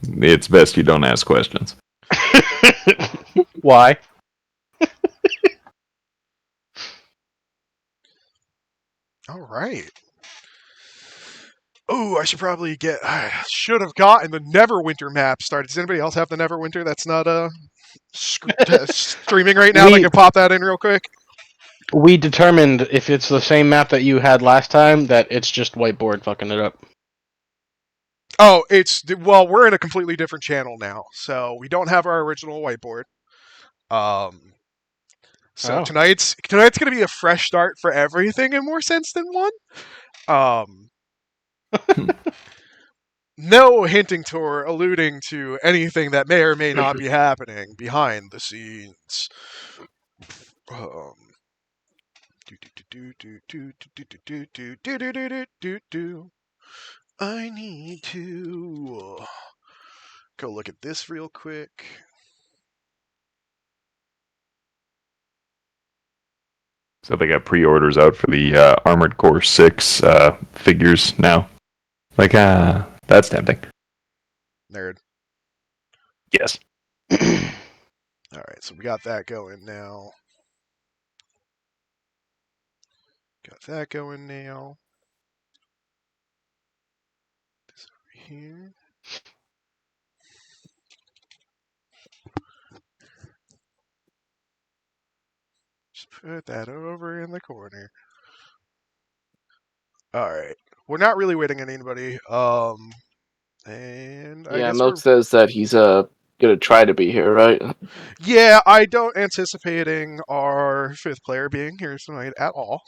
it's best you don't ask questions. Why? All right. Oh, I should probably should have gotten the Neverwinter map started. Does anybody else have the Neverwinter that's not streaming right now? I can pop that in real quick. We determined if it's the same map that you had last time, that it's just whiteboard fucking it up. Oh, we're in a completely different channel now, so we don't have our original whiteboard. So tonight's gonna be a fresh start for everything in more sense than one. No hinting or alluding to anything that may or may not be happening behind the scenes. I need to go look at this real quick. So they got pre-orders out for the Armored Core 6 figures now. Like, that's tempting. Nerd. Yes. Alright, so we got that going now. Got that going now. This over here. Just put that over in the corner. Alright. We're not really waiting on anybody. And I guess Milk says that he's gonna try to be here, right? Yeah, I don't anticipating our fifth player being here tonight at all.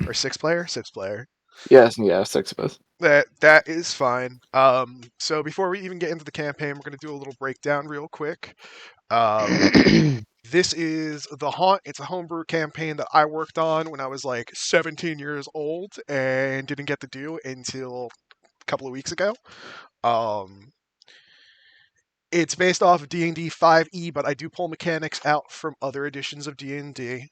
Or sixth player? Sixth player. Yes, 6 of us. That is fine. So before we even get into the campaign, we're gonna do a little breakdown real quick. This is The Haunt. It's a homebrew campaign that I worked on when I was like 17 years old and didn't get to do until a couple of weeks ago. It's based off of D&D 5e, but I do pull mechanics out from other editions of D&D.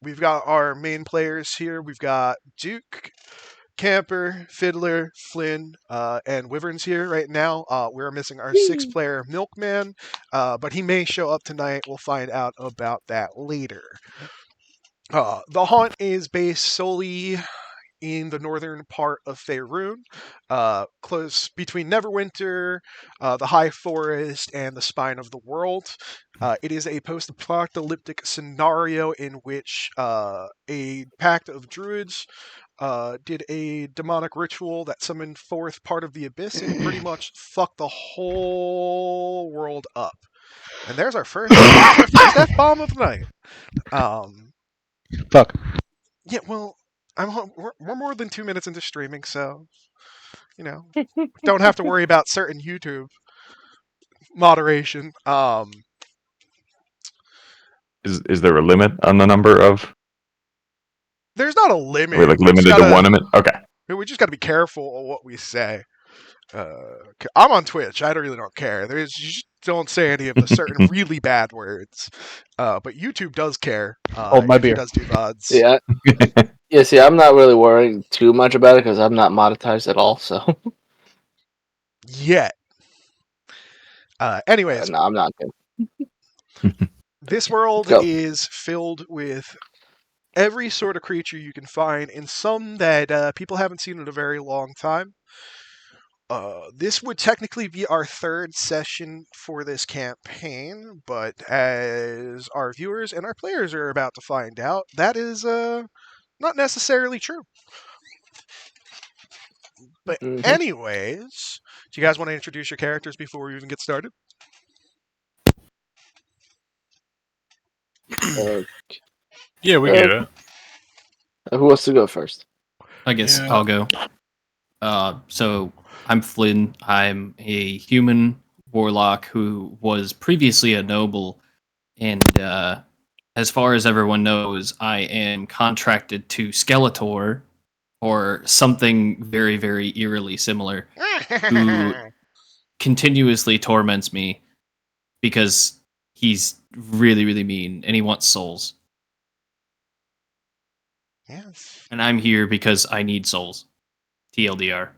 We've got our main players here. We've got Duke, Camper, Fiddler, Flynn, and Wyverns here right now. We're missing our sixth player, Milkman, but he may show up tonight. We'll find out about that later. The Haunt is based solely in the northern part of Faerun, close between Neverwinter, the High Forest, and the Spine of the World. It is a post-apocalyptic scenario in which a pact of druids did a demonic ritual that summoned forth part of the abyss and pretty much fucked the whole world up. And there's our first F-bomb of the night. Fuck. Yeah, well, we're more than 2 minutes into streaming, so don't have to worry about certain YouTube moderation. Is there a limit on the number of? There's not a limit. We're limited to 1 minute. Okay. We just got to be careful of what we say. I'm on Twitch. I really don't care. You just don't say any of the certain really bad words. But YouTube does care. Hold my beer. Does do VODs. Yeah. Yeah, see, I'm not really worrying too much about it because I'm not monetized at all, so. Yet. Anyways. No, I'm not good. This world is filled with every sort of creature you can find, and some that people haven't seen in a very long time. This would technically be our third session for this campaign, but as our viewers and our players are about to find out, that is not necessarily true. But anyways, do you guys want to introduce your characters before we even get started? Yeah, we get it. Who wants to go first? I guess I'll go. So I'm Flynn. I'm a human warlock who was previously a noble, and as far as everyone knows, I am contracted to Skeletor, or something very, very eerily similar, who continuously torments me because he's really, really mean, and he wants souls. Yes. And I'm here because I need souls. TLDR.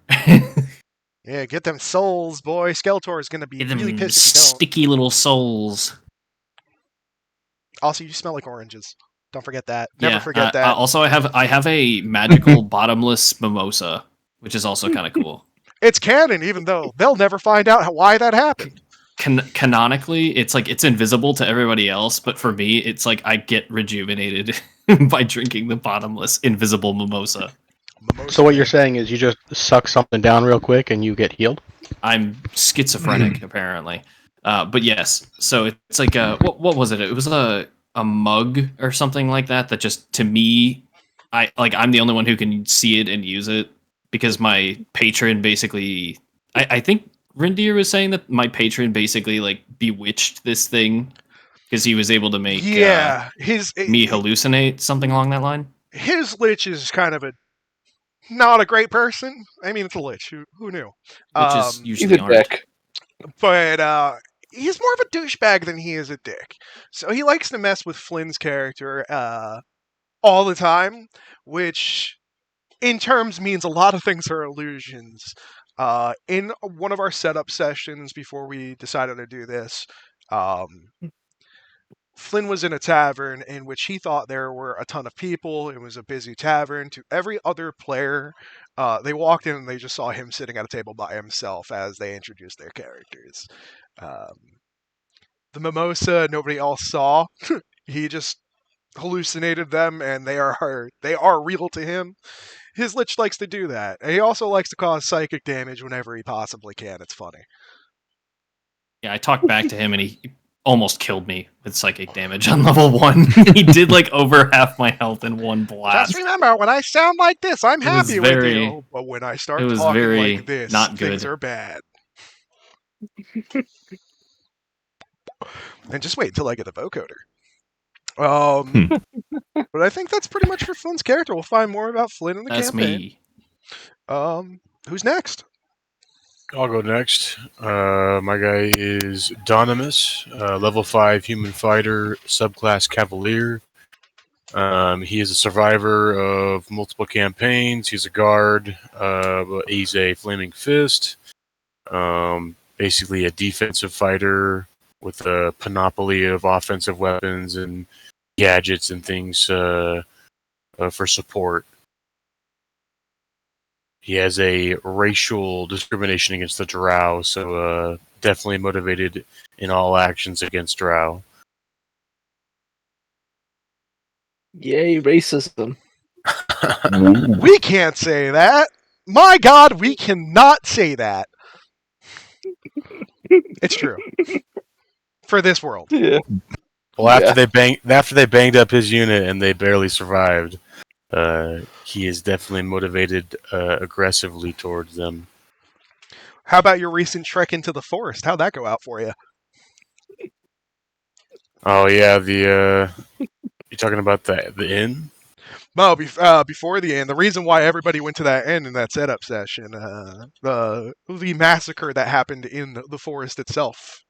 Yeah, get them souls, boy. Skeletor is going to be Get really them pissed if you don't. sticky little souls. Also, you smell like oranges. Don't forget that. Never forget that. Also, I have a magical bottomless mimosa, which is also kind of cool. It's canon, even though they'll never find out why that happened. Canonically, it's like it's invisible to everybody else, but for me, it's like I get rejuvenated by drinking the bottomless invisible mimosa. So what you're saying is you just suck something down real quick and you get healed? I'm schizophrenic, apparently. But yes, so it's like what was it? It was a mug or something like that. That just to me, I'm the only one who can see it and use it because my patron basically. I think Rindir was saying that my patron basically like bewitched this thing because he was able to make me hallucinate something along that line. His lich is kind of not a great person. I mean, it's a lich. Who knew? Which is usually aren't. Dick. But he's more of a douchebag than he is a dick. So he likes to mess with Flynn's character all the time, which in terms means a lot of things are illusions. In one of our setup sessions before we decided to do this, Flynn was in a tavern in which he thought there were a ton of people. It was a busy tavern. To every other player, they walked in and they just saw him sitting at a table by himself as they introduced their characters. The mimosa, nobody else saw. He just hallucinated them, and they are real to him. His lich likes to do that. And he also likes to cause psychic damage whenever he possibly can. It's funny. Yeah, I talked back to him and he almost killed me with psychic damage on level 1. He did like over half my health in one blast. Just remember, when I sound like this, I'm happy with you. But when I start talking like this, things are bad. And just wait until I get the vocoder. But I think that's pretty much for Flynn's character. We'll find more about Flynn in the campaign. That's me. Who's next? I'll go next. My guy is Donimus, level 5 human fighter, subclass Cavalier. He is a survivor of multiple campaigns. He's a guard. He's a flaming fist. Basically a defensive fighter with a panoply of offensive weapons and gadgets and things for support. He has a racial discrimination against the Drow, so definitely motivated in all actions against Drow. Yay, racism. We can't say that. My God, we cannot say that. It's true. For this world. Yeah. Well, after they banged up his unit and they barely survived, he is definitely motivated aggressively towards them. How about your recent trek into the forest? How'd that go out for you? Oh yeah, you're talking about the inn? No, before the end. The reason why everybody went to that inn in that setup session, the massacre that happened in the forest itself.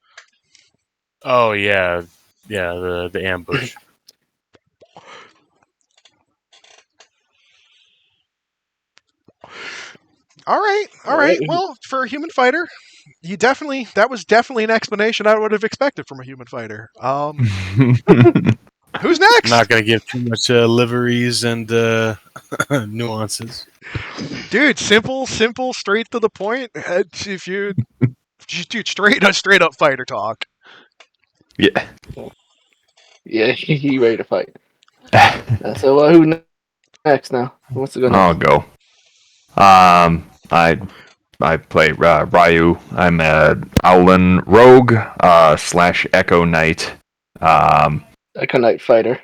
Oh yeah, the ambush. All right. Well, for a human fighter, that was definitely an explanation I would have expected from a human fighter. Who's next? I'm not gonna give too much liveries and nuances. Dude, simple, straight to the point. If you, dude, straight up fighter talk. Yeah. Yeah, he ready to fight. So who next now? Who wants to go next? I'll go. I play Ryu. I'm a Owlin rogue / Echo Knight. Echo Knight fighter.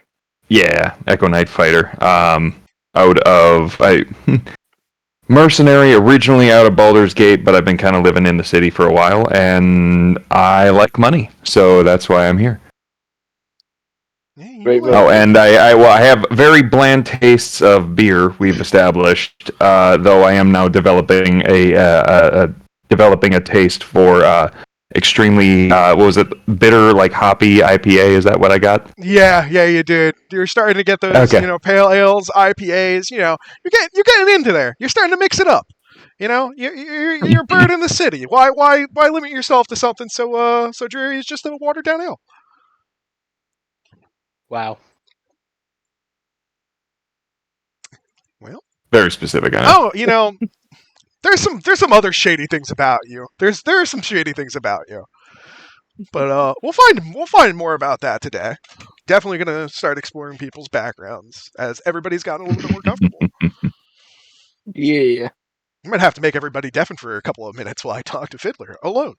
Yeah, Echo Knight fighter. Out of mercenary, originally out of Baldur's Gate, but I've been kind of living in the city for a while, and I like money, so that's why I'm here. Great. Oh, and I have very bland tastes of beer. We've established, though I am now developing a taste for extremely bitter, like hoppy IPA. Is that what I got? Yeah, you did. You're starting to get those, pale ales, IPAs. You're getting into there. You're starting to mix it up. You know, you're a bird in the city. Why limit yourself to something so dreary as just a watered down ale? Wow. Well, Very specific. oh, you know, there's some other shady things about you. There are some shady things about you. But we'll find more about that today. Definitely gonna start exploring people's backgrounds as everybody's gotten a little bit more comfortable. Yeah. I'm gonna have to make everybody deafen for a couple of minutes while I talk to Fiddler alone.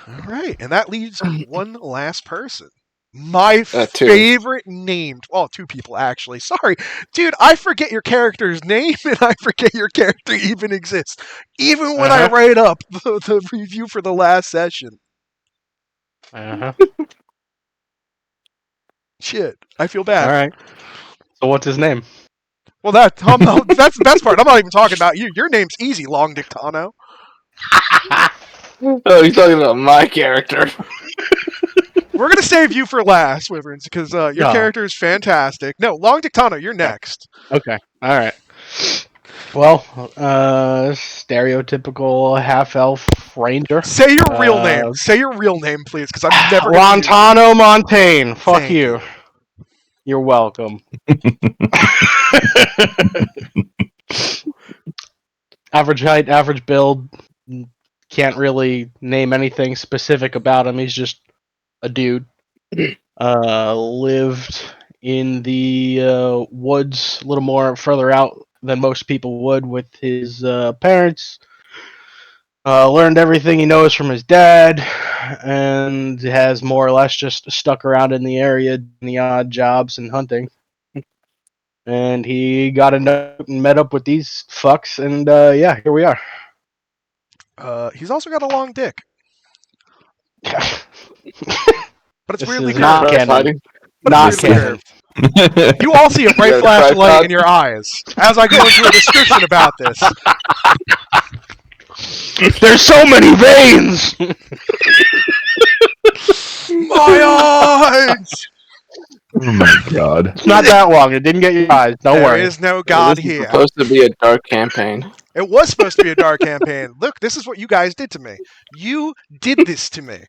All right, and that leaves one last person. My Two. favorite named, well, two people actually. Sorry, dude, I forget your character's name and I forget your character even exists, even when I write up the review for the last session. Shit, I feel bad. All right. So what's his name? Well, that's the best part. I'm not even talking about you. Your name's easy, Long Dictano. Oh, he's talking about my character. We're gonna save you for last, Wyverns, because your Yeah. character is fantastic. No, Long Dictano, you're next. Okay. All right. Well, stereotypical half-elf ranger. Say your real name. Uh, Say your real name, please, because I'm never gonna use it. Lontano Montaigne. Fuck Thank you. You're welcome. Average height, average build. Can't really name anything specific about him. He's just a dude. Lived in the woods, a little more further out than most people would, with his parents. Learned everything he knows from his dad, and has more or less just stuck around in the area, doing the odd jobs and hunting. And he got a note and met up with these fucks, and yeah, here we are. He's also got a long dick, but it's This weirdly is not curved. canon. Fighting. But Not it's weirdly canon. curved. You all see a bright Yeah, flash of light tripod. in your eyes as I go into a description about this. There's so many veins. My eyes! Oh my god. It's not that long. It didn't get your eyes. Don't There worry. is no God This is here. supposed to be a dark campaign. It was supposed to be a dark campaign. Look, this is what you guys did to me. You did this to me.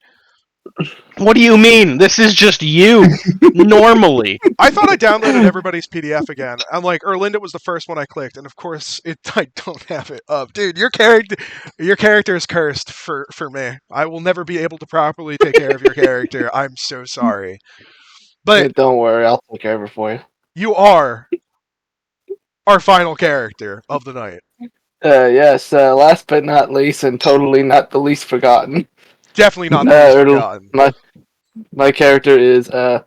What do you mean? This is just you. Normally. I thought I downloaded everybody's PDF again. I'm like, Erlinda was the first one I clicked, and of course, I don't have it up. Dude, your character is cursed for me. I will never be able to properly take care of your character. I'm so sorry. But Hey, don't worry, I'll take care of it for you. you are our final character of the night. Yes, last but not least, and totally not the least forgotten. Definitely not the least forgotten. My character is a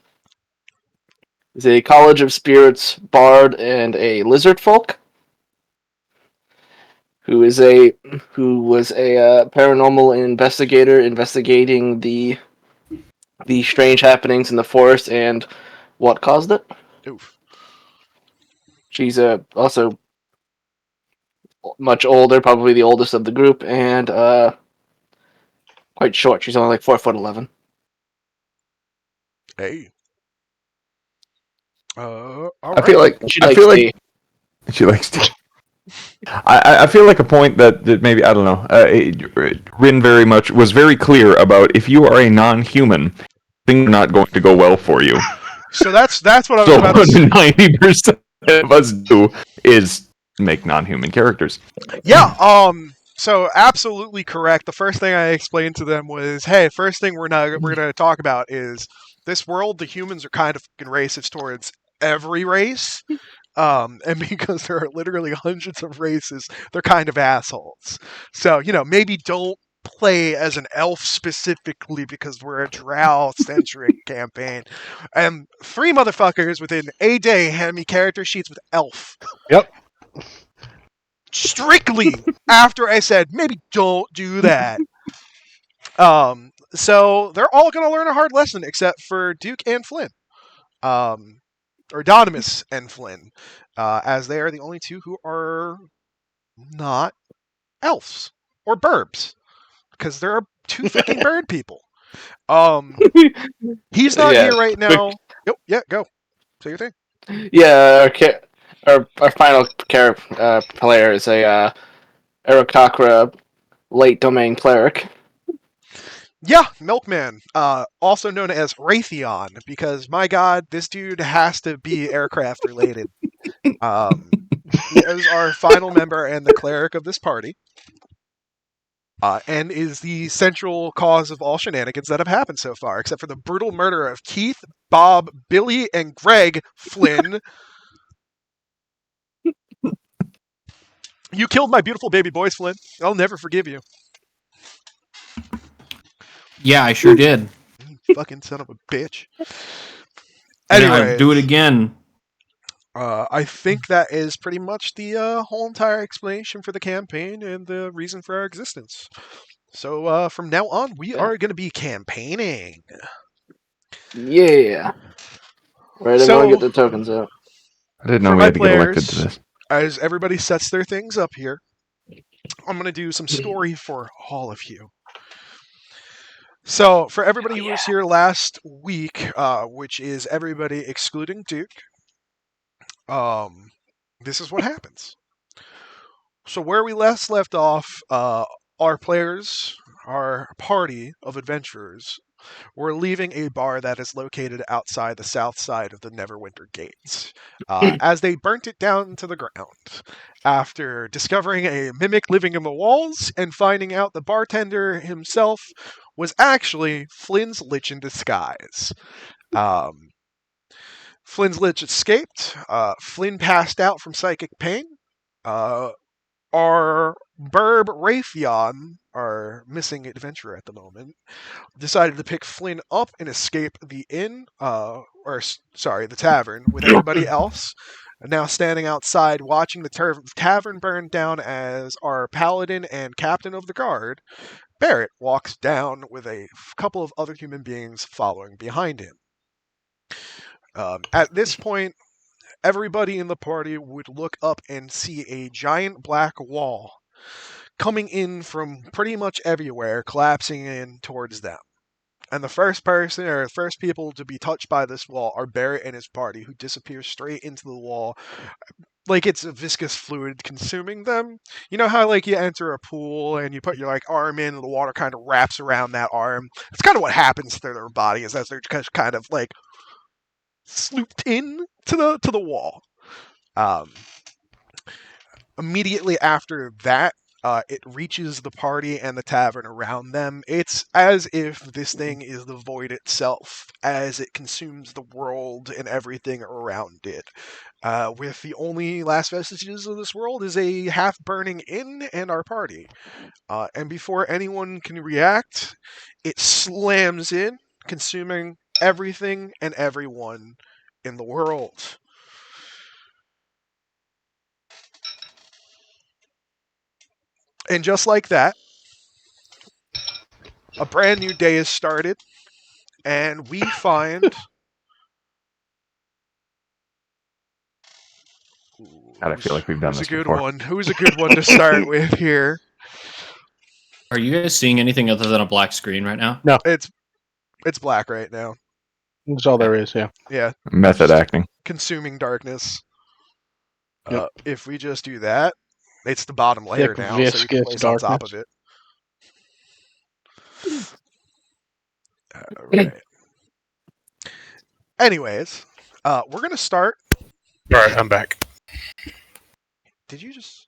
College of Spirits bard and a lizard folk, who was a paranormal investigator investigating the strange happenings in the forest and what caused it. Oof. She's also much older, probably the oldest of the group, and quite short. She's only like 4'11". Hey. All I right. feel like She I feel likes like she likes to. I feel like a point that maybe I don't know. Rin was very clear about if you are a non-human, things are not going to go well for you. So that's what I was So about to say. 90% of us do is make non-human characters. Yeah, so absolutely correct. The first thing I explained to them was, hey, first thing we're gonna talk about is this world, the humans are kind of fucking racist towards every race. And because there are literally hundreds of races, they're kind of assholes. So, maybe don't play as an elf specifically because we're a drow-centric campaign. And 3 motherfuckers within a day hand me character sheets with elf. Yep. Strictly after I said, maybe don't do that. So they're all going to learn a hard lesson except for Duke and Flynn. Or Donimus and Flynn, as they are the only two who are not elves or burbs, because there are 2 fucking bird people. He's not Yeah, here right now. Yep, yeah, go. Say your thing. Yeah, our final player is a Arakakra late domain cleric. Yeah, Milkman, also known as Raytheon, because my god, this dude has to be aircraft related. He is our final member and the cleric of this party, and is the central cause of all shenanigans that have happened so far, except for the brutal murder of Keith, Bob, Billy, and Greg Flynn. You killed my beautiful baby boys, Flynn. I'll never forgive you. Yeah, I sure did. You fucking son of a bitch. And I'd Anyways, do it again. I think that is pretty much the whole entire explanation for the campaign and the reason for our existence. So from now on, we are going to be campaigning. Yeah. Right, everyone get the tokens out. I didn't For know we my had to get elected to players, this. as everybody sets their things up here, I'm going to do some story for all of you. So, for everybody who was here last week, which is everybody excluding Duke, this is what happens. So, where we last left off, our players, our party of adventurers, were leaving a bar that is located outside the south side of the Neverwinter Gates, as they burnt it down to the ground. After discovering a mimic living in the walls and finding out the bartender himself was actually Flynn's Lich in disguise. Flynn's Lich escaped. Flynn passed out from psychic pain. Our Burb Raytheon, our missing adventurer at the moment, decided to pick Flynn up and escape the the tavern, with everybody else now standing outside watching the tavern burn down as our paladin and captain of the guard, Barrett, walks down with a couple of other human beings following behind him. At this point, everybody in the party would look up and see a giant black wall coming in from pretty much everywhere, collapsing in towards them. And the first people to be touched by this wall are Barrett and his party, who disappear straight into the wall, like it's a viscous fluid consuming them. You know how like you enter a pool and you put your like arm in, and the water kind of wraps around that arm. It's kind of what happens to their body, is as they're just kind of like slooped in to the wall. Immediately after that, it reaches the party and the tavern around them. It's as if this thing is the void itself, as it consumes the world and everything around it. With the only last vestiges of this world is a half-burning inn and our party. And before anyone can react, it slams in, consuming everything and everyone in the world. And just like that, a brand new day has started, and we find... God, I feel like we've done this before. Who's a good one to start with here? Are you guys seeing anything other than a black screen right now? No, It's black right now. that's all there is. Yeah. Yeah, Method acting. consuming darkness. Yep. If we just do that, it's the bottom layer Thick, now, so you can viscous place on top of darkness. it. Right. Anyways, we're gonna start. All right, I'm back. Did you just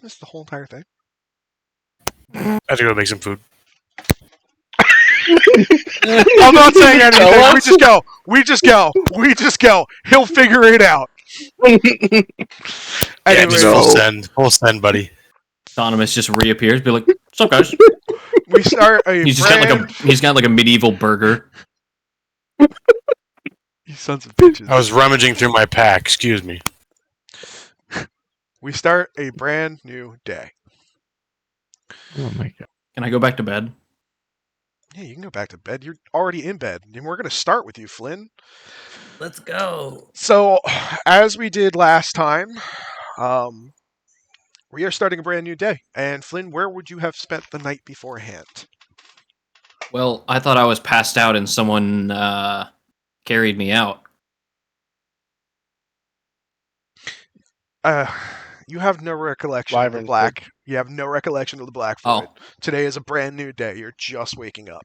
miss the whole entire thing? I have to go make some food. I'm not saying anything. We just go. He'll figure it out. Yeah, Anyways, just full send, buddy. Autonomous just reappears, be like, "What's up, guys?" we start a He's got like a medieval burger. You sons of bitches. I was rummaging through my pack. Excuse me. We start a brand new day. Oh my god. Can I go back to bed? Yeah, you can go back to bed. You're already in bed. And we're going to start with you, Flynn. Let's go. So, as we did last time, we are starting a brand new day. And Flynn, where would you have spent the night beforehand? Well, I thought I was passed out and someone carried me out. You have no recollection of the Wyvern's black. You have no recollection of the black Oh. void. Today is a brand new day. You're just waking up.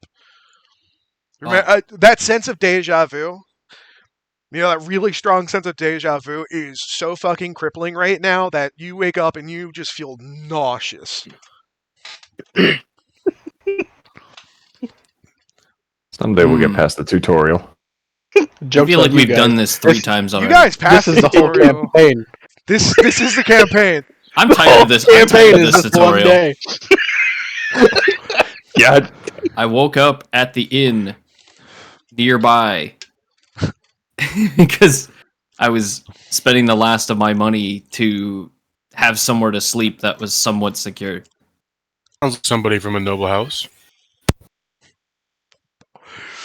Oh. Remember, that sense of deja vu. That really strong sense of deja vu is so fucking crippling right now that you wake up and you just feel nauseous. Someday we'll get Hmm. past the tutorial. I Joke's feel on like you we've guys. done this 3 This- times You already. guys passed This is the whole tutorial. campaign. This is the campaign. I'm tired of this. I'm tired Campaign of is this just one tutorial. day. Yeah, I woke up at the inn nearby because I was spending the last of my money to have somewhere to sleep that was somewhat secure. Sounds like somebody from a noble house.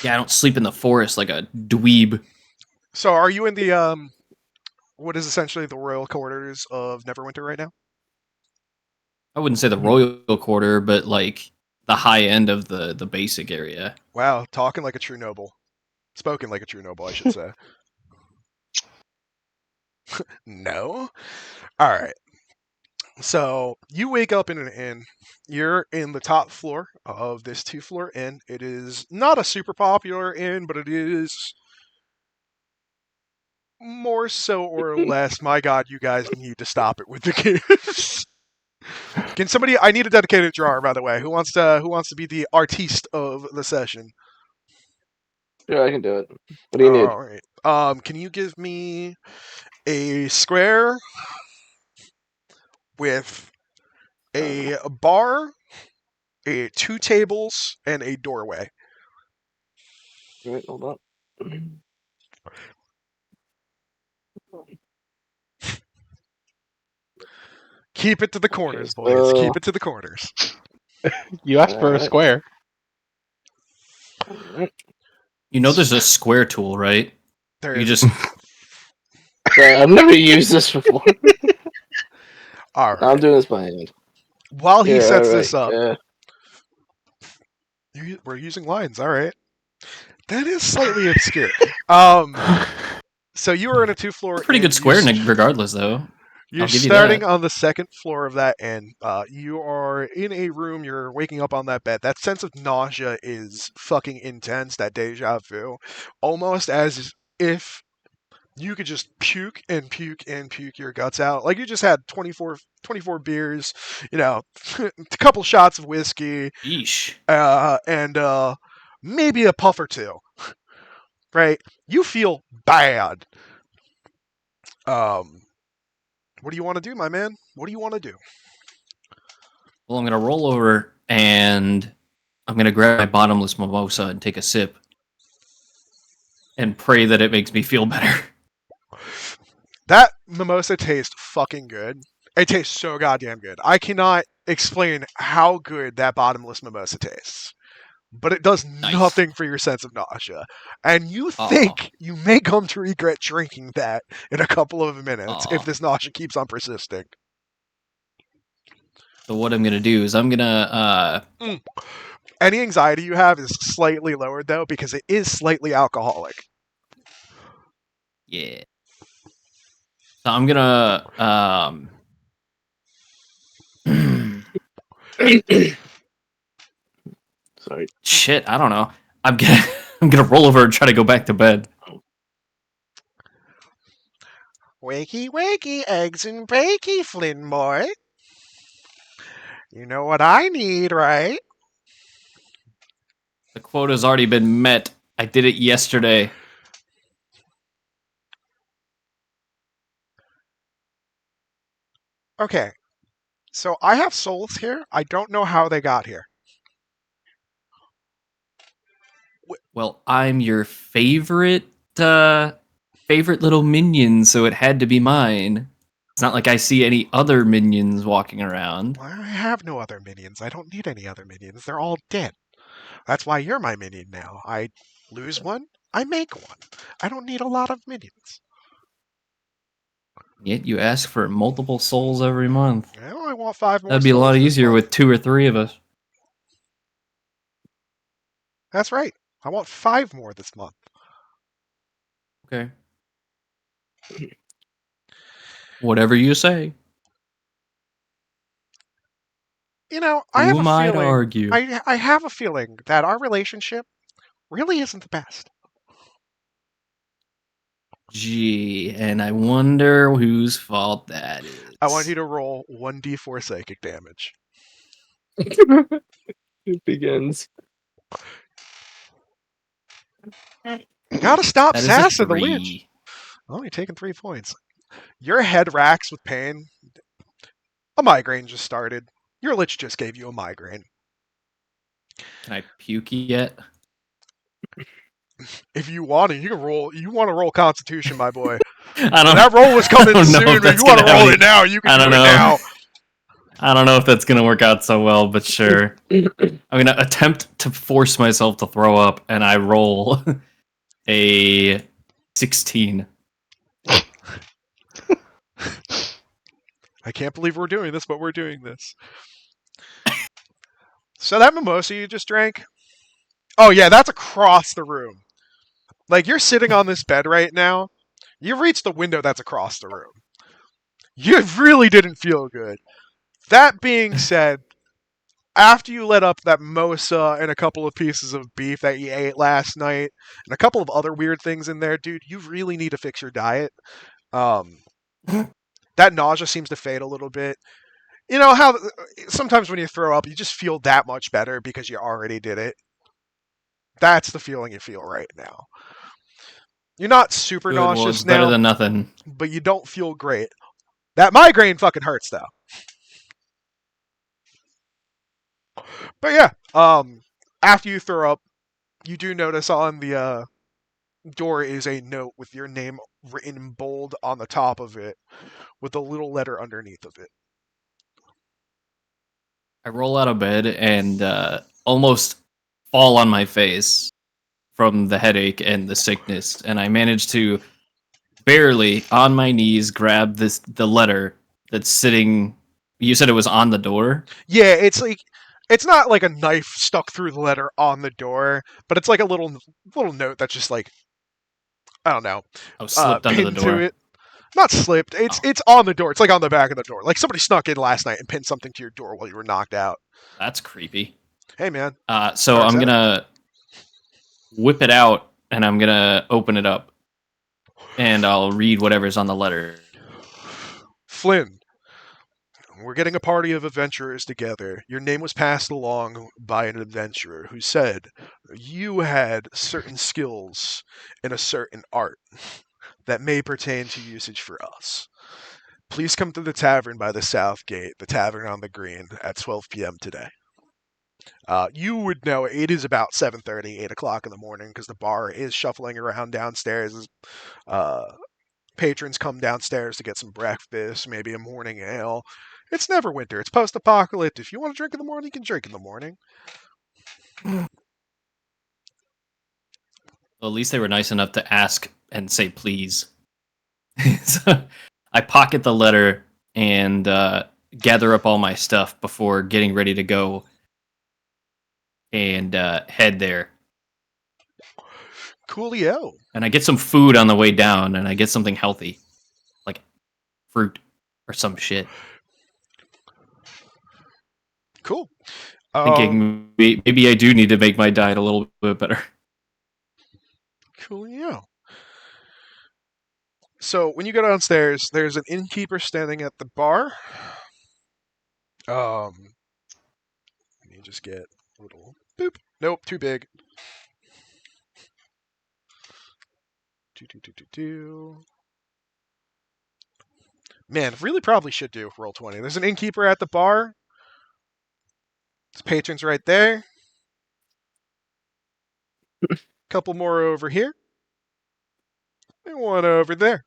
Yeah, I don't sleep in the forest like a dweeb. So, are you in the what is essentially the royal quarters of Neverwinter right now? I wouldn't say the royal quarter, but like the high end of the basic area. Wow, talking like a true noble. Spoken like a true noble, I should say. No? Alright. So, you wake up in an inn. You're in the top floor of this 2-floor inn. It is not a super popular inn, but it is more so or less, my god, you guys need to stop it with the kids. Can somebody? I need a dedicated drawer, by the way. Who wants to be the artiste of the session? Sure, I can do it. What do you need? All right. Can you give me a square with a bar, 2 tables, and a doorway? Wait, hold on. Keep it to the corners, boys. Keep it to the corners. You asked for a Alright. square. Alright. You know, there's a square tool, right? There You is. just Sorry, I've never used this before. All I'm right. doing this by hand. While he Yeah, sets alright, this up, yeah. we're using lines. All right. That is slightly obscure. So you are in a 2-floor. pretty good square, regardless, though. You're I'll give you starting that. on the 2nd floor of that inn. You are in a room. You're waking up on that bed. That sense of nausea is fucking intense. That deja vu, almost as if you could just puke and puke and puke your guts out. Like you just had 24 beers, a couple shots of whiskey, Yeesh. and maybe a puff or two. Right? You feel bad. What do you want to do, my man? What do you want to do? Well, I'm gonna roll over and I'm gonna grab my bottomless mimosa and take a sip and pray that it makes me feel better. That mimosa tastes fucking good. It tastes so goddamn good. I cannot explain how good that bottomless mimosa tastes. But it does Nice. nothing for your sense of nausea. And you Aw. think you may come to regret drinking that in a couple of minutes Aw. if this nausea keeps on persisting. So what I'm gonna do is I'm gonna Any anxiety you have is slightly lowered, though, because it is slightly alcoholic. yeah. So I'm gonna Sorry. shit, I don't know. I'm gonna roll over and try to go back to bed. Wakey, wakey, eggs and bakey, Flynn boy. You know what I need, right? The quota's already been met. I did it yesterday. Okay. So I have souls here. I don't know how they got here. Well, I'm your favorite little minion, so it had to be mine. It's not like I see any other minions walking around. I have no other minions. I don't need any other minions. They're all dead. That's why you're my minion now. I lose one, I make one. I don't need a lot of minions. Yet you ask for multiple souls every month. Well, I want 5 more. That'd be a lot souls this easier month. with 2 or 3 of us. That's right. I want 5 more this month. Okay. Whatever you say. You know, I Who have a am I to feeling. argue? I have a feeling that our relationship really isn't the best. Gee, and I wonder whose fault that is. I want you to roll 1d4 psychic damage. It begins. Gotta stop That is a sassing the witch. 3. Only taking 3 points. Your head racks with pain. A migraine just started. Your lich just gave you a migraine. Can I puke yet? If you want to, you can roll. You want to roll Constitution, my boy. I don't. That roll was coming I don't know soon, if but if that's you want to gonna have roll any- it now, you can I do don't it know. now. I don't know if that's gonna work out so well, but sure. I'm gonna attempt to force myself to throw up, and I roll a 16. I can't believe we're doing this, but we're doing this. So that mimosa you just drank? Oh yeah, that's across the room. Like you're sitting on this bed right now. You've reached the window that's across the room. You really didn't feel good. That being said, after you let up that mimosa and a couple of pieces of beef that you ate last night, and a couple of other weird things in there, dude, you really need to fix your diet. That nausea seems to fade a little bit. You know how sometimes when you throw up, you just feel that much better because you already did it. That's the feeling you feel right now. You're not super Good, well, nauseous it's better now, than nothing. but you don't feel great. That migraine fucking hurts though. But yeah, after you throw up, you do notice on the door is a note with your name written in bold on the top of it, with a little letter underneath of it. I roll out of bed and almost fall on my face from the headache and the sickness, and I manage to barely on my knees grab the letter that's sitting. You said it was on the door. Yeah, it's like it's not like a knife stuck through the letter on the door, but it's like a little note that's just like I don't know, Oh, slipped under the pinned to door. it. Not slipped. It's on the door. It's like on the back of the door. Like somebody snuck in last night and pinned something to your door while you were knocked out. That's creepy. Hey man. So Turns I'm out. gonna whip it out and I'm gonna open it up and I'll read whatever's on the letter. Flynn, we're getting a party of adventurers together. Your name was passed along by an adventurer who said you had certain skills in a certain art that may pertain to usage for us. Please come to the tavern by the south gate, the tavern on the green, at 12 p.m. today. You would know it is about 7:30, 8 o'clock in the morning because the bar is shuffling around downstairs as patrons come downstairs to get some breakfast, maybe a morning ale. It's never winter. It's post-apocalyptic. If you want to drink in the morning, you can drink in the morning. Well, at least they were nice enough to ask and say please. So I pocket the letter and gather up all my stuff before getting ready to go and head there. Coolio. And I get some food on the way down, and I get something healthy, like fruit or some shit. Cool. Thinking maybe I do need to make my diet a little bit better. Coolio. So when you go downstairs, there's an innkeeper standing at the bar. Let me just get a little boop. Nope, too big. Do. Man, really probably should do roll 20. There's an innkeeper at the bar. His patrons right there. Couple more over here. And one over there.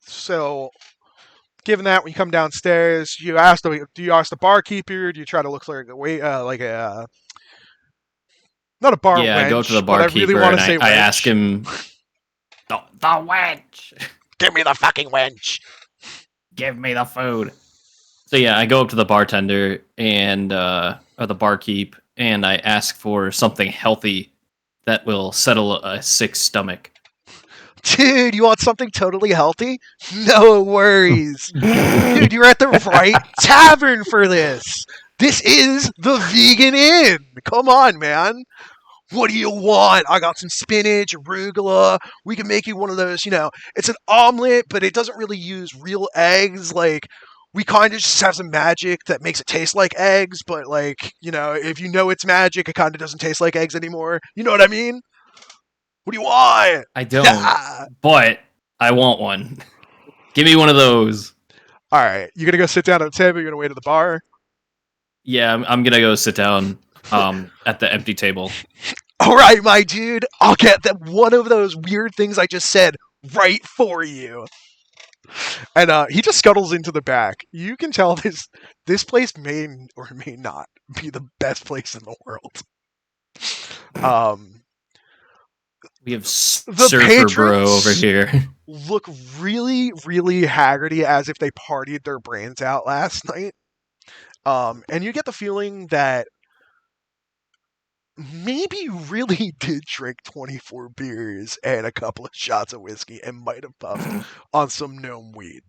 So given that when you come downstairs, do you ask the barkeeper? Do you try to look like a wait like a not a bar wench? I go to the but I barkeeper really want and to say I wench. ask him, the wench, Give me the fucking wench. give me the food. So yeah, I go up to the bartender and or the barkeep, and I ask for something healthy that will settle a sick stomach. Dude, you want something totally healthy? No worries. Dude, you're at the right tavern for this. This is the Vegan Inn. Come on, man. What do you want? I got some spinach, arugula. We can make you one of those, it's an omelet, but it doesn't really use real eggs. Like, we kind of just have some magic that makes it taste like eggs, but, like, if you know it's magic, it kind of doesn't taste like eggs anymore. You know what I mean? What do you want? I don't, but I want one. Give me one of those. All right, you gonna go sit down at the table? You're gonna wait at the bar? Yeah, I'm gonna go sit down at the empty table. All right, my dude, I'll get one of those weird things I just said right for you. And he just scuttles into the back. You can tell this place may or may not be the best place in the world. We have The Surfer Bro patrons over here. look really, really haggardy, as if they partied their brains out last night. And you get the feeling that maybe you really did drink 24 beers and a couple of shots of whiskey and might have puffed on some gnome weed.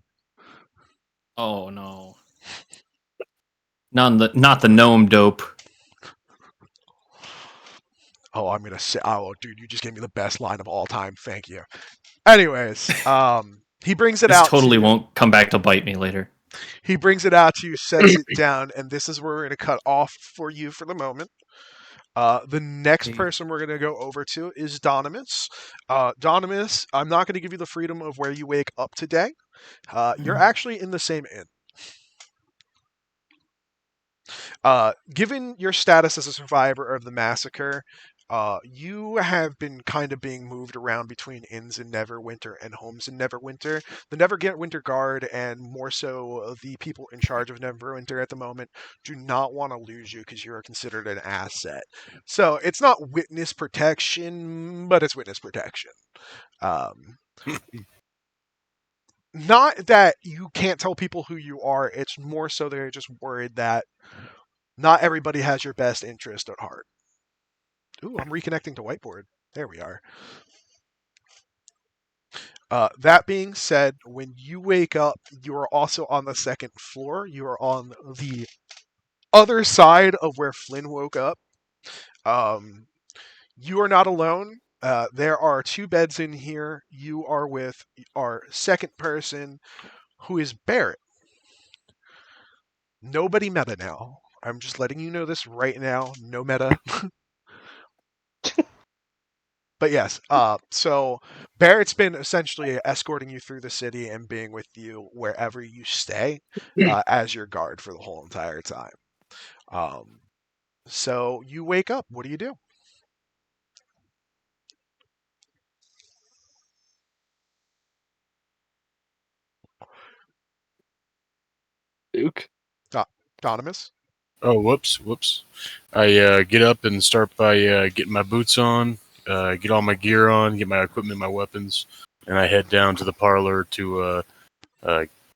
Oh no. Not the gnome dope. Oh, I'm gonna say, dude, you just gave me the best line of all time. Thank you. Anyways, he brings it This out. totally won't come back to bite me later. He brings it out to you, sets it down, and this is where we're gonna cut off for you for the moment. The next person we're gonna go over to is Donimus. Donimus, I'm not gonna give you the freedom of where you wake up today. You're actually in the same inn. Given your status as a survivor of the massacre, you have been kind of being moved around between inns in Neverwinter and homes in Neverwinter. The Neverwinter Guard, and more so the people in charge of Neverwinter at the moment, do not want to lose you because you are considered an asset. So it's not witness protection, but it's witness protection. Not that you can't tell people who you are, it's more so they're just worried that not everybody has your best interest at heart. Ooh, I'm reconnecting to whiteboard. There we are. That being said, when you wake up, you are also on the second floor. You are on the other side of where Flynn woke up. You are not alone. There are 2 beds in here. You are with our second person, who is Barrett. Nobody meta now. I'm just letting you know this right now. No meta. But yes, so Barrett's been essentially escorting you through the city and being with you wherever you stay as your guard for the whole entire time. So you wake up. What do you do? Duke. Donimus? Oh, whoops. I get up and start by getting my boots on, get all my gear on, get my equipment, my weapons, and I head down to the parlor to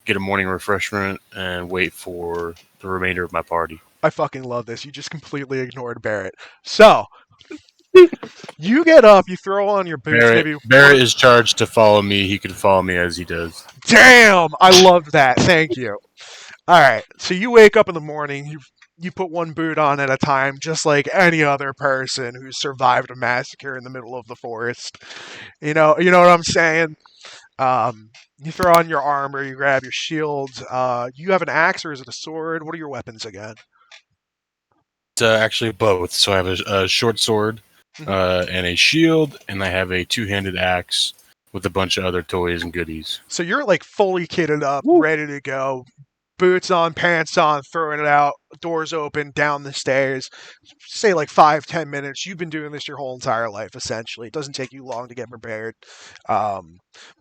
get a morning refreshment and wait for the remainder of my party. I fucking love this. You just completely ignored Barrett. So, you get up, you throw on your boots, Barrett is charged to follow me. He can follow me as he does. Damn! I love that. Thank you. Alright, so you wake up in the morning, you put one boot on at a time, just like any other person who's survived a massacre in the middle of the forest. You know what I'm saying? You throw on your armor, you grab your shield. You have an axe, or is it a sword? What are your weapons again? It's actually both. So I have a short sword and a shield, and I have a 2-handed axe with a bunch of other toys and goodies. So you're like fully kitted up, ready to go. Boots on, pants on, throwing it out, doors open, down the stairs. Say like 5-10 minutes. You've been doing this your whole entire life, essentially. It doesn't take you long to get prepared.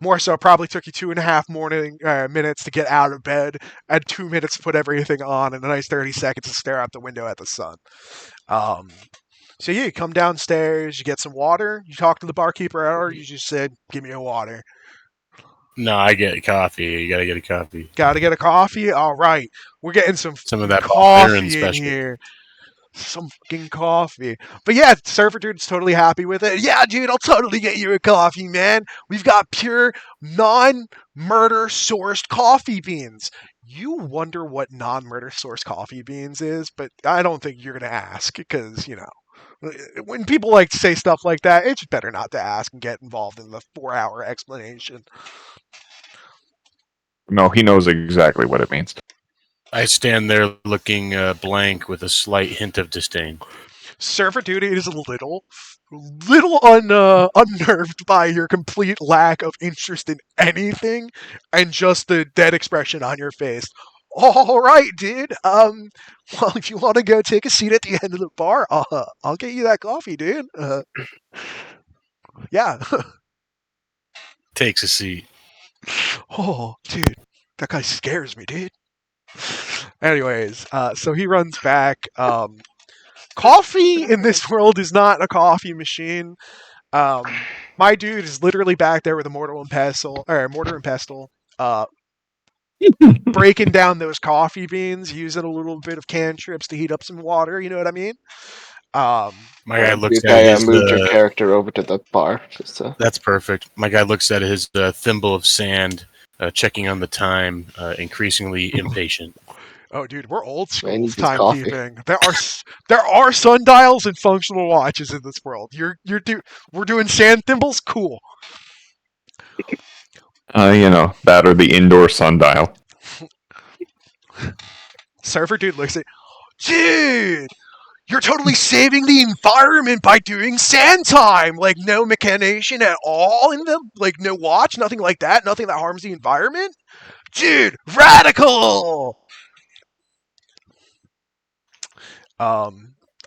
More so, probably took you 2.5 minutes to get out of bed, and 2 minutes to put everything on, and a nice 30 seconds to stare out the window at the sun. So yeah, you come downstairs, you get some water, you talk to the barkeeper, or you just said, give me a water. No, I get coffee. You gotta get a coffee. Gotta get a coffee? All right. We're getting some of that coffee in in special. here. some fucking coffee. But yeah, Surfer Dude's totally happy with it. Yeah, dude, I'll totally get you a coffee, man. We've got pure, non-murder sourced coffee beans. You wonder what non-murder sourced coffee beans is, but I don't think you're gonna ask because when people like to say stuff like that, it's better not to ask and get involved in the 4-hour explanation. No, he knows exactly what it means. I stand there looking blank with a slight hint of disdain. Surfer Dude is a little unnerved by your complete lack of interest in anything and just the dead expression on your face. All right, dude. Well, if you want to go take a seat at the end of the bar, I'll get you that coffee, dude. Yeah. Takes a seat. Oh, dude, that guy scares me, dude. Anyways, so he runs back. Coffee in this world is not a coffee machine. My dude is literally back there with a mortar and pestle, breaking down those coffee beans, using a little bit of cantrips to heat up some water. You know what I mean? My guy looks Duke, at I his. moved your character over to the bar. Just That's perfect. My guy looks at his thimble of sand, checking on the time, increasingly impatient. Oh, dude, we're old Man school needs his coffee. timekeeping. There are sundials and functional watches in this world. We're doing sand thimbles. Cool. That or the indoor sundial. Surfer Dude looks at, dude, you're totally saving the environment by doing sand time. Like no mechanization at all in them. Like no watch, nothing like that. Nothing that harms the environment. Dude, radical. All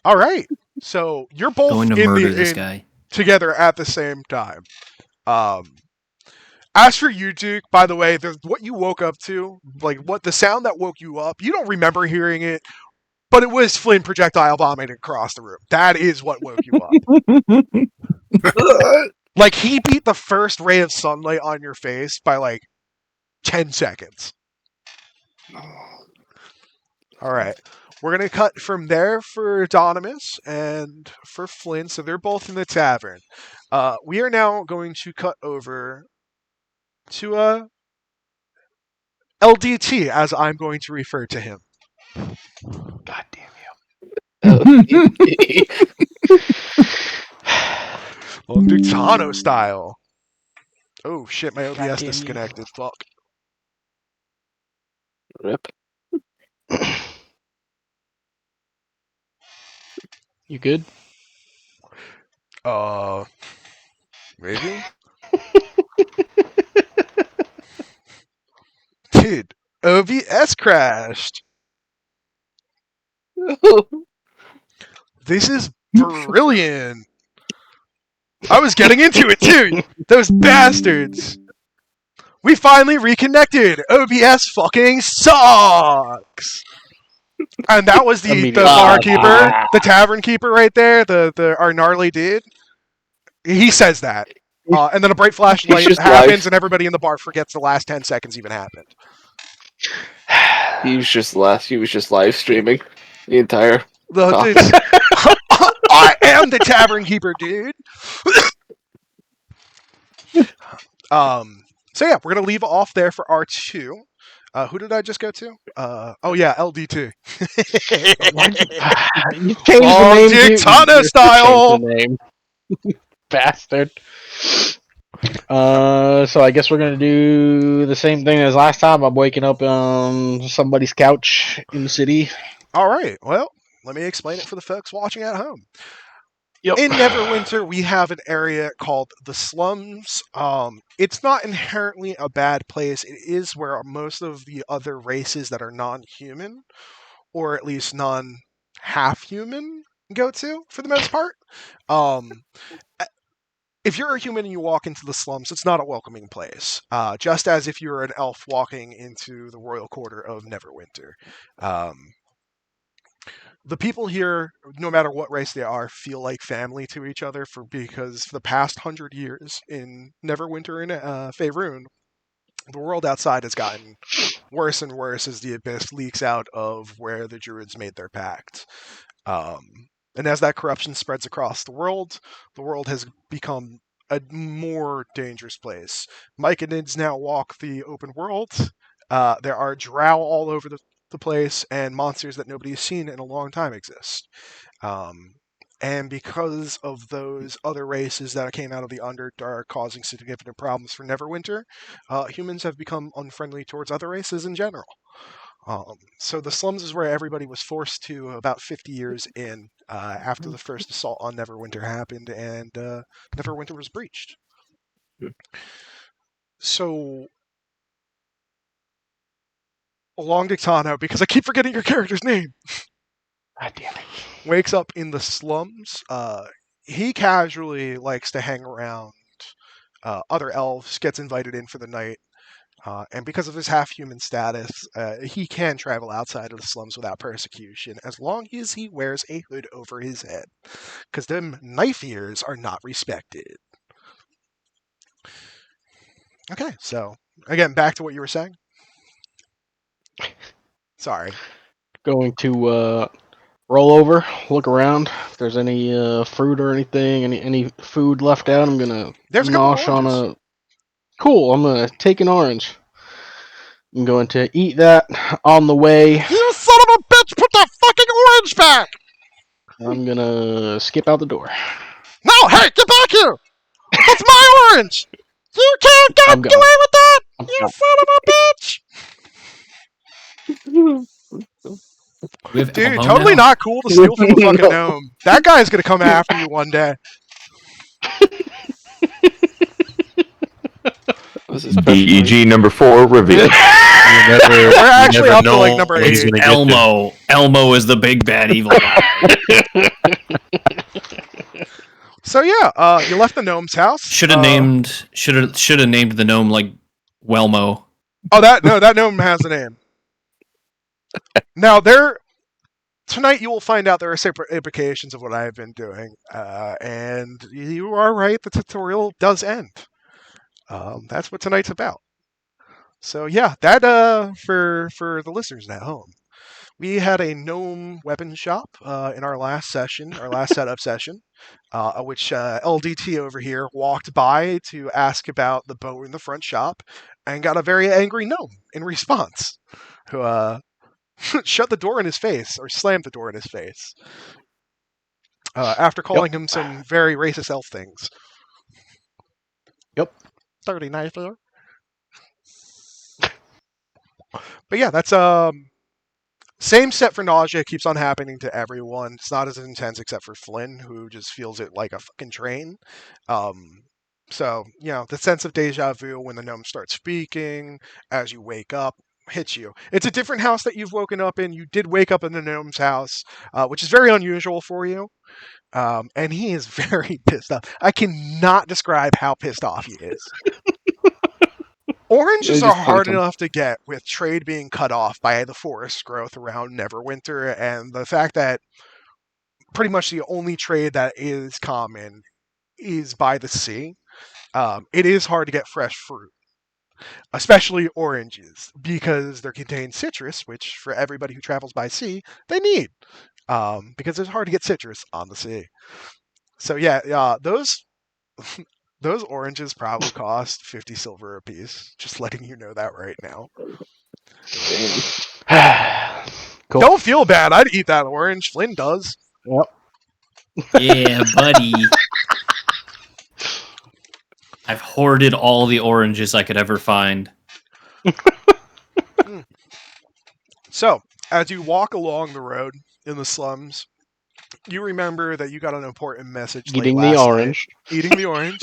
right. So you're both Going to murder this guy. together at the same time. As for you, Duke, by the way, what you woke up to, like what the sound that woke you up, you don't remember hearing it, but it was Flynn projectile bombing across the room. That is what woke you up. Like he beat the first ray of sunlight on your face by like 10 seconds. All right. We're going to cut from there for Adonimus and for Flynn. So they're both in the tavern. We are now going to cut over to LDT, as I'm going to refer to him. God damn you. Long Dick Tano style. Oh shit, my OBS disconnected. Fuck. Rip. You good? Maybe? Dude, OBS crashed. This is brilliant. I was getting into it too. Those bastards. We finally reconnected. OBS fucking sucks. And that was the barkeeper, the tavern keeper right there, our gnarly dude. He says that. And then a bright flashlight happens and everybody in the bar forgets the last 10 seconds even happened. He was just live streaming the entire. I am the tavern keeper, dude. So yeah, we're gonna leave off there for R2. Who did I just go to? Oh yeah, LD2. You changed the name. Dick Tana style. Name. Bastard. So I guess we're gonna do the same thing as last time. I'm waking up on somebody's couch in the city. All right. Well, let me explain it for the folks watching at home. Yep. In Neverwinter, we have an area called the Slums. It's not inherently a bad place. It is where most of the other races that are non-human, or at least non-half-human, go to, for the most part. If you're a human and you walk into the slums, it's not a welcoming place. Just as if you're an elf walking into the royal quarter of Neverwinter. The people here, no matter what race they are, feel like family to each other because for the past 100 years in Neverwinter and Faerun, the world outside has gotten worse and worse as the abyss leaks out of where the druids made their pact. And as that corruption spreads across the world has become a more dangerous place. Myconids now walk the open world. There are drow all over the place, and monsters that nobody has seen in a long time exist. And because of those other races that came out of the Underdark causing significant problems for Neverwinter, humans have become unfriendly towards other races in general. So the slums is where everybody was forced to about 50 years in after the first assault on Neverwinter happened, and Neverwinter was breached. So, Long Dictano, because I keep forgetting your character's name, God damn it. wakes up in the slums. He casually likes to hang around other elves, gets invited in for the night. And because of his half-human status, he can travel outside of the slums without persecution, as long as he wears a hood over his head. Because them knife ears are not respected. Okay, so, again, back to what you were saying. Sorry. Going to roll over, look around. If there's any fruit or anything, any food left out, I'm gonna There's a couple nosh on oranges. a. Cool. I'm gonna take an orange. I'm going to eat that on the way. You son of a bitch! Put that fucking orange back! I'm gonna skip out the door. No, hey, get back here! That's my orange! You can't get I'm away gone. with that! I'm You gone. son of a bitch! We have Dude, Elmo totally now? not cool to steal from a fucking No. gnome. That guy's gonna come after you one day. Was his pet peeve. DEG number 4 revealed. We're actually up to like number when he's 8. gonna get you. Elmo is the big bad evil guy. So yeah, you left the gnome's house. Should have named the gnome like Welmo. Oh, that gnome has a name. Now tonight you will find out there are separate implications of what I have been doing, and you are right. The tutorial does end. That's what tonight's about. So yeah, that for the listeners at home, we had a gnome weapon shop in our last session, our last setup session, which LDT over here walked by to ask about the bow in the front shop, and got a very angry gnome in response, who shut the door in his face, or slammed the door in his face, after calling him some very racist elf things. Yep. 39 there. But yeah, that's same set for nausea keeps on happening to everyone. It's not as intense except for Flynn, who just feels it like a fucking train. So, the sense of deja vu when the gnome starts speaking, as you wake up, hits you. It's a different house that you've woken up in. You did wake up in the gnome's house, which is very unusual for you. And he is very pissed off. I cannot describe how pissed off he is. Oranges Yeah, are just hard punch 'em. enough to get with trade being cut off by the forest growth around Neverwinter, and the fact that pretty much the only trade that is common is by the sea. It is hard to get fresh fruit, especially oranges, because they contain citrus, which for everybody who travels by sea, they need, because it's hard to get citrus on the sea. So yeah, those oranges probably cost 50 silver a piece. Just letting you know that right now. Damn. Cool. Don't feel bad. I'd eat that orange. Flynn does. Yep. Yeah, buddy. I've hoarded all the oranges I could ever find. So, as you walk along the road in the slums, you remember that you got an important message Eating late the last orange. night. Eating the orange.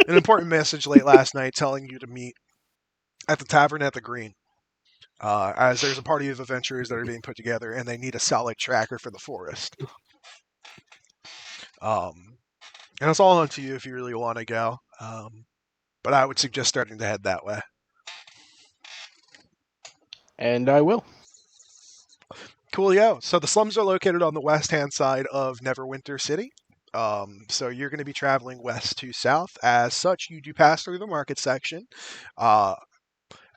An important message late last night telling you to meet at the Tavern at the Green. As there's a party of adventurers that are being put together, and they need a solid tracker for the forest. And it's all up to you if you really want to go. But I would suggest starting to head that way. And I will. Coolio. So the slums are located on the west-hand side of Neverwinter City. So you're going to be traveling west to south. As such, you do pass through the market section.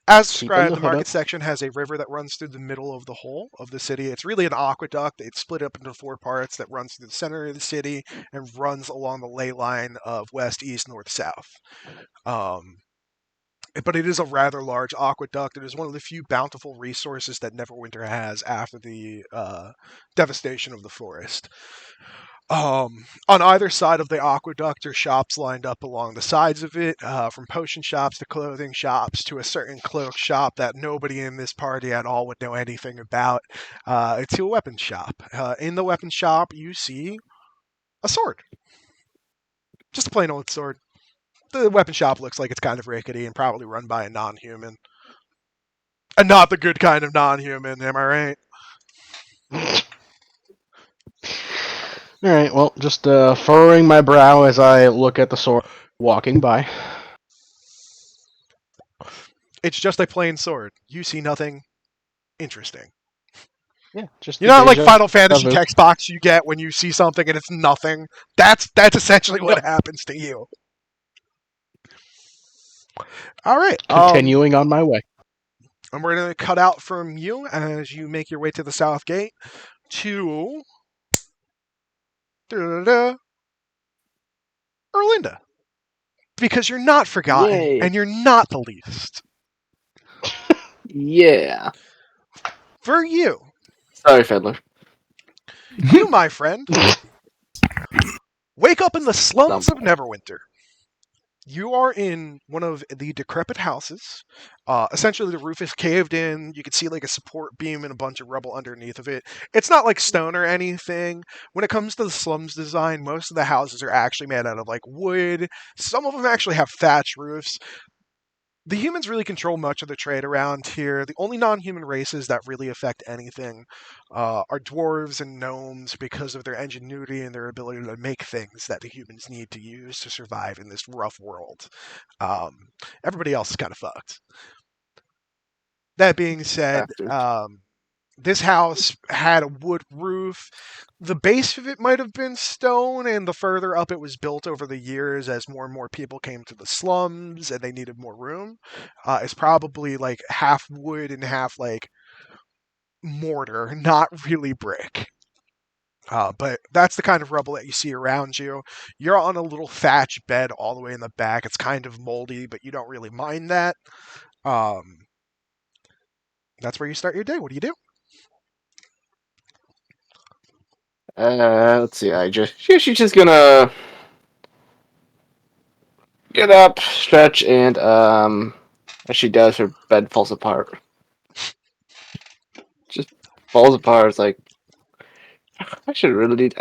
As Keeping described, the the hood market up. section has a river that runs through the middle of the whole of the city. It's really an aqueduct. It's split up into 4 parts that runs through the center of the city and runs along the ley line of west, east, north, south. But it is a rather large aqueduct. It is one of the few bountiful resources that Neverwinter has after the devastation of the forest. On either side of the aqueduct are shops lined up along the sides of it, from potion shops to clothing shops to a certain cloak shop that nobody in this party at all would know anything about, to a weapon shop. In the weapon shop, you see a sword. Just a plain old sword. The weapon shop looks like it's kind of rickety and probably run by a non-human. And not the good kind of non-human, am I right? All right. Well, just furrowing my brow as I look at the sword walking by. It's just a plain sword. You see nothing interesting. Yeah, just You the know how, like deja Final Fantasy vu. text box you get when you see something and it's nothing? That's essentially what happens to you. All right. Continuing on my way. And we're going to cut out from you as you make your way to the south gate to Erlinda. Because you're not forgotten Yay. and you're not the least. Yeah. For you, Sorry, Fiddler. you, my friend, wake up in the slums of Neverwinter. You are in one of the decrepit houses. Essentially, the roof is caved in. You can see like a support beam and a bunch of rubble underneath of it. It's not like stone or anything. When it comes to the slums design, most of the houses are actually made out of like wood. Some of them actually have thatch roofs. The humans really control much of the trade around here. The only non-human races that really affect anything are dwarves and gnomes because of their ingenuity and their ability to make things that the humans need to use to survive in this rough world. Everybody else is kind of fucked. That being said, this house had a wood roof. The base of it might have been stone, and the further up it was built over the years as more and more people came to the slums and they needed more room. It's probably like half wood and half like mortar, not really brick. But that's the kind of rubble that you see around you. You're on a little thatch bed all the way in the back. It's kind of moldy, but you don't really mind that. That's where you start your day. What do you do? Let's see. She's just gonna get up, stretch, and as she does, her bed falls apart. Just falls apart. It's like I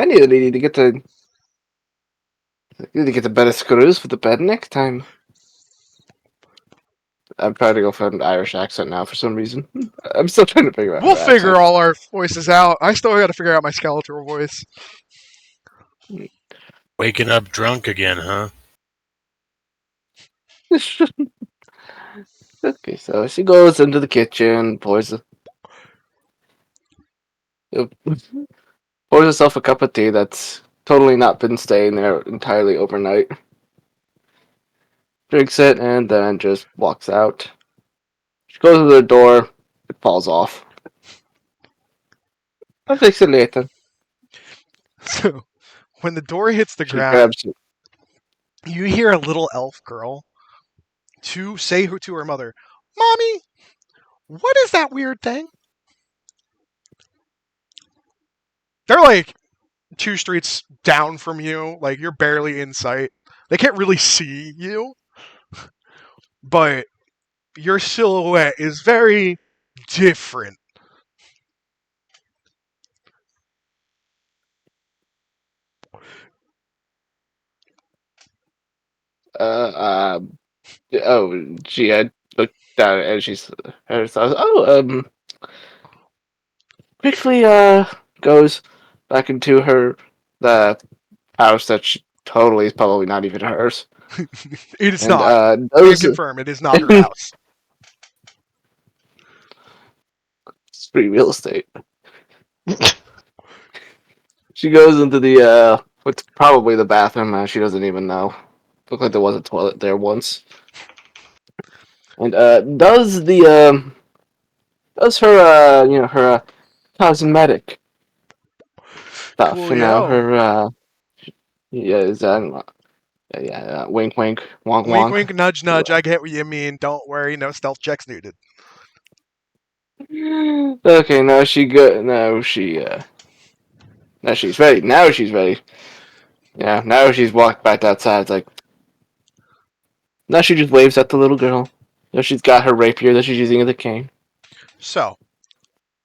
need to get the better screws for the bed next time. I'm trying to go for an Irish accent now for some reason. I'm still trying to figure out. We'll her figure accent. all our voices out. I still got to figure out my skeletal voice. Waking up drunk again, huh? Okay, so she goes into the kitchen, pours herself a cup of tea that's totally not been staying there entirely overnight. Drinks it and then just walks out. She goes to the door, it falls off. I'll fix it later. So, when the door hits the She ground, grabs it. you hear a little elf girl say to her mother, "Mommy, what is that weird thing?" They're like 2 streets down from you, like you're barely in sight. They can't really see you, but your silhouette is very different. Oh, gee, I looked down and quickly goes back into the house that she totally is probably not even hers. It is And not. Can knows confirm it is not her house. it's free real estate. She goes into what's probably the bathroom. She doesn't even know. Looked like there was a toilet there once. and does her her cosmetic stuff. Coolio. Her yeah, is that wink wink wonk Wink, wonk. wink, nudge, nudge. I get what you mean. Don't worry, no stealth checks needed. Okay, now she good. Now she's ready. Now she's ready. Yeah, now she's walked back outside. It's like now she just waves at the little girl. Now she's got her rapier that she's using as a cane. So,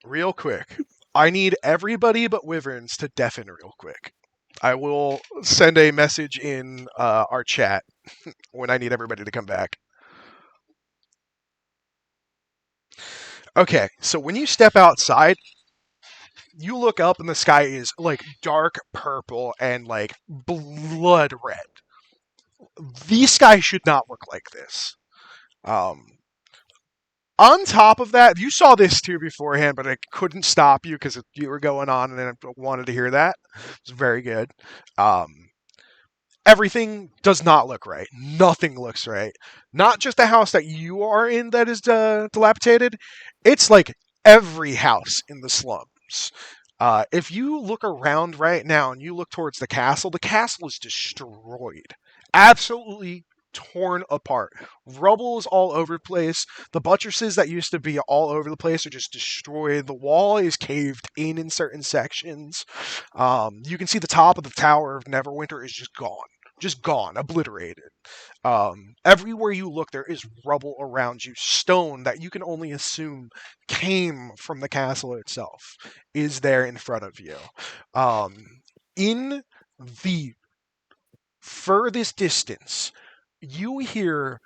real quick, I need everybody but Wyverns to deafen real quick. I will send a message in our chat when I need everybody to come back. Okay, so when you step outside, you look up and the sky is like dark purple and like blood red. The sky should not look like this. On top of that, you saw this too beforehand, but I couldn't stop you because you were going on and I wanted to hear that. It's very good. Everything does not look right. Nothing looks right. Not just the house that you are in that is dilapidated. It's like every house in the slums. If you look around right now and you look towards the castle is destroyed. Absolutely torn apart. Rubble is all over the place. The buttresses that used to be all over the place are just destroyed. The wall is caved in certain sections. You can see the top of the Tower of Neverwinter is just gone. Just gone, obliterated. Everywhere you look, there is rubble around you. Stone that you can only assume came from the castle itself is there in front of you. In the furthest distance, you hear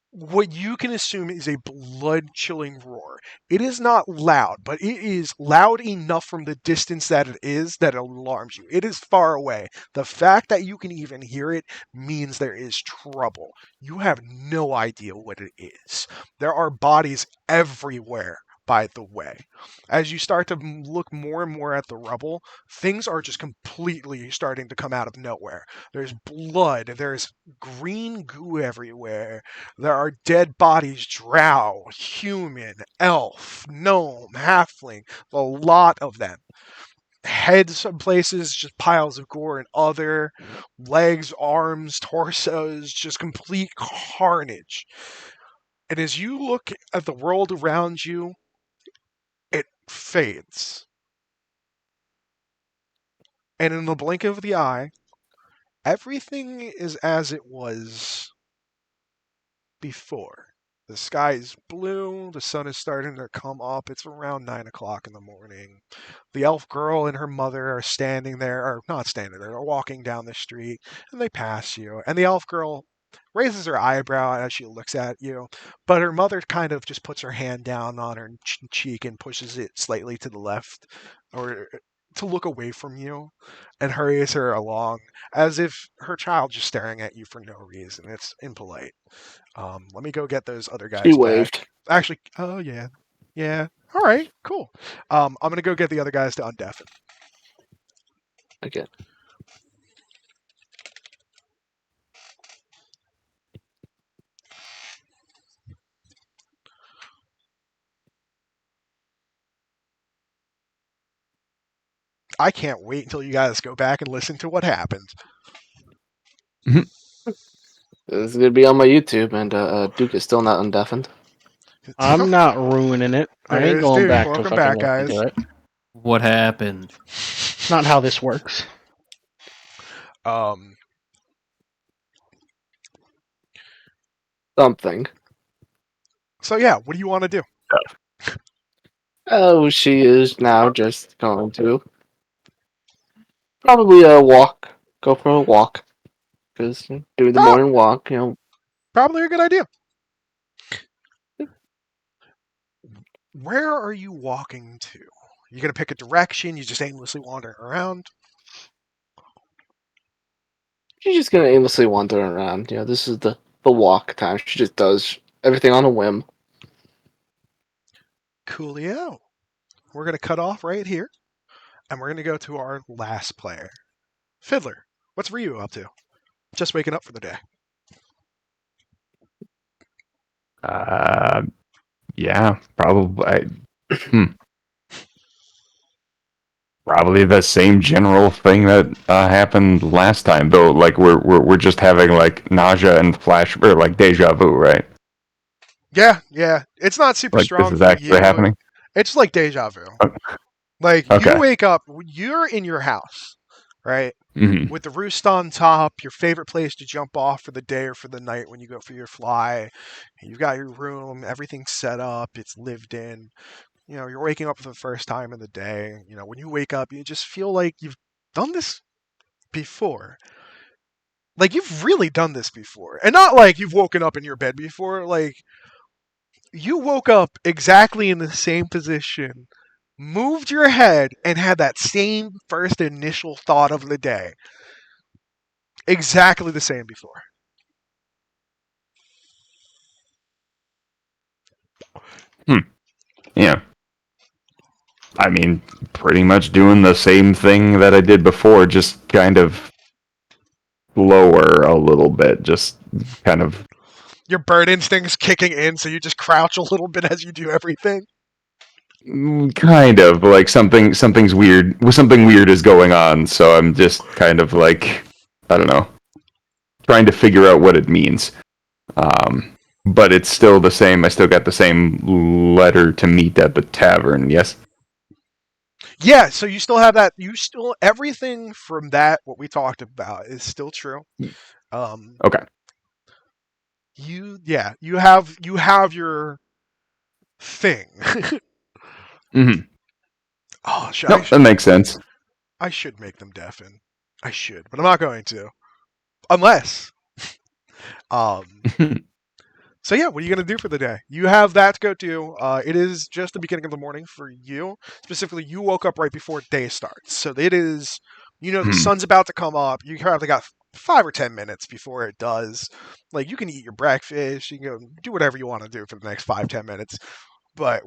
what you can assume is a blood-chilling roar. It is not loud, but it is loud enough from the distance that it is that it alarms you. It is far away. The fact that you can even hear it means there is trouble. You have no idea what it is. There are bodies everywhere, by the way. As you start to look more and more at the rubble, things are just completely starting to come out of nowhere. There's blood, there's green goo everywhere. There are dead bodies, drow, human, elf, gnome, halfling, a lot of them. Heads in places, just piles of gore, and other legs, arms, torsos, just complete carnage. And as you look at the world around you, it fades. And in the blink of the eye, everything is as it was before. The sky is blue, the sun is starting to come up, it's around 9 o'clock in the morning. The elf girl and her mother are standing there, or not standing there, they're walking down the street, and they pass you. And the elf girl raises her eyebrow as she looks at you, but her mother kind of just puts her hand down on her cheek and pushes it slightly to the left, or to look away from you, and hurries her along, as if her child just staring at you for no reason. It's impolite. Let me go get those other She guys waved. back. Actually, oh yeah. Yeah. All right, cool. I'm going to go get the other guys to undeafen. Okay. I can't wait until you guys go back and listen to what happened. This is gonna be on my YouTube, and Duke is still not undeafened. I'm not ruining it. I ain't There's going Duke. back to Welcome fucking back, listen guys. to it. What happened? It's not how this works. Um, Something. so yeah, what do you want to do? Oh, she is now just going to probably walk. Go for a walk. Because doing the Oh. morning walk, Probably a good idea. Where are you walking to? You gonna pick a direction? You just aimlessly wandering around? she's just gonna aimlessly wander around. This is the walk time. She just does everything on a whim. Coolio. We're gonna cut off right here, and we're gonna go to our last player, Fiddler. What's Ryu up to? Just waking up for the day. Yeah, probably. Probably the same general thing that happened last time, though. Like we're just having like nausea and flash or like deja vu, right? Yeah. It's not super Like this strong is for actually you. happening. It's like deja vu. Like you Okay. wake up, you're in your house, right? Hmm. With the roost on top, your favorite place to jump off for the day or for the night when you go for your fly. You've got your room, everything's set up, it's lived in. You're waking up for the first time in the day. When you wake up, you just feel like you've done this before. Like you've really done this before. And not like you've woken up in your bed before. Like you woke up exactly in the same position, moved your head, and had that same first initial thought of the day. Exactly the same before. Yeah. I mean, pretty much doing the same thing that I did before, just kind of lower a little bit. Just kind of Your bird instinct's kicking in, so you just crouch a little bit as you do everything. kind of like something's weird. Something weird is going on, so I'm just kind of like, I don't know, trying to figure out what it means. But it's still the same. I still got the same letter to meet at the tavern. Yes. Yeah, so you still have that. Everything from that, what we talked about, is still true. Um, Okay. you have your thing. Mm-hmm. Oh, Nope, that makes sense. I should make them deafen. I should, but I'm not going to. Unless. Um, so yeah, what are you going to do for the day? You have that to go do. It is just the beginning of the morning for you. Specifically, you woke up right before day starts. So it is, the sun's about to come up. You probably got 5 or 10 minutes before it does. Like, you can eat your breakfast. You can go do whatever you want to do for the next 5-10 minutes. But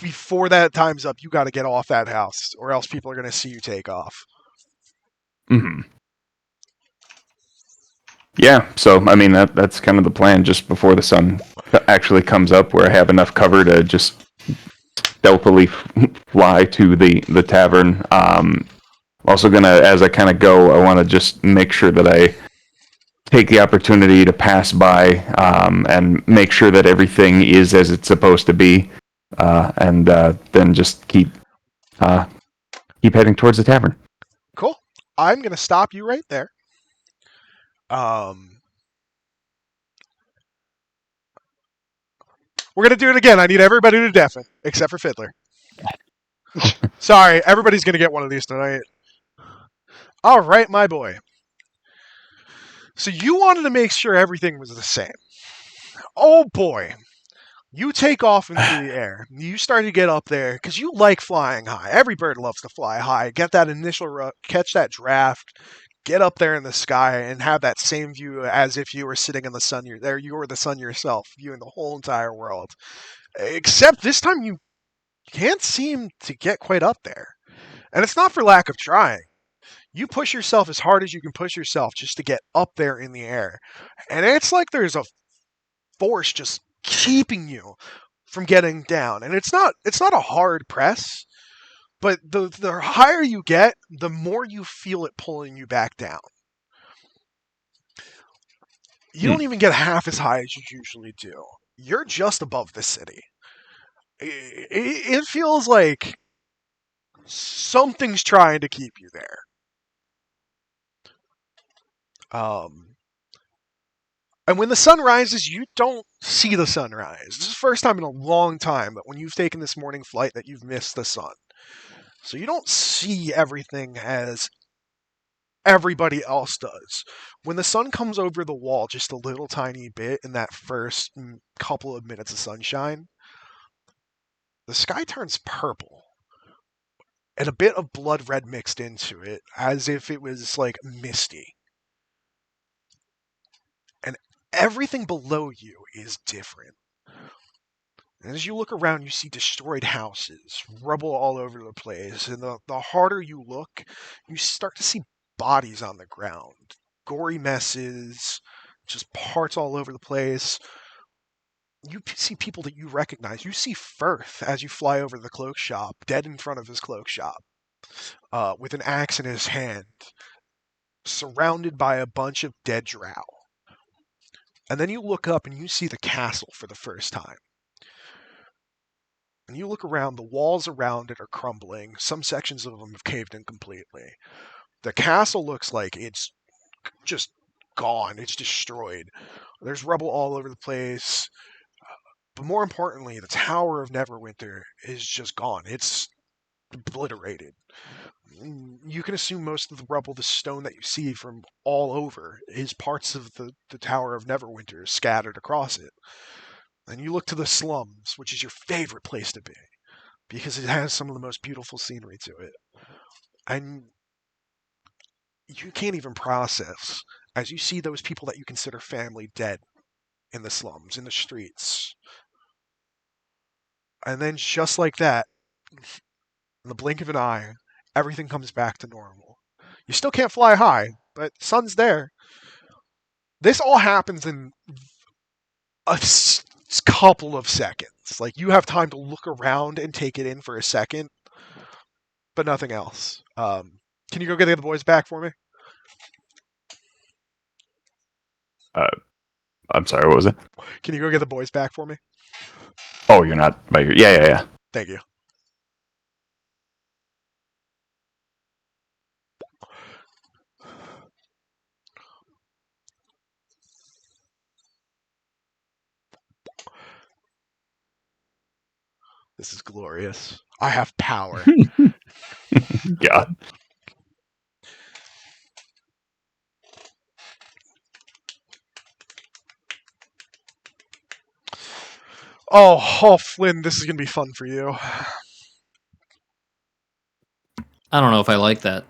before that time's up, you got to get off that house, or else people are going to see you take off. Mm-hmm. Yeah, so I mean that's kind of the plan. Just before the sun actually comes up, where I have enough cover to just stealthily fly to the tavern. Also gonna, as I kind of go, I want to just make sure that I take the opportunity to pass by and make sure that everything is as it's supposed to be, and then just keep heading towards the tavern. Cool. I'm going to stop you right there. We're going to do it again. I need everybody to deafen, except for Fiddler. Sorry, everybody's going to get one of these tonight. All right, my boy. So you wanted to make sure everything was the same. Oh boy. You take off into the air. You start to get up there because you like flying high. Every bird loves to fly high. Get that initial catch that draft, get up there in the sky, and have that same view as if you were sitting in the sun. You were the sun yourself, viewing the whole entire world. Except this time you can't seem to get quite up there, and it's not for lack of trying. You push yourself as hard as you can push yourself just to get up there in the air, and it's like there's a force just keeping you from getting down. And it's not a hard press, but the higher you get, the more you feel it pulling you back down. You don't even get half as high as you usually do. You're just above the city. It feels like something's trying to keep you there. And when the sun rises, you don't see the sunrise. This is the first time in a long time that when you've taken this morning flight that you've missed the sun. So you don't see everything as everybody else does. When the sun comes over the wall just a little tiny bit in that first couple of minutes of sunshine, the sky turns purple. And a bit of blood red mixed into it, as if it was like misty. And everything below you is different. And as you look around, you see destroyed houses, rubble all over the place. And the harder you look, you start to see bodies on the ground, gory messes, just parts all over the place. you see people that you recognize. You see Firth as you fly over the cloak shop, dead in front of his cloak shop, with an axe in his hand, surrounded by a bunch of dead drow. And then you look up and you see the castle for the first time. And you look around, the walls around it are crumbling. Some sections of them have caved in completely. The castle looks like it's just gone. It's destroyed. There's rubble all over the place. But more importantly, the Tower of Neverwinter is just gone. It's obliterated. You can assume most of the rubble, the stone that you see from all over, is parts of the Tower of Neverwinter scattered across it. And you look to the slums, which is your favorite place to be, because it has some of the most beautiful scenery to it. And you can't even process, as you see those people that you consider family dead in the slums, in the streets. And then just like that, in the blink of an eye, everything comes back to normal. You still can't fly high, but sun's there. This all happens in a couple of seconds. Like, you have time to look around and take it in for a second, but nothing else. Can you go get the other boys back for me? I'm sorry, what was it? Can you go get the boys back for me? Oh, you're not by your... Yeah. Thank you. This is glorious. I have power. Yeah. Oh, Flynn, this is going to be fun for you. I don't know if I like that.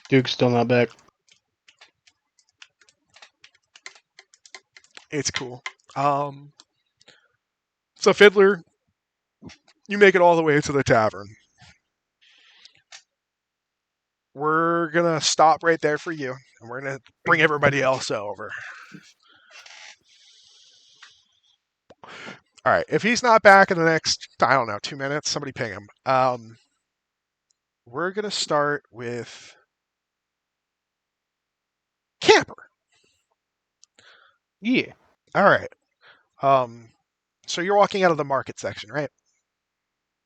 Duke's still not back. It's cool. So, Fiddler, you make it all the way to the tavern. We're going to stop right there for you, and we're going to bring everybody else over. All right, if he's not back in the next, 2 minutes, somebody ping him. We're going to start with Camper. Yeah. All right. So you're walking out of the market section, right?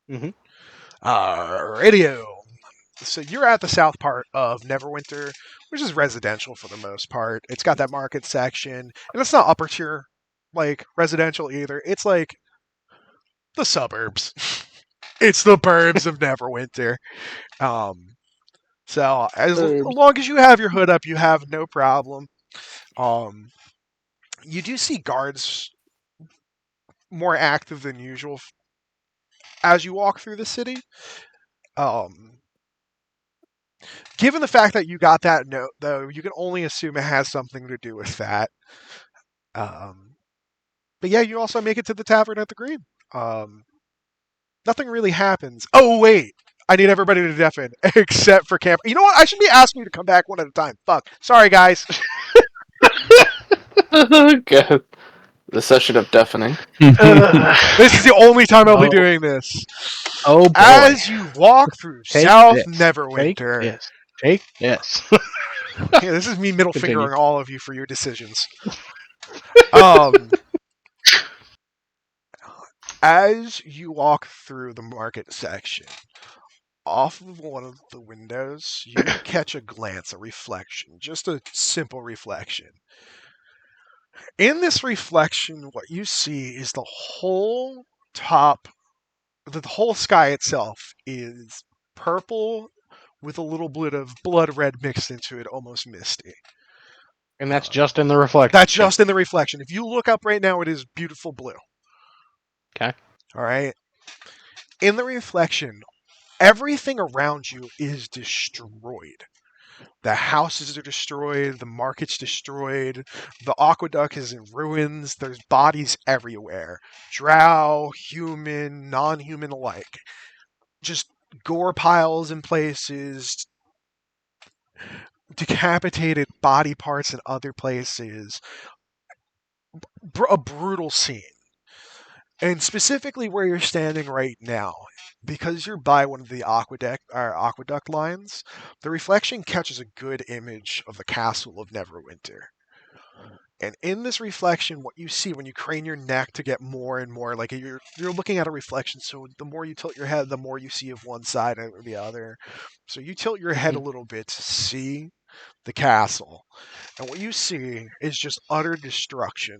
Mhm. Radio. So you're at the south part of Neverwinter, which is residential for the most part. It's got that market section, and it's not upper tier like residential either. It's like the suburbs. It's the burbs of Neverwinter. So as long as you have your hood up, you have no problem. You do see guards more active than usual as you walk through the city. Given the fact that you got that note, though, you can only assume it has something to do with that. But yeah, you also make it to the tavern at the Green. Nothing really happens. Oh, wait. I need everybody to deafen, except for Camp. You know what? I should be asking you to come back one at a time. Fuck. Sorry, guys. Okay. The session of deafening. This is the only time I'll be Oh. doing this. Oh boy. As you walk through Take South this. Neverwinter. Take this. Yeah, this is me middle Continue. fingering all of you for your decisions. As you walk through the market section, off of one of the windows, you catch a glance, a reflection, just a simple reflection. In this reflection, what you see is the whole sky itself is purple with a little bit of blood red mixed into it, almost misty. And that's just in the reflection. That's just in the reflection. If you look up right now, it is beautiful blue. Okay. All right. In the reflection, everything around you is destroyed. The houses are destroyed. The market's destroyed. The aqueduct is in ruins. There's bodies everywhere. Drow, human, non-human alike. Just gore piles in places. Decapitated body parts in other places. A brutal scene. And specifically where you're standing right now, because you're by one of the aqueduct lines, the reflection catches a good image of the castle of Neverwinter. And in this reflection, what you see when you crane your neck to get more and more, like you're looking at a reflection, so the more you tilt your head, the more you see of one side or the other. So you tilt your head a little bit to see the castle. And what you see is just utter destruction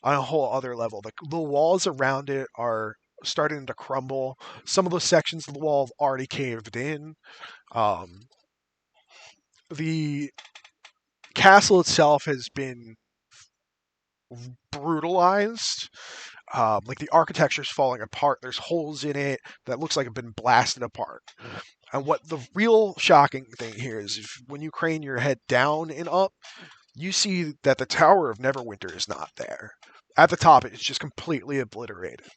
on a whole other level. The walls around it are starting to crumble. Some of the sections of the wall have already caved in. The castle itself has been brutalized. Like the architecture's falling apart. There's holes in it that looks like have been blasted apart. And what the real shocking thing here is, when you crane your head down and up, you see that the Tower of Neverwinter is not there. At the top, it's just completely obliterated.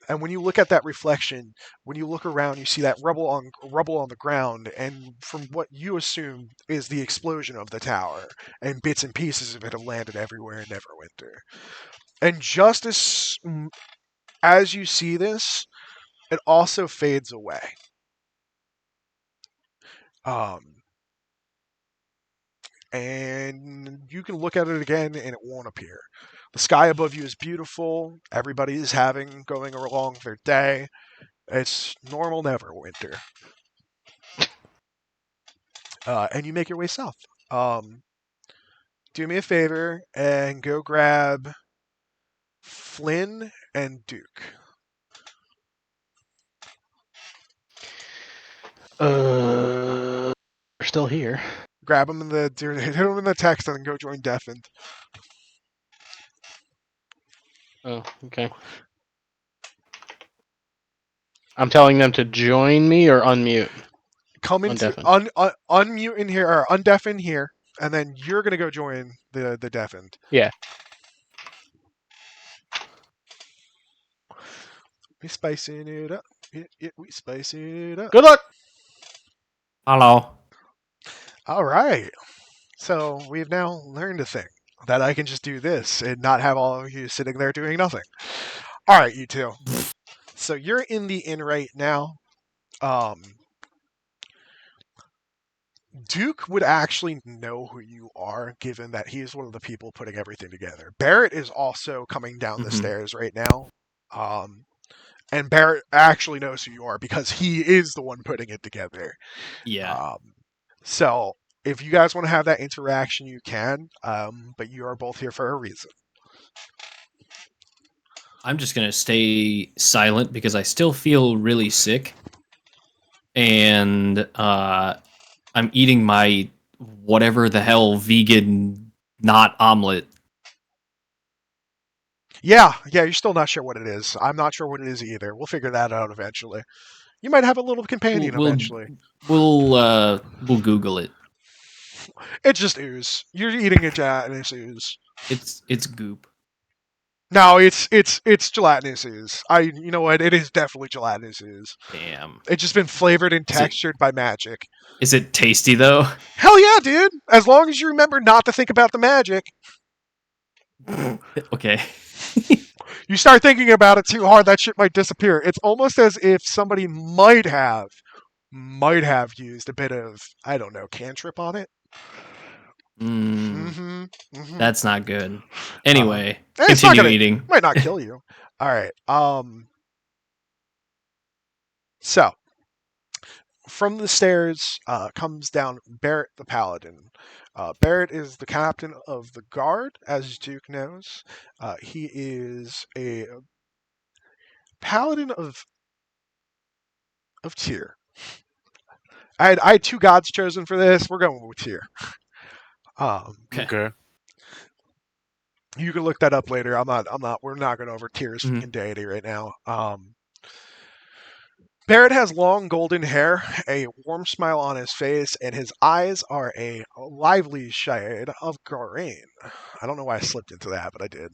And when you look at that reflection, when you look around, you see that rubble on the ground, and from what you assume is the explosion of the tower, and bits and pieces of it have landed everywhere in Neverwinter. And just as you see this, it also fades away. And you can look at it again, and it won't appear. The sky above you is beautiful. Everybody is going along their day. It's normal Neverwinter. And you make your way south. Do me a favor and go grab Flynn and Duke. We're still here. Grab them hit them in the text and then go join Deafened. Oh, okay. I'm telling them to join me or unmute. Come into unmute in here or undeafen here, and then you're gonna go join the Deafened. Yeah. We spicing it up. We spicing it up. Good luck. Hello. All right. So we've now learned a thing, that I can just do this and not have all of you sitting there doing nothing. All right, you two. So you're in the inn right now. Duke would actually know who you are, given that he's one of the people putting everything together. Barrett is also coming down the stairs right now. And Barrett actually knows who you are because he is the one putting it together. Yeah. So if you guys want to have that interaction, you can. But you are both here for a reason. I'm just going to stay silent because I still feel really sick. And I'm eating my whatever the hell vegan not omelet. Yeah, you're still not sure what it is. I'm not sure what it is either. We'll figure that out eventually. You might have a little companion eventually. We'll Google it. It's just ooze. You're eating a gelatinous ooze. It's goop. No, it's gelatinous ooze. You know what? It is definitely gelatinous ooze. Damn. It's just been flavored and textured by magic. Is it tasty though? Hell yeah, dude! As long as you remember not to think about the magic. Okay. You start thinking about it too hard, that shit might disappear. It's almost as if somebody might have used a bit of, I don't know, cantrip on it. That's not good. Anyway, it's continue eating. Might not kill you. All right. So from the stairs comes down Barrett the Paladin. Barrett is the captain of the guard, as Duke knows. He is a paladin of Tyr. I had two gods chosen for this. We're going with Tyr. Okay. You can look that up later. We're not going over Tyr's fucking deity right now. Barrett has long golden hair, a warm smile on his face, and his eyes are a lively shade of green. I don't know why I slipped into that, but I did.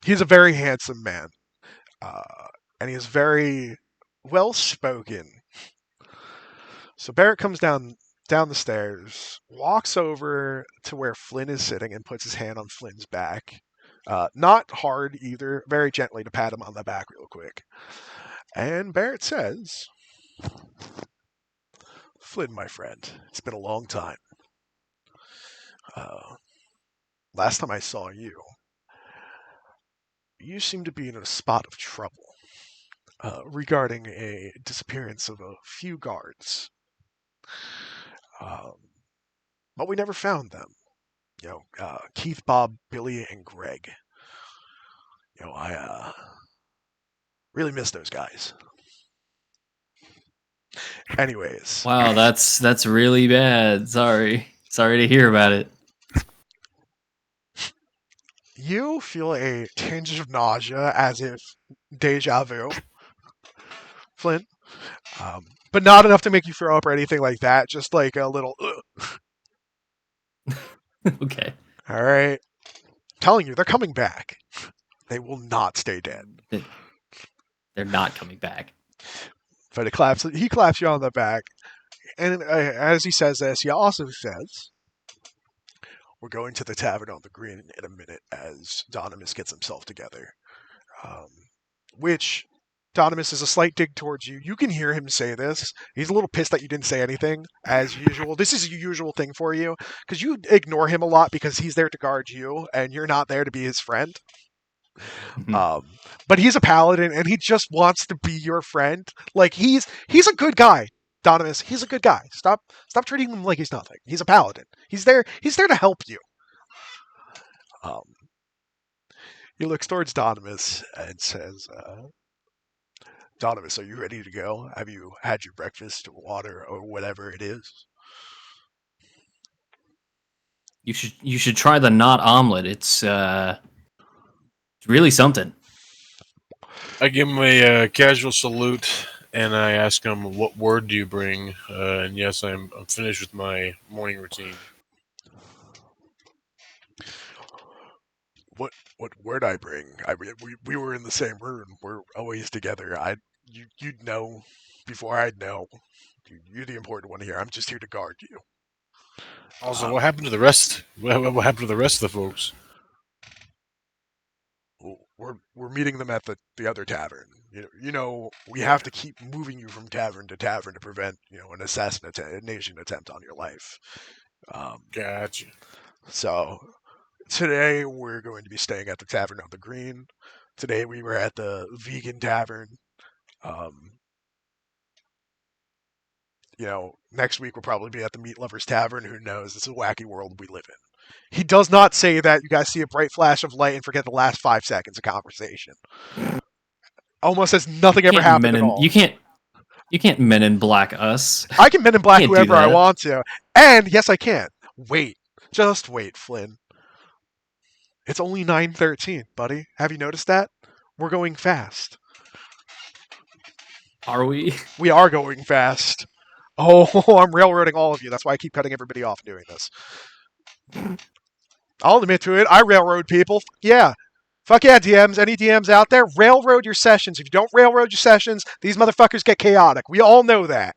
He's a very handsome man, and he is very well-spoken. So Barrett comes down the stairs, walks over to where Flynn is sitting, and puts his hand on Flynn's back. Not hard either, very gently to pat him on the back real quick. And Barrett says, Flynn, my friend, it's been a long time. Last time I saw you, you seem to be in a spot of trouble regarding a disappearance of a few guards. But we never found them. Keith, Bob, Billy, and Greg. I really miss those guys. Anyways. Wow, that's really bad. Sorry to hear about it. You feel a tinge of nausea, as if deja vu, Flynn. But not enough to make you throw up or anything like that. Just like a little. Okay. All right. Telling you, they're coming back. They will not stay dead. They're not coming back. But he claps you on the back, and as he says this, he also says, "We're going to the tavern on the green in a minute." As Donimus gets himself together, which Donimus is a slight dig towards you. You can hear him say this. He's a little pissed that you didn't say anything, as usual. This is a usual thing for you, because you ignore him a lot because he's there to guard you, and you're not there to be his friend. But he's a paladin, and he just wants to be your friend. Like, he's a good guy, Donimus. He's a good guy. Stop treating him like he's nothing. He's a paladin. He's there to help you. He looks towards Donimus and says, Donimus, are you ready to go? Have you had your breakfast or water or whatever it is? You should try the not omelet. It's really something. I give him a casual salute, and I ask him, "What word do you bring?" And yes, I'm finished with my morning routine. What word I bring? We were in the same room. We're always together. You'd know before I'd know. You're the important one here. I'm just here to guard you. Also, what happened to the rest? What happened to the rest of the folks? We're meeting them at the other tavern. We have to keep moving you from tavern to tavern to prevent an assassination attempt on your life. Gotcha. So today we're going to be staying at the tavern on the green. Today we were at the vegan tavern. Next week we'll probably be at the Meat Lovers Tavern. Who knows? It's a wacky world we live in. He does not say that. You guys see a bright flash of light and forget the last 5 seconds of conversation. Almost as nothing ever happened at all. You can't Men in Black us. I can Men in Black whoever I want to. And yes, I can. Wait. Just wait, Flynn. It's only 9:13, buddy. Have you noticed that? We're going fast. Are we? We are going fast. Oh, I'm railroading all of you. That's why I keep cutting everybody off doing this. I'll admit to it. I railroad people. Yeah. Fuck yeah, DMs. Any DMs out there? Railroad your sessions. If you don't railroad your sessions, these motherfuckers get chaotic. We all know that.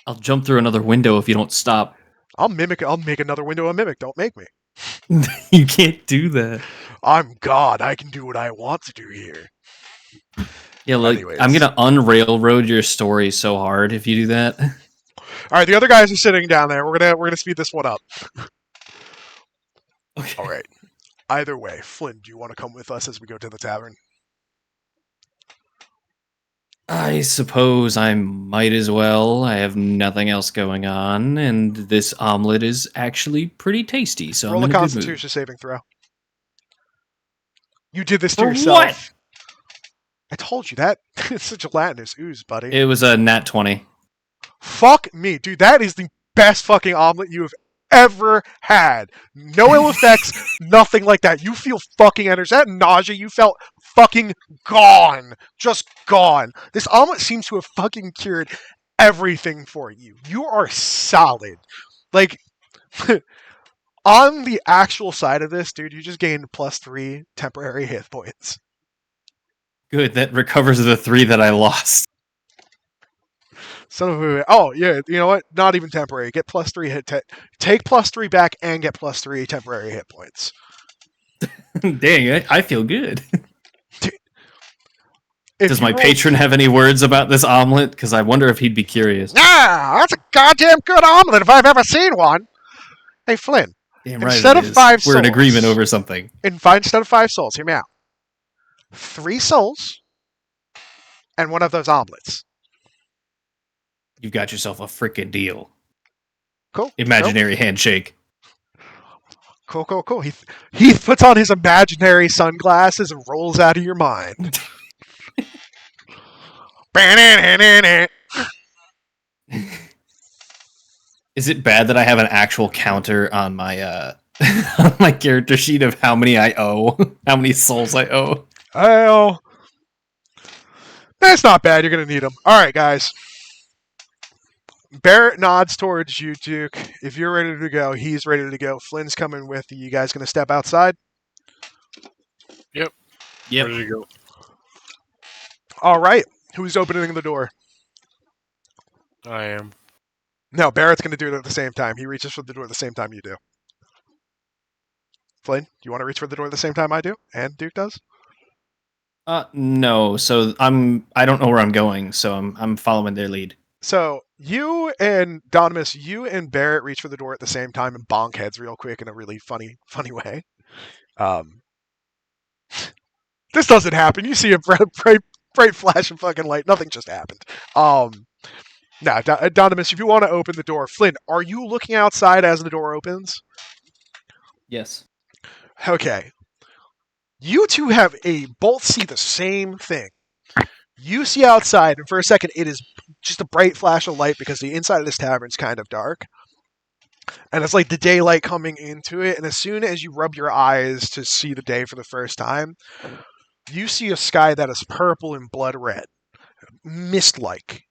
I'll jump through another window if you don't stop. I'll make another window a mimic. Don't make me. You can't do that. I'm God. I can do what I want to do here. Yeah, Anyways. I'm gonna unrailroad your story so hard if you do that. All right, the other guys are sitting down there. We're gonna speed this one up. Okay. All right. Either way, Flynn, do you want to come with us as we go to the tavern? I suppose I might as well. I have nothing else going on, and this omelet is actually pretty tasty. So Roll I'm a in a good Constitution mood. saving throw. You did this to For yourself. what? I told you that. It's such a gelatinous ooze, buddy. It was a nat 20. Fuck me, dude. That is the best fucking omelet you have ever had. No ill effects, nothing like that. You feel fucking energy. That nausea, you felt fucking gone. Just gone. This omelet seems to have fucking cured everything for you. You are solid. Like, on the actual side of this, dude, you just gained +3 temporary hit points. Good, that recovers the 3 that I lost. Son of a. Oh yeah, you know what? Not even temporary. Get +3 hit. Take +3 back and get +3 temporary hit points. Dang, I feel good. If Does you my roll- patron have any words about this omelet? Because I wonder if he'd be curious. Yeah, that's a goddamn good omelet if I've ever seen one. Hey Flynn, Damn right instead it of is. 5 We're in souls, agreement over something. instead of 5 souls, hear me out. 3 souls and one of those omelets. You've got yourself a frickin' deal. Cool. Imaginary handshake. Cool. He puts on his imaginary sunglasses and rolls out of your mind. Is it bad that I have an actual counter on my on my character sheet of how many I owe, how many souls I owe? Oh, that's not bad. You're gonna need them. All right, guys. Barrett nods towards you, Duke. If you're ready to go, he's ready to go. Flynn's coming with you. You guys gonna step outside? Yep. Ready to go. All right. Who's opening the door? I am. No, Barrett's gonna do it at the same time. He reaches for the door at the same time you do. Flynn, do you want to reach for the door at the same time I do? And Duke does? No. So I don't know where I'm going, so I'm following their lead. So you and Donimus, you and Barrett reach for the door at the same time and bonk heads real quick in a really funny way. This doesn't happen. You see a bright flash of fucking light. Nothing just happened. Now, Donimus, if you want to open the door, Flynn, are you looking outside as the door opens? Yes. Okay. You two have both see the same thing. You see outside, and for a second, it is just a bright flash of light because the inside of this tavern's kind of dark. And it's like the daylight coming into it, and as soon as you rub your eyes to see the day for the first time, you see a sky that is purple and blood red, mist-like.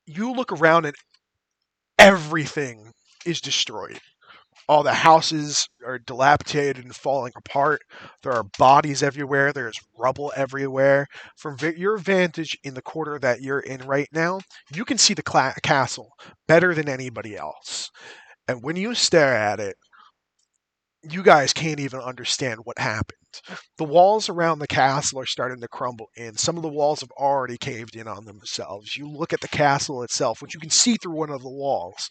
You look around and everything is destroyed. All the houses are dilapidated and falling apart. There are bodies everywhere. There's rubble everywhere. From your vantage in the quarter that you're in right now, you can see the castle better than anybody else. And when you stare at it, you guys can't even understand what happened. The walls around the castle are starting to crumble in. Some of the walls have already caved in on themselves. You look at the castle itself, which you can see through one of the walls,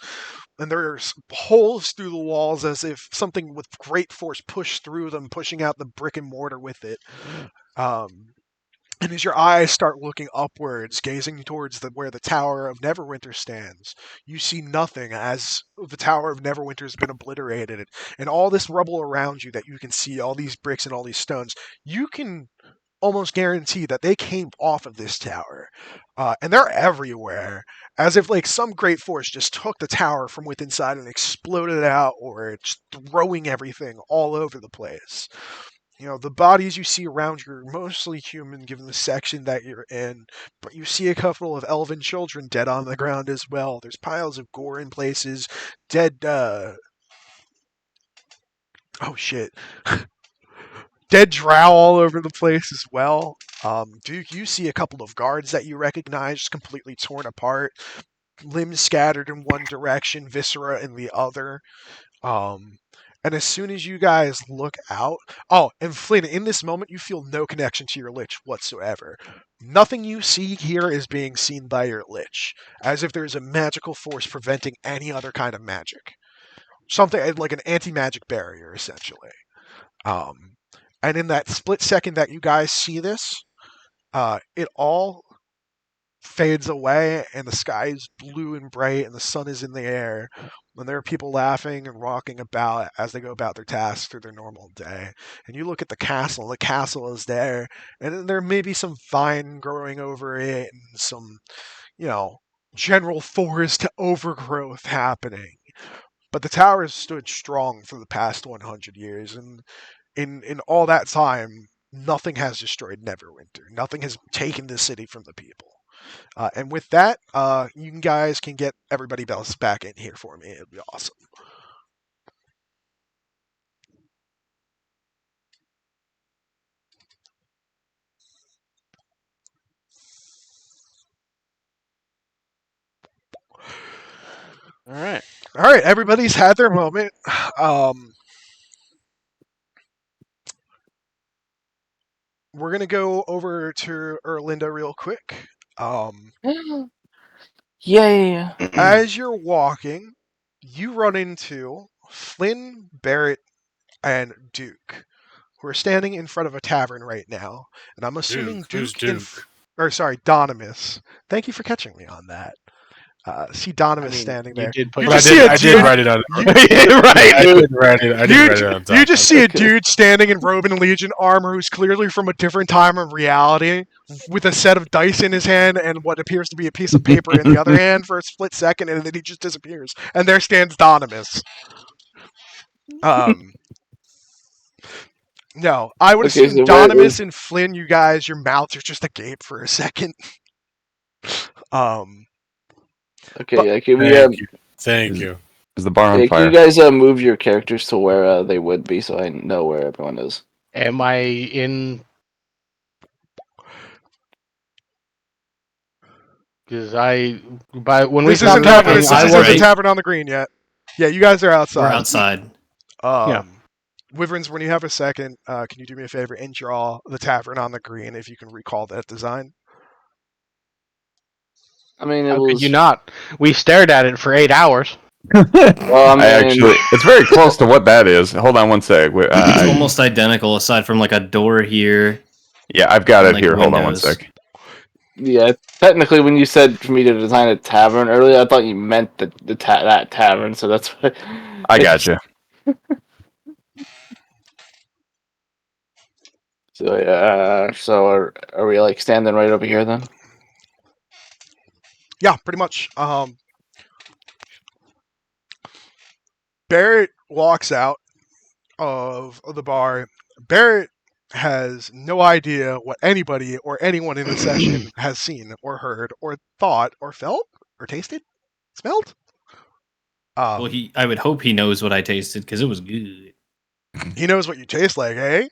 and there's holes through the walls as if something with great force pushed through them, pushing out the brick and mortar with it. And as your eyes start looking upwards, gazing towards where the Tower of Neverwinter stands, you see nothing as the Tower of Neverwinter has been obliterated. And all this rubble around you that you can see, all these bricks and all these stones, you can almost guarantee that they came off of this tower. And they're everywhere, as if like some great force just took the tower from within inside and exploded it out, or it's throwing everything all over the place. You know, the bodies you see around you are mostly human given the section that you're in, but you see a couple of elven children dead on the ground as well. There's piles of gore in places, dead, oh shit. Dead drow all over the place as well. Duke, you see a couple of guards that you recognize just completely torn apart, limbs scattered in one direction, viscera in the other. And as soon as you guys look out, and Flynn, in this moment, you feel no connection to your lich whatsoever. Nothing you see here is being seen by your lich, as if there's a magical force preventing any other kind of magic. Something like an anti-magic barrier, essentially. And in that split second that you guys see this, it all fades away and the sky is blue and bright and the sun is in the air, and there are people laughing and walking about as they go about their tasks through their normal day. And you look at the castle is there, and there may be some vine growing over it and some, general forest overgrowth happening. But the tower has stood strong for the past 100 years, and in all that time, nothing has destroyed Neverwinter. Nothing has taken the city from the people. And with that, you guys can get everybody else back in here for me. It'd be awesome. right, everybody's had their moment. We're gonna go over to Erlinda real quick. Yay! As you're walking, you run into Flynn, Barrett, and Duke, who are standing in front of a tavern right now. And I'm assuming Who's Duke? Donimus. Thank you for catching me on that. See Donimus standing you there. did put You But just see a I did dude. write it on. You, right. I did write it. I did write it on top. you just see a Okay. dude standing in Roman Legion armor who's clearly from a different time of reality, with a set of dice in his hand and what appears to be a piece of paper in the other hand for a split second, and then he just disappears. And there stands Donimus. No, I would Okay, assume so where Donimus is? and Flynn, you guys, your mouths are just agape for a second. Okay, okay, Thank you. Is the bar on can you fire? guys move your characters to where they would be, so I know where everyone is? Am I in? Because when we This isn't stopped tavern. talking, This I isn't wasn't. tavern on the green yet. Yeah, you guys are outside. We're outside. Yeah. Wyverns, when you have a second, can you do me a favor and draw the tavern on the green if you can recall that design? I mean, it How was. could you not? We stared at it for 8 hours. Well, I mean, actually, it's very close to what that is. Hold on one sec. It's almost identical, aside from like a door here. Yeah, I've got and, it like, here. Hold on one windows. sec. yeah. Technically, when you said for me to design a tavern earlier, I thought you meant that tavern. So that's what. I got you. So are we like standing right over here then? Yeah, pretty much. Barrett walks out of the bar. Barrett has no idea what anybody or anyone in the session has seen or heard or thought or felt or tasted, smelled. Well, I would hope he knows what I tasted because it was good. He knows what you taste like, eh?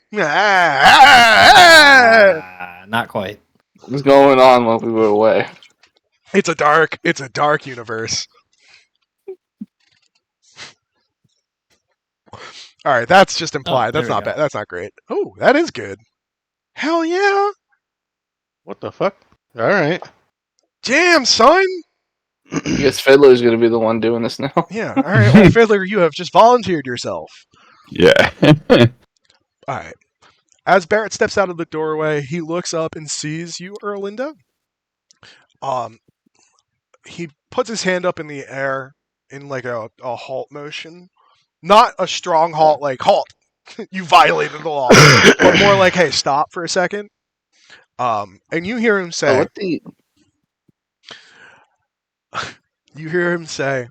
Not quite. What was going on while we were away? It's a dark universe. All right, that's just implied. there That's we not go. bad. That's not great. Oh, that is good. Hell yeah. What the fuck? All right. Damn, son. I guess Fiddler's gonna be the one doing this now. Yeah, all right. Well, Fiddler, you have just volunteered yourself. Yeah. All right. As Barrett steps out of the doorway, he looks up and sees you, Erlinda. He puts his hand up in the air in like a halt motion. Not a strong halt, like halt. You violated the law, but more like, hey, stop for a second. And you hear him Oh, say, what the? you hear him say,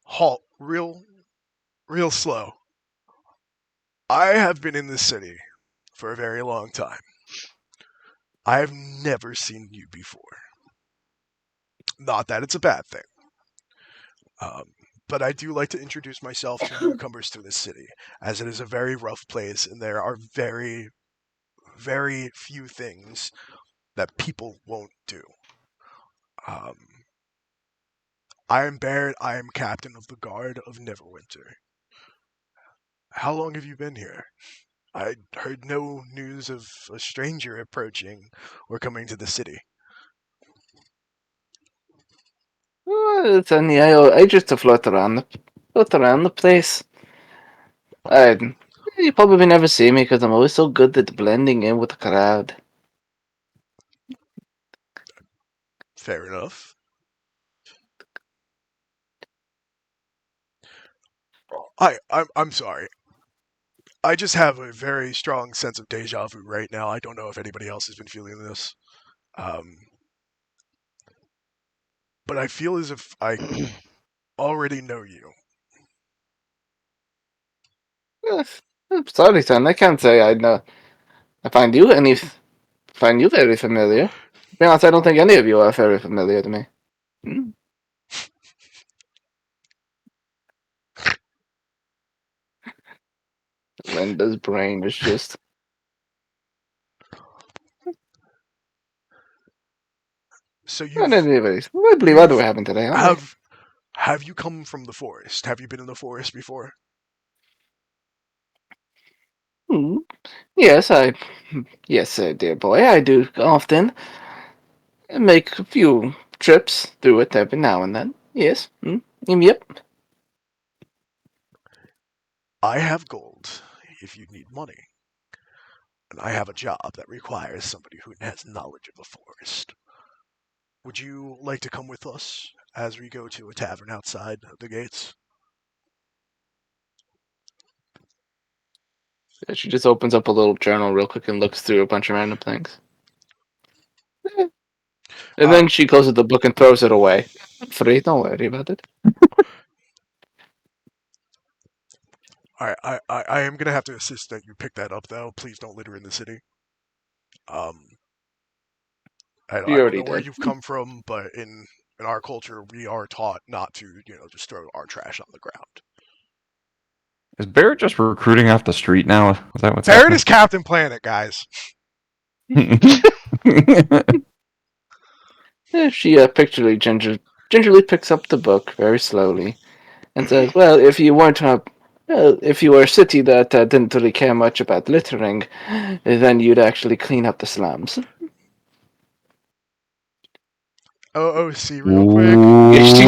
halt, real slow. I have been in this city for a very long time. I have never seen you before. Not that it's a bad thing. But I do like to introduce myself to newcomers to this city, as it is a very rough place, and there are very, very few things that people won't do. I am Barrett. I am captain of the guard of Neverwinter. How long have you been here? I heard no news of a stranger approaching or coming to the city. Well, it's only I just to float around the place. You probably never see me because I'm always so good at blending in with the crowd. Fair enough. I'm sorry. I just have a very strong sense of deja vu right now. I don't know if anybody else has been feeling this. But I feel as if I already know you. I'm sorry, son. I can't say I know. I find you very familiar. To be honest, I don't think any of you are very familiar to me. Hmm. Linda's brain is just. So Not you anybody's. I believe what do we happen today? Aren't we? have you come from the forest? Have you been in the forest before? Hmm. Yes, dear boy, I do often make a few trips through it every now and then. Yes. Yep. I have gold if you need money. And I have a job that requires somebody who has knowledge of the forest. Would you like to come with us as we go to a tavern outside the gates? She just opens up a little journal real quick and looks through a bunch of random things. And then she closes the book and throws it away. I'm free, don't worry about it. I am gonna have to insist that you pick that up, though. Please don't litter in the city. I You don't already know where did. you've come from, but in our culture, we are taught not to, just throw our trash on the ground. Is Barrett just recruiting off the street now? Is that what's Barrett is Captain Planet, guys. happening? She gingerly picks up the book very slowly and says, "Well, if you were a city that didn't really care much about littering, then you'd actually clean up the slums." OOC real quick.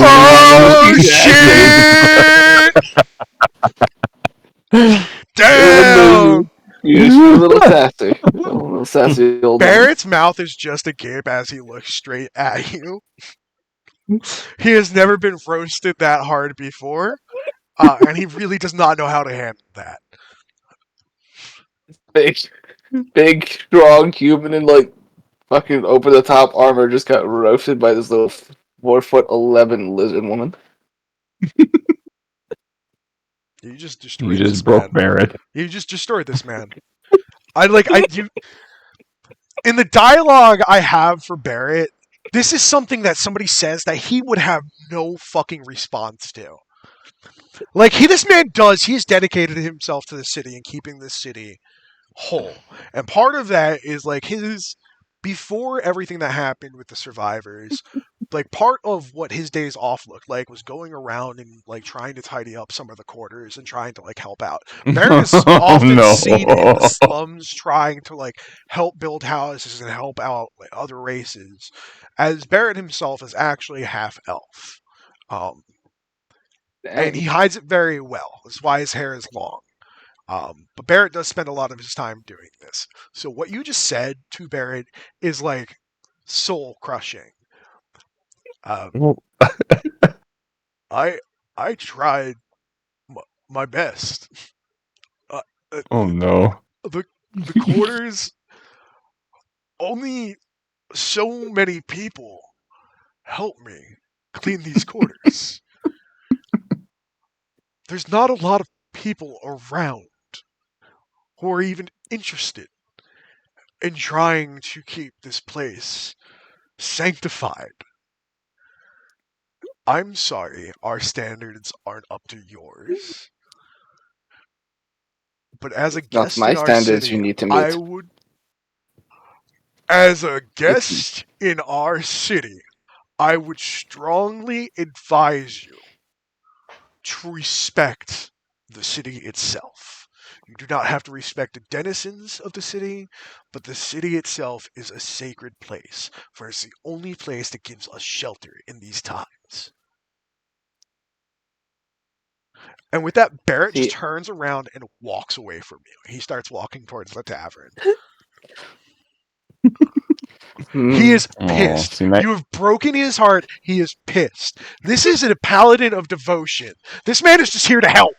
Oh, shit! Damn! She's a little sassy. A little sassy old woman. Barrett's mouth is just a gape as he looks straight at you. He has never been roasted that hard before, and he really does not know how to handle that. Big, strong human in fucking over the top armor just got roasted by this little 4'11" lizard woman. You just You destroyed just this broke man. Barrett. You just destroyed this man. In the dialogue I have for Barrett, this is something that somebody says that he would have no fucking response to. This man does. He has dedicated himself to the city and keeping this city whole. And part of that is before everything that happened with the survivors, part of what his days off looked like was going around and trying to tidy up some of the quarters and trying to help out. Barrett is often seen in the slums trying to help build houses and help out other races, as Barrett himself is actually half elf. And he hides it very well. That's why his hair is long. But Barrett does spend a lot of his time doing this. So what you just said to Barrett is soul crushing. I tried my best. Oh no. The quarters, only so many people help me clean these quarters. There's not a lot of people around who are even interested in trying to keep this place sanctified. I'm sorry, our standards aren't up to yours. But as a guest my in our standards city, you need to meet. As a guest in our city, I would strongly advise you to respect the city itself. You do not have to respect the denizens of the city, but the city itself is a sacred place, for it's the only place that gives us shelter in these times. And with that, Barrett just turns around and walks away from you. He starts walking towards the tavern. He is pissed. You have broken his heart. He is pissed. This isn't a paladin of devotion. This man is just here to help.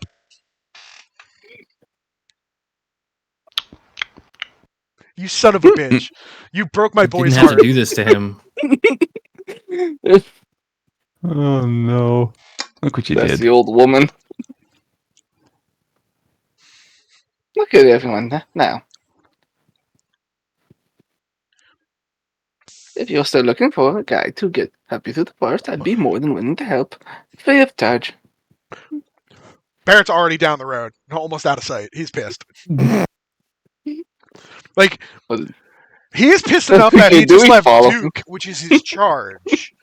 You son of a bitch. You broke my boy's heart. Didn't have to do this to him. Oh no. Look what you That's did. the old woman. Look at everyone now. If you're still looking for a guide to help you through the forest, I'd be more than willing to help. Free of charge. Barrett's already down the road. Almost out of sight. He's pissed. He is pissed enough that he just left Duke, which is his charge,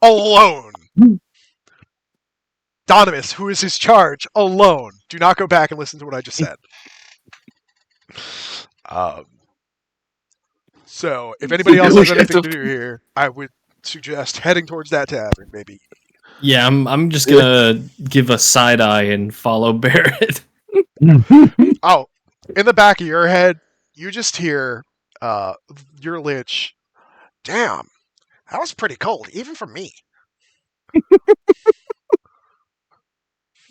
alone. Donimus, who is his charge, alone. Do not go back and listen to what I just said. So, if anybody else has anything to do here, I would suggest heading towards that tavern, maybe. Yeah, I'm just gonna give a side eye and follow Barrett. Oh, in the back of your head, you just hear your lich. Damn, that was pretty cold, even for me.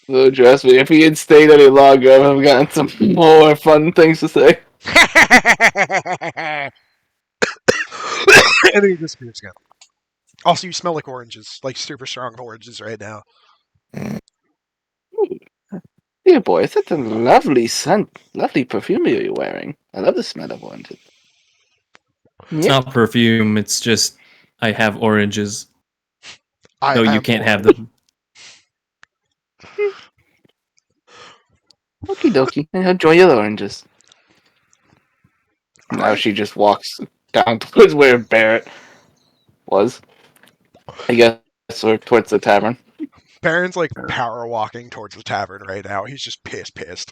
So trust me, if he had stayed any longer, I would have gotten some more fun things to say. And then he disappears again. Also, you smell like oranges, like super strong oranges right now. Dear boy, it's such a lovely scent, lovely perfume you're wearing. I love the smell of oranges. It's not perfume, it's just I have oranges. I No, you have can't more. have them. Okie dokie, enjoy your oranges. All Now right. she just walks down towards where Barrett was. I guess, or towards the tavern. Baron's like power walking towards the tavern right now. He's just pissed.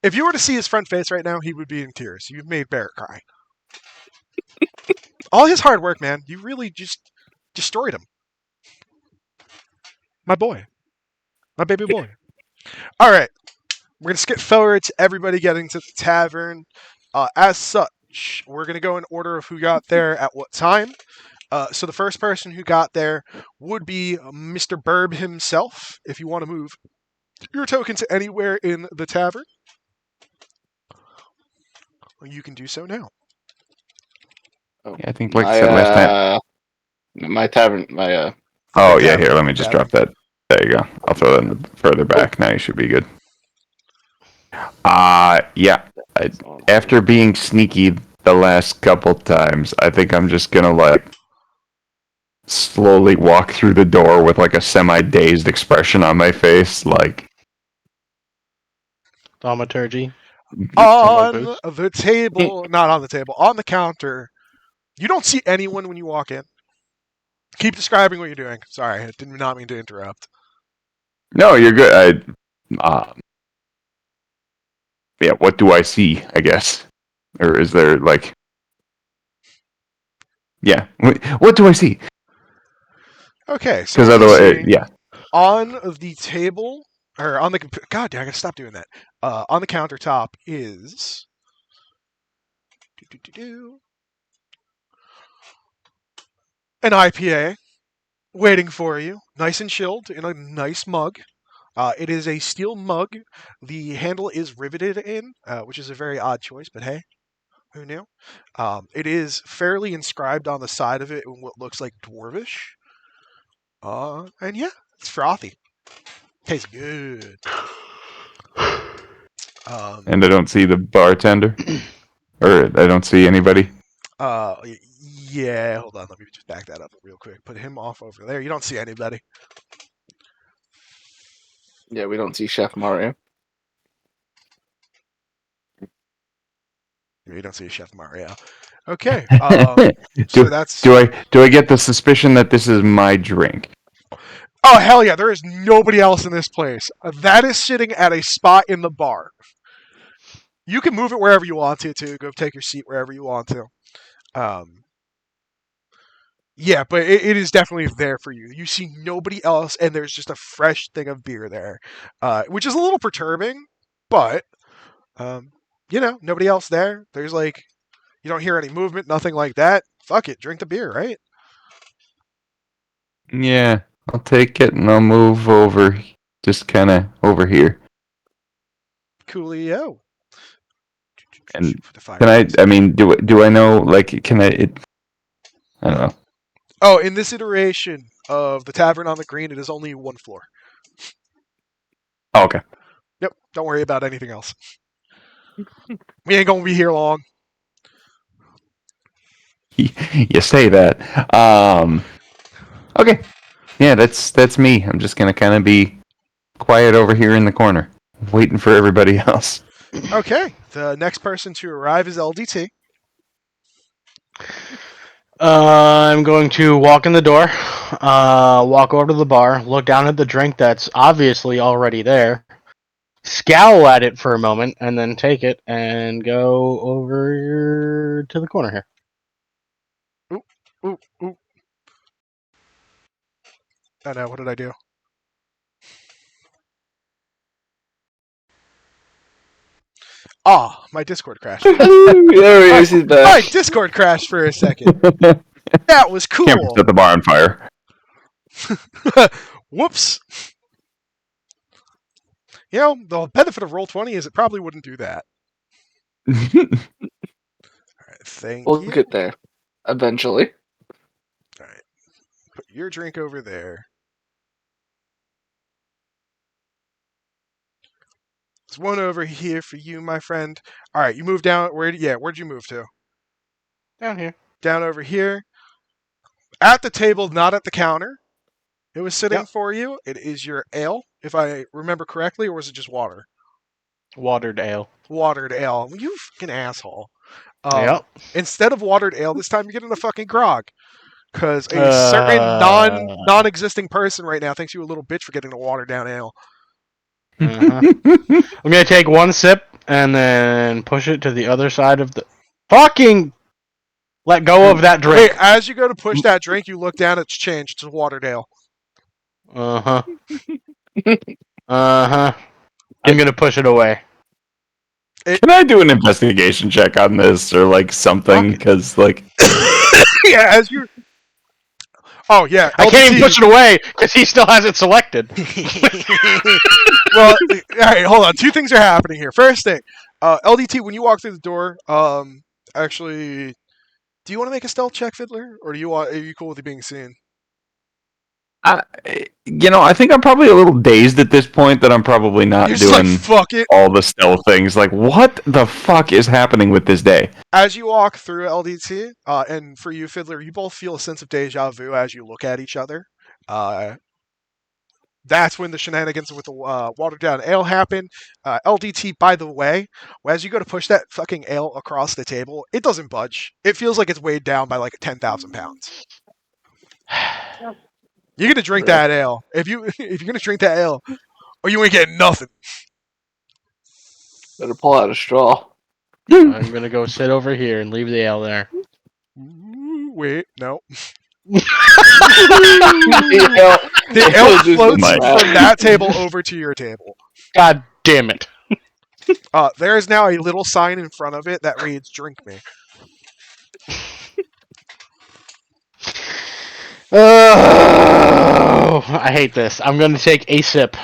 If you were to see his front face right now, he would be in tears. You've made Barrett cry. All his hard work, man. You really just destroyed him. My boy. My baby boy. All right. We're going to skip forward to everybody getting to the tavern. As such, we're going to go in order of who got there at what time. So the first person who got there would be Mr. Burb himself. If you want to move your token to anywhere in the tavern, you can do so now. Oh, Yeah, I think like I said last time. My tavern, my Oh yeah, tavern, here. Let me just drop that. There you go. I'll throw that in the further back. Now you should be good. Yeah. After being sneaky the last couple times, I think I'm just gonna like slowly walk through the door with like a semi-dazed expression on my face, like Thaumaturgy. On the table, not on the table, on the counter. You don't see anyone when you walk in. Keep describing what you're doing. Sorry, I did not mean to interrupt. no, you're good. Yeah, what do I see? I guess, or is there like, yeah, what do I see? Okay, so Because what you otherwise, see yeah. on the table, or on the God, I gotta stop doing that. On the countertop is an IPA waiting for you, nice and chilled in a nice mug. It is a steel mug. The handle is riveted in, which is a very odd choice, but hey, who knew? It is fairly inscribed on the side of it in what looks like Dwarvish. And yeah, it's frothy. Tastes good. And I don't see the bartender, or I don't see anybody. Yeah, hold on. Let me just back that up real quick. Put him off over there. You don't see anybody. yeah, we don't see Chef Mario. You don't see Chef Mario. Okay. do, So that's. do I get the suspicion that this is my drink? Oh hell yeah! There is nobody else in this place. That is sitting at a spot in the bar. You can move it wherever you want to go take your seat wherever you want to. Yeah, but it is definitely there for you. You see nobody else, and there's just a fresh thing of beer there, which is a little perturbing, but nobody else there. There's like, you don't hear any movement, nothing like that. Fuck it, drink the beer, right? Yeah, I'll take it and I'll move over, just kind of over here. Coolio. And I mean, do I know? Like, can I? I don't know. Oh, in this iteration of the Tavern on the Green, it is only one floor. Oh, okay. Yep, don't worry about anything else. We ain't gonna be here long. You say that. Okay. Yeah, that's me. I'm just gonna kind of be quiet over here in the corner, waiting for everybody else. Okay, the next person to arrive is LDT. I'm going to walk in the door, walk over to the bar, look down at the drink that's obviously already there, scowl at it for a moment, and then take it and go over to the corner here. Ooh, ooh. Oh no, what did I do? Ah, my Discord crashed. There he is, he's My back. Discord crashed for a second. That was Can't cool. set the bar on fire. Whoops. You know, the benefit of Roll20 is it probably wouldn't do that. Alright, thank We'll you. get there eventually. Alright. Put your drink over there. There's one over here for you, my friend. Alright, you moved down. Where'd you move to? Down here. Down over here. At the table, not at the counter. It was sitting Yep. for you. It is your ale, if I remember correctly, or was it just water? Watered ale. Watered ale. You fucking asshole. Yep. Instead of watered ale, this time you're getting a fucking grog. Because a certain non-existing person right now thinks you a little bitch for getting a watered down ale. Uh-huh. I'm gonna take one sip and then push it to the other side of the fucking. Let go of that Wait, drink. as you go to push that drink, you look down. It's changed to watered ale. Uh huh. I'm gonna push it away. Can I do an investigation check on this or like something? Because like, Yeah, as you. Oh yeah, I can't even LDT. push it away because he still has it selected. Well, all right, hold on. Two things are happening here. First thing, LDT, when you walk through the door, actually, do you want to make a stealth check, Fiddler, or are you cool with it being seen? I think I'm probably a little dazed at this point that I'm probably not You're just doing like, fuck it. all the stealth things. Like, what the fuck is happening with this day? As you walk through LDT, and for you, Fiddler, you both feel a sense of deja vu as you look at each other. That's when the shenanigans with the watered down ale happen. LDT, by the way, as you go to push that fucking ale across the table, it doesn't budge. It feels like it's weighed down by like 10,000 pounds. You're gonna drink that ale. If you're gonna drink that ale, or you ain't getting nothing. Better pull out a straw. I'm gonna go sit over here and leave the ale there. Ooh, wait, no. The The ale This is floats my- from that table over to your table. God damn it! There is now a little sign in front of it that reads "Drink me." Oh, I hate this. I'm gonna take a sip.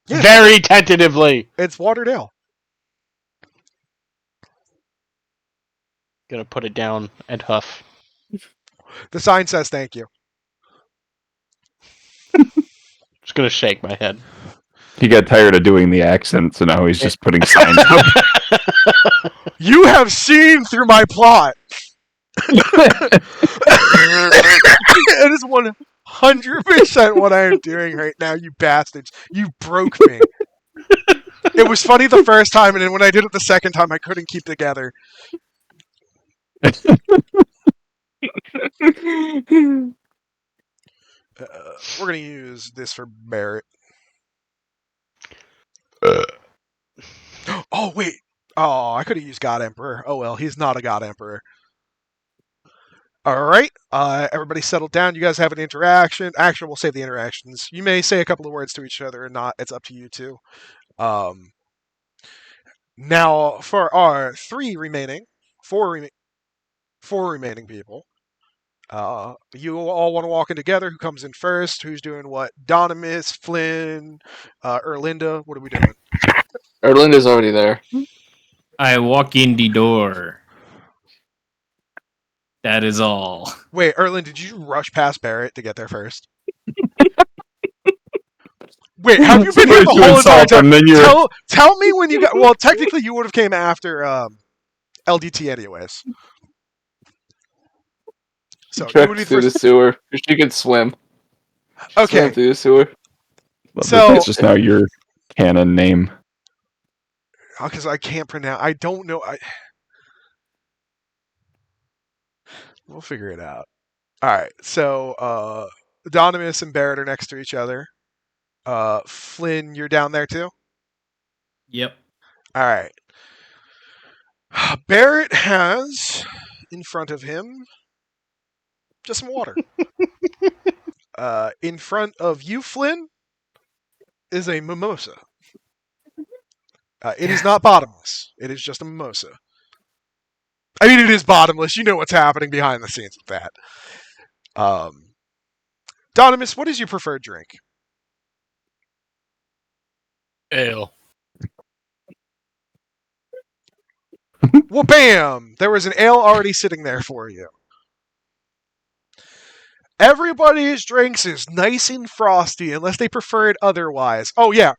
Yeah. Very tentatively. It's watered ale. Gonna put it down and huff. The sign says "Thank you." Just gonna shake my head. He got tired of doing the accent, so now he's just putting signs up. You have seen through my plot. It is 100% what I am doing right now, you bastards. You broke me. It was funny the first time, and then when I did it the second time, I couldn't keep together. We're gonna use this for Barrett. Oh wait. Oh, I could have used God Emperor. Oh well, he's not a God Emperor. All right. Everybody settle down. You guys have an interaction. Actually, we'll save the interactions. You may say a couple of words to each other or not. It's up to you two. Now, for our four remaining people, you all want to walk in together. Who comes in first? Who's doing what? Donimus, Flynn, Erlinda. What are we doing? Erlinda's already there. I walk in the door. That is all. Wait, Erlin, did you rush past Barrett to get there first? Wait, have you been here the whole entire time? Tell me when you got. Well, technically, you would have came after LDT anyways. So you Trekked would be through the first. sewer. She could swim. Okay, Swam through the sewer. So- That's just now your canon name. because I can't pronounce. I don't know. We'll figure it out. All right. So, Donimus and Barrett are next to each other. Flynn, you're down there too? Yep. All right. Barrett has in front of him just some water. In front of you, Flynn, is a mimosa. It is not bottomless. It is just a mimosa. I mean, it is bottomless. You know what's happening behind the scenes with that. Donimus, what is your preferred drink? Ale. Well, bam! There was an ale already sitting there for you. Everybody's drinks is nice and frosty, unless they prefer it otherwise. Oh, yeah.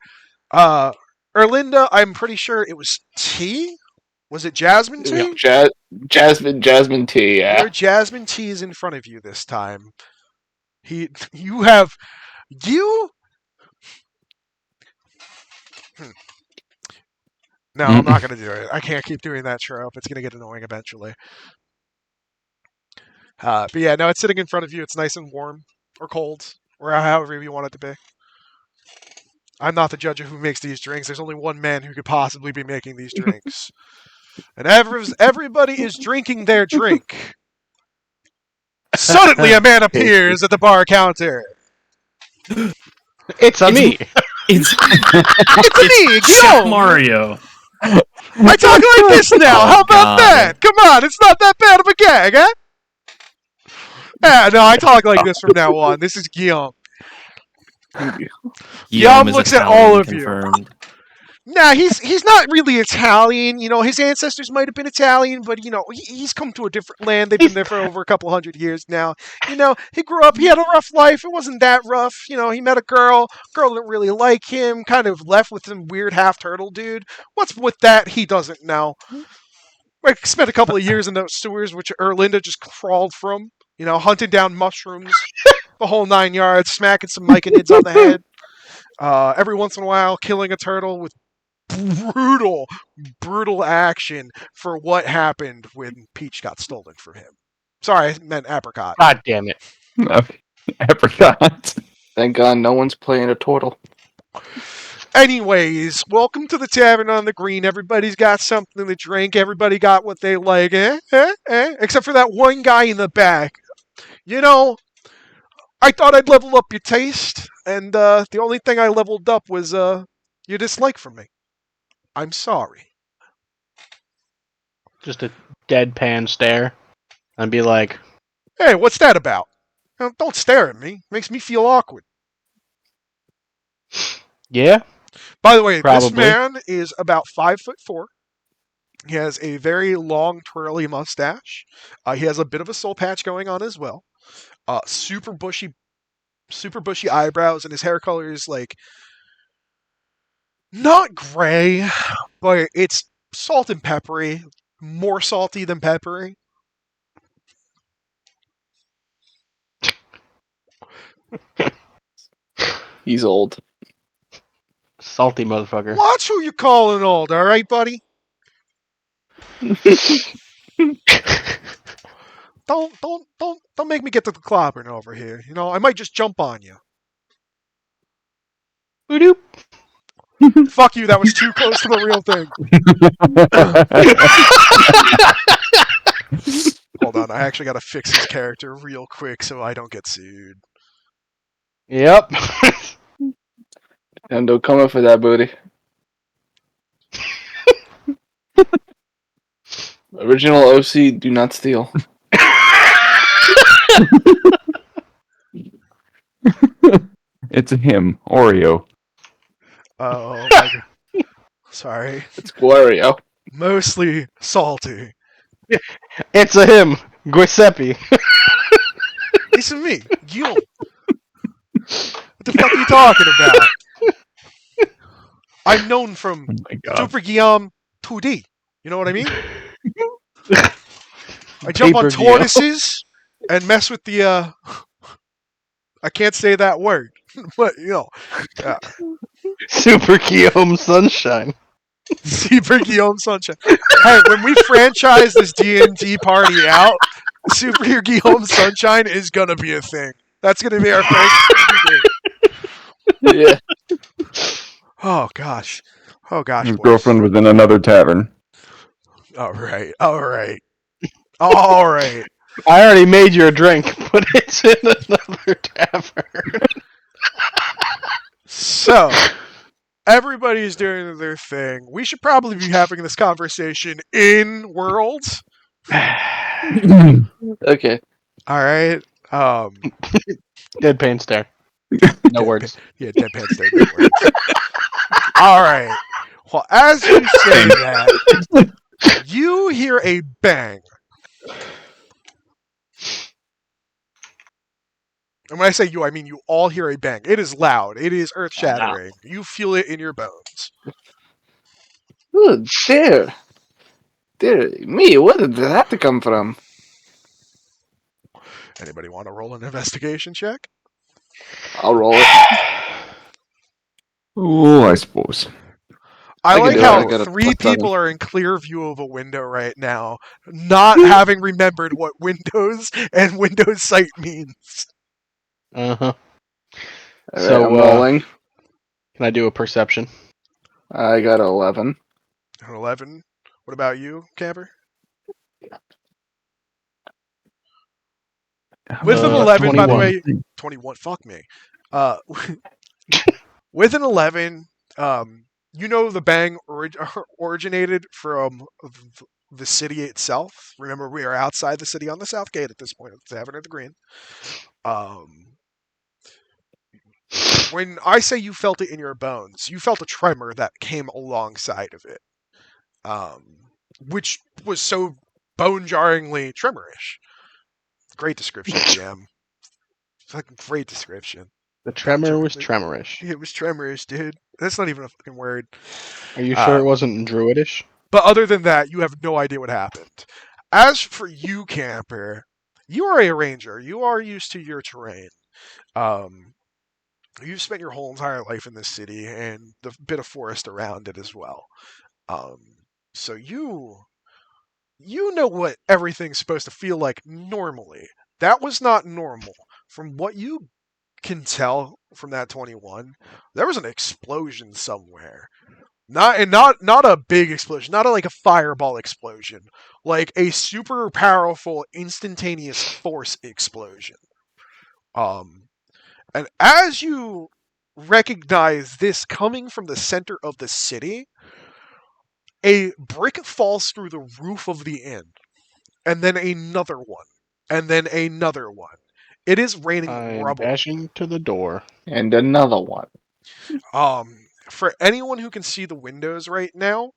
Erlinda, I'm pretty sure it was tea? Was it jasmine tea? Jasmine tea, yeah. Your jasmine tea is in front of you this time. You... No, I'm not going to do it. I can't keep doing that trope. It's going to get annoying eventually. But yeah, no, it's sitting in front of you. It's nice and warm, or cold, or however you want it to be. I'm not the judge of who makes these drinks. There's only one man who could possibly be making these drinks. And everybody is drinking their drink. Suddenly a man appears at the bar counter. It's me. It's It's me, Chef Guillaume! Mario. I talk like this now. Oh, How about God. that? Come on, it's not that bad of a gag, huh? Yeah, no, I talk like this from now on. This is Guillaume. Guillaume is looks at Italian, all of you. confirmed. Nah, he's not really Italian. You know, his ancestors might have been Italian, but you know, he's come to a different land. They've been there for over a couple hundred years now. You know, he grew up. He had a rough life. It wasn't that rough. You know, he met a girl. Girl didn't really like him. Kind of left with some weird half turtle dude. What's with that? He doesn't know. I spent a couple of years in those sewers, which Erlinda just crawled from. You know, hunting down mushrooms, the whole 9 yards, smacking some myconids on the head. Every once in a while, killing a turtle with brutal action for what happened when Peach got stolen from him. Sorry, I meant apricot. God damn it. Apricot. Thank God no one's playing a turtle. Anyways, welcome to the Tavern on the Green. Everybody's got something to drink. Everybody got what they like, except for that one guy in the back. You know, I thought I'd level up your taste, and the only thing I leveled up was your dislike for me. I'm sorry. Just a deadpan stare. And be like, Hey, what's that about? Don't stare at me. Makes me feel awkward. yeah? By the way, this Probably. man is about 5'4". He has a very long, twirly mustache. He has a bit of a soul patch going on as well. Super bushy eyebrows, and his hair color is like not gray, but it's salt and peppery, more salty than peppery. He's old. Salty motherfucker. Watch who you calling old, all right, buddy? Don't make me get to the clobbering over here. You know, I might just jump on you. Boop. Fuck you, that was too close to the real thing. Hold on, I actually gotta fix his character real quick so I don't get sued. Yep. Nintendo coming for that booty. Original OC, do not steal. It's him, Oreo. Oh my god. Sorry. It's Wario. Mostly salty. It's a him. Giuseppe. It's me, Guillaume. What the fuck are you talking about? I'm known from Oh my god. Super Guillaume 2D. You know what I mean? I jump on Paper Guillaume. tortoises and mess with the I can't say that word, but you know, Super Guillaume Sunshine. Super Guillaume Sunshine. Hey, when we franchise this D&D party out, Superior Guillaume Sunshine is gonna be a thing. That's gonna be our first. Yeah. Oh gosh, His boys. girlfriend was in another tavern. All right, all right, all right. I already made you a drink, but it's in another tavern. So everybody's doing their thing. We should probably be having this conversation in worlds. Okay. All right. Deadpan stare. No words. Yeah, deadpan stare. No words. All right. Well, as you say that, you hear a bang. And when I say you, I mean you all hear a bang. It is loud. It is earth-shattering. You feel it in your bones. Oh, dear. Dear me, where did that have to come from? Anybody want to roll an investigation check? I'll roll it. Oh, I suppose. I can like do it. I how got a 3 +7. people are in clear view of a window right now, not having remembered what Windows and Windows Sight means. Uh-huh. All right, So, I'm rolling. Can I do a perception? I got 11. 11. What about you, Camper? With an 11, by the 21. way, 21. Fuck me. With an 11, you know the bang originated from the city itself. Remember, we are outside the city on the south gate at this point at the Tavern of the Green. When I say you felt it in your bones, you felt a tremor that came alongside of it, which was so bone-jarringly tremorish. Great description, DM. Fucking great description. The tremor was tremorish. It was tremorish, dude. That's not even a fucking word. Are you sure it wasn't druidish? But other than that, you have no idea what happened. As for you, Camper, you are a ranger. You are used to your terrain. You've spent your whole entire life in this city and the bit of forest around it as well. So you know what everything's supposed to feel like normally. That was not normal. From what you can tell from that 21, there was an explosion somewhere. Not a big explosion, not like a fireball explosion, like a super powerful instantaneous force explosion. And as you recognize this coming from the center of the city, a brick falls through the roof of the inn, and then another one, and then another one. It is raining I'm rubble. dashing to the door. And another one. For anyone who can see the windows right now,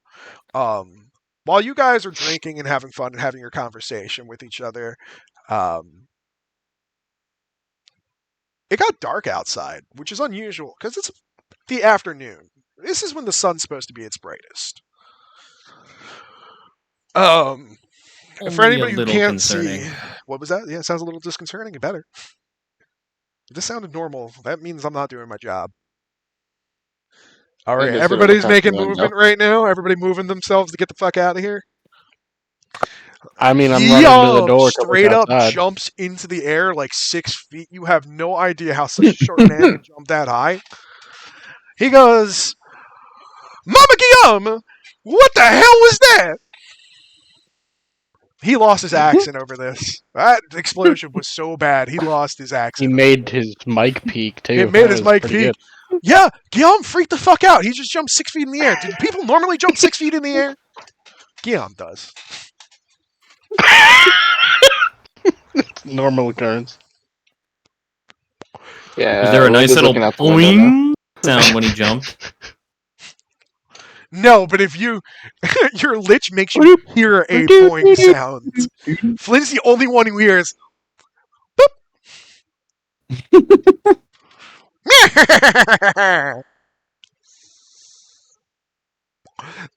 while you guys are drinking and having fun and having your conversation with each other, it got dark outside, which is unusual because it's the afternoon. This is when the sun's supposed to be its brightest. For Only anybody a who little can't concerning. see, what was that? Yeah, it sounds a little disconcerting. It better. If this sounded normal, that means I'm not doing my job. All right, Windows everybody's hit making over the movement right now. Everybody moving themselves to get the fuck out of here. I mean, I'm running to the door to look straight up outside. jumps into the air like 6 feet. You have no idea how such a short man can jump that high. He goes, Mama Guillaume, what the hell was that? He lost his accent over this. That explosion was so bad, he lost his He accent. made his mic peak too. It made That his was mic pretty peak. good. Yeah, Guillaume freaked the fuck out. He just jumped 6 feet in the air. Did people normally jump 6 feet in the air? Guillaume does. Normal occurrence. Yeah. Was there a nice Windows little looking out the window now. boing sound when he jumped? No, but if you your lich makes you hear a boing sound. Flynn's the only one who hears boop.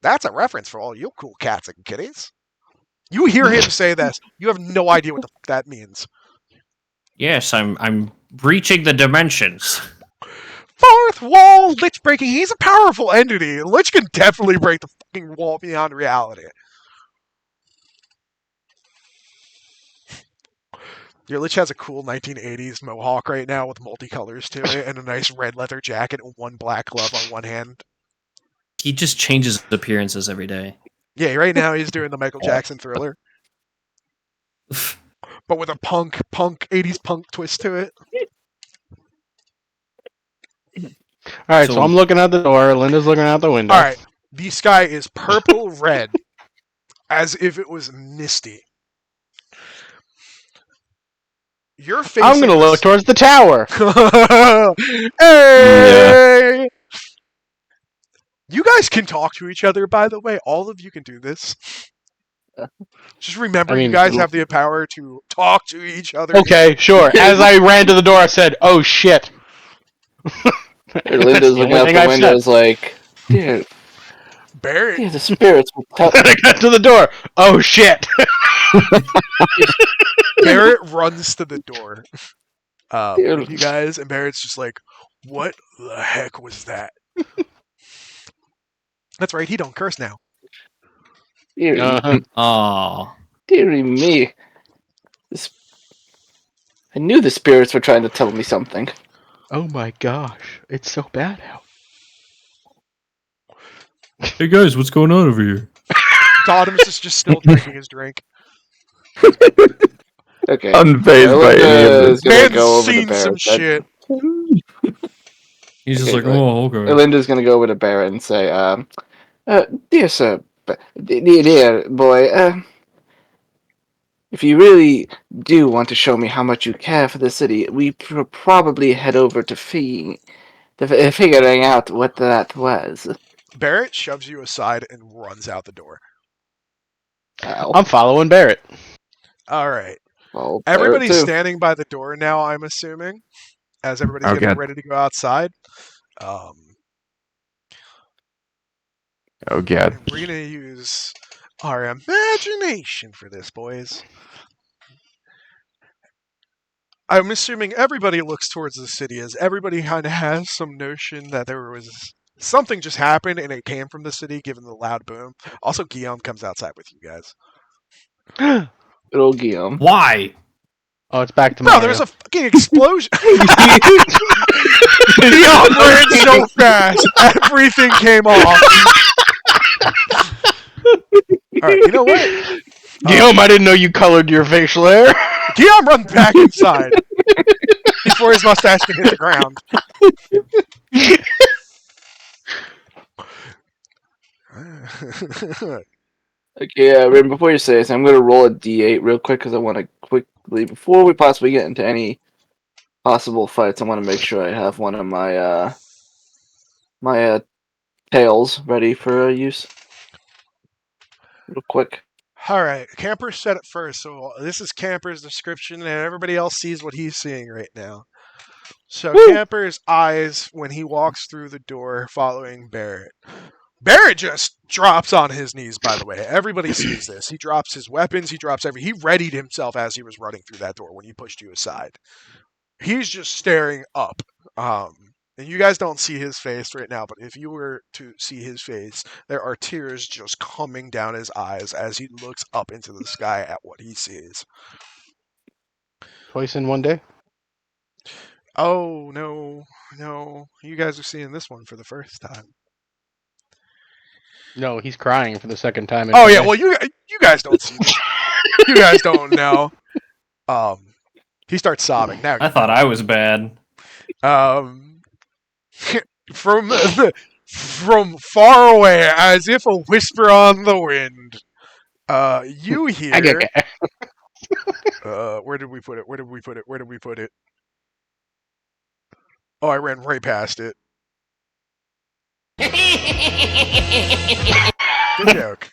That's a reference for all you cool cats and kitties. You hear him say this. You have no idea what the fuck that means. Yes, I'm breaching the dimensions. Fourth wall lich breaking. He's a powerful entity. Lich can definitely break the fucking wall beyond reality. Your Lich has a cool 1980s mohawk right now with multicolors to it and a nice red leather jacket and one black glove on one hand. He just changes appearances every day. Yeah, right now he's doing the Michael Jackson Thriller, but with a punk 80s punk twist to it. All right, so I'm looking out the door. Linda's looking out the window. All right, the sky is purple red, as if it was misty. You're facing. I'm gonna look towards the tower. Hey! You guys can talk to each other, by the way. All of you can do this. Just remember, you guys have the power to talk to each other. Okay, sure. As I ran to the door, I said, "Oh shit." Linda's looking out the window, is like, dude, Barrett. Yeah, the spirits will tell. I got to the door. Oh shit! Barrett runs to the door. With you guys, and Barrett's just like, "What the heck was that?" That's right. He don't curse now. Aw. Dearie me. I knew the spirits were trying to tell me something. Oh my gosh, it's so bad out. Hey guys, what's going on over here? Dotimus is just still drinking his drink. Okay. Unfazed by any of this. Man's seen some shit. He's just like, oh, okay. Linda's gonna go over to Barrett and say, dear sir, dear boy, if you really do want to show me how much you care for the city, we probably head over to figuring out what that was. Barrett shoves you aside and runs out the door. Ow. I'm following Barrett. All right. Well, Everybody's standing by the door now, I'm assuming, as everybody's getting ready to go outside. Oh god. We're going to use our imagination for this, boys. I'm assuming everybody looks towards the city, as everybody kind of has some notion that there was something just happened and it came from the city, given the loud boom. Also, Guillaume comes outside with you guys. Good old Guillaume. Why? Oh, it's back to Bro, Mario. there was a fucking explosion. Guillaume ran so fast, everything came off. Alright, you know what? Guillaume, I didn't know you colored your facial hair. Guillaume runs back inside before his mustache can hit the ground. Okay, Rin, before you say this, I'm going to roll a d8 real quick because I want to quickly, before we possibly get into any possible fights, I want to make sure I have one of my tails ready for use. Real quick. Alright, Camper said it first, so this is Camper's description, and everybody else sees what he's seeing right now. So Camper's eyes, when he walks through the door following Barrett. Barrett just drops on his knees, by the way. Everybody sees this. He drops his weapons, he drops everything. He readied himself as he was running through that door when he pushed you aside. He's just staring up. And you guys don't see his face right now, but if you were to see his face, there are tears just coming down his eyes as he looks up into the sky at what he sees. Twice in one day? Oh, no. You guys are seeing this one for the first time. No, he's crying for the second time. Oh, yeah, well, you guys don't see this. You guys don't know. He starts sobbing. Now I thought I was bad. From far away, as if a whisper on the wind, you hear. Where did we put it? Oh, I ran right past it. Good joke.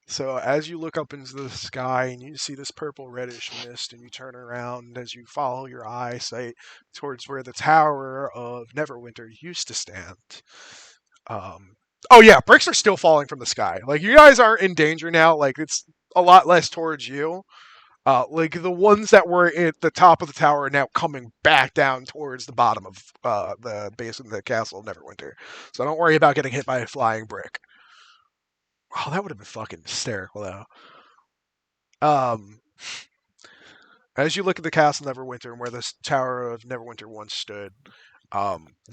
So as you look up into the sky and you see this purple reddish mist and you turn around as you follow your eyesight towards where the Tower of Neverwinter used to stand. Oh yeah, bricks are still falling from the sky. Like, you guys aren't in danger now. Like, it's a lot less towards you. Like, the ones that were at the top of the tower are now coming back down towards the bottom of the base of the Castle of Neverwinter. So don't worry about getting hit by a flying brick. Oh, that would have been fucking hysterical, though. Um, as you look at the Castle Neverwinter and where this Tower of Neverwinter once stood,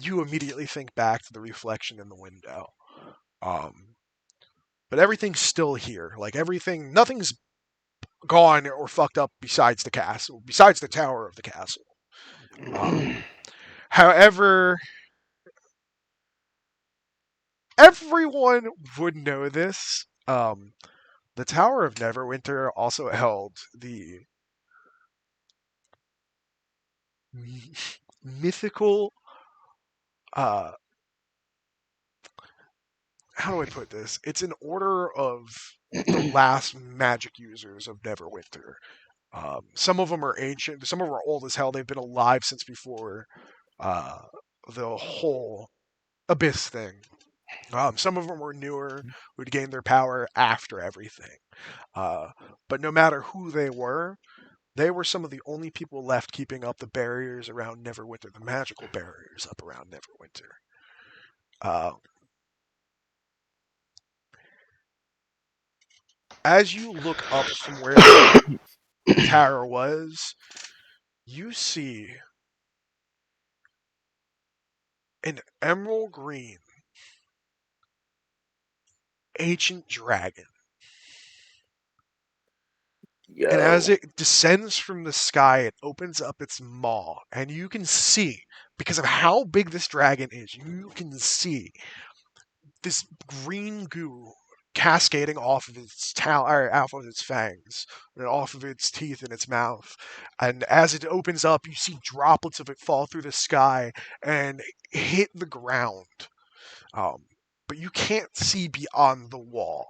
you immediately think back to the reflection in the window. But everything's still here. Like nothing's gone or fucked up besides the castle, besides the tower of the castle. However, everyone would know this. The Tower of Neverwinter also held the mythical. Uh, how do I put this? It's an order of the last magic users of Neverwinter. Some of them are ancient. Some of them are old as hell. They've been alive since before uh, the whole abyss thing. Some of them were newer, who'd gained their power after everything. But no matter who they were some of the only people left keeping up the barriers around Neverwinter, the magical barriers up around Neverwinter. As you look up from where the tower was, you see an emerald green ancient dragon. Yo. And as it descends from the sky, it opens up its maw, and you can see, because of how big this dragon is, you can see this green goo cascading off of its off of its fangs, and off of its teeth in its mouth. And as it opens up, you see droplets of it fall through the sky and hit the ground. But you can't see beyond the wall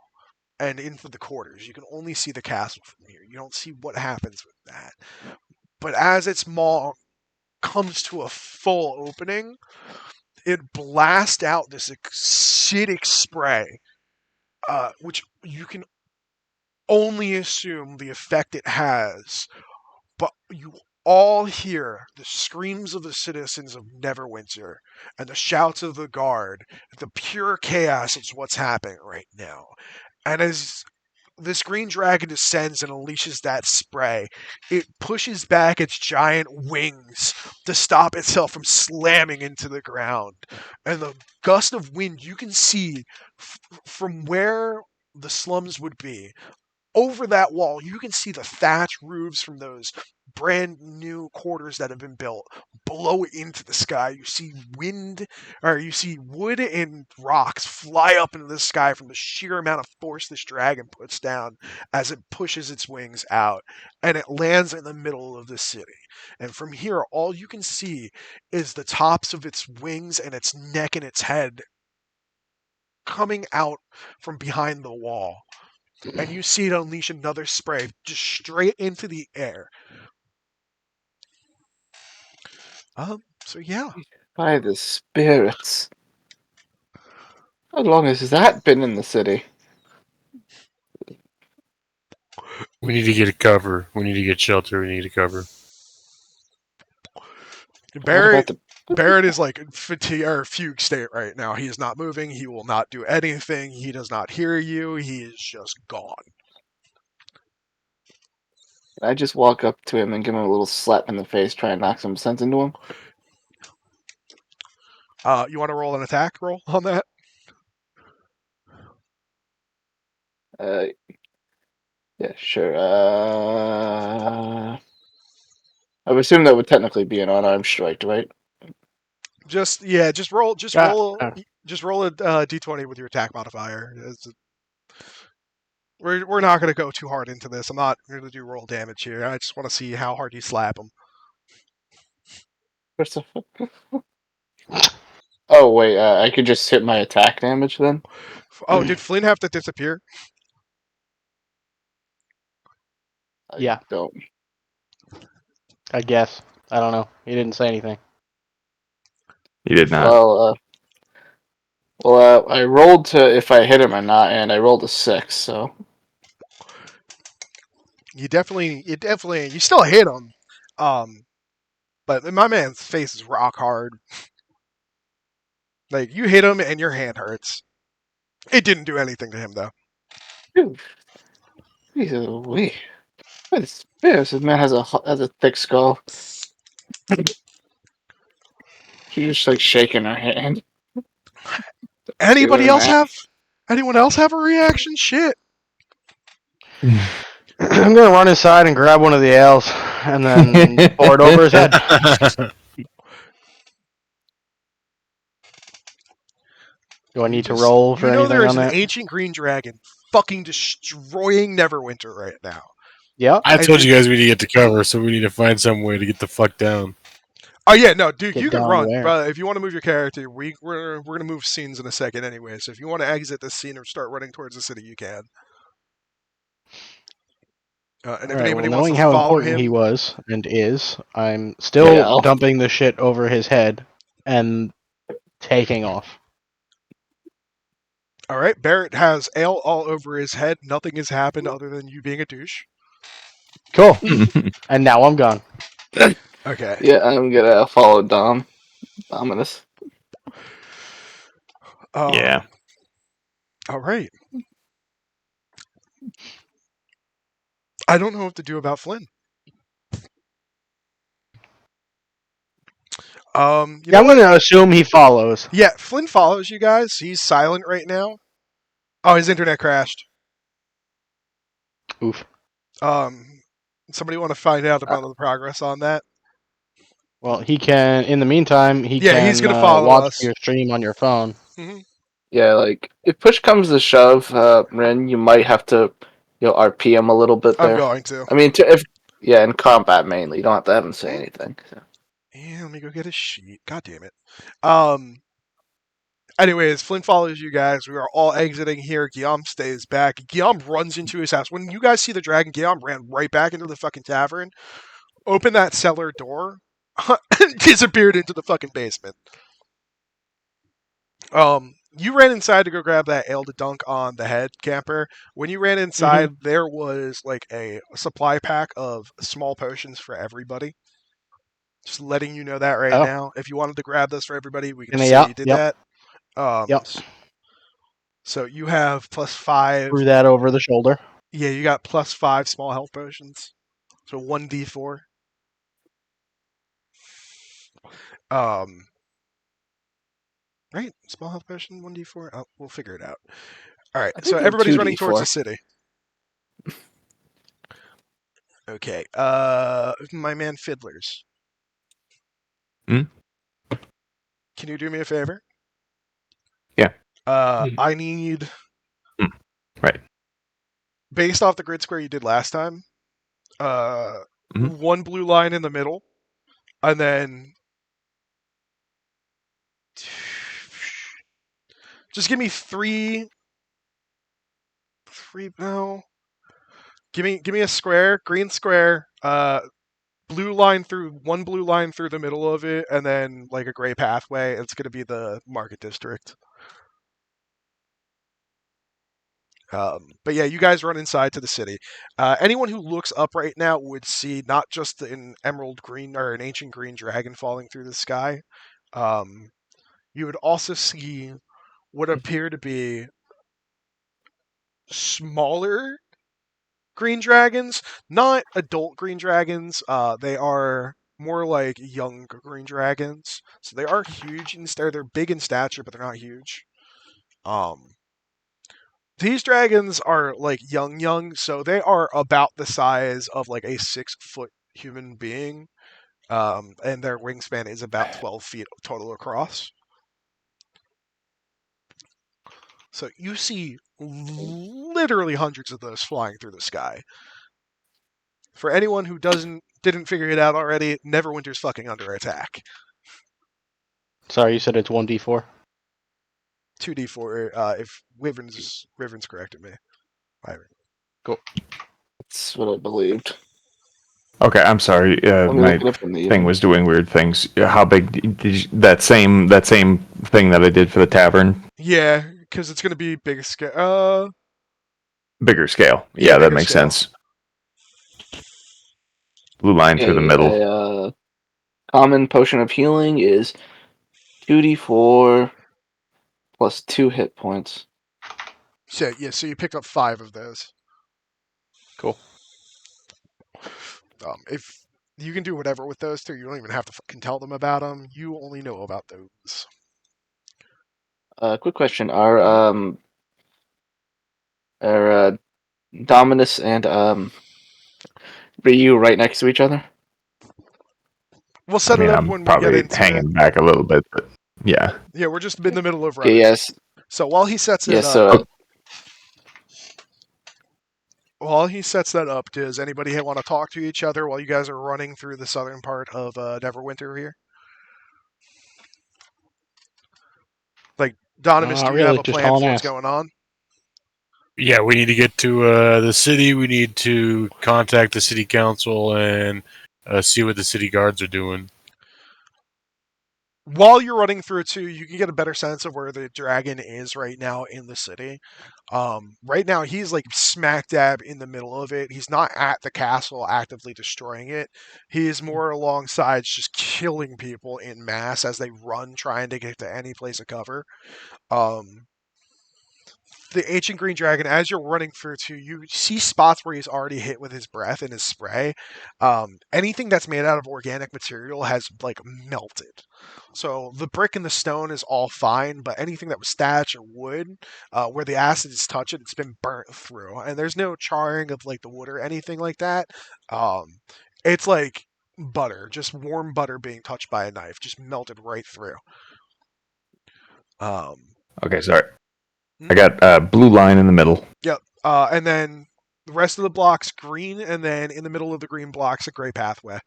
and into the quarters. You can only see the castle from here. You don't see what happens with that. But as its maw comes to a full opening, it blasts out this acidic spray, which you can only assume the effect it has. But you all hear the screams of the citizens of Neverwinter and the shouts of the guard. The pure chaos is what's happening right now. And as this green dragon descends and unleashes that spray, it pushes back its giant wings to stop itself from slamming into the ground. And the gust of wind you can see from where the slums would be. Over that wall, you can see the thatch roofs from those brand new quarters that have been built blow into the sky. You see you see wood and rocks fly up into the sky from the sheer amount of force this dragon puts down as it pushes its wings out, and it lands in the middle of the city. And from here, all you can see is the tops of its wings and its neck and its head coming out from behind the wall. And you see it unleash another spray just straight into the air. So yeah. By the spirits. How long has that been in the city? We need to get a cover. We need to get shelter. We need a cover. Barrett the... Barrett is like in fatigue or fugue state right now. He is not moving. He will not do anything. He does not hear you. He is just gone. I just walk up to him and give him a little slap in the face, try and knock some sense into him. You want to roll an attack roll on that? Yeah, sure. I would assume that would technically be an unarmed strike, right? Just roll a d20 with your attack modifier. We're not going to go too hard into this. I'm not going to do roll damage here. I just want to see how hard you slap him. Oh wait, I could just hit my attack damage then. Oh, did Flynn have to disappear? Yeah. Don't. I guess. I don't know. He didn't say anything. He did not. Well, I rolled to if I hit him or not, and I rolled a 6. So You still hit him. But my man's face is rock hard. Like, you hit him and your hand hurts. It didn't do anything to him, though. Jesus, This man has a thick skull. She's just like shaking her hand. Anybody Doing else that. have? Anyone else have a reaction? Shit. I'm gonna run inside and grab one of the ales and then pour it over his head. Do I need to roll for You know anything there is on an that? ancient green dragon fucking destroying Neverwinter right now. Yeah. I told you guys we need to get to cover, so we need to find some way to get the fuck down. Oh yeah, no, Duke, Get you can down run. where? But if you want to move your character, we're gonna move scenes in a second anyway. So if you want to exit this scene or start running towards the city, you can. And if All right. anybody Well, wants knowing to how follow important him, he was and is, I'm still Yeah. dumping the shit over his head and taking off. all right. Barrett has ale all over his head. Nothing has happened other than you being a douche. Cool. And now I'm gone. Okay. Yeah, I'm gonna follow Dom. Ominous. Yeah. All right. I don't know what to do about Flynn. You Yeah, know I'm what? gonna assume he follows. Yeah, Flynn follows you guys. He's silent right now. Oh, his internet crashed. Oof. Somebody want to find out about the progress on that? Well, he can. In the meantime, he Yeah, he's can gonna follow watch us. your stream on your phone. hmm Yeah, like if push comes to shove, Ren, you might have to, RP him a little bit I'm there. going to. I mean, in combat mainly, you don't have to have him say anything. So. Yeah, let me go get a sheet. God damn it. Anyways, Flynn follows you guys. We are all exiting here. Guillaume stays back. Guillaume runs into his house. When you guys see the dragon, Guillaume ran right back into the fucking tavern, opened that cellar door, and disappeared into the fucking basement. You ran inside to go grab that ale to dunk on the head, camper. When you ran inside, there was like a supply pack of small potions for everybody. Just letting you know that right Oh. now. If you wanted to grab this for everybody, we could And just yeah, say you did yep. that. Yep. So you have +5. Threw that over the shoulder. Yeah, you got +5 small health potions. So 1d4. Right? Small health potion, 1d4. Oh, we'll figure it out. All right. I So think everybody's 2d4. running towards the city. Okay. My man Fiddlers. Hmm? Can you do me a favor? Yeah. I need. Right. Based off the grid square you did last time, one blue line in the middle, and then just give me three. No. Give me a square, green square, blue line through one blue line through the middle of it, and then like a gray pathway. It's gonna be the market district. But yeah, you guys run inside to the city. Anyone who looks up right now would see not just an emerald green or an ancient green dragon falling through the sky. You would also see what appear to be smaller green dragons, not adult green dragons. They are more like young green dragons. So they aren't huge in they're big in stature, but they're not huge. These dragons are like young, so they are about the size of like a 6-foot human being. And their wingspan is about 12 feet total across. So you see literally hundreds of those flying through the sky. For anyone who didn't figure it out already, Neverwinter's fucking under attack. Sorry, you said it's 1d4? 2d4 if Wyvern's corrected me. Cool. That's what I believed. Okay, I'm sorry. Let me My look it up in the thing was doing weird things. How big did you, that same thing that I did for the tavern? Yeah, because it's going to be big scale. Bigger scale. Yeah, Yeah, that bigger makes scale. sense. Blue line through the middle. A common potion of healing is 2d4 plus 2 hit points. So you picked up 5 of those. Cool. If you can do whatever with those two, you don't even have to fucking tell them about them. You only know about those. Quick question: are Dominus and Ryu right next to each other? We'll I set mean, it up I'm when we get probably into it. hanging back a little bit, but yeah. Yeah, we're just in the middle of Okay, running. yes, So while he sets it yes. up, So does anybody want to talk to each other while you guys are running through the southern part of Neverwinter here? Like, Donimus, Not do you have really, a just plan hauling for what's ass. going on? Yeah, we need to get to the city. We need to contact the city council and see what the city guards are doing. While you're running through it too, you can get a better sense of where the dragon is right now in the city. Right now, he's like smack dab in the middle of it. He's not at the castle actively destroying it. He is more alongside just killing people in mass as they run trying to get to any place of cover. The ancient green dragon, as you're running through too, you see spots where he's already hit with his breath and his spray. Anything that's made out of organic material has like melted. So the brick and the stone is all fine, but anything that was thatch or wood, where the acids touch it, it's been burnt through, and there's no charring of like the wood or anything like that. It's like butter, just warm butter being touched by a knife, just melted right through. Okay, sorry. I got a blue line in the middle. Yep. And then the rest of the block's green, and then in the middle of the green block's a gray pathway.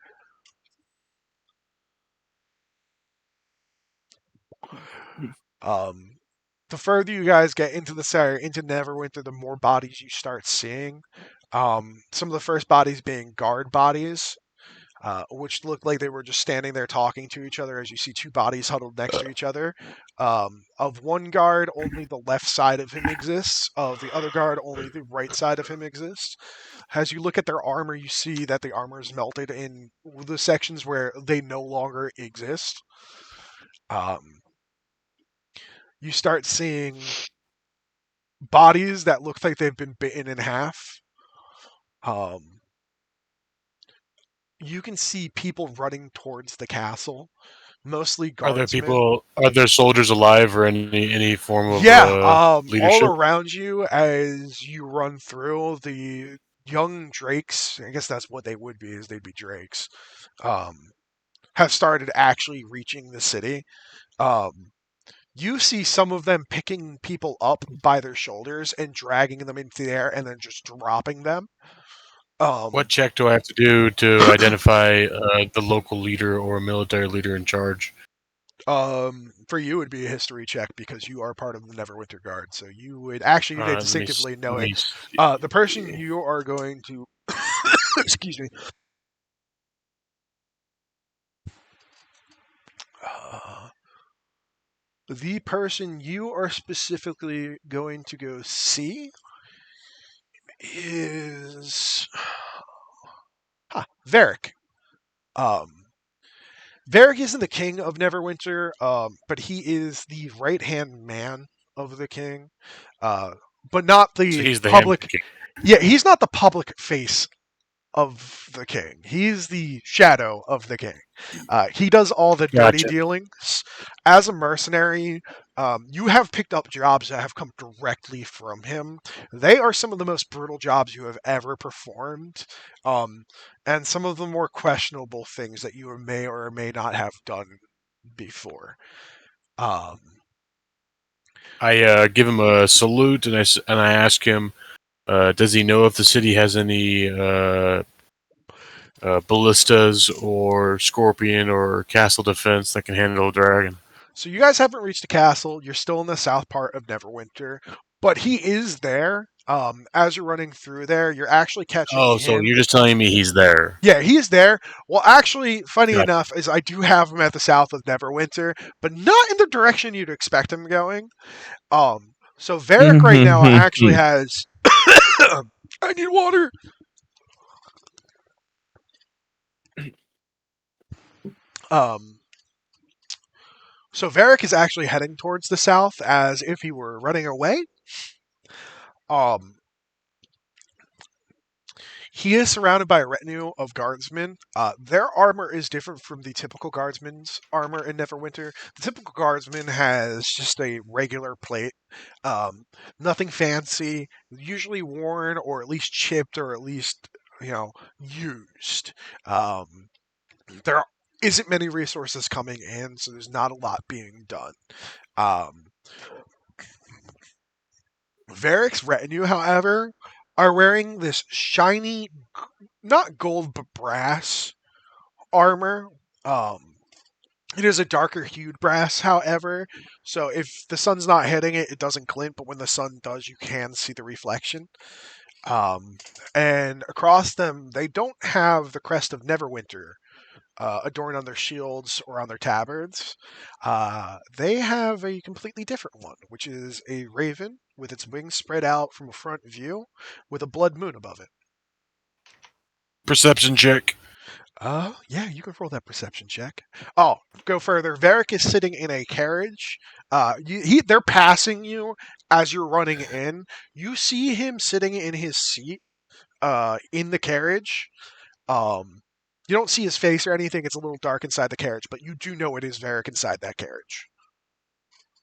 The further you guys get into the center, into Neverwinter, the more bodies you start seeing. Some of the first bodies being guard bodies, which look like they were just standing there talking to each other as you see two bodies huddled next to each other. Of one guard, only the left side of him exists. Of the other guard, only the right side of him exists. As you look at their armor, you see that the armor is melted in the sections where they no longer exist. You start seeing bodies that look like they've been bitten in half. You can see people running towards the castle, mostly Are there guardsmen. people? Are there soldiers alive or any form of All leadership? around you as you run through, the young drakes, I guess that's what they would be, is they'd be drakes, have started actually reaching the city. You see some of them picking people up by their shoulders and dragging them into the air and then just dropping them. What check do I have to do to identify the local leader or military leader in charge? For you, it would be a history check because you are part of the Neverwinter Guard, so you would actually Let me distinctively know let me it. see. The person you are going to, excuse me, the person you are specifically going to go see is Varric. Varric isn't the king of Neverwinter, but he is the right-hand man of the king, but not So the he's the public. Hammer King. Yeah, he's not the public face of the king. He's the shadow of the king. He does all the dirty Gotcha. dealings. As a mercenary, you have picked up jobs that have come directly from him. They are some of the most brutal jobs you have ever performed, and some of the more questionable things that you may or may not have done before. I give him a salute and I ask him, does he know if the city has any ballistas or scorpion or castle defense that can handle a dragon? So you guys haven't reached the castle. You're still in the south part of Neverwinter, but he is there. As you're running through there, you're actually catching Oh, so him. you're just telling me he's there? Yeah, he's there. Well, actually, funny Gotcha. enough, is I do have him at the south of Neverwinter, but not in the direction you'd expect him going. So Varric right now actually has. I need water. So Varric is actually heading towards the south as if he were running away. He is surrounded by a retinue of guardsmen. Their armor is different from the typical guardsman's armor in Neverwinter. The typical guardsman has just a regular plate, nothing fancy, usually worn or at least chipped or at least used. There isn't many resources coming in, so there's not a lot being done. Varric's retinue, however, are wearing this shiny, not gold but brass armor. It is a darker hued brass, however, so if the sun's not hitting it, it doesn't glint, but when the sun does, you can see the reflection. And across them, they don't have the crest of Neverwinter adorned on their shields or on their tabards. They have a completely different one, which is a raven with its wings spread out from a front view with a blood moon above it. Perception check. Yeah, you can roll that perception check. Oh, go further. Varric is sitting in a carriage. They're passing you as you're running in. You see him sitting in his seat, in the carriage. You don't see his face or anything. It's a little dark inside the carriage, but you do know it is Varric inside that carriage.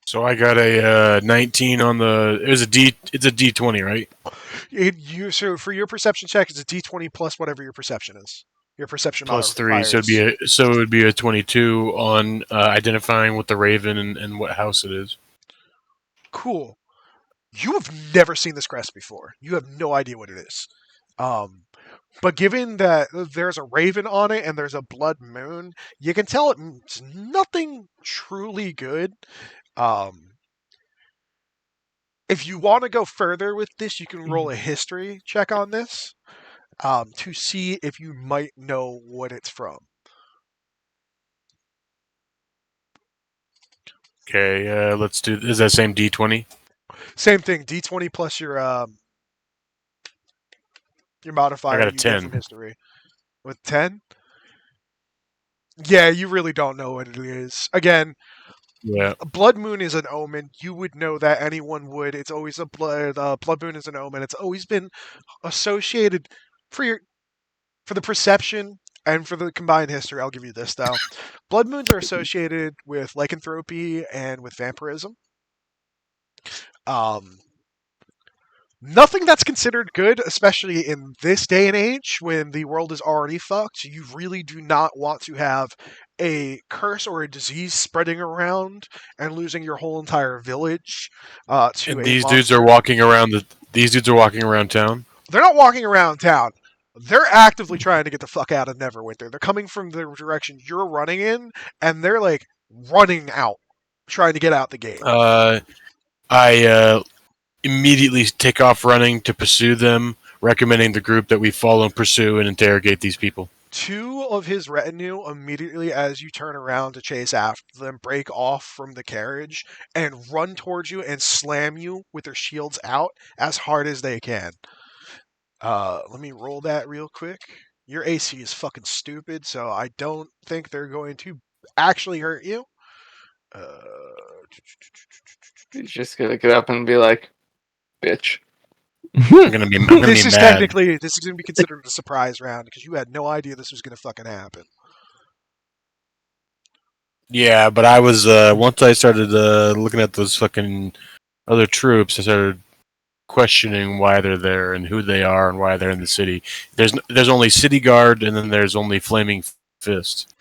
So I got a 19 on the. It's a D20, right? So for your perception check, it's a D20 plus whatever your perception is. Your perception Plus 3, modifier so it would be a 22 on identifying with the raven and what house it is. Cool. You have never seen this crest before. You have no idea what it is. But given that there's a raven on it and there's a blood moon, you can tell it's nothing truly good. If you want to go further with this, you can roll a history check on this to see if you might know what it's from. Okay, let's do. Is that same D20? Same thing, D20 plus your modifier I got a you get 10. from history. With 10? Yeah, you really don't know what it is. Again, Yeah. blood moon is an omen. You would know that. Anyone would. It's always a blood moon is an omen. It's always been associated for the perception and for the combined history. I'll give you this though. Blood moons are associated with lycanthropy and with vampirism. Nothing that's considered good, especially in this day and age when the world is already fucked. You really do not want to have a curse or a disease spreading around and losing your whole entire village to And a these monster. dudes are walking around These dudes are walking around town. They're not walking around town. They're actively trying to get the fuck out of Neverwinter. They're coming from the direction you're running in, and they're like running out, trying to get out the gate. I immediately take off running to pursue them, recommending the group that we follow and pursue and interrogate these people. 2 of his retinue, immediately as you turn around to chase after them, break off from the carriage and run towards you and slam you with their shields out as hard as they can. Let me roll that real quick. Your AC is fucking stupid, so I don't think they're going to actually hurt you. He's just gonna get up and be like, "Bitch." I'm gonna be This is mad. technically this is going to be considered a surprise round because you had no idea this was going to fucking happen. Yeah, but I was once I started looking at those fucking other troops, I started questioning why they're there and who they are and why they're in the city. There's only City Guard and then there's only Flaming Fist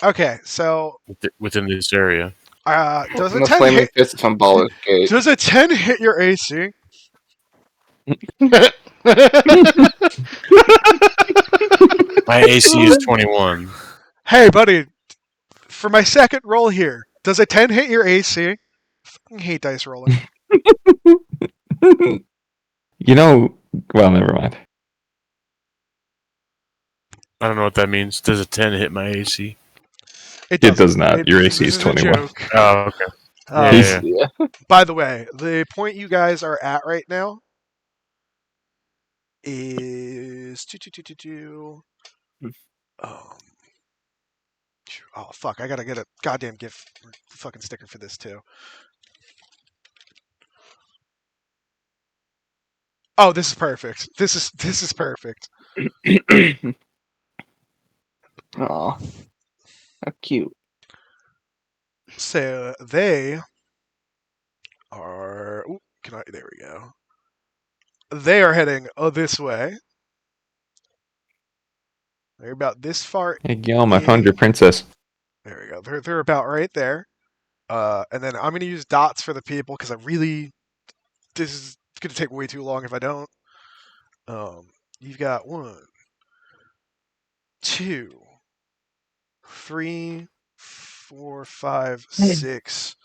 Okay, so within this area. does a The 10 flaming hit? fist from Baldur's Gate. Does a 10 hit your AC? My AC is 21. Hey, buddy, for my second roll here, does a 10 hit your AC? I fucking hate dice rolling. Well, never mind. I don't know what that means. Does a 10 hit my AC? It It does doesn't. not. Your AC this is a 21. joke. Oh, okay. Um, Yeah. Yeah. By the way, the point you guys are at right now is oh fuck! I gotta get a goddamn gift fucking sticker for this too. Oh, this is perfect. This is perfect. Aw, how cute. So they are. Ooh, there we go. They are heading this way. They're about this far. Hey, Guillaume, I found your princess. There we go. They're about right there. And then I'm going to use dots for the people because this is going to take way too long if I don't. You've got 1, 2, 3, 4, 5, 6,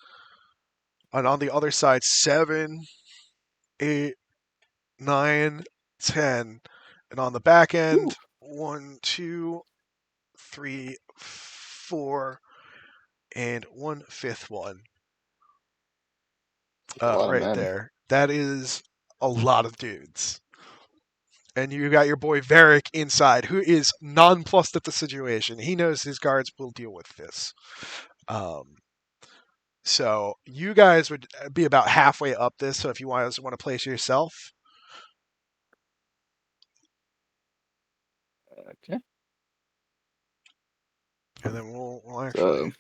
and on the other side 7, 8, 9, 10, and on the back end 1, 2, 3, 4, and 1/5 one. A lot of Right men. there. That is a lot of dudes. And you got your boy Varric inside, who is nonplussed at the situation. He knows his guards will deal with this. So you guys would be about halfway up this. So if you want to place yourself, Okay. and then we'll actually. So,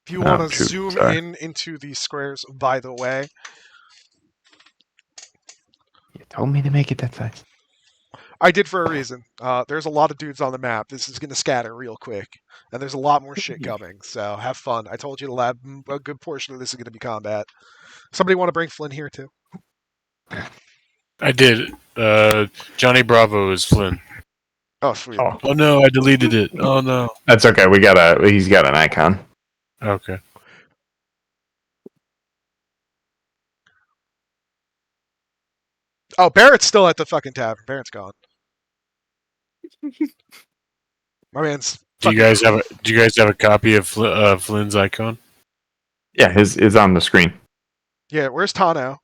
If you want Oh, to shoot, zoom sorry. in into these squares, by the way, You told me to make it that size. I did for a reason. There's a lot of dudes on the map. This is going to scatter real quick. And there's a lot more shit coming. So have fun. I told you a good portion of this is going to be combat. Somebody want to bring Flynn here too? I did. Johnny Bravo is Flynn. Oh, sweet. Oh, Oh no, I deleted it. Oh no. that's okay. He's got an icon. Okay. Oh, Barrett's still at the fucking tavern. Barrett's gone. My man's. Do you guys have a copy of Flynn's icon? Yeah, his is on the screen. Yeah, where's Tano?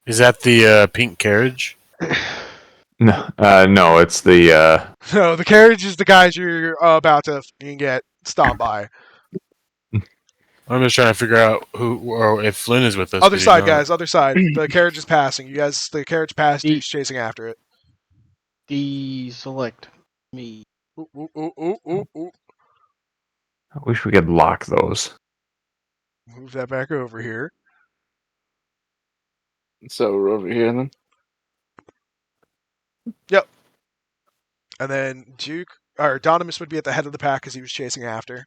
Is that the pink carriage? No, it's the. No, the carriage is the guys you're about to get stomped by. I'm just trying to figure out who or if Flynn is with us. Other 'cause he's side, not. guys. Other side. The carriage is passing. The carriage passed. Dude's chasing after it. Deselect me. Ooh, ooh, ooh, ooh, ooh, ooh. I wish we could lock those. Move that back over here. so we're over here then. And then Duke or Donimus would be at the head of the pack because he was chasing after.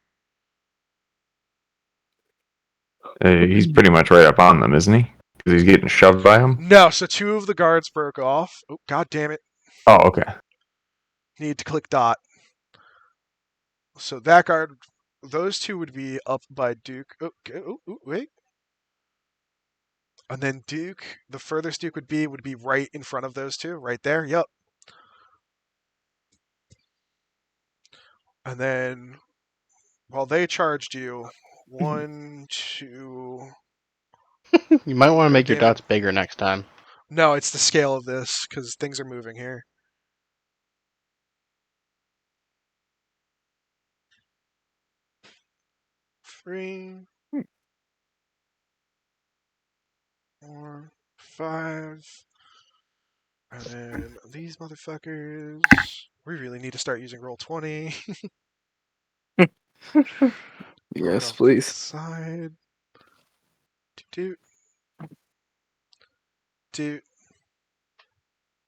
He's pretty much right up on them, isn't he? Because he's getting shoved by them. No, so 2 of the guards broke off. Oh, god damn it. Oh, okay. Need to click dot. So that guard, those 2 would be up by Duke. Wait. And then Duke, the furthest Duke would be right in front of those 2, right there. Yep. And then, while they charged you, 1, 2. You might want to make your Damn it. dots bigger next time. No, it's the scale of this because things are moving here. Three, 4, 5. And then these motherfuckers. We really need to start using Roll20. Yes, please. Side. Doot. Doot.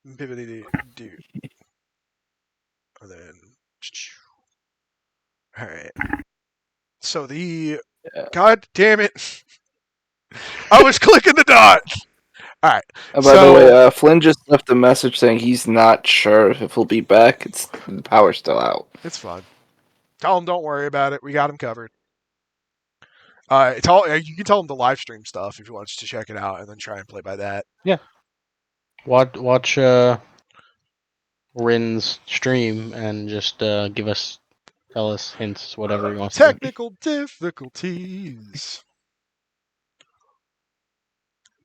Bibbidi doot. And then. Alright. So the. Yeah. God damn it. I was clicking the dot! Alright. By the way, Flynn just left a message saying he's not sure if he'll be back. The power's still out. It's fine. Tell him don't worry about it. We got him covered. You can tell him the live stream stuff if he wants to check it out and then try and play by that. Watch Rin's stream and just tell us hints, whatever he wants to do. Technical difficulties.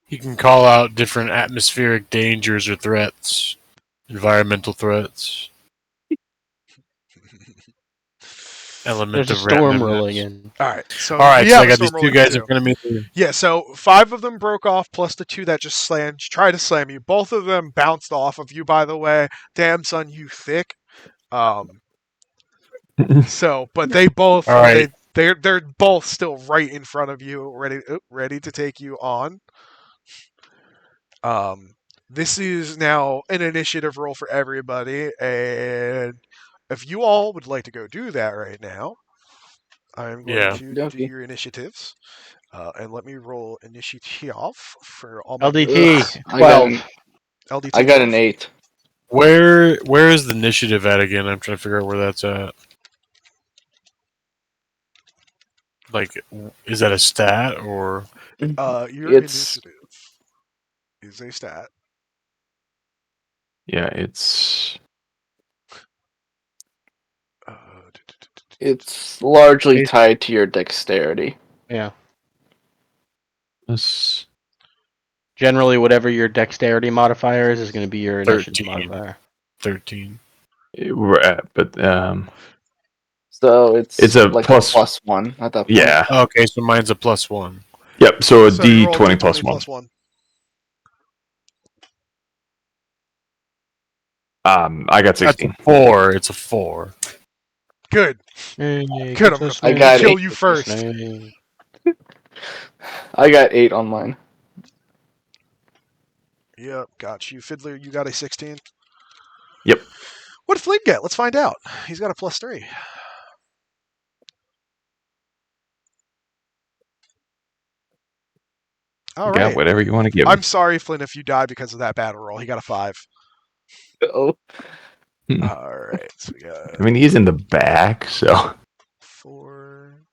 You can call out different atmospheric dangers or threats, environmental threats. element There's a of storm randomness. rolling in. All right, so All right, we so have I a got these storm two rolling guys too. in front of me. Yeah, so 5 of them broke off, plus the 2 that just try to slam you. Both of them bounced off of you, by the way. Damn, son, you thick. But they both, All right. they're both still right in front of you, ready to take you on. This is now an initiative roll for everybody, and if you all would like to go do that right now, I'm going Yeah. to do Okey-dokey. your initiatives. And let me roll initiative for all my LDT Ugh, 12. LDT I got an 12. 8. Where is the initiative at again? I'm trying to figure out where that's at. Like, is that a stat or? Your It's initiative is a stat. Yeah, it's Uh, it's largely It's- tied to your dexterity. Yeah. this. Generally, whatever your dexterity modifier is going to be your initiative 13. modifier. 13. But So it's a like plus. a +1 at that point. Yeah. Okay, so mine's a +1. Yep. So a So you roll D20 D20 plus one. plus 1. I got That's a 16. 4. It's a 4. Good. Hey, Good, I'm get gonna your I got kill it. you snake, first. get your snake. I got 8 on mine. Yep, got you. Fiddler, you got a 16. Yep. What did Flynn get? Let's find out. He's got a +3. All Got right. whatever you want to give I'm him. sorry, Flynn, if you die because of that battle roll. He got a 5. Oh, All right. So we got I mean, he's in the back, so 4.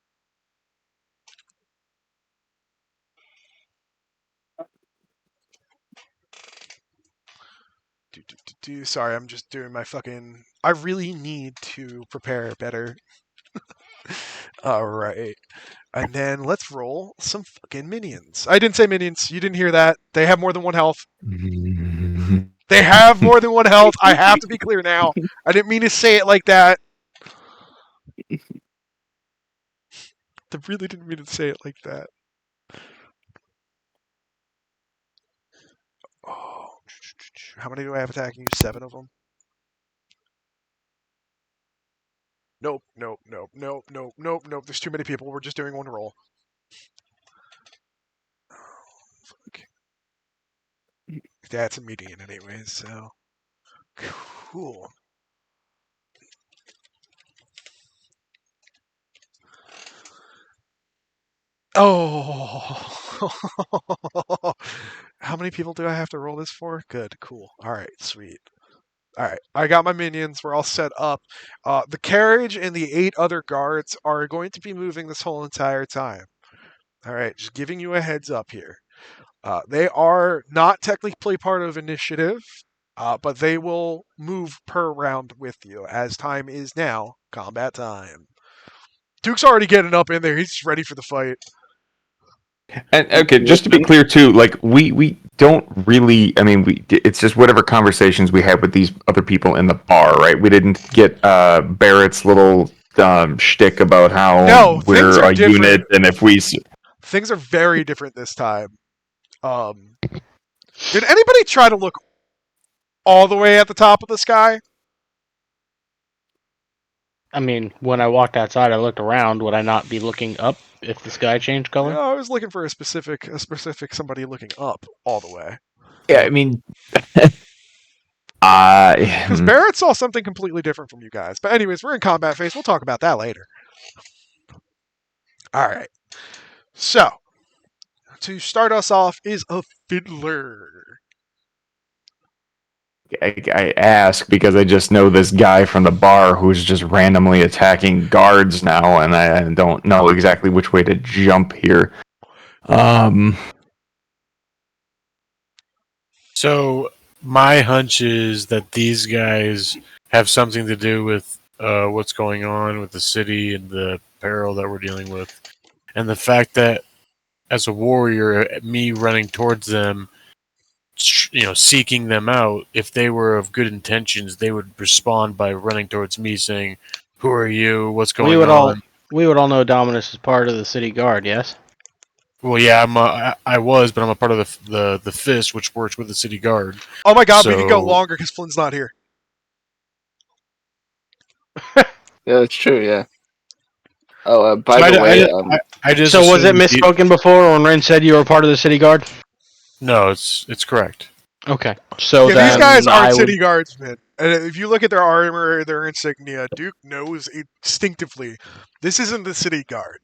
Sorry, I'm just doing my fucking. I really need to prepare better. All right. And then let's roll some fucking minions. I didn't say minions. You didn't hear that. They have more than 1 health. They have more than 1 health. I have to be clear now. I didn't mean to say it like that. I really didn't mean to say it like that. Oh, how many do I have attacking you? 7 of them? Nope, nope, nope, nope, nope, nope, nope. There's too many people. We're just doing 1 roll. Fuck. That's a median anyways, so. Cool. Oh. How many people do I have to roll this for? Good, cool. All right, sweet. All right, I got my minions. We're all set up. The carriage and the 8 other guards are going to be moving this whole entire time. All right, just giving you a heads up here. They are not technically part of initiative, but they will move per round with you, as time is now combat time. Duke's already getting up in there. He's ready for the fight. And okay, just to be clear too, like we don't really. I mean, it's just whatever conversations we had with these other people in the bar, right? We didn't get Barrett's little shtick about how No, things we're are a different. unit, and if we. Things are very different this time. Did anybody try to look all the way at the top of the sky? I mean, when I walked outside, I looked around. Would I not be looking up if the sky changed color? No, I was looking for a specific somebody looking up all the way. Yeah, I mean, Because Barrett saw something completely different from you guys. But anyways, we're in combat phase. We'll talk about that later. All right. So, to start us off is a fiddler. I ask because I just know this guy from the bar who's just randomly attacking guards now, and I don't know exactly which way to jump here. So my hunch is that these guys have something to do with what's going on with the city and the peril that we're dealing with, and the fact that as a warrior, me running towards them, seeking them out. If they were of good intentions, they would respond by running towards me, saying, Who are you? What's We going would on? we would all know Dominus is part of the city guard. Yes. Well, yeah, I was, but I'm a part of the Fist, which works with the city guard. Oh my god, we can go So- longer because Flynn's not here. Yeah, it's true. Yeah. Oh, by So the way, I just So was it assumed misspoken before when Ren said you were part of the city guard? No, it's correct. Okay. So Yeah, then these guys I aren't would. city guardsmen. And if you look at their armor, their insignia, Duke knows instinctively this isn't the city guard.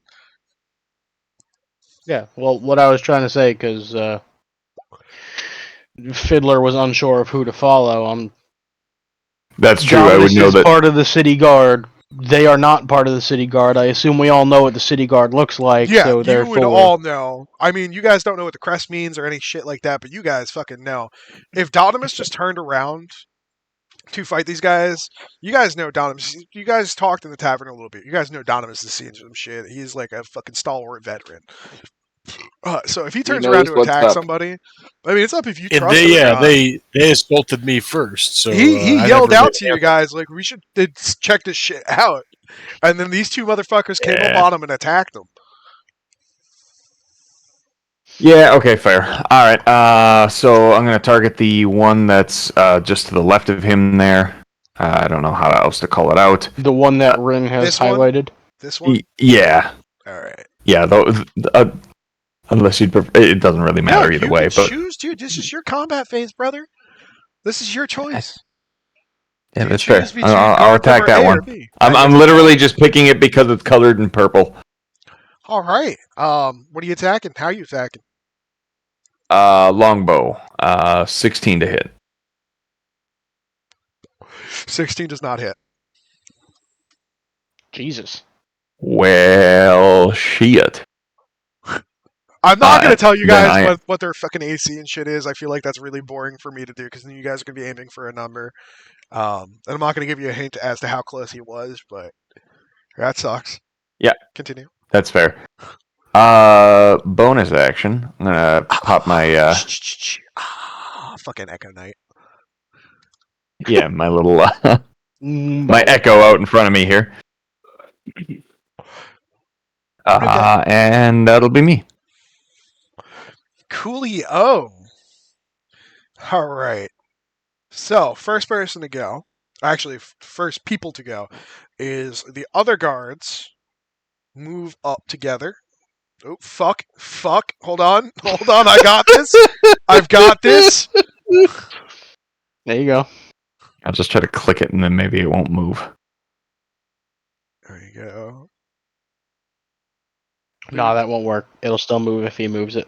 Yeah. Well, what I was trying to say, because Fiddler was unsure of who to follow. That's true. I would Dominus know is that. part of the city guard. They are not part of the city guard. I assume we all know what the city guard looks like. Yeah, So you therefore, would all know. I mean, you guys don't know what the crest means or any shit like that, but you guys fucking know. If Dotimus just turned around to fight these guys, you guys know Dotimus. You guys talked in the tavern a little bit. You guys know Dotimus is seeing some shit. He's like a fucking stalwart veteran. So if he turns around knows to what's attack up. somebody, I mean, it's up if you And trust him or not. they assaulted me first. So He I yelled never out to you guys like we should check this shit out, and then these two motherfuckers came up Yeah. on him and attacked him. Yeah. Okay. Fair. All right. So I'm gonna target the one that's just to the left of him there. I don't know how else to call it out. the one that Ren has this one? highlighted. This one, Yeah. all right. Yeah. Though. Unless you'd prefer, it doesn't really matter No, either you way. can But choose, dude. This is your combat phase, brother. This is your choice. yeah, You that's fair. choose between I'll card attack number that A one. or B. I'm literally just picking it because it's colored in purple. All right. What are you attacking? How are you attacking? Longbow. 16 to hit. 16 does not hit. Jesus. Well, shit. I'm not going to tell you then guys what their fucking AC and shit is. I feel like that's really boring for me to do because then you guys are going to be aiming for a number. And I'm not going to give you a hint as to how close he was, but that sucks. Yeah. Continue. That's fair. Bonus action. I'm gonna pop my Fucking Echo Knight. yeah, my little my My echo out in front of me here. And that'll be me. Coolio. All right. So, first person to go, actually, first people to go, is the other guards move up together. Oh, fuck. Hold on. I got this. I've got this. There you go. I'll just try to click it and then maybe it won't move. There you go. No, that won't work. It'll still move if he moves it.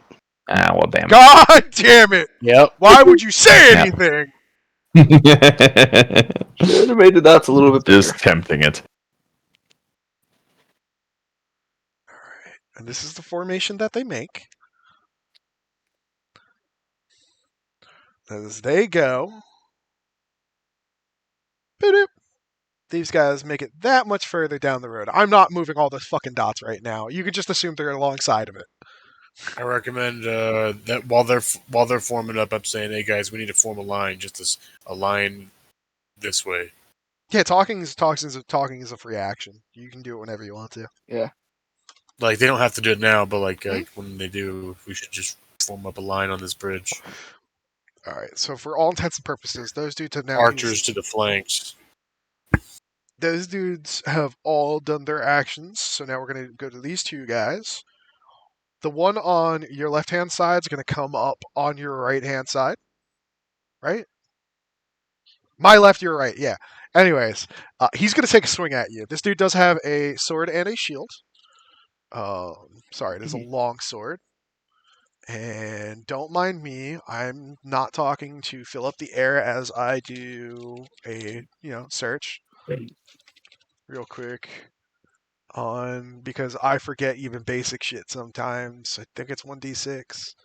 Ah, well, damn God damn it. Yep. Why would you say Yeah. anything? it. Should have made that's a little bit bigger. Just tempting it. All right. And this is the formation that they make. As they go, boop, these guys make it that much further down the road. I'm not moving all those fucking dots right now. You can just assume they're alongside of it. I recommend that while they're forming up, I'm saying, hey guys, we need to form a line, just a line this way. Yeah, talking is a free action. You can do it whenever you want to. Yeah. Like they don't have to do it now, but like when they do, we should just form up a line on this bridge. All right. So for all intents and purposes, those dudes have now Archers to the flanks. Those dudes have all done their actions. So now we're going to go to these two guys. The one on your left-hand side is going to come up on your right-hand side. Right? My left, your right. Yeah. Anyways, he's going to take a swing at you. This dude does have a sword and a shield. Sorry, it is a long sword. And don't mind me, I'm not talking to fill up the air as I do a, search real quick on, because I forget even basic shit sometimes. I think it's 1d6. It's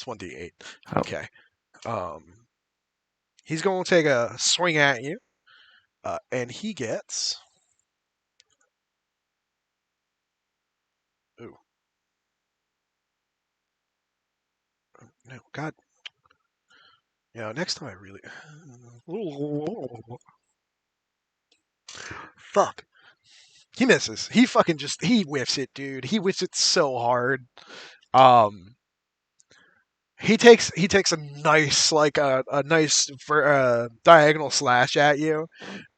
1d8. Oh. Okay. He's going to take a swing at you, and he gets... Ooh. No, God. Next time I really... Fuck. He misses. He fucking he whiffs it, dude. He whiffs it so hard. He takes a nice diagonal slash at you,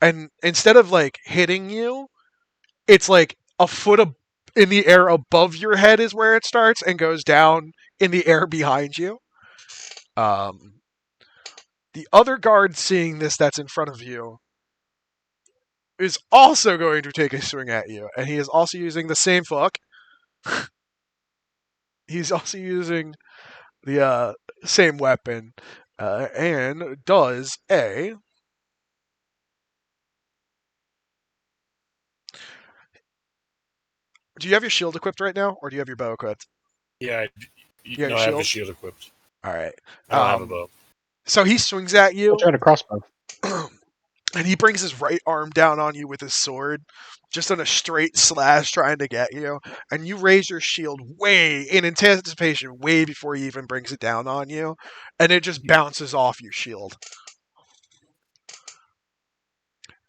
and instead of like hitting you, it's like a foot in the air above your head is where it starts and goes down in the air behind you. The other guard seeing this that's in front of you is also going to take a swing at you, and he is also using the same fuck. He's also using the same weapon, and does a. Do you have your shield equipped right now, or do you have your bow equipped? Yeah, You I have the shield equipped. All right. I don't have a bow. So he swings at I'll you, try to crossbow. and he brings his right arm down on you with his sword, just on a straight slash, trying to get you. And you raise your shield way in anticipation, way before he even brings it down on you, and it just bounces off your shield.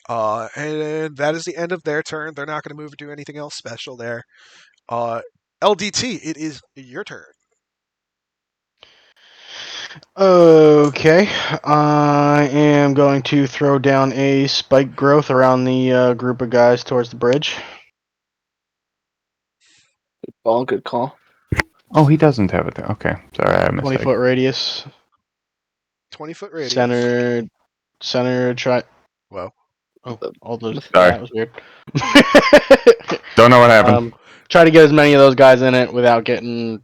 And that is the end of their turn. They're not going to move or do anything else special there. LDT, it is your turn. Okay, I am going to throw down a spike growth around the group of guys towards the bridge. All good call. Oh, he doesn't have it there. Okay, sorry, I missed 20-foot radius. 20-foot radius. Center, try. Whoa. Oh, all those. Sorry. That was weird. Don't know what happened. Try to get as many of those guys in it without getting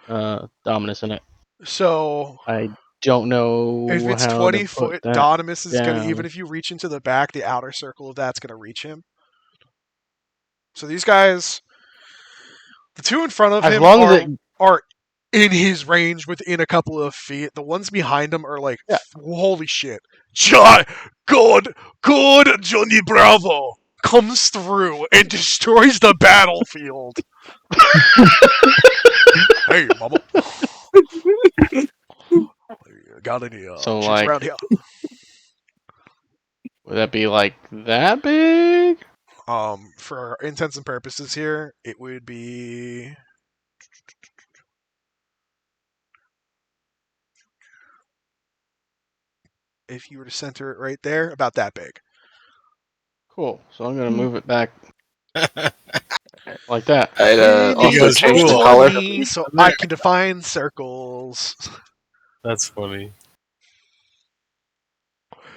Dominus in it. So I don't know if it's how 20 to put foot, that Donimus is going to, down. even if you reach into the back, the outer circle of that's going to reach him. So these guys, the two in front of As him long as are in his range within a couple of feet. The ones behind him are like, Yeah. holy shit. God, Johnny Bravo comes through and destroys the battlefield. Hey, mama. Got any So, chicks like- around here? Would that be like that big? For intents and purposes here, it would be if you were to center it right there, about that big. Cool. So I'm gonna move it back like that. I'd It also is change the cool. color. 20, so I can define circles. That's funny.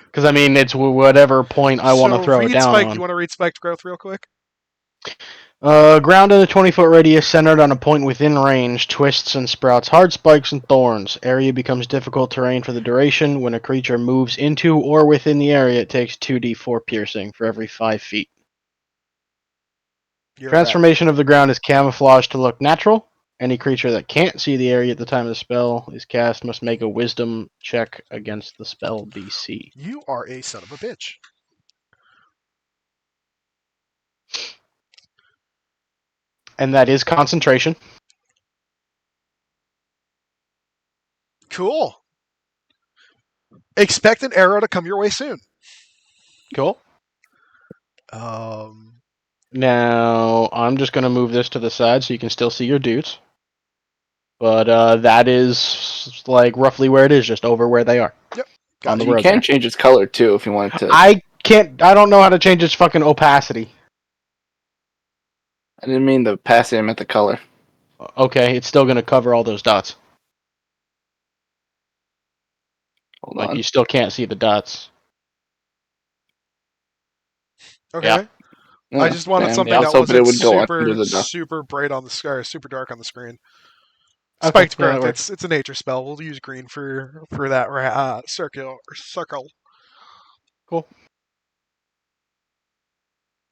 Because I mean, it's whatever point I want to So throw it read down spike. on. You want to read spiked growth real quick? Ground in a 20-foot radius centered on a point within range twists and sprouts hard spikes and thorns. Area becomes difficult terrain for the duration. When a creature moves into or within the area, it takes 2d4 piercing for every 5 feet. You're Transformation of the ground is camouflaged to look natural. Any creature that can't see the area at the time the spell is cast must make a wisdom check against the spell DC. You are a son of a bitch. And that is concentration. Cool. Expect an arrow to come your way soon. Cool. Um, Now, I'm just going to move this to the side so you can still see your dudes. But that is like roughly where it is, just over where they are. On the You road can there. change its color too if you wanted to. I don't know how to change its fucking opacity. I didn't mean the opacity, I meant the color. Okay, it's still going to cover all those dots. Hold Like, on. you still can't see the dots. okay. Yeah. I just wanted Damn, something I was that hoping it wasn't would go under the super bright on the screen, super dark on the screen. Okay, Spiked yeah, that growth. works. It's a nature spell. We'll use green for that circle. Cool.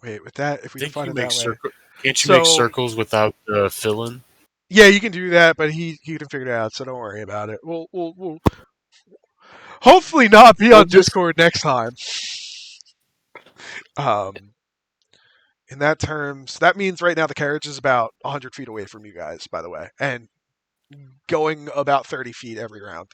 Wait, with that, if we Think define you it make that way. Can't you So- make circles without fill-in? Yeah, you can do that, but he can figure it out, so don't worry about it. We'll hopefully not be on Discord next time. In that terms, that means right now the carriage is about 100 feet away from you guys, by the way, and going about 30 feet every round.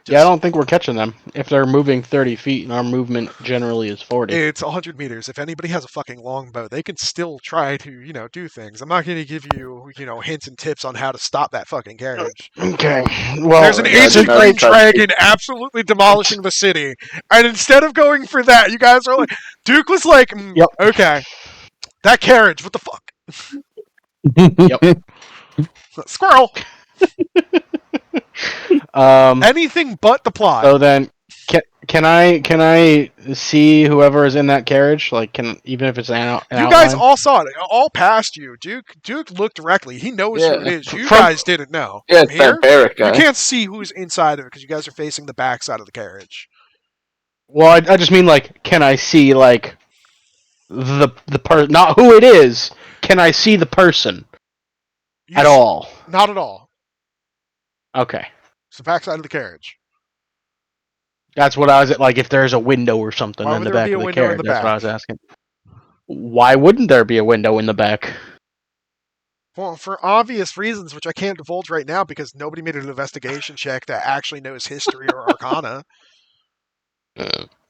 Yeah, I don't think we're catching them. If they're moving 30 feet and our movement generally is 40. It's 100 meters. If anybody has a fucking longbow, they can still try to, do things. I'm not going to give you, hints and tips on how to stop that fucking carriage. Okay. Well, There's an yeah, I ancient didn't know green you tried to- dragon absolutely demolishing the city, and instead of going for that, you guys are like, Duke was like, Yep. okay, that carriage, what the fuck? Yep. Squirrel! Um. Anything but the plot. So then, can I see whoever is in that carriage? Like, even if it's an You outline? guys all saw it, all past you. Duke looked directly. He knows who it Yeah. is. You From- guys didn't know. Yeah, From it's that here, Barrett you guy. can't see who's inside of it because you guys are facing the back side of the carriage. Well, I just mean like, can I see like the person? Not who it is. Can I see the person You at all? Not at all. Okay, It's the back side of the carriage. that's what I was like. If there's a window or something Why in would the there back be a of the window in carriage, the that's what I back? was asking. Why wouldn't there be a window in the back? Well, for obvious reasons, which I can't divulge right now because nobody made an investigation check that actually knows history or arcana.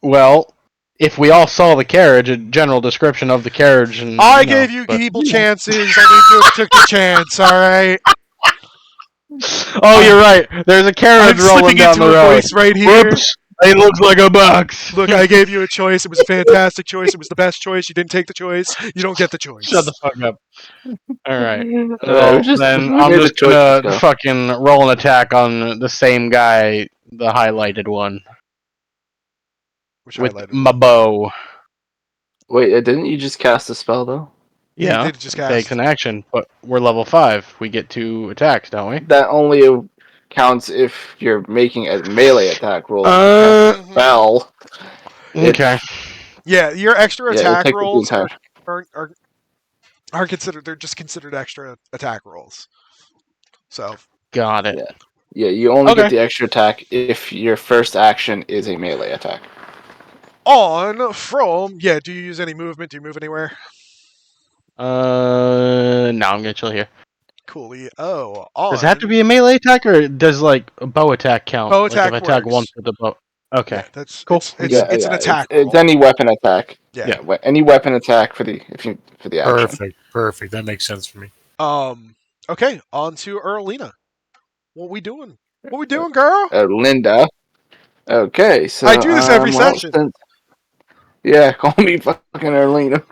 Well, if we all saw the carriage, a general description of the carriage, and I gave you people chances. Only Duke took the chance. All right. Oh, you're right. There's a I'm carriage rolling slipping down into the a road. voice right here. Whoops! It looks like a box. Look, I gave you a choice. It was a fantastic choice. It was the best choice. You didn't take the choice. You don't get the choice. Shut the fuck up. All right. It Well, was just- then we I'm made the just choice to gonna go. fucking roll an attack on the same guy, the highlighted one, Which with highlighted my one. bow. Wait, didn't you just cast a spell though? Yeah, Yeah, he did just it takes cast. an action, but we're level 5. We get 2 attacks, don't we? That only counts if you're making a melee attack roll. Mhm. Spell. Okay. Yeah, your extra Yeah, it'll attack take the rolls entire. are considered. They're just considered extra attack rolls. So Got it. Yeah, you only Okay. get the extra attack if your first action is a melee attack. on from do you use any movement? Do you move anywhere? No, I'm gonna chill here. Coolly. Oh, on. Does it have to be a melee attack, or does like a bow attack count? Bow like attack if I attack works. once with the bow. Okay. Yeah, that's Cool. It's an attack. It's roll. any weapon attack. Yeah. Any weapon attack for the action. Perfect. That makes sense for me. Okay, on to Earlina. What we doing? What we doing, girl? Linda. Okay, so I do this every well, session. yeah, call me fucking Erlina.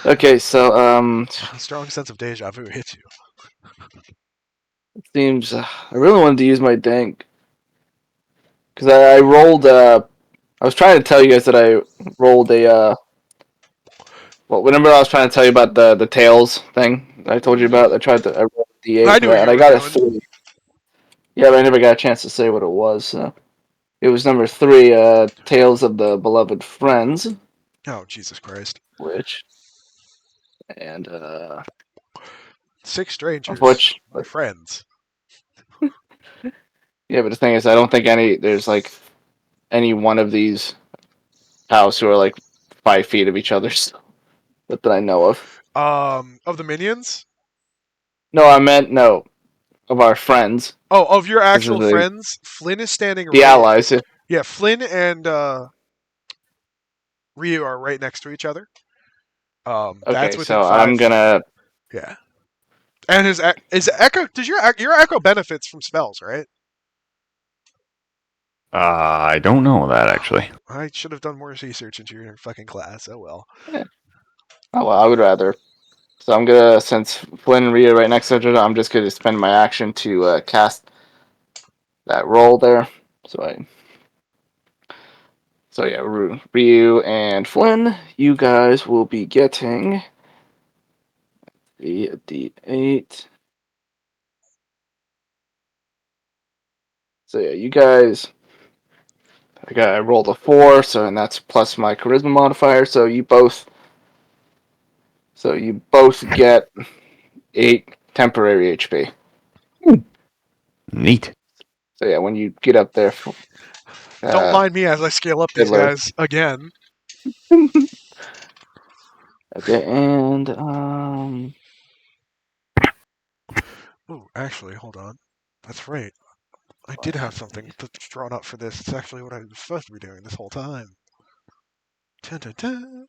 Okay, so A strong sense of deja vu hits you. it seems I really wanted to use my dank because I rolled. I was trying to tell you guys that I rolled a. Well, remember I was trying to tell you about the tails thing I told you about. I rolled a D8 I for knew that, what and you I were got a doing. 3. Yeah, but I never got a chance to say what it was. So it was number 3, Tales of the Beloved Friends, Oh, Jesus Christ. which and 6 strangers. which My friends. yeah, but the thing is, I don't think there's like any one of these house who are like 5 feet of each other. So, that I know of. Of the minions? No, I meant no of our friends, Oh, of your actual the- friends? Flynn is standing the right. allies. Yeah, Flynn and Ryu are right next to each other. Okay, That's within so 5. I'm gonna. Yeah. And is echo? Does your echo benefits from spells, right? I don't know that actually. I should have done more research into your fucking class. Oh well. Oh well, I would rather. So I'm gonna, since Flynn and Rhea are right next to each other, I'm just gonna spend my action to cast that roll there. So yeah, Ryu and Flynn, you guys will be getting a D8. So yeah, you guys. I rolled a 4, and that's plus my charisma modifier. So you both get 8 temporary HP. Neat. So yeah, when you get up there, Don't mind me as I scale up these Fiddler. guys again. Okay, and Ooh, actually, hold on. That's right. I did have something drawn up for this. It's actually what I was supposed to be doing this whole time. Dun, dun, dun.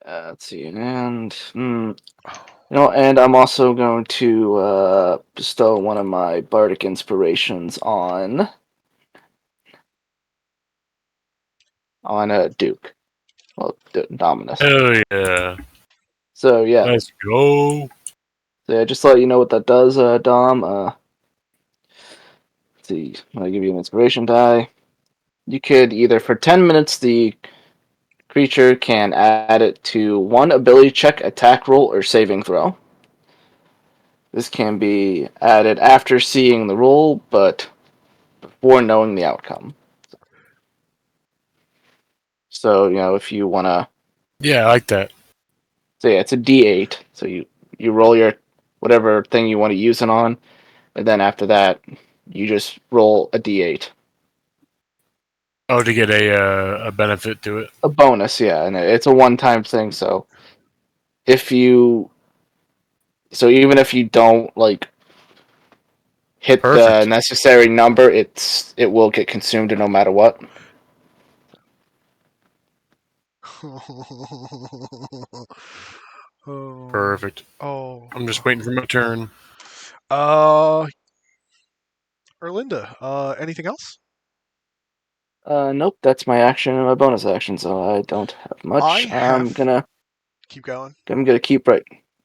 Let's see, and I'm also going to bestow one of my bardic inspirations on a Duke. Well, Dominus. Hell yeah. So yeah, Let's go. just to let you know what that does, Dom. Let's see, I'm gonna give you an inspiration die. You could either for 10 minutes the creature can add it to one ability check, attack roll, or saving throw. This can be added after seeing the roll, but before knowing the outcome. So, if you want to... Yeah, I like that. So, yeah, it's a D8. So, you roll your whatever thing you want to use it on, and then after that, you just roll a D8. Oh, to get a benefit to it. A bonus, yeah, and it's a one-time thing, so even if you don't, hit the Perfect. necessary number, it will get consumed no matter what. Oh. Perfect. Oh. I'm just waiting for my turn. Erlinda, anything else? Nope, that's my action and my bonus action, so I don't have much. Keep going. I'm gonna keep right.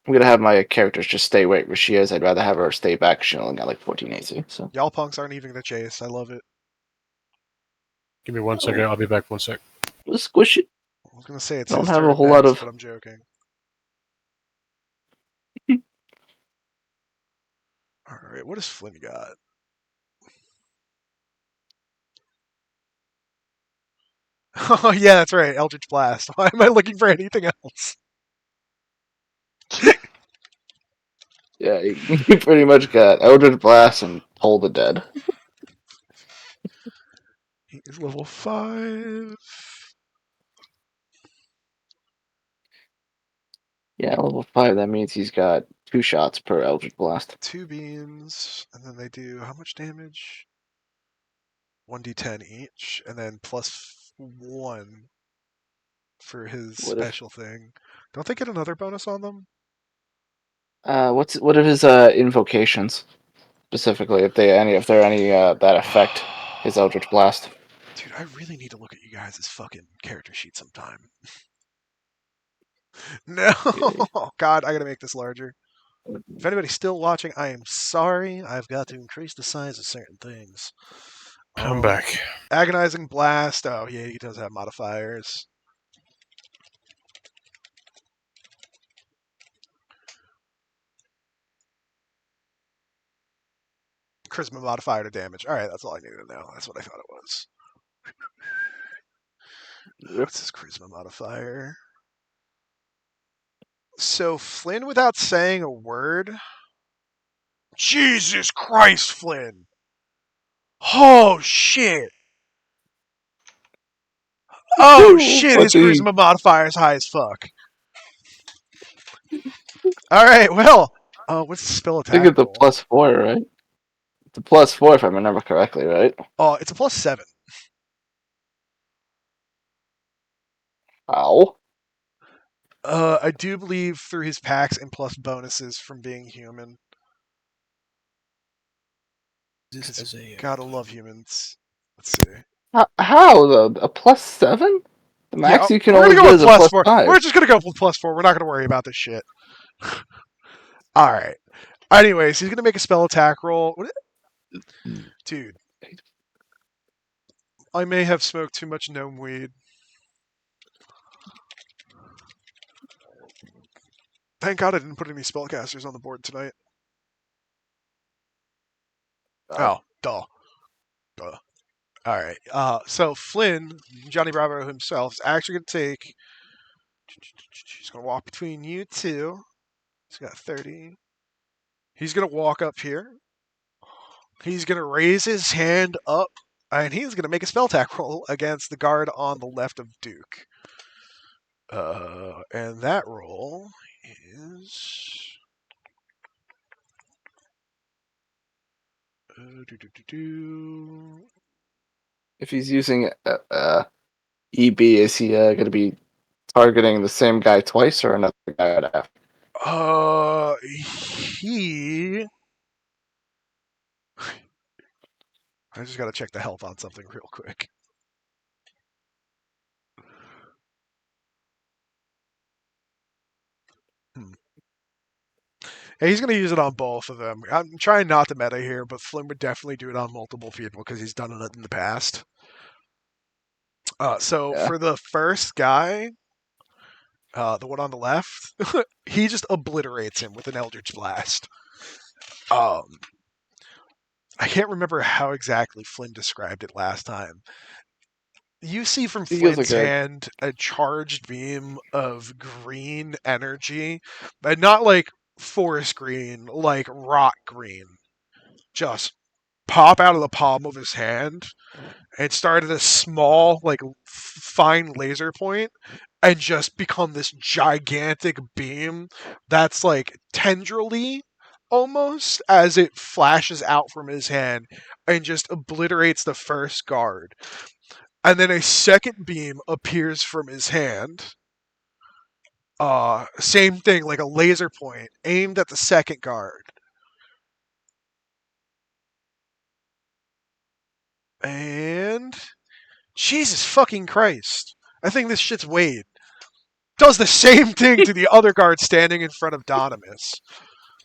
I'm gonna have my characters just stay right where she is. I'd rather have her stay back. She only got like 14 AC. So Y'all punks aren't even gonna chase. I love it. Give me 1 second. I'll be back 1 sec. let's squish it. I was gonna say it's Don't his have a turn whole next, lot of- but I'm joking. All right, what does Flynn got? Oh yeah, that's right, Eldritch Blast. Why am I looking for anything else? Yeah, you pretty much got Eldritch Blast and Toll the Dead. He is level 5. Yeah, level 5. That means he's got 2 shots per Eldritch Blast. 2 beams, and then they do how much damage? 1d10 each, and then plus 1 for his What if- special thing. Don't they get another bonus on them? What are his invocations specifically? If there are any that affect his Eldritch Blast? Dude, I really need to look at you guys' fucking character sheet sometime. No! God, I gotta make this larger. If anybody's still watching, I am sorry. I've got to increase the size of certain things. I'm back. Agonizing Blast. Oh, yeah, he does have modifiers. Charisma modifier to damage. Alright, that's all I needed to know. That's what I thought it was. What's his charisma modifier? So, Flynn, without saying a word... Jesus Christ, Flynn! Oh, shit! Oh, shit, his charisma modifier is high as fuck. Alright, well... what's the spell I attack think it's a roll? +4, right? It's a +4 if I remember correctly, right? Oh, it's a plus 7. Ow. I do believe through his packs and plus bonuses from being human. This is Gotta love humans. Let's see. How though? A +7? The max you can we're only gonna go get with is a plus 4. +5. We're just gonna go with plus 4. We're not gonna worry about this shit. Alright. Anyways, he's gonna make a spell attack roll. Dude. I may have smoked too much gnome weed. Thank God I didn't put any spellcasters on the board tonight. Oh, duh. Duh. Alright. So Flynn, Johnny Bravo himself, is actually gonna take... He's gonna walk between you two. He's got 30. He's gonna walk up here. He's gonna raise his hand up, and he's gonna make a spell attack roll against the guard on the left of Duke. And that roll is. If he's using EB, is he going to be targeting the same guy twice or another guy right after? He. I just gotta check the health on something real quick. Yeah, he's gonna use it on both of them. I'm trying not to meta here, but Flynn would definitely do it on multiple people because he's done it in the past. So Yeah. for the first guy, the one on the left, he just obliterates him with an Eldritch Blast. I can't remember how exactly Flynn described it last time. You see from He feels Flynn's like hand a charged beam of green energy, but not like forest green, like rock green. Just pop out of the palm of his hand and start at a small, like fine laser point and just become this gigantic beam that's like tendrily almost as it flashes out from his hand and just obliterates the first guard. And then a second beam appears from his hand. Same thing, like a laser point aimed at the second guard. And Jesus fucking Christ. I think this shit's Wade. Does the same thing to the other guard standing in front of Donimus.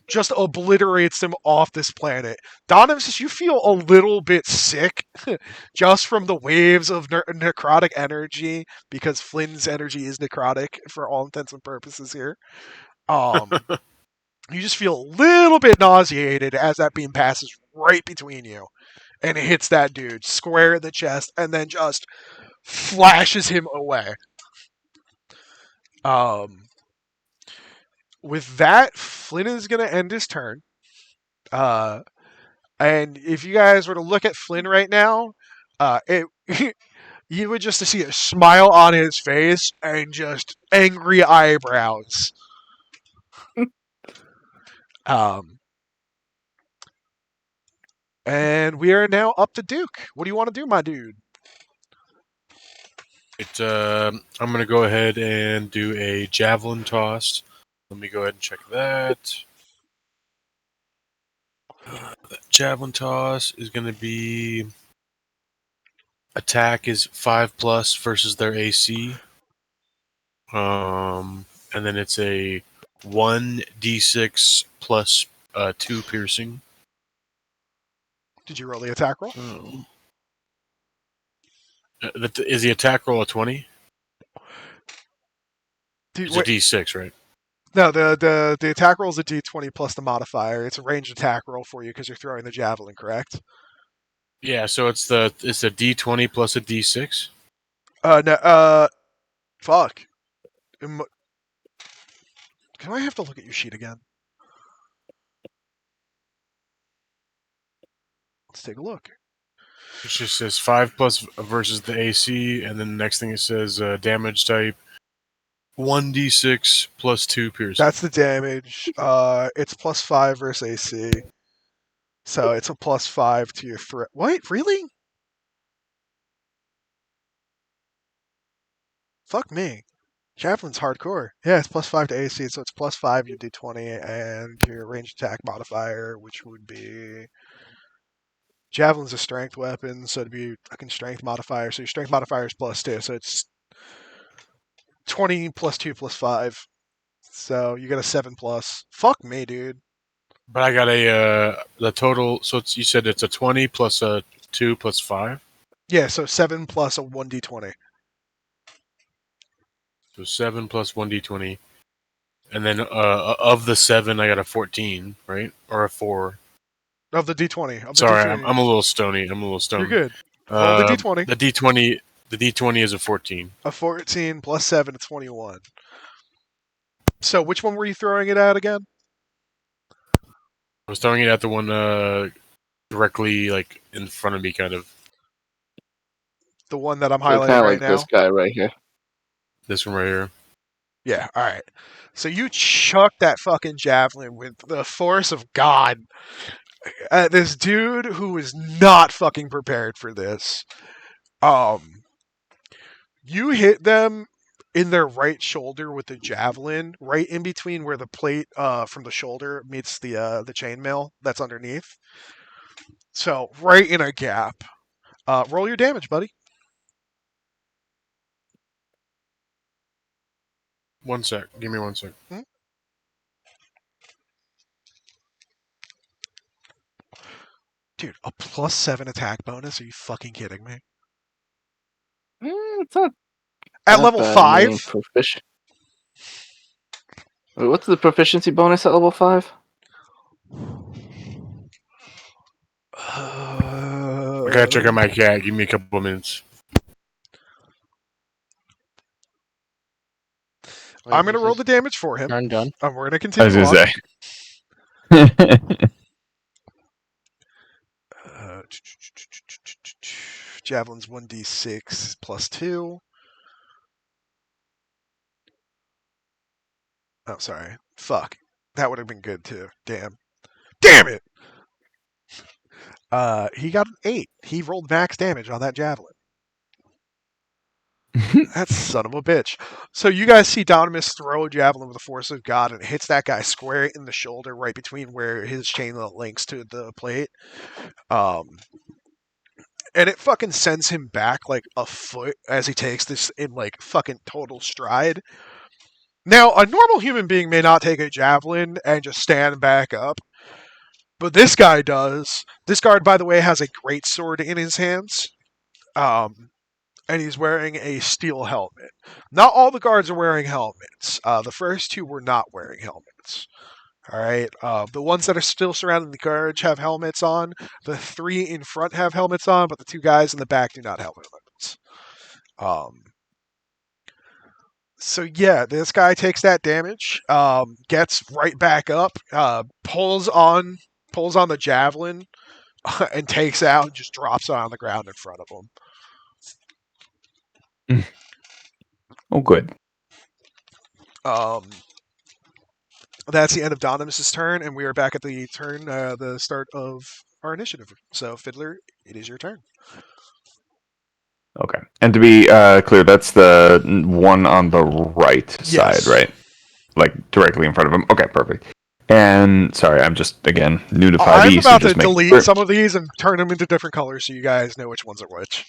Just obliterates him off this planet. Donimus, you feel a little bit sick just from the waves of necrotic energy, because Flynn's energy is necrotic for all intents and purposes here. You just feel a little bit nauseated as that beam passes right between you. And it hits that dude square in the chest and then just flashes him away. With that, Flynn is going to end his turn. And if you guys were to look at Flynn right now, you would just see a smile on his face and just angry eyebrows. And we are now up to Duke. What do you want to do, my dude? I'm going to go ahead and do a javelin toss. Let me go ahead and check that. The javelin toss is going to be attack is 5+ versus their AC. And then it's a 1d6 plus 2 piercing. Did you roll the attack roll? Is the attack roll a 20? Dude, It's a d6, right? No, the attack roll is a d20 plus the modifier. It's a ranged attack roll for you because you're throwing the javelin, correct? Yeah, so it's a d20 plus a d6. No, fuck. Can I have to look at your sheet again? Let's take a look. It just says 5+ versus the AC, and then the next thing it says damage type 1d6 plus 2 piercing. That's the damage. It's plus 5 versus AC. So it's a plus 5 to your threat. What? Really? Fuck me. Javelin's hardcore. Yeah, it's plus 5 to AC, so it's plus 5 your d20 and your ranged attack modifier, which would be... Javelin's a strength weapon, so it'd be fucking strength modifier. So your strength modifier is plus 2, so it's 20 plus 2 plus 5. So you get a 7 plus. Fuck me, dude. But I got the total. So you said it's a 20 plus a 2 plus 5. Yeah, so 7 plus a 1d20. So 7 plus 1d20, and then of the 7, I got a 14, right, or a 4. Of the d20. Sorry, I'm a little stony. You're good. Roll the d20. The d20 is a 14. A 14 plus 7 is 21. So which one were you throwing it at again? I was throwing it at the one directly like in front of me, kind of. The one that I'm kind highlighting of right like now? this guy right here. This one right here. Yeah, alright. So you chuck that fucking javelin with the force of God at this dude who is not fucking prepared for this. You hit them in their right shoulder with the javelin, right in between where the plate from the shoulder meets the chainmail that's underneath. So right in a gap. Roll your damage, buddy. 1 sec. Give me 1 sec. Dude, a +7 attack bonus? Are you fucking kidding me? It's not At that level bad. I mean, 5? Wait, what's the proficiency bonus at level 5? I gotta check on my cat. Give me a couple of minutes. I'm going to roll the damage for him. Turn done. And we're going to I was continue gonna on. say. Javelin's 1d6 plus 2. Oh, sorry. Fuck. That would have been good too. Damn. Damn it! He got an 8. He rolled max damage on that javelin. That son of a bitch. So you guys see Donimus throw a javelin with the force of God and it hits that guy square in the shoulder right between where his chainmail links to the plate. And it fucking sends him back like a foot as he takes this in like fucking total stride. Now, a normal human being may not take a javelin and just stand back up. But this guy does. This guard, by the way, has a great sword in his hands. And he's wearing a steel helmet. Not all the guards are wearing helmets. The first 2 were not wearing helmets. All right. The ones that are still surrounding the guards have helmets on. The 3 in front have helmets on, but the 2 guys in the back do not have helmets. So yeah, this guy takes that damage, gets right back up, pulls on the javelin, and takes out and just drops it on the ground in front of him. Oh, good. That's the end of Donimus's turn, and we are back at the start of our initiative. So, Fiddler, it is your turn. Okay. And to be clear, that's the one on the right Yes. side, right? Like directly in front of him. Okay, perfect. And sorry, I'm just again new to 5e. I'm about so to just delete sure. some of these and turn them into different colors so you guys know which ones are which.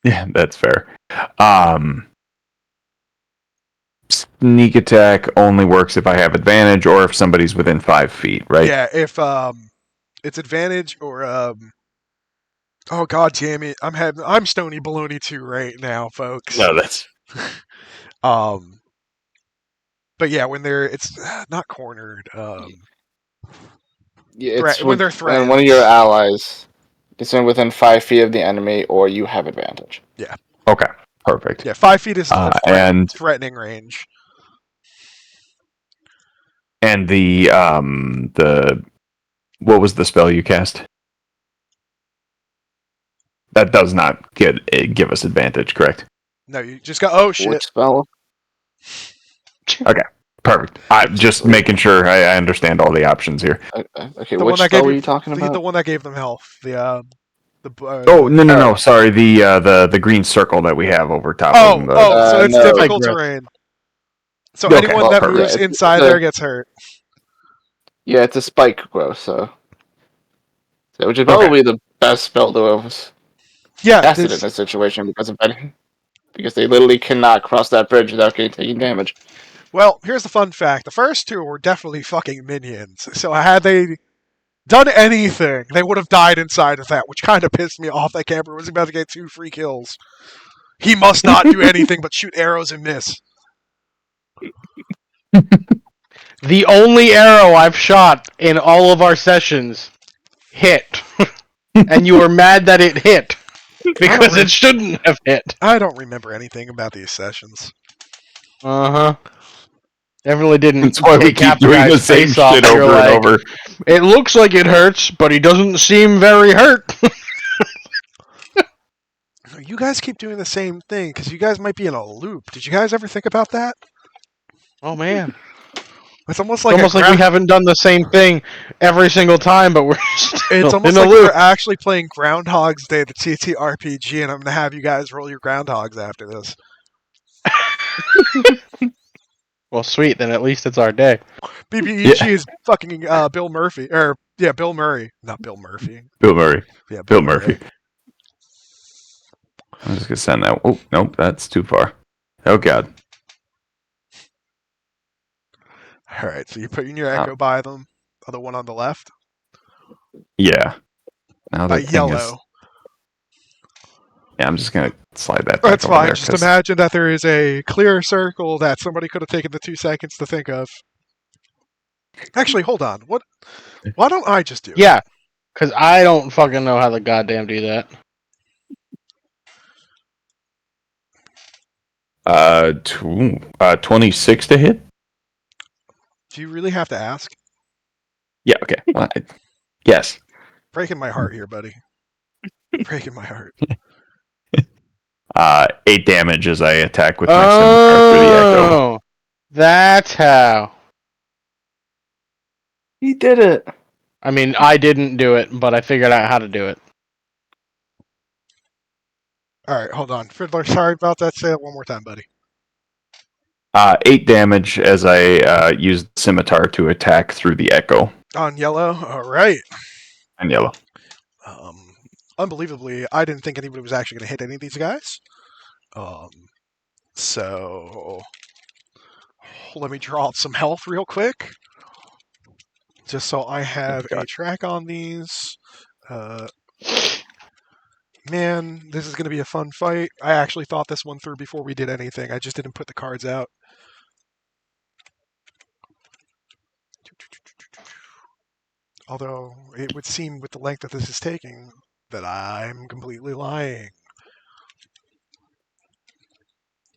Yeah, that's fair. Sneak attack only works if I have advantage or if somebody's within 5 feet, right? Yeah, if it's advantage or oh god damn it, I'm Stony Baloney 2 right now, folks. No, that's But yeah, when it's not cornered. Yeah, it's When they're when one of your allies is within 5 feet of the enemy, or you have advantage. Yeah. okay. Perfect. Yeah, 5 feet is and threatening range. And the what was the spell you cast? That does not give us advantage, correct? No, you just got oh shit. Which spell? Okay, perfect. I'm just making sure I understand all the options here. Okay, The which one that spell gave were you- you talking about? The one that gave them health. Oh no! Sorry, the green circle that we have over top of them. So it's no. difficult Like terrain. So Okay, anyone well, that perfect. moves Yeah, inside there gets hurt. Yeah, it's a spike growth, so which is probably the best spell to have Yeah, casted in this situation because they literally cannot cross that bridge without taking damage. well, here's the fun fact. The first 2 were definitely fucking minions. So had they done anything, they would have died inside of that, which kind of pissed me off. That camper was about to get 2 free kills. He must not do anything but shoot arrows and miss. The only arrow I've shot in all of our sessions hit. And you were mad that it hit. Because it shouldn't have hit. I don't remember anything about these sessions. Uh-huh. Definitely didn't That's why we take keep half the doing the guy's same face off. shit You're over like, and over. It looks like it hurts, but he doesn't seem very hurt. You guys keep doing the same thing because you guys might be in a loop. Did you guys ever think about that? Oh man. It's almost It's like almost like we haven't done the same thing every single time, but we're still It's almost in a like we're loop. actually playing Groundhog's Day, the TTRPG, and I'm gonna have you guys roll your groundhogs after this. Well, sweet. Then at least it's our day. BBEG Yeah. is fucking Bill Murphy, Bill Murray, not Bill Murphy. Bill Murray. Yeah, Bill Murphy. I'm just gonna send that. Oh nope, that's too far. Oh god. All right, so you're putting your echo by them, other one on the left, Yeah. Now by that thing is. yellow. Yeah, I'm just gonna slide that back That's over fine. there. Just imagine that there is a clear circle that somebody could have taken the 2 seconds to think of. Actually, hold on. What? Why don't I just do it? Yeah, because I don't fucking know how to goddamn do that. 26 to hit. Do you really have to ask? Yeah. Okay. Well, yes. Breaking my heart here, buddy. Breaking my heart. 8 damage as I attack with my scimitar through the echo. Oh, that's how. He did it. I mean, I didn't do it, but I figured out how to do it. All right, hold on. Fiddler, sorry about that. Say it one more time, buddy. 8 damage as I use the scimitar to attack through the echo. On yellow. All right. And yellow. Unbelievably, I didn't think anybody was actually going to hit any of these guys. So let me draw up some health real quick, just so I have a track on these. Man, this is going to be a fun fight. I actually thought this one through before we did anything. I just didn't put the cards out. Although it would seem with the length that this is taking that I'm completely lying.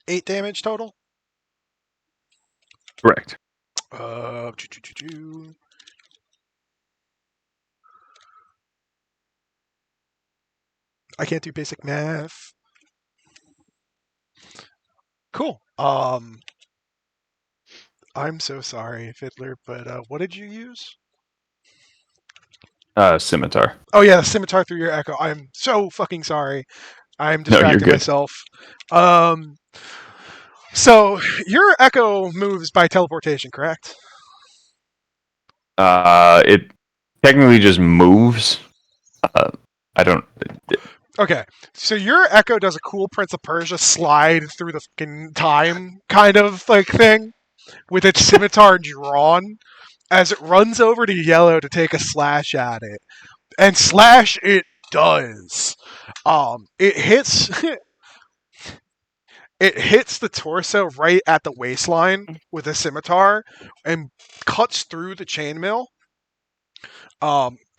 8 damage total? Correct. I can't do basic math. Cool. I'm so sorry, Fiddler, but what did you use? Scimitar. Oh yeah, the scimitar through your echo. I'm so fucking sorry. I'm No, you're distracting good. myself. So your echo moves by teleportation, correct? It technically just moves. I don't. Okay, so your echo does a cool Prince of Persia slide through the fucking time kind of like thing with its scimitar drawn as it runs over to yellow to take a slash at it. And slash it does. It hits it hits the torso right at the waistline with a scimitar and cuts through the chainmail.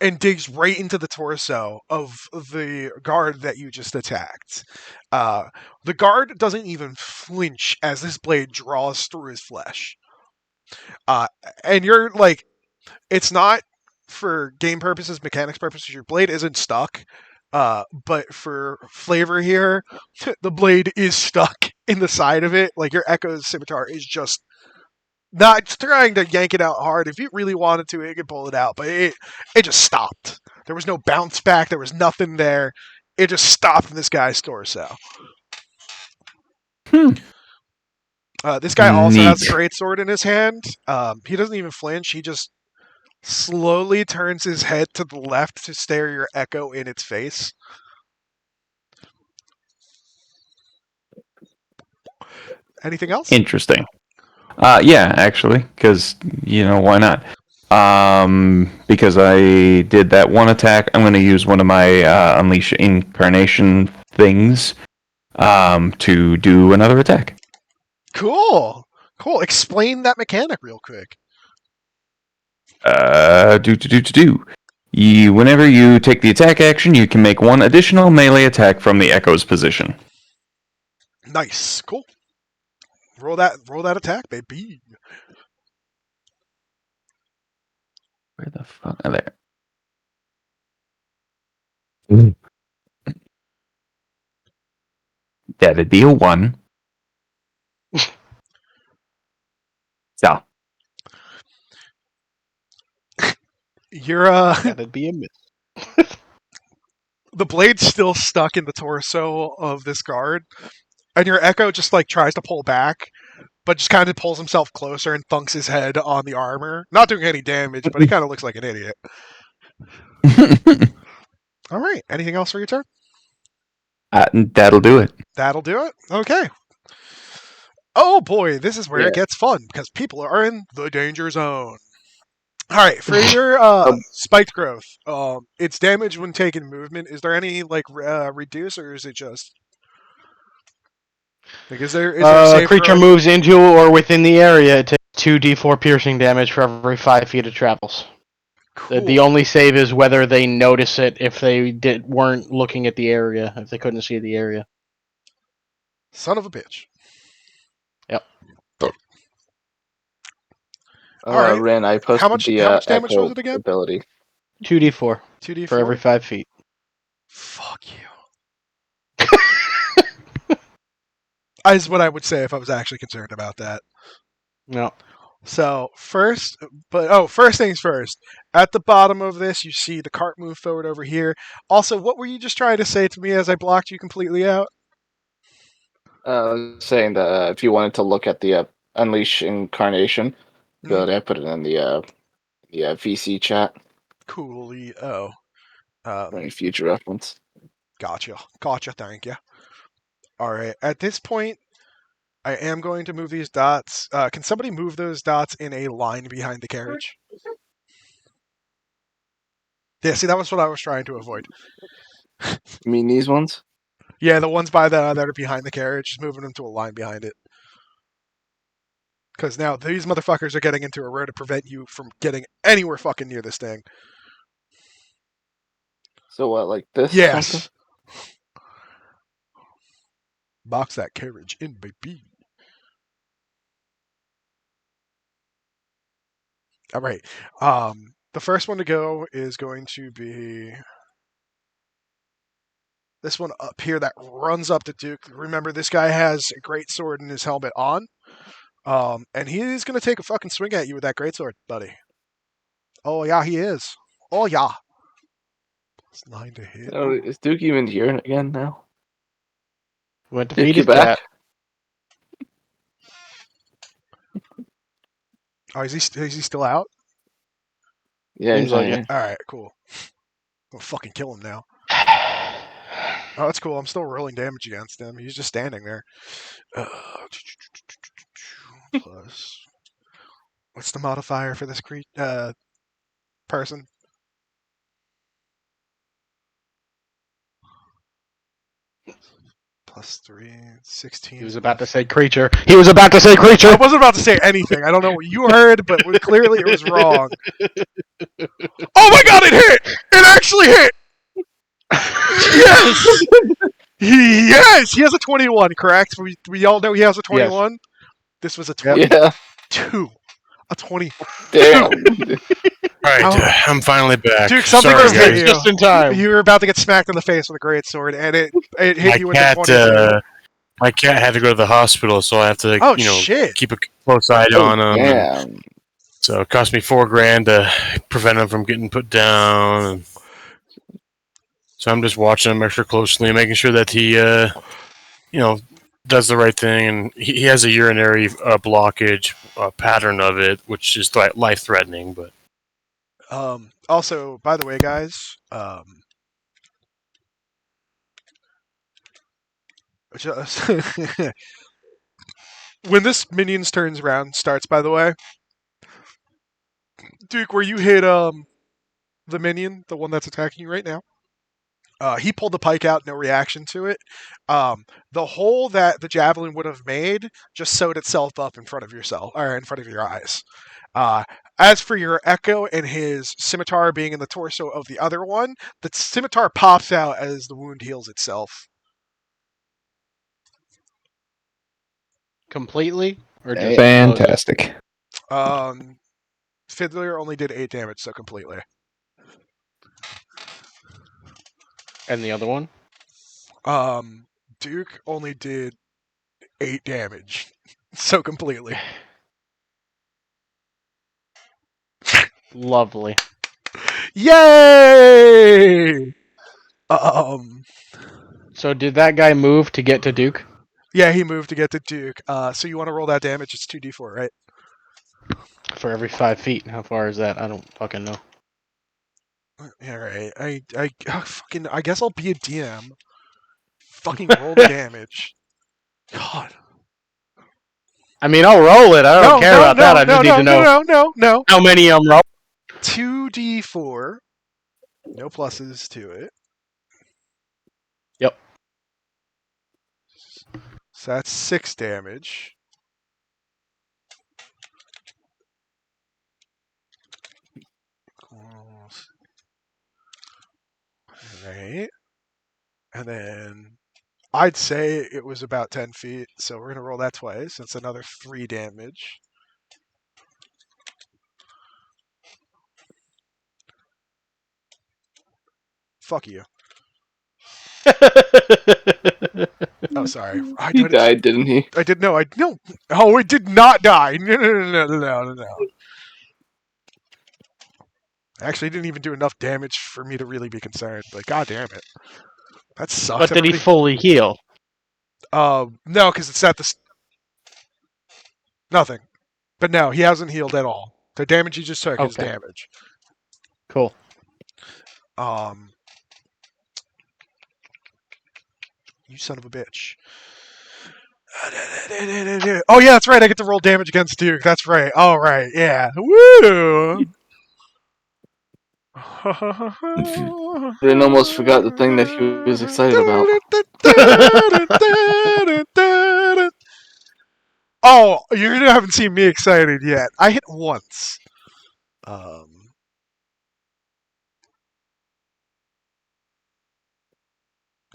And digs right into the torso of the guard that you just attacked. The guard doesn't even flinch as this blade draws through his flesh. And you're like, it's not for game purposes, mechanics purposes, your blade isn't stuck. But for flavor here, the blade is stuck in the side of it. Like your Echo's scimitar is just not trying to yank it out hard. If you really wanted to, it could pull it out, but it just stopped. There was no bounce back. There was nothing there. It just stopped in this guy's torso. This guy also has a great sword in his hand. He doesn't even flinch. He just slowly turns his head to the left to stare your Echo in its face. Anything else? Interesting. Yeah, actually, because why not? Because I did that one attack, I'm going to use one of my Unleash Incarnation things to do another attack. Cool. Explain that mechanic real quick. Whenever you take the attack action, you can make one additional melee attack from the Echo's position. Nice. Cool. Roll that attack, baby. Where the fuck are they? That'd be a 1. You're That'd be a miss. the blade's still stuck in the torso of this guard, and your echo just like tries to pull back, but just kind of pulls himself closer and thunks his head on the armor, not doing any damage, but he kind of looks like an idiot. All right. Anything else for your turn? That'll do it. That'll do it. Okay. Oh boy, this is where Yeah. it gets fun because people are in the danger zone. All right, for your spiked growth, its damage when taking movement. Is there any like reduce, or is it just like is there a save Creature throw? moves into or within the area, it takes 2d4 piercing damage for every 5 feet it travels. Cool. The only save is whether they notice it if they weren't looking at the area, if they couldn't see the area. Son of a bitch. Yep. All right. Ren, I posted much- the how much damage echo was it again? ability. 2d4 2d4 for every 5 feet. Fuck you. Is what I would say if I was actually concerned about that. No. So first things first. At the bottom of this, you see the cart move forward over here. Also, what were you just trying to say to me as I blocked you completely out? Saying that if you wanted to look at the Unleash Incarnation ability, I put it in the VC chat Coolio. for any future reference. Gotcha. Thank you. All right. At this point, I am going to move these dots. Can somebody move those dots in a line behind the carriage? Yeah. See, that was what I was trying to avoid. You mean these ones? Yeah, the ones that are behind the carriage, just moving them to a line behind it. Because now these motherfuckers are getting into a row to prevent you from getting anywhere fucking near this thing. So what, like this? Yes. Something? Box that carriage in, baby. All right. The first one to go is going to be this one up here that runs up to Duke. Remember, this guy has a great sword in his helmet on. And he's going to take a fucking swing at you with that greatsword, buddy. Oh, yeah, he is. Oh, yeah. Plus 9 to hit. Oh, is Duke even here again now? Went to Duke, feed you his back? cat. Oh, is he still out? Yeah, Seems he's like not it. here. All right, cool. I'll fucking kill him now. Oh, that's cool. I'm still rolling damage against him. He's just standing there. Plus, what's the modifier for this person? Plus 3, 16. He was about to say creature. He was about to say creature. I wasn't about to say anything. I don't know what you heard, but clearly it was wrong. Oh my god, it hit! It actually hit! Yes! Yes! He has a 21, correct? We all know he has a 21? Yes. This was a 22. Yeah. A 20. Damn. Alright, I'm finally back. Duke, something Sorry, just hit guys. you. Just in time. You were about to get smacked in the face with a great sword, and it hit you with cat, the 22. My cat had to go to the hospital, so I have to, Shit. keep a close eye on him. Damn. So it cost me $4,000 to prevent him from getting put down. And so I'm just watching him extra closely, making sure that he, does the right thing. And he has a urinary blockage pattern of it, which is life-threatening. But Also, by the way, guys, when this minion's turns around starts, by the way, Duke, where you hit the minion, the one that's attacking you right now, he pulled the pike out, no reaction to it. The hole that the javelin would have made just sewed itself up in front of your eyes. As for your echo and his scimitar being in the torso of the other one, the scimitar pops out as the wound heals itself. Completely? Or just Fantastic. Fiddler only did 8 damage, so completely. And the other one? Duke only did 8 damage, so completely. Lovely. Yay! So did that guy move to get to Duke? Yeah, he moved to get to Duke. So you want to roll that damage? It's 2d4, right? For every 5 feet. How far is that? I don't fucking know. Yeah, right. I guess I'll be a DM. Fucking roll the damage. God. I mean, I'll roll it. I don't care about that. I just need to know no. how many I'm rolling. 2d4. No pluses to it. Yep. So that's 6 damage. Right. And then I'd say it was about 10 feet, so we're going to roll that twice. That's another 3 damage. Fuck you. Oh, sorry. He died, didn't he? I did no. Oh, it did not die. No. Actually, it didn't even do enough damage for me to really be concerned. Like, god damn it, that sucks. But did he Everybody- fully heal? No, because it's at the nothing. But no, he hasn't healed at all. The damage he just took is Okay. damage. Cool. You son of a bitch. Oh yeah, that's right. I get to roll damage against Duke. That's right. All right. Yeah. Woo. Rin almost forgot the thing that he was excited about. Oh, you haven't seen me excited yet. I hit once.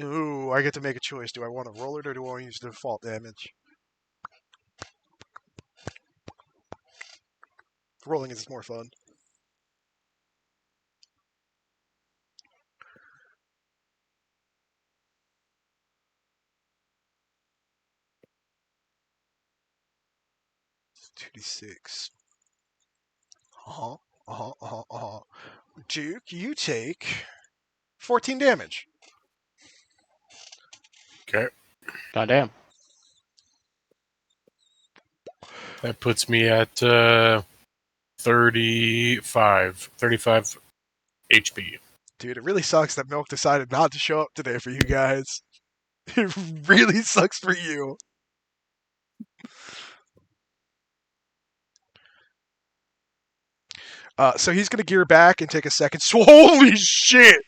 Ooh, I get to make a choice. Do I want to roll it or do I want to use default damage? Rolling is more fun. It's 2d6. Duke, you take 14 damage. Okay. Goddamn. That puts me at 35 HP. Dude, it really sucks that Milk decided not to show up today for you guys. It really sucks for you. So he's going to gear back and take a second. So, holy shit!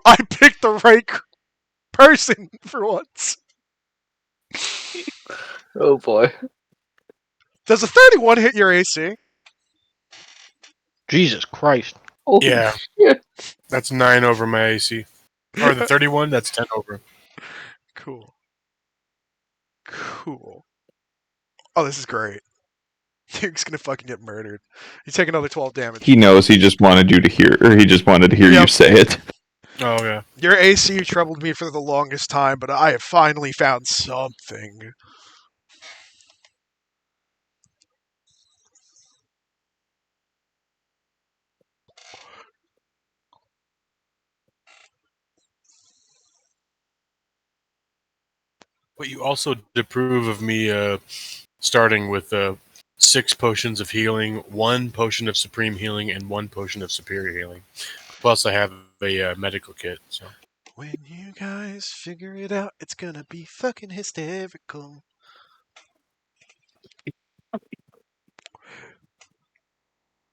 I picked the right person for once. Oh boy. Does a 31 hit your AC? Jesus Christ. Holy Yeah. shit. That's 9 over my AC. Or the 31, that's 10 over. Cool. Oh, this is great. Duke's gonna fucking get murdered. You take another 12 damage. He knows. He just wanted you to hear, or he just wanted to hear you Yep. say it. Oh, yeah. Your AC troubled me for the longest time, but I have finally found something. But you also approve of me starting with 6 potions of healing, 1 potion of supreme healing, and 1 potion of superior healing. Plus, I have a medical kit. So When you guys figure it out, it's gonna be fucking hysterical.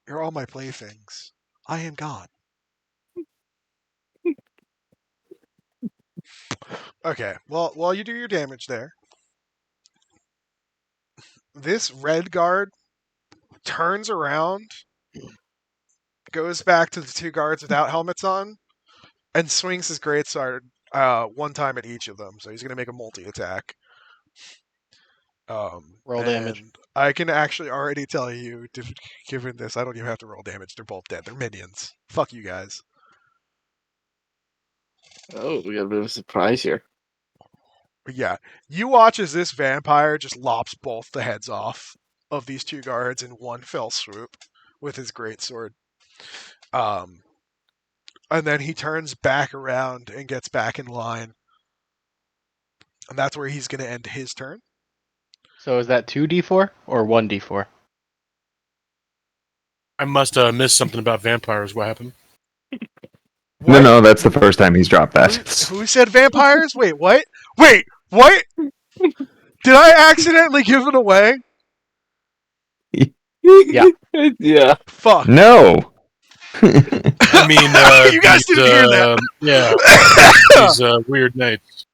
You're all my playthings. I am God. Okay, well, while you do your damage there, this red guard turns around, goes back to the 2 guards without helmets on, and swings his greatsword 1 time at each of them. So he's going to make a multi-attack. Roll damage. I can actually already tell you, given this, I don't even have to roll damage. They're both dead. They're minions. Fuck you guys. Oh, we got a bit of a surprise here. But yeah, you watch as this vampire just lops both the heads off of these 2 guards in one fell swoop. with his greatsword. And then he turns back around and gets back in line. And that's where he's going to end his turn. So is that 2d4 or 1d4? I must have missed something about vampires. What happened? What? No, that's the first time he's dropped that. Who said vampires? Wait, what? Wait, what? Did I accidentally give it away? Yeah. Yeah. Fuck. No. I mean, You guys didn't hear that. Yeah, these weird nights.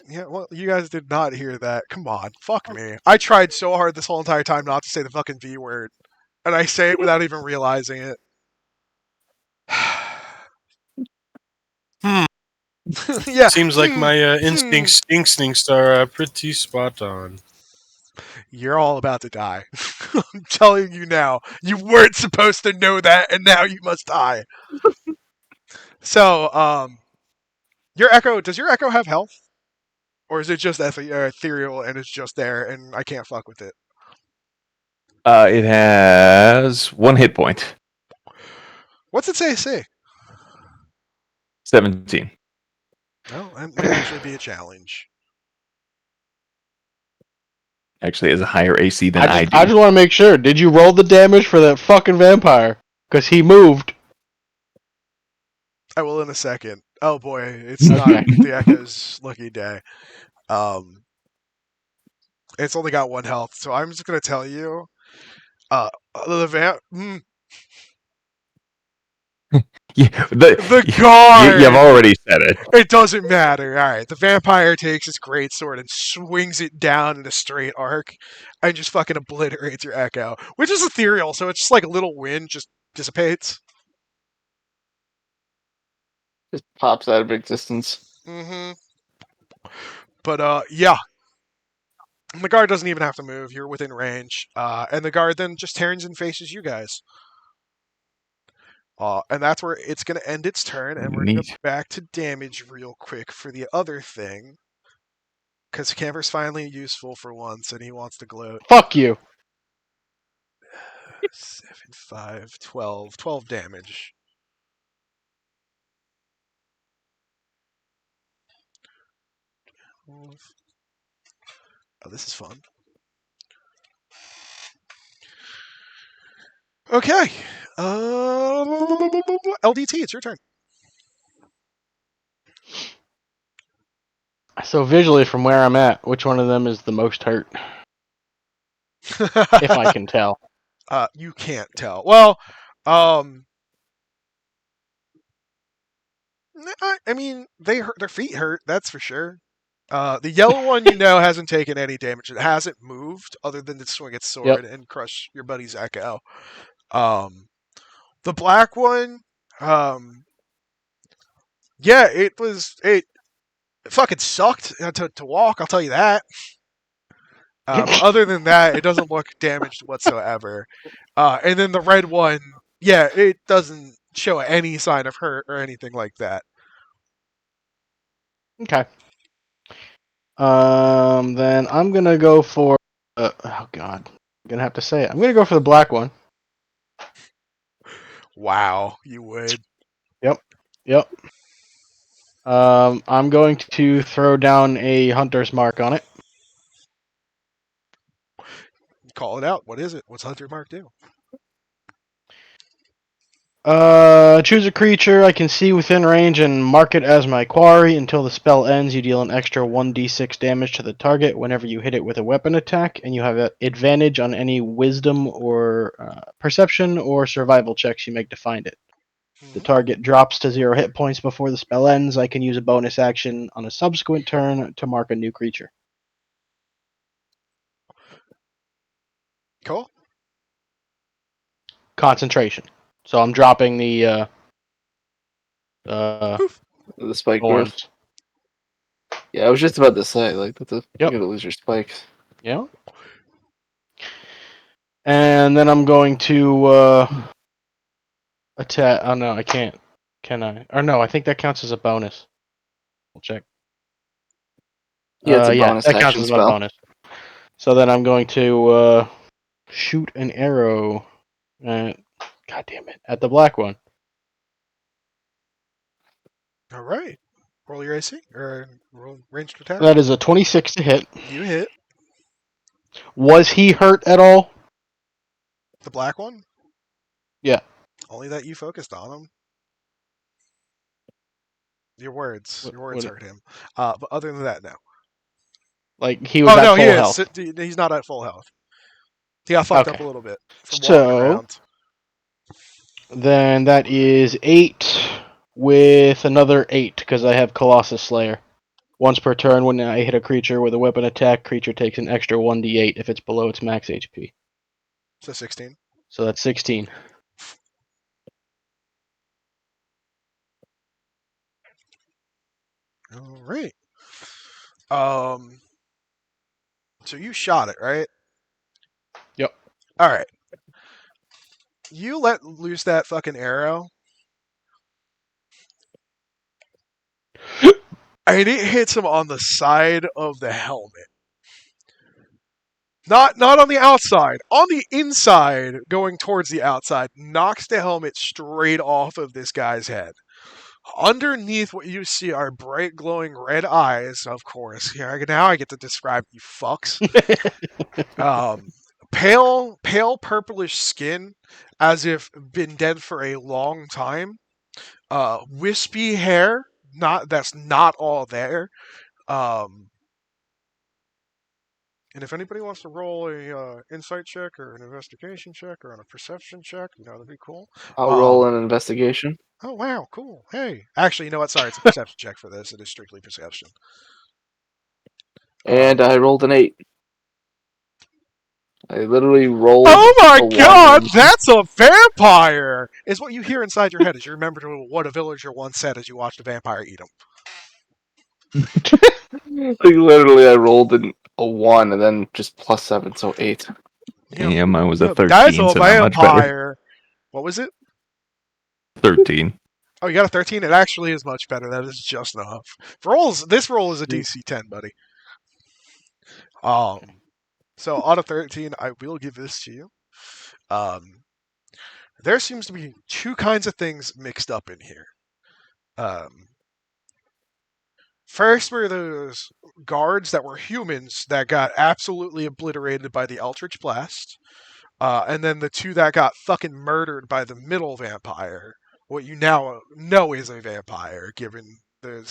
Yeah, well, you guys did not hear that. Come on. Fuck me. I tried so hard this whole entire time not to say the fucking V word. And I say it without even realizing it. Yeah. Seems like my instincts are pretty spot on. You're all about to die. I'm telling you now. You weren't supposed to know that, and now you must die. So, does your Echo have health? Or is it just ethereal and it's just there and I can't fuck with it? It has 1 hit point. What's it say? 17. Well, that may actually be a challenge. Actually, has a higher AC than I do. I just want to make sure. Did you roll the damage for that fucking vampire? Because he moved. I will in a second. Oh boy, it's not the Echo's lucky day. It's only got 1 health, so I'm just gonna tell you. The guard. You've already said it. It doesn't matter. All right, the vampire takes his greatsword and swings it down in a straight arc, and just fucking obliterates your Echo, which is ethereal. So it's just like a little wind just dissipates. Just pops out of existence. Mm-hmm. But yeah. The guard doesn't even have to move. You're within range. And the guard then just turns and faces you guys. And that's where it's going to end its turn, and we're going to go back to damage real quick for the other thing. Because Camper's finally useful for once, and he wants to gloat. Fuck you. 7, 5, 12. 12 damage. Oh, this is fun. Okay. LDT, it's your turn. So visually, from where I'm at, which one of them is the most hurt? If I can tell. You can't tell. Well, I mean, their feet hurt. That's for sure. The yellow one, hasn't taken any damage. It hasn't moved other than to swing its sword and crush your buddy's Echo. The black one, yeah, it fucking sucked to walk. I'll tell you that. Other than that, it doesn't look damaged whatsoever. And then the red one, yeah, it doesn't show any sign of hurt or anything like that. Okay. Then I'm gonna go for. Oh God, I'm gonna have to say it. I'm gonna go for the black one. Wow, you would. Yep. I'm going to throw down a hunter's mark on it. Call it out. What is it? What's Hunter Mark do? Choose a creature I can see within range and mark it as my quarry. Until the spell ends, you deal an extra 1d6 damage to the target whenever you hit it with a weapon attack, and you have an advantage on any wisdom or perception or survival checks you make to find it. The target drops to 0 hit points before the spell ends. I can use a bonus action on a subsequent turn to mark a new creature. Cool. Concentration. So I'm dropping the The spike thorns. growth. Yeah, I was just about to say, like, that's you're gonna lose your spikes. Yeah. And then I'm going to attack. Oh no, I can't. Can I? Or no, I think that counts as a bonus. We'll check. Yeah, it's a bonus that counts action as spell. a bonus. So then I'm going to shoot an arrow at, God damn it, at the black one. All right. Roll your AC or roll ranged attack. That is a 26 to hit. You hit Was he hurt at all? the black one. Yeah. Only that you focused on him. Your words What- hurt him. But other than that, no. Like he was Oh at no, full he is. health. He's not at full health. He got fucked up Okay. a little bit from walking So- around. Then that is 8 with another 8 because I have Colossus Slayer. Once per turn, when I hit a creature with a weapon attack, creature takes an extra 1d8 if it's below its max HP. So 16. So that's 16. All right. So you shot it, right? Yep. All right. You let loose that fucking arrow, and it hits him on the side of the helmet. Not on the outside, on the inside, going towards the outside, knocks the helmet straight off of this guy's head. Underneath what you see are bright glowing red eyes, of course. Here, now I get to describe you fucks. Pale purplish skin, as if been dead for a long time. Wispy hair, that's not all there. And if anybody wants to roll a insight check or an investigation check or a perception check, that'd be cool. I'll roll an investigation. Oh wow, cool. Hey, actually, you know what? Sorry, it's a perception check for this. It is strictly perception. And I rolled an 8. I literally rolled. Oh my a god, 1. that's a vampire! Is what you hear inside your head as you remember what a villager once said as you watched a vampire eat him. Like literally, I rolled a 1 and then just +7, so 8. Damn, I was a The 13, guy's a so not much better. vampire. What was it? 13. Oh, you got a 13? It actually is much better. That is just enough. This roll is a DC 10, buddy. So out of 13, I will give this to you. There seems to be two kinds of things mixed up in here. First were those guards that were humans that got absolutely obliterated by the Eldritch Blast. And then the two that got fucking murdered by the middle vampire. What you now know is a vampire, given they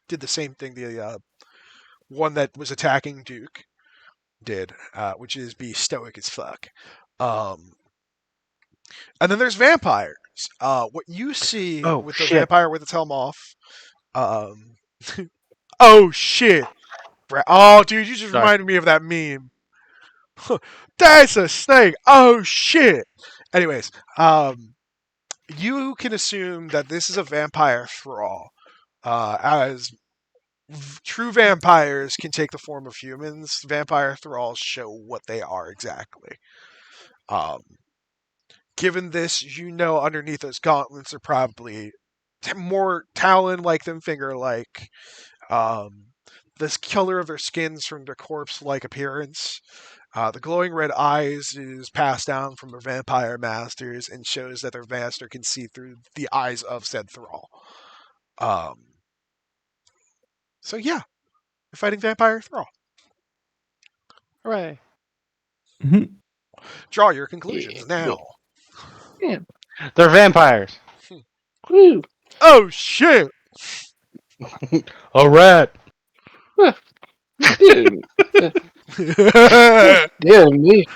did the same thing the one that was attacking Duke did, which is be stoic as fuck. And then there's vampires. What you see with the vampire with its helm off. Oh shit! Oh, dude, you just reminded me of that meme. That's a snake. Oh shit! Anyways, you can assume that this is a vampire thrall, as true vampires can take the form of humans. Vampire thralls show what they are exactly. Given this, underneath those gauntlets are probably more talon-like than finger-like. This color of their skins from their corpse-like appearance. The glowing red eyes is passed down from their vampire masters and shows that their master can see through the eyes of said thrall. So yeah, you're fighting vampire thrall. Hooray. Draw your conclusions now. Yeah. They're vampires. Woo! Oh shit! A rat. Dear me.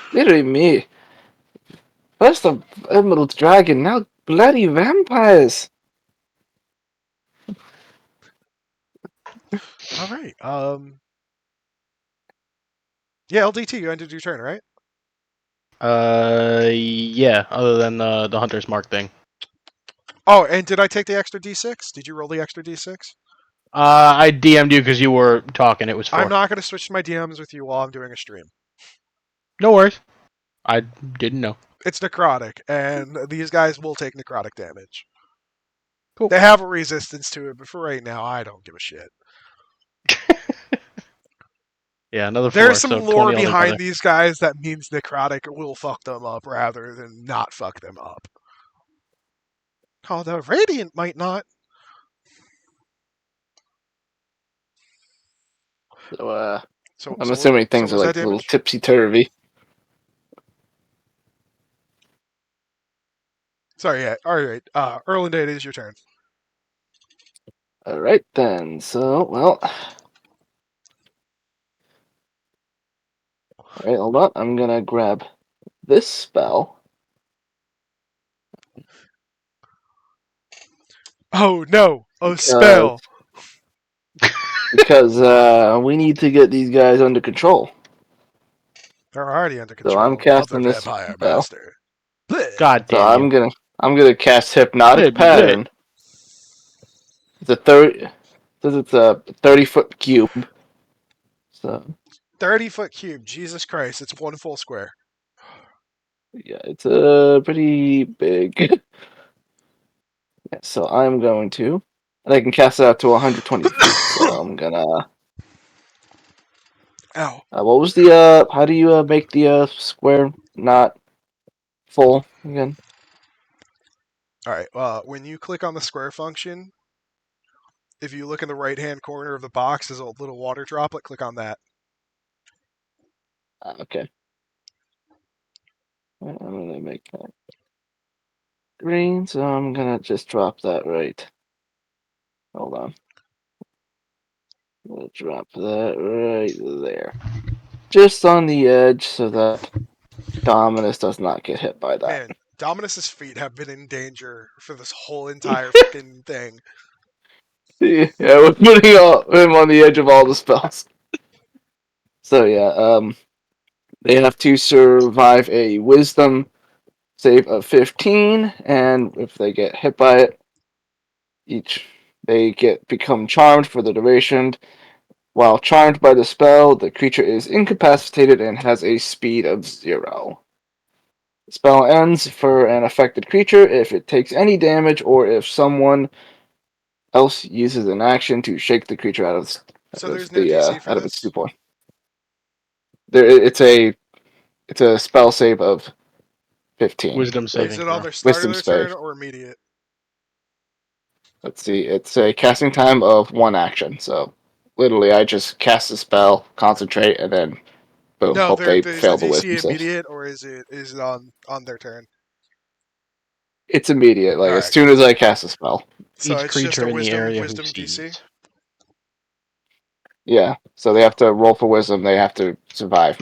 First the Emerald Dragon, now bloody vampires. All right. Yeah, LDT, you ended your turn, right? Yeah. Other than the Hunter's Mark thing. Oh, and did I take the extra D6? Did you roll the extra D6? I DM'd you because you were talking. It was 4. I'm not going to switch to my DMs with you while I'm doing a stream. No worries. I didn't know. It's necrotic, and these guys will take necrotic damage. Cool. They have a resistance to it, but for right now, I don't give a shit. Yeah, another 4. There's some so lore 20 behind altogether. these guys that means necrotic will fuck them up rather than not fuck them up. Although radiant might not. So, So, I'm assuming things so are was that like a little damage? tipsy-turvy. Sorry, yeah. Alright, Erlinda, it is your turn. Alright then, so, well... Alright, hold on. I'm gonna grab this spell. Oh no! A Because, spell! because we need to get these guys under control. They're already under So I'm control of the casting this vampire spell. master. Bleh. God So damn you. I'm gonna cast Hypnotic Bleh, bleh. Pattern. It's a 30. Says it's a 30-foot cube. So 30-foot cube. Jesus Christ, it's 1 full square. yeah, it's pretty big. Yeah, so I'm going to, and I can cast it out to 120 feet. So I'm gonna. Ow. What was the How do you make the square not full again? Alright, when you click on the square function, if you look in the right-hand corner of the box, there's a little water droplet. Click on that. Okay. I'm gonna make that green, so I'm gonna just drop that right. Hold on. We'll drop that right there. Just on the edge so that Dominus does not get hit by that. Man, Dominus's feet have been in danger for this whole entire fucking thing. Yeah, we're putting him on the edge of all the spells. So yeah, they have to survive a Wisdom save of 15, and if they get hit by it, they become charmed for the duration. While charmed by the spell, the creature is incapacitated and has a speed of 0. The spell ends for an affected creature if it takes any damage or if someone else uses an action to shake the creature out of So there's no DC for out of its this? stupor. It's a spell save of 15. Wisdom Is saving it on throw. their start of Wisdom their turn save. or immediate? Let's see. It's a casting time of 1 action. So literally, I just cast the spell, concentrate, and then boom. No, Hope they is the fail the DC wisdom save. immediate or is it on their turn? It's immediate. Like as Alright, soon cool. as I cast the spell. So Each it's just creature a in the area who wisdom DC? sees. Yeah. So they have to roll for wisdom. They have to survive.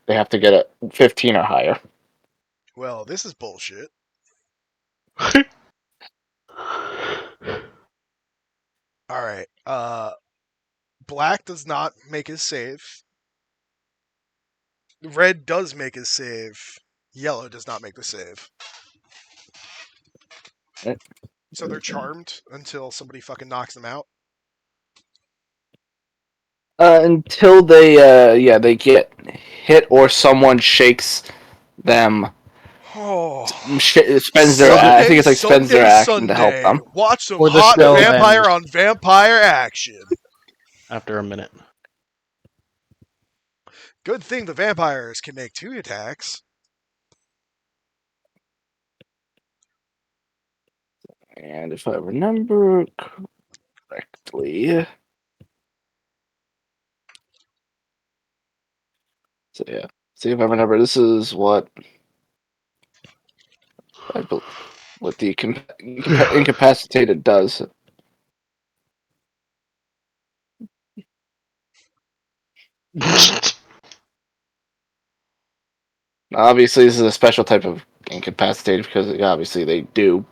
They have to get a 15 or higher. Well, this is bullshit. Alright, Black does not make his save. Red does make his save. Yellow does not make the save. Right. So they're charmed until somebody fucking knocks them out. Until they they get hit or someone shakes them. Oh. Spends their I think it's like spends their action to help Sunday. them. Watch some Or the hot spell vampire ends. on vampire action. After a minute. Good thing the vampires can make 2 attacks. And if I remember correctly, so yeah, see if I remember. This is what what the incapacitated does. Obviously, this is a special type of incapacitated because obviously they do.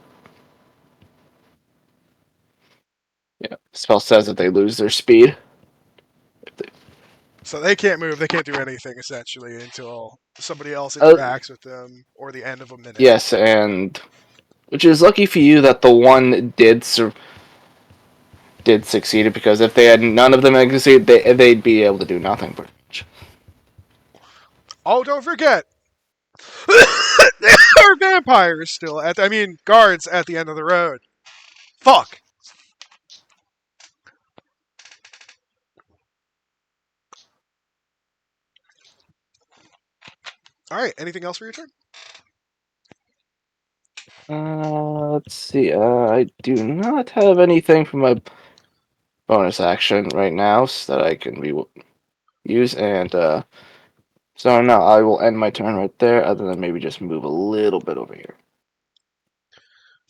Yeah, the spell says that they lose their speed. So they can't move, they can't do anything essentially until somebody else interacts with them or the end of a minute. Yes, and which is lucky for you that the one did succeed because if they had none of them succeed, they'd be able to do nothing pretty much. Oh, don't forget! There are vampires still guards at the end of the road. Fuck! All right. Anything else for your turn? Let's see. I do not have anything for my bonus action right now that I can use, and so no, I will end my turn right there. Other than maybe just move a little bit over here.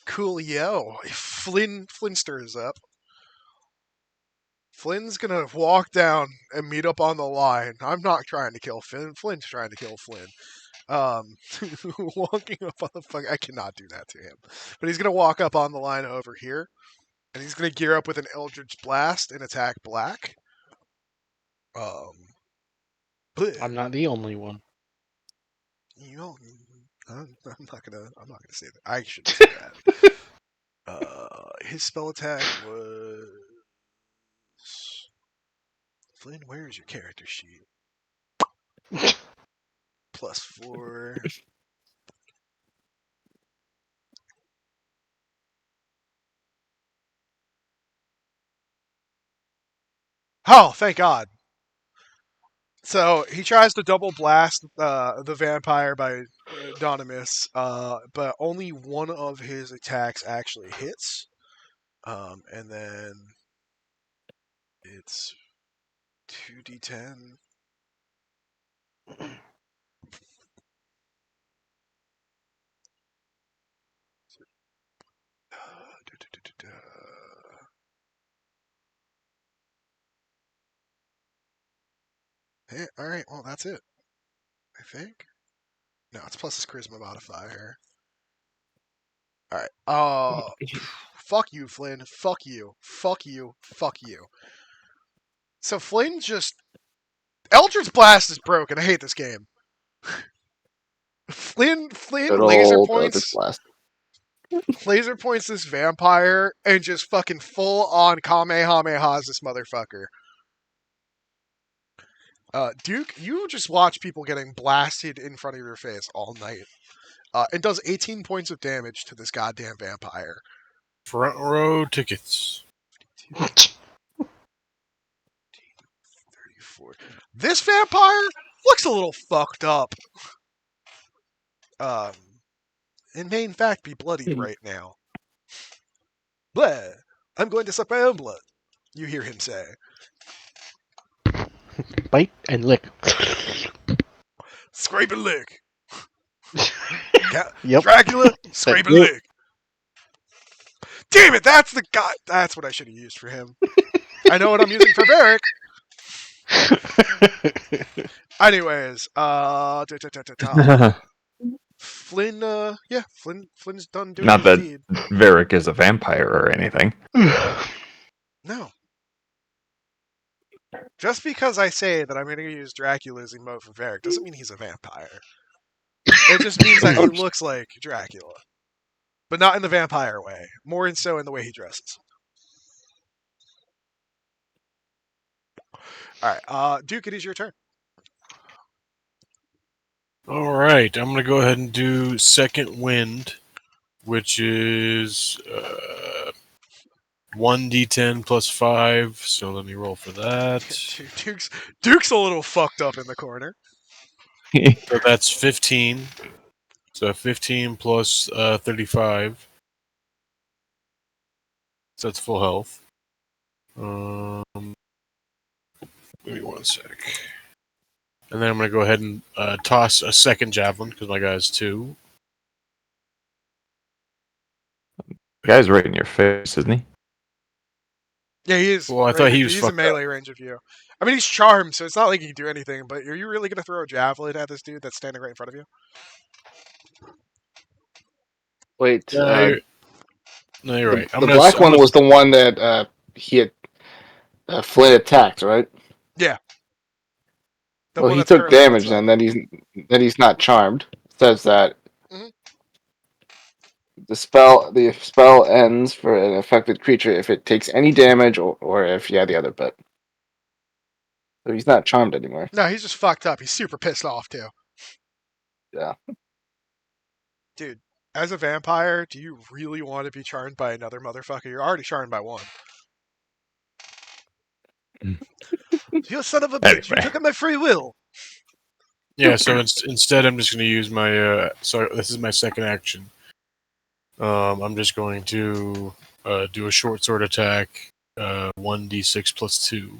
Coolio. Flynn stirs up. Flynn's gonna walk down and meet up on the line. I'm not trying to kill Flynn. Flynn's trying to kill Flynn. Walking up on the fuck. I cannot do that to him. But he's gonna walk up on the line over here, and he's gonna gear up with an Eldritch Blast and attack Black. Bleh. I'm not the only one. You know, I'm not gonna say that. I shouldn't say that. His spell attack was Flynn. Where is your character sheet? +4. Oh, thank God. So he tries to double blast the vampire by Donimus, but only one of his attacks actually hits. And then it's 2d10. Hey, all right, well, that's it. I think. No, it's plus his charisma modifier. All right. Fuck you, Flynn. Fuck you. Fuck you. Fuck you. So Flynn just Eldritch Blast is broken. I hate this game. Flynn Good laser old points blast. this vampire and just fucking full on Kamehamehas this motherfucker. Duke, you just watch people getting blasted in front of your face all night. It does 18 points of damage to this goddamn vampire. Front row tickets. 34. This vampire looks a little fucked up. It may in fact be bloodied right now. Blah! I'm going to suck my own blood, you hear him say. Bite and lick. Scrape and lick. Yep. Dracula, scrape and Yep. lick. Damn it, that's the guy. That's what I should have used for him. I know what I'm using for Varric. Anyways, Flynn, Flynn's done doing Not his that deed. Varric is a vampire or anything. No. Just because I say that I'm going to use Dracula's emote for Varric doesn't mean he's a vampire. It just means that he looks like Dracula. But not in the vampire way. More and so in the way he dresses. Alright, Duke, it is your turn. All right, I'm going to go ahead and do Second Wind, which is 1d10 plus 5. So let me roll for that. Duke's a little fucked up in the corner. So that's 15. So 15 plus 35. So that's full health. Give me 1 sec. And then I'm going to go ahead and toss a second javelin because my guy's 2. The guy's right in your face, isn't he? Yeah, he is. Well, I thought he was he's fucked in melee range of you. I mean, he's charmed, so it's not like he can do anything, but are you really going to throw a javelin at this dude that's standing right in front of you? Wait, No, you're right. The black one was the one that he had Flynn attacked, right? Yeah. Well, he took damage, and then he's not charmed. It says that Mhm. the spell ends for an affected creature if it takes any damage or if the other bit. So he's not charmed anymore. No, he's just fucked up. He's super pissed off, too. Yeah. Dude, as a vampire, do you really want to be charmed by another motherfucker? You're already charmed by one. You son of a bitch, you Anyway. took my free will. Yeah, so instead I'm just going to use my. So this is my second action. I'm just going to do a short sword attack. 1d6 plus 2.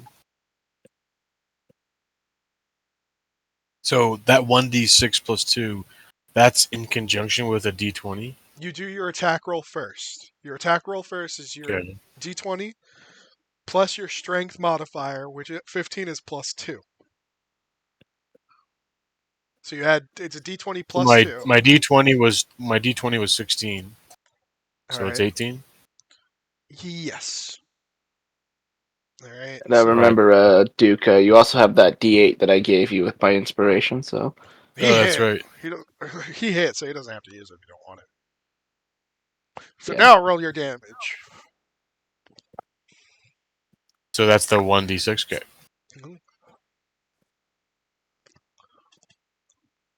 So that 1d6 plus 2, that's in conjunction with a d20. You do your attack roll first. Your attack roll first is your Okay. d20 plus your strength modifier, which at 15 is plus 2. So it's a d20 So plus 2. my d20 was 16. All So it's right. 18. Yes. All right. And I So remember, Duke, you also have that D8 that I gave you with my inspiration. So he That's hit. right. He don't, he hit, so he doesn't have to use it if you don't want it. So Yeah. now roll your damage. So that's the 1d6. Okay. Mhm.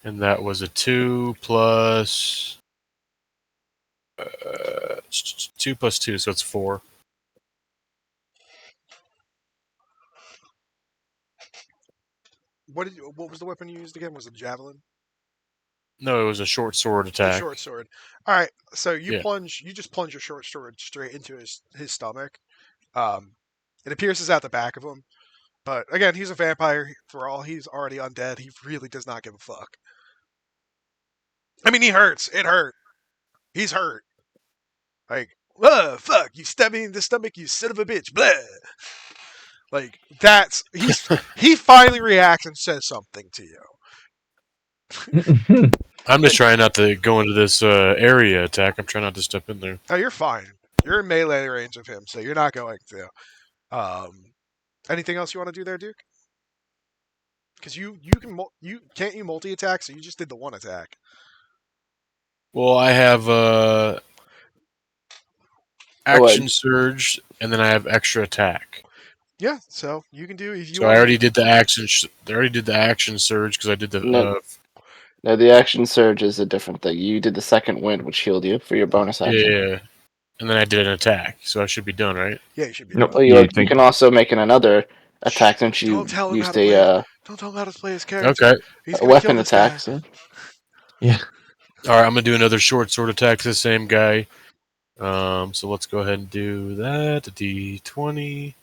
And that was a 2 plus 2 plus 2, so it's 4. What was the weapon you used again? Was it javelin? No, it was a short sword The attack. short sword. All right. So you Yeah. just plunge your short sword straight into his stomach. It pierces out the back of him. But again, he's a vampire. For all he's already undead, he really does not give a fuck. I mean, he hurts. It hurt. He's hurt. Like, fuck! You stabbed me in the stomach, you son of a bitch. Blah. Like he finally reacts and says something to you. I'm just trying not to go into this area attack. I'm trying not to step in there. Oh, you're fine. You're in melee range of him, so you're not going to. Anything else you want to do there, Duke? Because you can't you multi attack, so you just did the one attack. Well, I have action surge, and then I have extra attack. Yeah, so you can do if you So I want. already did the action. I already did the action surge because I did the. No, the action surge is a different thing. You did the second wind, which healed you for your bonus action. Yeah, and then I did an attack, so I should be done, right? Yeah, you should be Nope. done. Well, You you think can also make another attack since you Don't tell him how used to play. a Don't tell him how to play his character. Okay. He's gonna weapon kill this attack. guy. So. yeah. All right, I'm gonna do another short sword attack to the same guy. So let's go ahead and do that. A D20.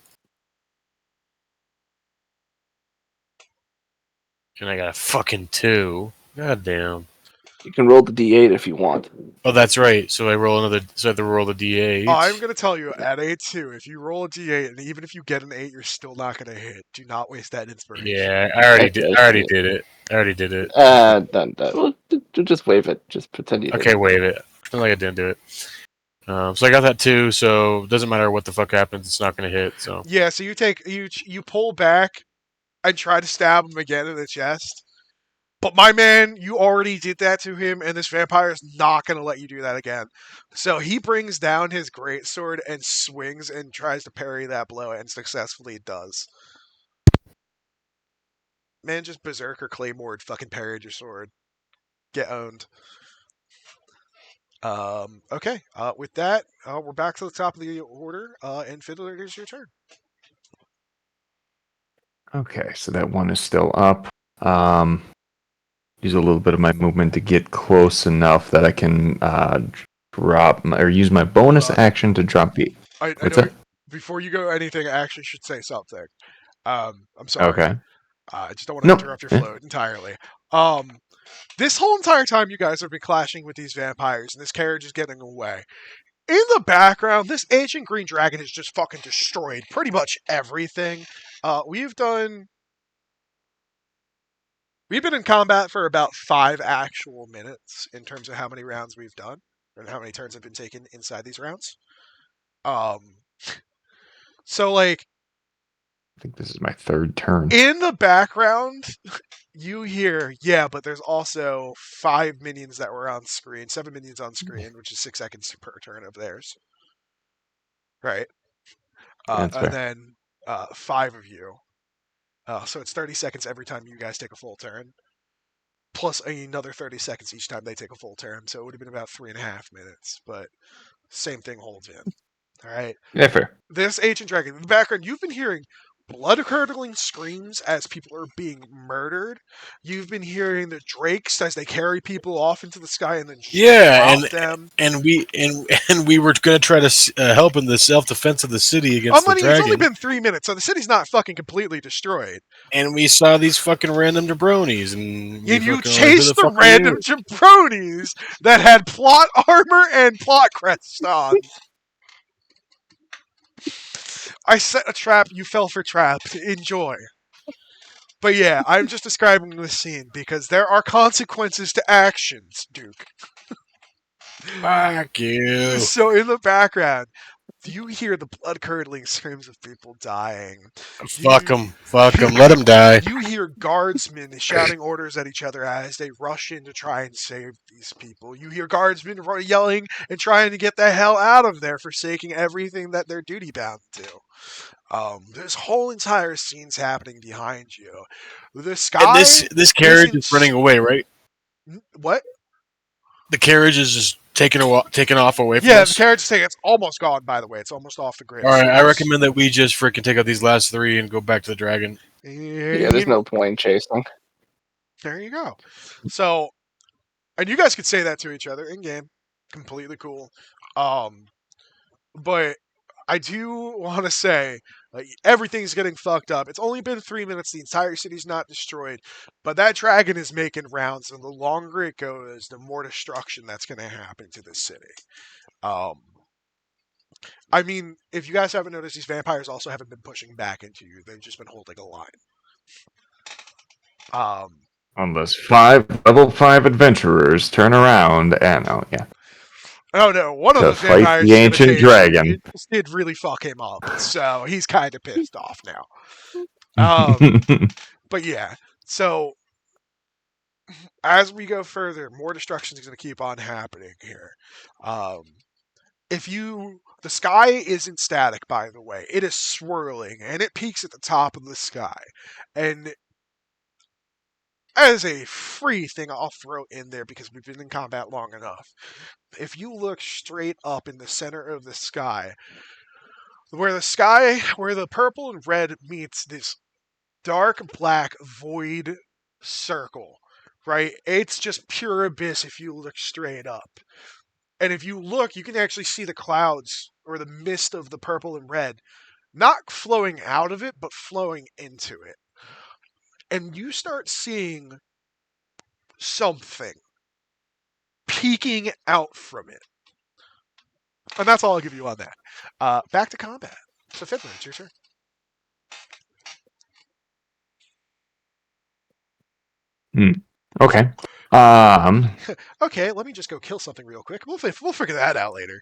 And I got a fucking 2. God damn. You can roll the D8 if you want. Oh, that's right. So I roll another. So I have to roll the D8. I'm gonna tell you at A2, if you roll a D8 and even if you get an 8, you're still not gonna hit. Do not waste that inspiration. Yeah, I already did. Okay. I already did it. I already did it. Done. Well, just wave it. Just pretend you did. Okay, wave it. Pretend like I didn't do it. So I got that 2. So it doesn't matter what the fuck happens. It's not gonna hit. So Yeah, so you pull back and try to stab him again in the chest. But my man, you already did that to him, and this vampire is not going to let you do that again. So he brings down his greatsword and swings and tries to parry that blow, and successfully does. Man, just Berserker Claymore fucking parried your sword. Get owned. Okay, with that, we're back to the top of the order, and Fiddler, it is your turn. Okay, so that one is still up. Use a little bit of my movement to get close enough that I can use my bonus action to drop the. I What's know. that? Before you go anything, I actually should say something. I'm sorry. Okay. I just don't want to Nope. interrupt your Yeah. flow entirely. This whole entire time you guys have been clashing with these vampires, and this carriage is getting away. In the background, this ancient green dragon has just fucking destroyed pretty much everything. We've been in combat for about 5 actual minutes in terms of how many rounds we've done, and how many turns have been taken inside these rounds. So like, I think this is my third turn. in the background, you hear, yeah, but there's also 5 minions that were on screen, 7 minions on screen, which is 6 seconds per turn of theirs. Right? That's And fair. then 5 of you. So it's 30 seconds every time you guys take a full turn. Plus another 30 seconds each time they take a full turn. So it would have been about 3.5 minutes. But same thing holds in. All right? Yeah, fair. This ancient dragon, in the background, you've been hearing blood-curdling screams as people are being murdered. You've been hearing the drakes as they carry people off into the sky and then Yeah, drop them. and we were gonna try to help in the self-defense of the city against the It's only dragon, been 3 minutes, so the city's not fucking completely destroyed. and we saw these fucking random jabronis, and we And you fucking were like, who chased the the fuck are you? random jabronis that had plot armor and plot crests on. I set a trap, you fell for trap. Enjoy. But yeah, I'm just describing the scene because there are consequences to actions, Duke. Fuck you. So in the background, you hear the blood-curdling screams of people dying. Fuck them. Let them die. You hear guardsmen shouting orders at each other as they rush in to try and save these people. You hear guardsmen yelling and trying to get the hell out of there, forsaking everything that they're duty bound to. There's whole entire scenes happening behind you. The sky. And this carriage is running away, right? What? The carriage is just taking off away from Yeah, us. the carriage is taking. It's almost gone, by the way. It's almost off the grid. All right, I recommend that we just freaking take out these last 3 and go back to the dragon. Yeah, there's no point in chasing. There you go. So, and you guys could say that to each other in game. Completely cool. But I do want to say, like, everything's getting fucked up. It's only been 3 minutes. The entire city's not destroyed. But that dragon is making rounds, and the longer it goes, the more destruction that's going to happen to the city. I mean, if you guys haven't noticed, these vampires also haven't been pushing back into you. They've just been holding a line. Unless level 5 adventurers turn around and Oh no, one of to those fight vampires the is ancient gonna dragon. it just did really fuck him up, so he's kind of pissed off now. But yeah, so as we go further, more destruction is going to keep on happening here. The sky isn't static, by the way. It is swirling, and it peaks at the top of the sky. And as a free thing, I'll throw in there because we've been in combat long enough. If you look straight up in the center of the sky, where the purple and red meets this dark black void circle, right? It's just pure abyss if you look straight up. And if you look, you can actually see the clouds or the mist of the purple and red, not flowing out of it, but flowing into it. And you start seeing something peeking out from it. And that's all I'll give you on that. Back to combat. So Fiddler, it's your turn. Okay. Okay, let me just go kill something real quick. We'll figure that out later.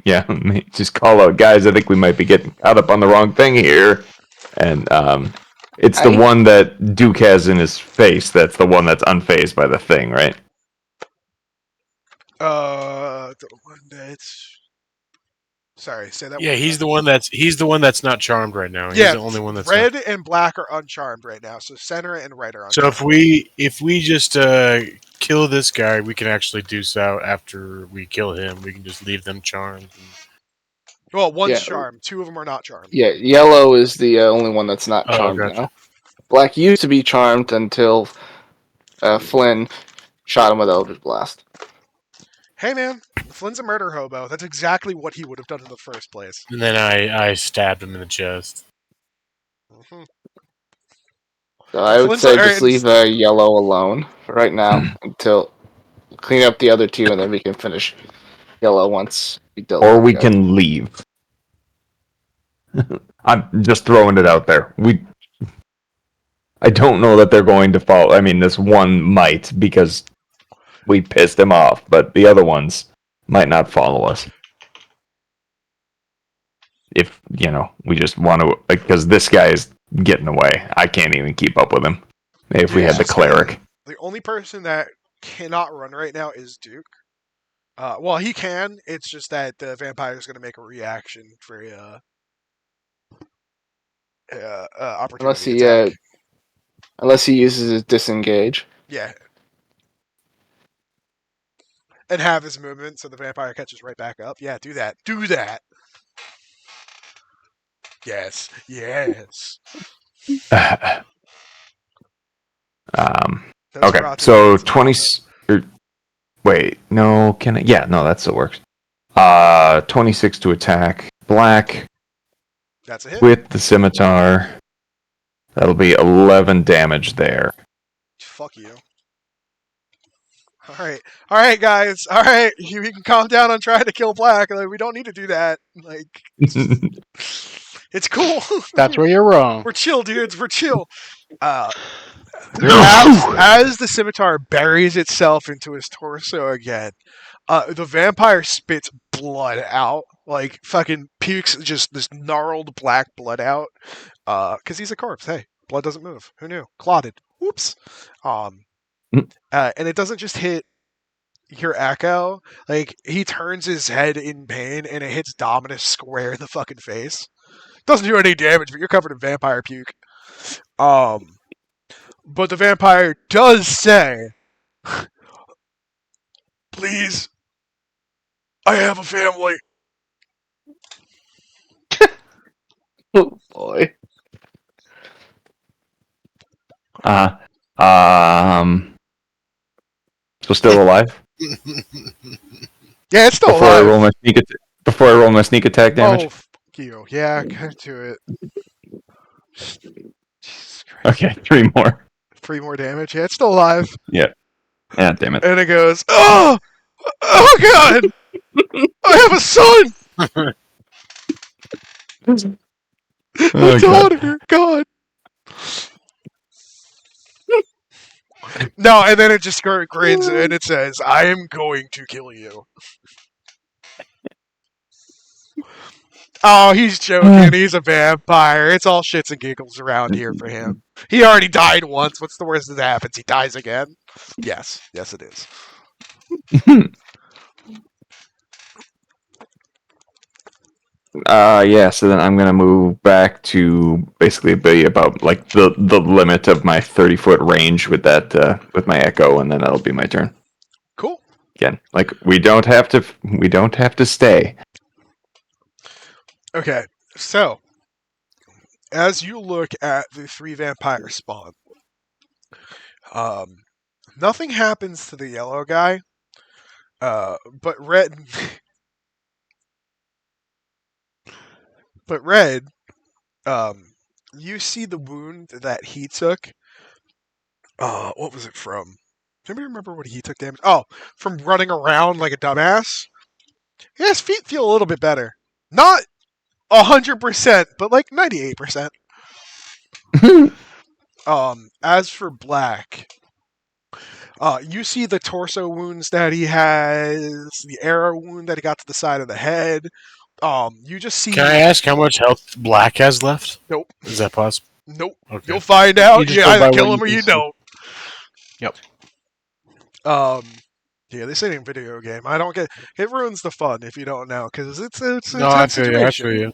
Yeah, just call out, guys. I think we might be getting caught up on the wrong thing here. And it's the one that Duke has in his face. That's the one that's unfazed by the thing, right? The one that's. Sorry, say that. Yeah, he's the one that's not charmed right now. Yeah, He's the only one that's red not. and black are uncharmed right now. So center and right are So uncharmed. if we just kill this guy, we can actually deuce out after we kill him. We can just leave them charmed. Well, one's charmed. 2 of them are not charmed. Yeah, yellow is the only one that's not charmed gotcha. now. Black used to be charmed until Flynn shot him with Eldritch Blast. Hey man, Flynn's a murder hobo. That's exactly what he would have done in the first place. And then I stabbed him in the chest. Mm-hmm. So I would say just leave yellow alone for right now until clean up the other 2, and then we can finish yellow once we deal. Or we can leave. I'm just throwing it out there. I don't know that they're going to follow. I mean, this one might because we pissed him off, but the other ones might not follow us. If, we just want to, because this guy is getting away. I can't even keep up with him. Maybe if we had the cleric. The only person that cannot run right now is Duke. Well, he can. It's just that the vampire is going to make a reaction for opportunity attack. Unless he uses his disengage. Yeah. and have his movement so the vampire catches right back up. Yeah, do that. Do that. Yes. Yes. Those Okay, karate so moves, 20. Wait, no, can I? Yeah, no, that still works. 26 to attack Black That's a hit. with the scimitar. That'll be 11 damage there. Fuck you. All right, guys. All right, you can calm down on trying to kill Black. Like, we don't need to do that. Like, it's cool. That's where you're wrong. We're chill, dudes. We're chill. As No! as the scimitar buries itself into his torso again, the vampire spits blood out, like fucking pukes just this gnarled black blood out. Because he's a corpse. Hey, blood doesn't move. Who knew? Clotted. Whoops. And it doesn't just hit your Echo. Like, he turns his head in pain and it hits Dominus square in the fucking face. Doesn't do any damage, but you're covered in vampire puke. But the vampire does say, please, I have a family. Oh boy. So still alive? Yeah, it's still Before I alive. roll my sneak attack damage? Oh, fuck you. Yeah, get to it. Jesus Christ. Okay, 3 more. 3 more damage. Yeah, it's still alive. Yeah, damn it. And it goes, oh God, I have a son. Oh, A daughter. God. No, and then it just grins and it says, I am going to kill you. Oh, he's joking. He's a vampire. It's all shits and giggles around here for him. He already died once. What's the worst that happens? He dies again? Yes. Yes, it is. Yeah, so then I'm gonna move back to basically be about like the limit of my 30-foot range with that with my echo, and then that'll be my turn. Cool. Again, like we don't have to stay. Okay, so as you look at the 3 vampires spawn, nothing happens to the yellow guy, but red. But red, you see the wound that he took. What was it from? Does anybody remember what he took damage? Oh, from running around like a dumbass. Yeah, his feet feel a little bit better. Not 100%, but like 98%. As for Black, you see the torso wounds that he has, the arrow wound that he got to the side of the head. You just see. Can I ask how much health Black has left? Nope. Is that possible? Nope. Okay. You'll find out. You just You go by either what kill you him or can you see. don't. Yep. Yeah, this ain't a video game. I don't get it. Ruins the fun if you don't know, because it's a No, I tense feel you. I situation.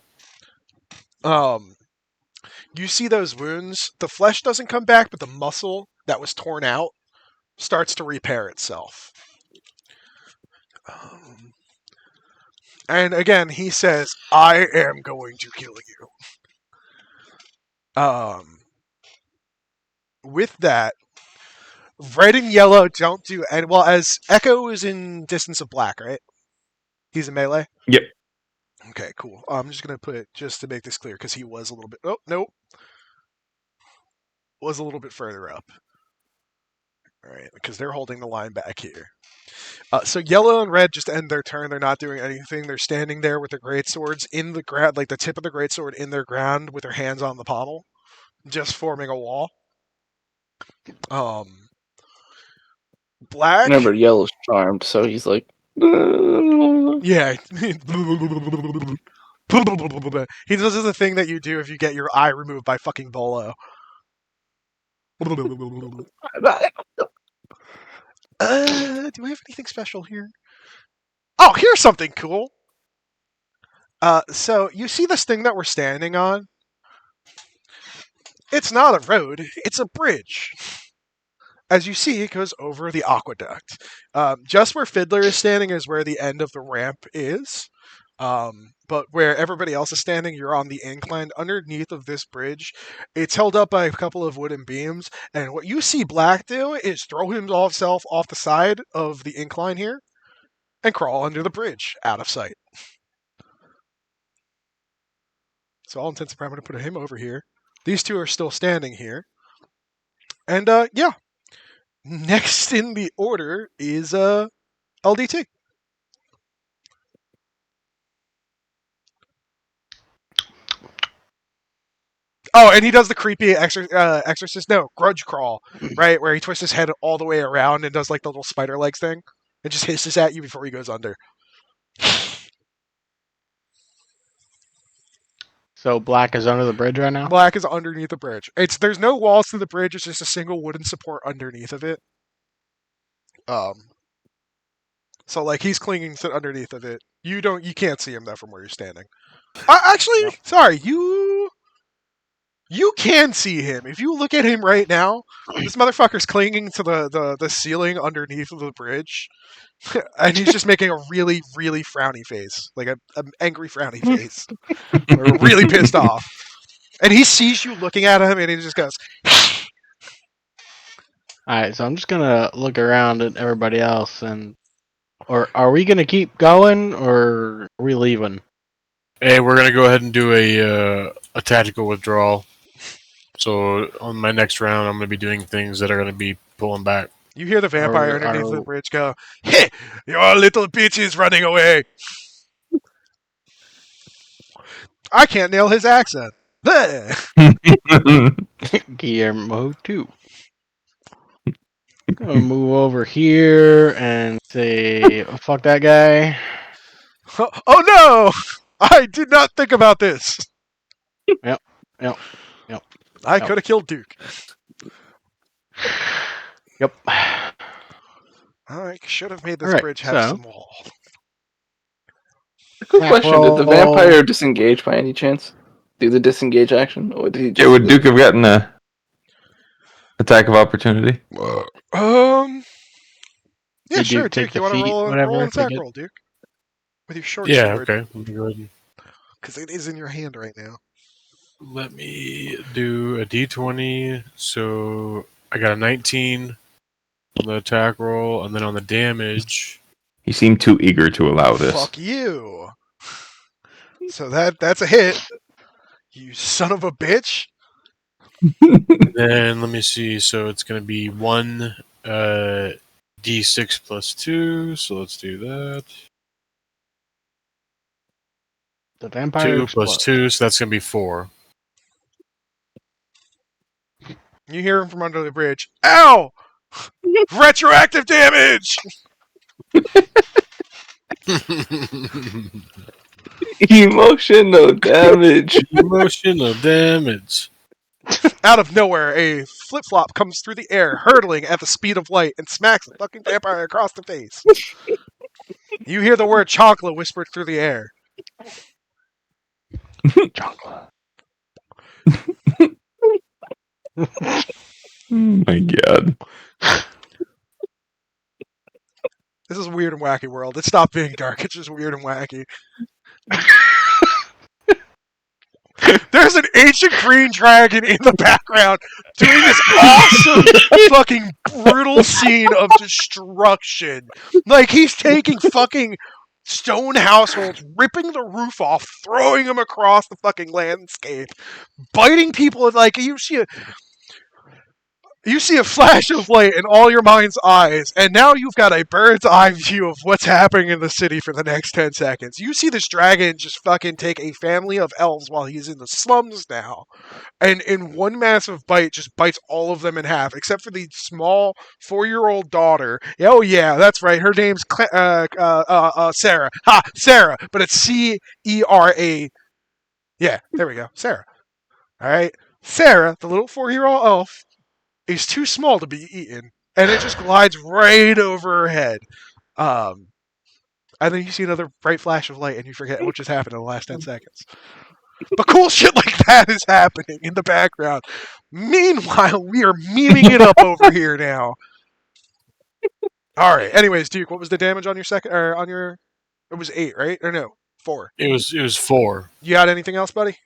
feel you. You see those wounds. The flesh doesn't come back, but the muscle that was torn out starts to repair itself. And again, he says, "I am going to kill you." With that, red and yellow don't do any. Well, as Echo is in distance of Black, right? He's in melee. Yep. Okay, cool. I'm just gonna put it just to make this clear because he was a little bit. Oh, nope. Was a little bit further up. All right, because they're holding the line back here. So yellow and red just end their turn. They're not doing anything. They're standing there with their great swords in the ground, like the tip of the great sword in their ground, with their hands on the pommel, just forming a wall. Black. Remember, Yellow's charmed, so he's like. Yeah. He does the thing that you do if you get your eye removed by fucking Bolo. Do I have anything special here? Oh, here's something cool. So you see this thing that we're standing on? It's not a road, it's a bridge. as you see, it goes over the aqueduct. Just where Fiddler is standing is where the end of the ramp is. But where everybody else is standing, you're on the incline underneath of this bridge. It's held up by a couple of wooden beams, and what you see Black do is throw himself off the side of the incline here and crawl under the bridge, out of sight. So all intents and purposes, I'm going to put him over here. These two are still standing here. And yeah. Next in the order is LDT. Oh, and he does the creepy exorcist, no, grudge crawl, right? Where he twists his head all the way around and does like the little spider legs thing. And just hisses at you before he goes under. So Black is under the bridge right now? Black is underneath the bridge. There's no walls to the bridge, it's just a single wooden support underneath of it. So like he's clinging to underneath of it. You can't see him though from where you're standing. Actually, Yep. sorry, you can see him. If you look at him right now, this motherfucker's clinging to the ceiling underneath of the bridge. And he's just making a really, really frowny face. Like an angry frowny face. Or really pissed off. And he sees you looking at him and he just goes, Alright, so I'm just gonna look around at everybody else and or are we gonna keep going or are we leaving? Hey, we're gonna go ahead and do a tactical withdrawal. So on my next round, I'm gonna be doing things that are gonna be pulling back. you hear the vampire Are- underneath the are- bridge go, "Hey, your little bitch is running away." I can't nail his accent. Bleh. Guillermo 2. Gonna move over here and say, oh, fuck that guy. Oh no! I did not think about this. Yep. I could have killed Duke. Yep. I should have made this Alright, bridge have so- some wall. Quick Yeah, question: Did the well- vampire disengage by any chance? Do the disengage action, or did he just? Yeah, would Duke have gotten a attack of opportunity? Yeah, Did sure, you take Duke. You the want to feat, roll whatever, an to attack get- roll, Duke? With your short Yeah, sword. okay. Let me go ahead and Because it is in your hand right now. let me do a d20. So I got a 19 on the attack roll, and then on the damage. He seemed too eager to allow this. Fuck you. So that's a hit. You son of a bitch. Then let me see. So it's going to be 1 d6 plus 2. So let's do that. The vampire 2 explodes. plus 2. So that's going to be 4. You hear him from under the bridge. Ow! Retroactive damage! Emotional damage. Emotional damage. Out of nowhere, a flip-flop comes through the air, hurtling at the speed of light, and smacks the fucking vampire across the face. You hear the word chocolate whispered through the air. Chocolate. Oh my god. This is a weird and wacky world. It stopped being dark. It's just weird and wacky. There's an ancient green dragon in the background doing this awesome fucking brutal scene of destruction. Like he's taking fucking stone households, ripping the roof off, throwing them across the fucking landscape, biting people. Like you see a flash of light in all your mind's eyes, and now you've got a bird's eye view of what's happening in the city for the next 10 seconds. You see this dragon just fucking take a family of elves while he's in the slums now, and in one massive bite just bites all of them in half, except for the small 4-year-old daughter. Oh yeah, that's right, her name's Sarah. Ha! Sarah! But it's C-E-R-A. Yeah, there we go. Sarah. Alright? Sarah, the little 4-year-old elf, is too small to be eaten, and it just glides right over her head. And then you see another bright flash of light, and you forget what just happened in the last 10 seconds. But cool shit like that is happening in the background. Meanwhile, we are memeing it up over here now. All right. Anyways, Duke, what was the damage on your second or on your? It was 8, right? Or no, 4. It was 4. You got anything else, buddy?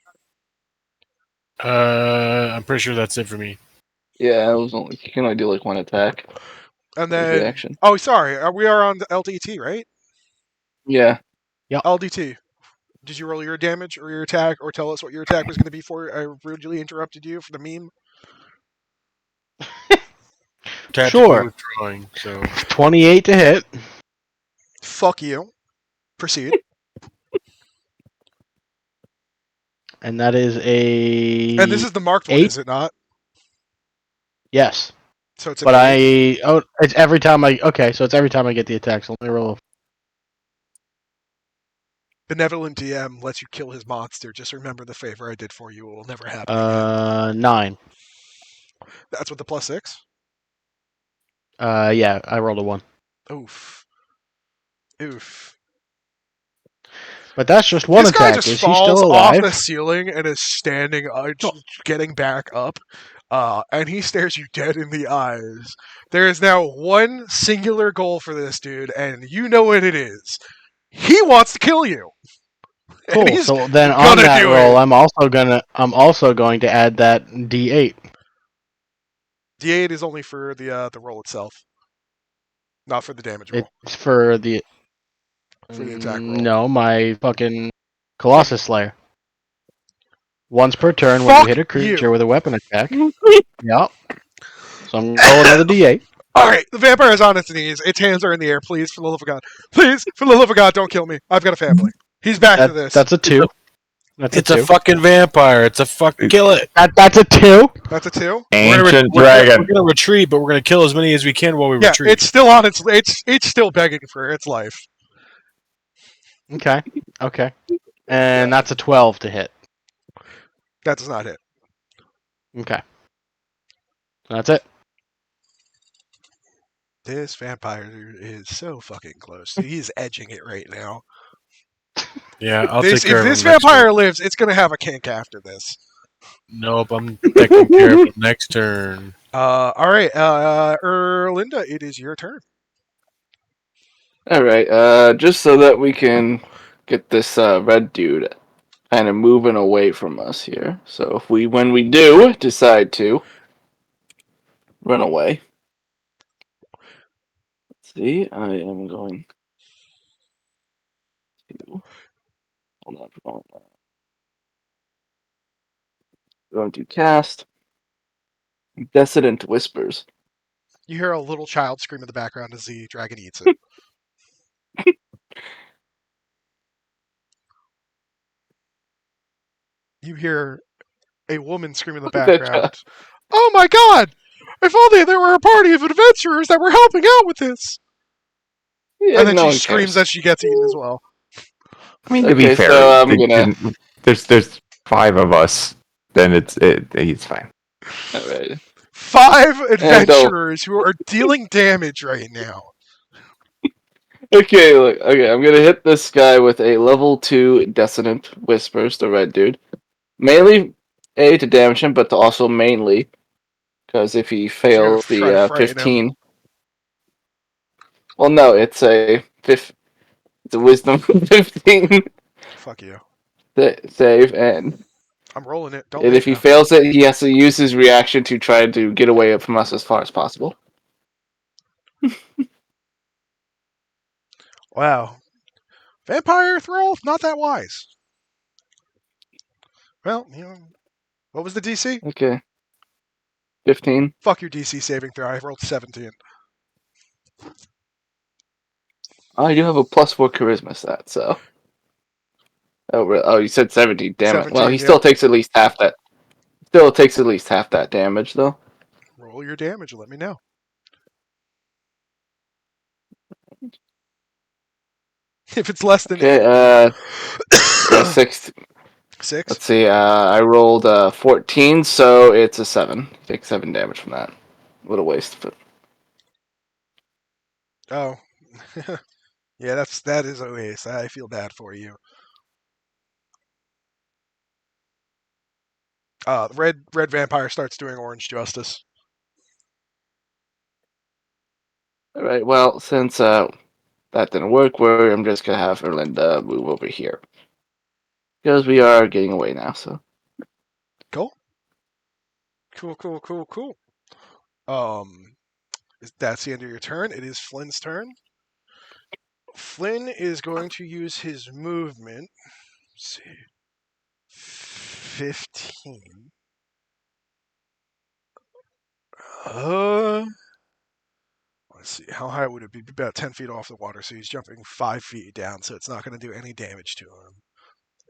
I'm pretty sure that's it for me. Yeah, it was only, you can only do like one attack. And His then, reaction. oh, sorry, we are on the LDT, right? Yeah. LDT. Did you roll your damage or your attack, or tell us what your attack was going to be for? I rudely interrupted you for the meme. Tactically Sure. withdrawing. So 28 to hit. Fuck you. Proceed. And that is a. And this is the marked one, 8? is it not? Yes. So it's an But 8. it's every time I. Okay, so it's every time I get the attack. So let me roll. Benevolent DM lets you kill his monster. Just remember the favor I did for you. It will never happen again. 9. That's with the +6? Yeah, I rolled a 1. Oof. Oof. But that's just one This guy attack. just Is he falls still off alive? the ceiling and is standing, getting back up, and he stares you dead in the eyes. There is now one singular goal for this dude, and you know what it is. He wants to kill you. And Cool. he's So then on gonna that do roll, it. I'm also going to add that D8. D8 is only for the roll itself, not for the damage roll. It's for the. For the attack roll. No, my fucking Colossus Slayer. Once per turn, when Fuck you hit a creature you. with a weapon attack. Yep. So I'm gonna roll another D8. All right, the vampire is on its knees. Its hands are in the air. Please, for the love of God. Please, for the love of God, don't kill me. I've got a family. He's back to this. That's a 2. That's it's a a 2. fucking vampire. It's a fuck. Kill it. That's a 2. That's a 2. Ancient We're dragon. gonna retreat, but we're gonna kill as many as we can while we Yeah, retreat. it's still on it's still begging for its life. Okay. And that's a 12 to hit. That does not hit. Okay. That's it. This vampire is so fucking close. He's edging it right now. Yeah, I'll If take care of this him next vampire turn. lives, it's gonna have a kink after this. Nope, I'm taking care of him next turn. All right, Erlinda, it is your turn. All right. Just so that we can get this red dude kind of moving away from us here. So when we do decide to run away, let's see. I am going to hold on for a moment. Going to cast Decadent Whispers. You hear a little child scream in the background as the dragon eats it. You hear a woman scream in the background. Oh my god! If only there were a party of adventurers that were helping out with this! Yeah, And then no she one screams cares. as she gets eaten as well. I mean, to be Okay, fair, so I'm gonna. there's 5 of us. Then he's fine. All right. 5 And adventurers who are dealing damage right now. Okay, look. Okay, I'm gonna hit this guy with a level 2 Dissonant Whispers, the red dude. Mainly to damage him, but to also mainly because if he So you're gonna fails try to the frighten him. 15. Well, no, it's a Wisdom 15 Fuck you. save, and I'm rolling it. Don't if make he no. fails it, he has to use his reaction to try to get away from us as far as possible. Wow. Vampire throw? Not that wise. Well, what was the DC? Okay. 15. Fuck your DC saving throw. I rolled 17. I do have a +4 charisma stat, so. Oh, you said 17. Damn it. Well, 17, he still takes at least half that. Still takes at least half that damage, though. Roll your damage and let me know. If it's less than Okay, 6. 6. Let's see. I rolled 14, so it's a 7. Take 7 damage from that. What a waste. But Oh. Yeah, that is a waste. I feel bad for you. Red vampire starts doing orange justice. All right. Well, since that didn't work, I'm just gonna have Erlinda move over here because we are getting away now. So Cool. That's the end of your turn. It is Flynn's turn. Flynn is going to use his movement. Let's see. 15. Let's see. How high would it be? About 10 feet off the water, so he's jumping 5 feet down, so it's not going to do any damage to him.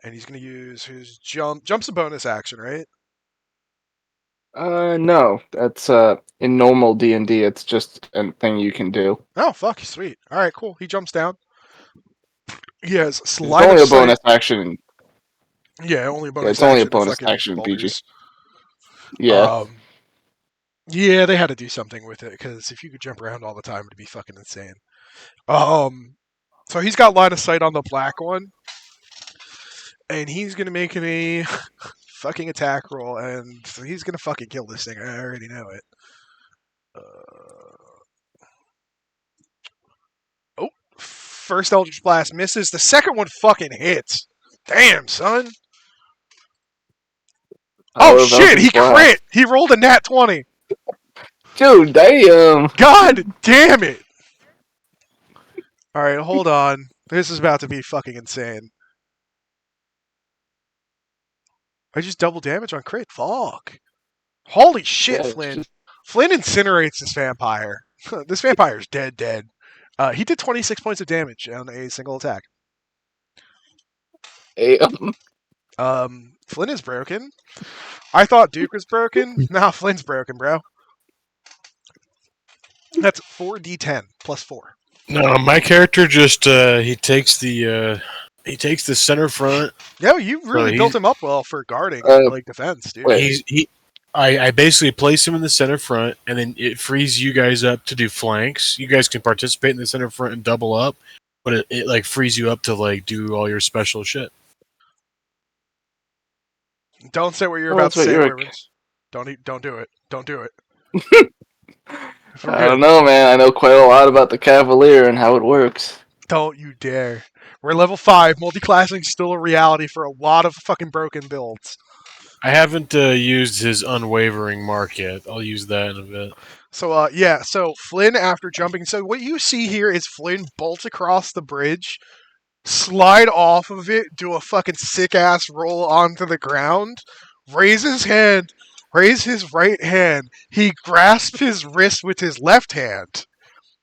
And he's going to use his jump. Jump's a bonus action, right? no, that's in normal D&D. It's just a thing you can do. Oh, fuck, sweet. All right, cool. He jumps down. He has It's line only of a bonus sight. action. Yeah, only a bonus It's only a action. bonus Fucking action, PG. boulders. Yeah. Yeah, they had to do something with it because if you could jump around all the time, it'd be fucking insane. So he's got line of sight on the black one, and he's gonna make a fucking attack roll, and he's gonna fucking kill this thing. I already know it. First Eldritch Blast misses. The second one fucking hits. Damn, son. Oh shit, he crit! He rolled a nat 20. Dude, damn. God damn it. Alright, hold on. This is about to be fucking insane. I just double damage on crit. Fuck. Holy shit, Yeah, Flynn. Flynn incinerates this vampire. This vampire's dead. He did 26 points of damage on a single attack. Flynn is broken. I thought Duke was broken. Nah, Flynn's broken, bro. That's 4d10 plus 4. No, my character just he takes the center front. Yeah, you really So built him up well for guarding and like defense, dude. I basically place him in the center front, and then it frees you guys up to do flanks. You guys can participate in the center front and double up, but it like frees you up to like do all your special shit. Don't say what you're about to say, Werewolves. Don't do it. Don't do it. I don't know, man. I know quite a lot about the Cavalier and how it works. Don't you dare. We're level 5. Multi-classing's still a reality for a lot of fucking broken builds. I haven't used his unwavering mark yet. I'll use that in a bit. So, so Flynn, after jumping... So what you see here is Flynn bolt across the bridge, slide off of it, do a fucking sick-ass roll onto the ground, raise his right hand, he grasps his wrist with his left hand,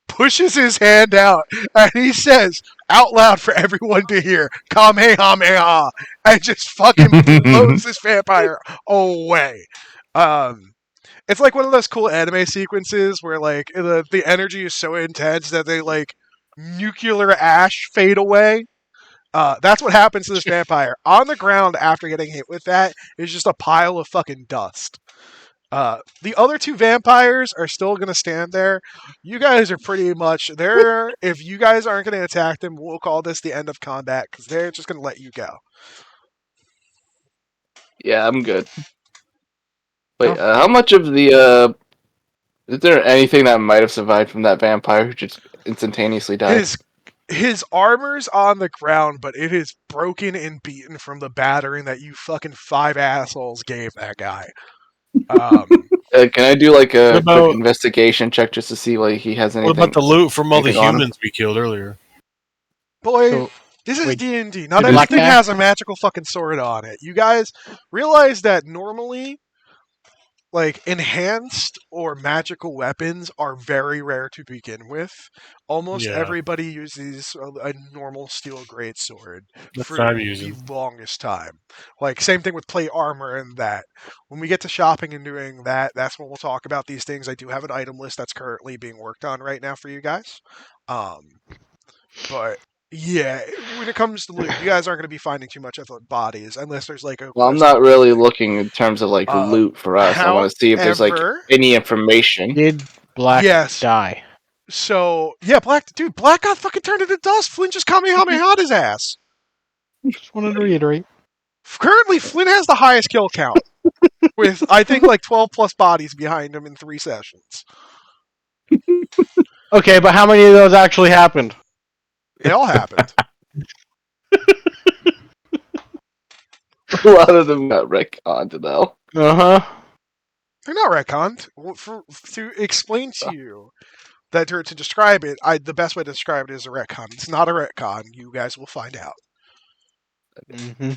pushes his hand out, and he says, out loud for everyone to hear, Kamehameha, and just fucking blows this vampire away. It's like one of those cool anime sequences where like the energy is so intense that they like nuclear ash fade away. That's what happens to this vampire. On the ground after getting hit with that is just a pile of fucking dust. The other two vampires are still going to stand there. You guys are pretty much there. If you guys aren't going to attack them, we'll call this the end of combat because they're just going to let you go. Yeah, I'm good. Wait, how much of the is there anything that might have survived from that vampire who just instantaneously died? His armor's on the ground, but it is broken and beaten from the battering that you fucking 5 assholes gave that guy. Can I do like a quick investigation check just to see like he has anything? What about the loot from all the humans we killed earlier? Boy, this is D&D. Not everything has a magical fucking sword on it. You guys realize that normally, like, enhanced or magical weapons are very rare to begin with. Almost everybody uses a normal steel greatsword for the longest time. Like, same thing with plate armor and that. When we get to shopping and doing that, that's when we'll talk about these things. I do have an item list that's currently being worked on right now for you guys. But yeah, when it comes to loot, you guys aren't going to be finding too much of the bodies unless there's like a... Well, I'm not really looking in terms of like loot for us. I want to see if there's like any information. Did Black die? So, yeah, Black got fucking turned into dust. Flynn just Kamehameha his ass. Just wanted to reiterate. Currently, Flynn has the highest kill count. with I think like 12 plus bodies behind him in 3 sessions. Okay, but how many of those actually happened? They all happened. A lot of them got retconned though. Uh-huh. They're not retconned. To explain to you that to describe it, the best way to describe it is a retcon. It's not a retcon. You guys will find out. Mm-hmm.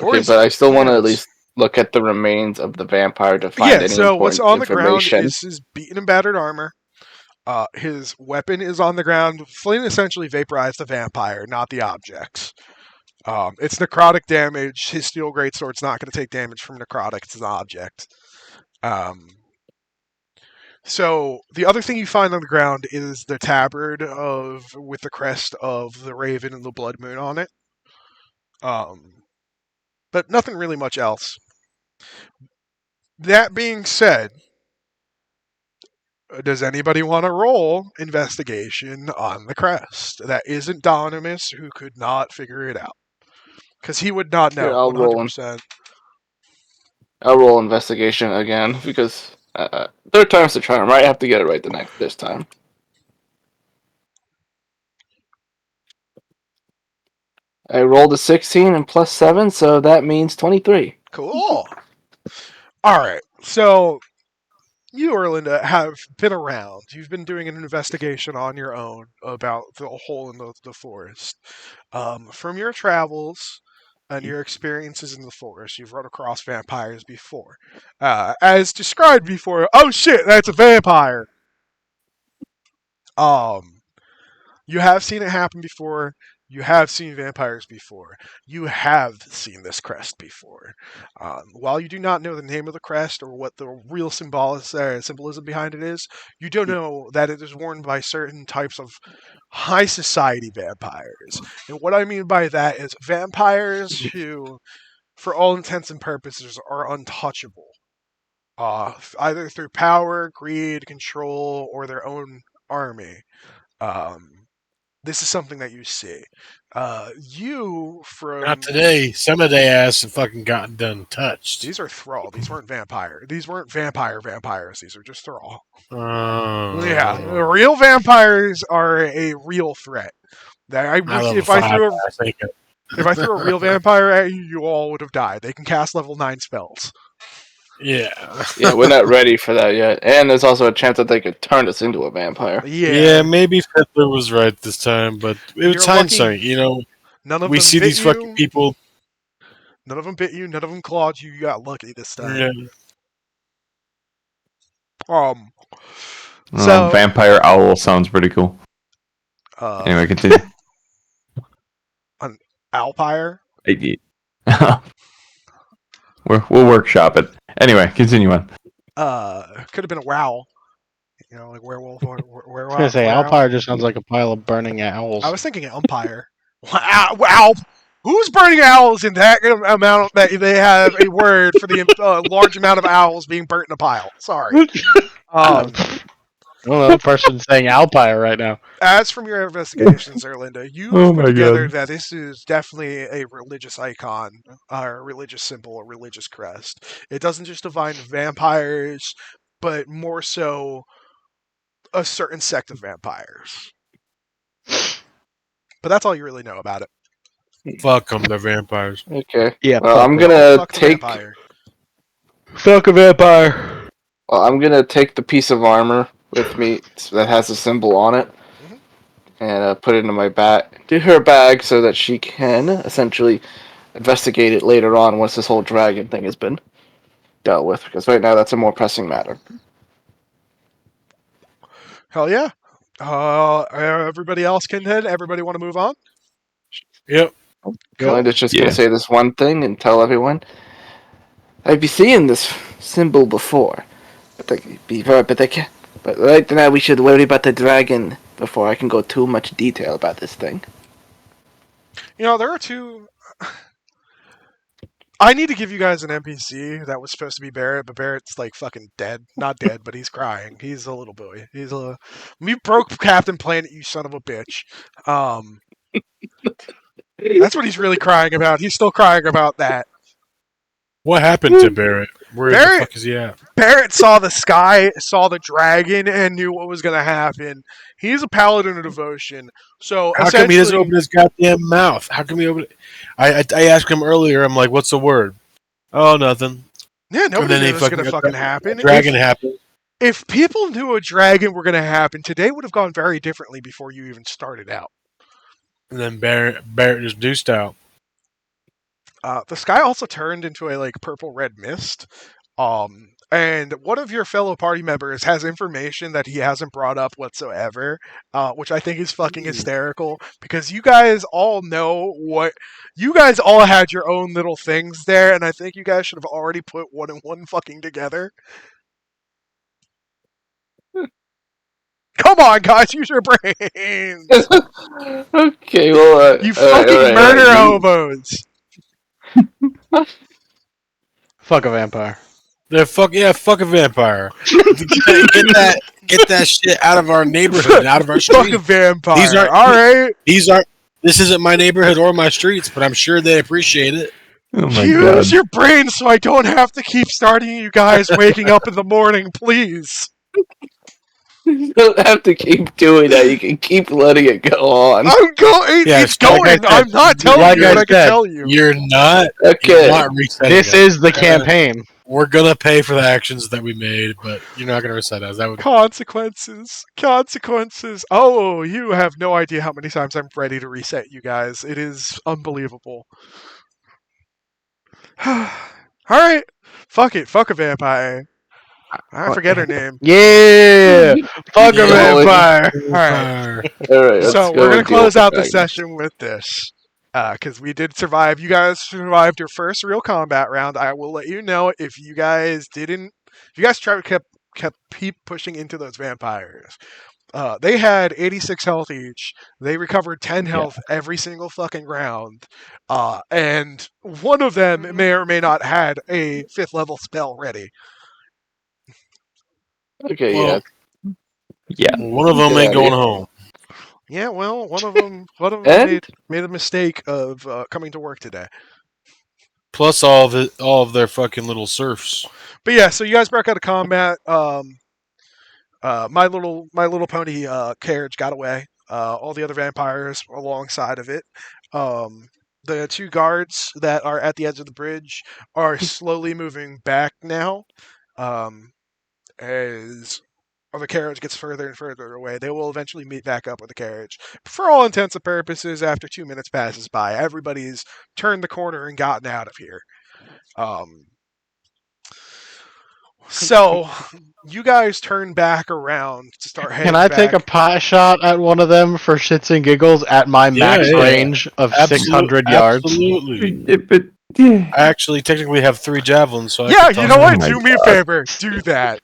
Or Okay, is but it? I still Who want to at knows? least look at the remains of the vampire to find Yeah, any so what's important on the ground information. is his beaten and battered armor. His weapon is on the ground. Flynn essentially vaporized the vampire, not the objects. It's necrotic damage. His steel greatsword's not going to take damage from necrotic. It's an object. So the other thing you find on the ground is the tabard with the crest of the raven and the blood moon on it. But nothing really much else. That being said, does anybody want to roll investigation on the crest? That isn't Donimus, who could not figure it out. Because he would not Here, know I'll roll 100%. I'll roll investigation again because third time's the charm, right? I have to get it right this time. I rolled a 16 and plus 7, so that means 23. Cool. Alright, so you, Erlinda, have been around. You've been doing an investigation on your own about the hole in the forest. From your travels and your experiences in the forest, you've run across vampires before. As described before, oh shit, that's a vampire! You have seen it happen before. You have seen vampires before. You have seen this crest before. While you do not know the name of the crest or what the real symbolism behind it is, you do know that it is worn by certain types of high society vampires. And what I mean by that is vampires who, for all intents and purposes, are untouchable. Either through power, greed, control, or their own army. This is something that you see. You from Not today. Some of they ass have fucking gotten done touched. These are thrall. These weren't vampire. These weren't vampires. These are just thrall. Oh. Yeah, real vampires are a real threat. If I threw a real vampire at you, you all would have died. They can cast level 9 spells. Yeah. Yeah, we're not ready for that yet. And there's also a chance that they could turn us into a vampire. Yeah, maybe Fiddler was right this time, but it was hindsight, you know. None of We them see bit these you. fucking people. None of them bit you. None of them clawed you. You got lucky this time. Yeah. So Vampire owl sounds pretty cool. Anyway, continue. An Alpire. We'll workshop it. Anyway, continue on. Could have been a wow. You know, like werewolf or werewolf. I was gonna say Alpire just sounds like a pile of burning owls. I was thinking an umpire. Wow. Who's burning owls in that amount that they have a word for the large amount of owls being burnt in a pile? Sorry. I don't know the person saying Alpire right now. As from your investigations, Erlinda, you've put together that this is definitely a religious icon, a religious symbol, a religious crest. It doesn't just define vampires, but more so a certain sect of vampires. But that's all you really know about it. Fuck them, they're vampires. Okay. Yeah. Well, I'm gonna Fuck the take. vampire. Fuck a vampire. Well, I'm gonna take the piece of armor with me that has a symbol on it, Mhm. and put it into my bag, to her bag, so that she can essentially investigate it later on once this whole dragon thing has been dealt with. Because right now, that's a more pressing matter. Hell yeah. Everybody else can head. Everybody want to move on? Yep. Cool. I'm just gonna say this one thing and tell everyone. I've been seeing this symbol before, but right now we should worry about the dragon before I can go too much detail about this thing. You know, there are two. I need to give you guys an NPC that was supposed to be Barrett, but Barrett's like fucking dead. Not dead, but he's crying. He's a little boy. We broke Captain Planet, you son of a bitch. That's what he's really crying about. He's still crying about that. What happened to Barrett? Where the Barrett, fuck is he at? Barrett saw the sky, saw the dragon, and knew what was going to happen. He's a paladin of devotion. So How come he doesn't essentially, open his goddamn mouth? How come he open it? I asked him earlier. I'm like, "What's the word?" Oh, nothing. yeah, And nobody then knew he this was going to a fucking happen. dragon happened. If people knew a dragon were going to happen, today would have gone very differently before you even started out. And then Barrett just deuced out. The sky also turned into a like purple-red mist. And one of your fellow party members has information that he hasn't brought up whatsoever, which I think is fucking hysterical because you guys all know what you guys all had your own little things there, and I think you guys should have already put one and one fucking together. Come on, guys, use your brains. Okay, well, You all right, fucking all right, murder all right. hobos. Fuck a vampire. Fuck a vampire. Get that shit out of our neighborhood, out of our Fuck street. a vampire. These aren't- all right. This isn't my neighborhood or my streets, but I'm sure they appreciate it. Oh my Use god. your brains so I don't have to keep starting you guys waking up in the morning, please. You don't have to keep doing that. You can keep letting it go on. I'm going. Yeah, it's like I going. said, I'm not telling like you what I I can said, tell you. You're not Okay. resetting This it. is the campaign. We're gonna pay for the actions that we made, but you're not gonna reset us. That would Consequences. Consequences. Oh, you have no idea how many times I'm ready to reset you guys. It is unbelievable. All right. Fuck it. Fuck a vampire. I forget her name. Yeah. Fuck a Yeah. vampire. Alright. All right, let's So go we're gonna and deal close with out the dragons. session with this, because we did survive. You guys survived your first real combat round. I will let you know if you guys didn't. If you guys kept keep pushing into those vampires. They had 86 health each. They recovered 10 health every single fucking round. And one of them may or may not had a 5th level spell ready. Okay, Well, Yeah. one of them Get ain't outta going here. home. Yeah, well, one of them And made a mistake of coming to work today. Plus all of their fucking little serfs. But yeah, so you guys broke out of combat. My little pony carriage got away. All the other vampires alongside of it. The two guards that are at the edge of the bridge are slowly moving back now. As the carriage gets further and further away, they will eventually meet back up with the carriage. For all intents and purposes, after 2 minutes passes by, everybody's turned the corner and gotten out of here. So you guys turn back around to start heading Can I back. take a pot shot at one of them for shits and giggles at my max yeah. range of 600 yards? Absolutely. But yeah. I actually technically have 3 javelins, so I Yeah, can you toss know them. what? Oh my Do me a God. favor. Do that.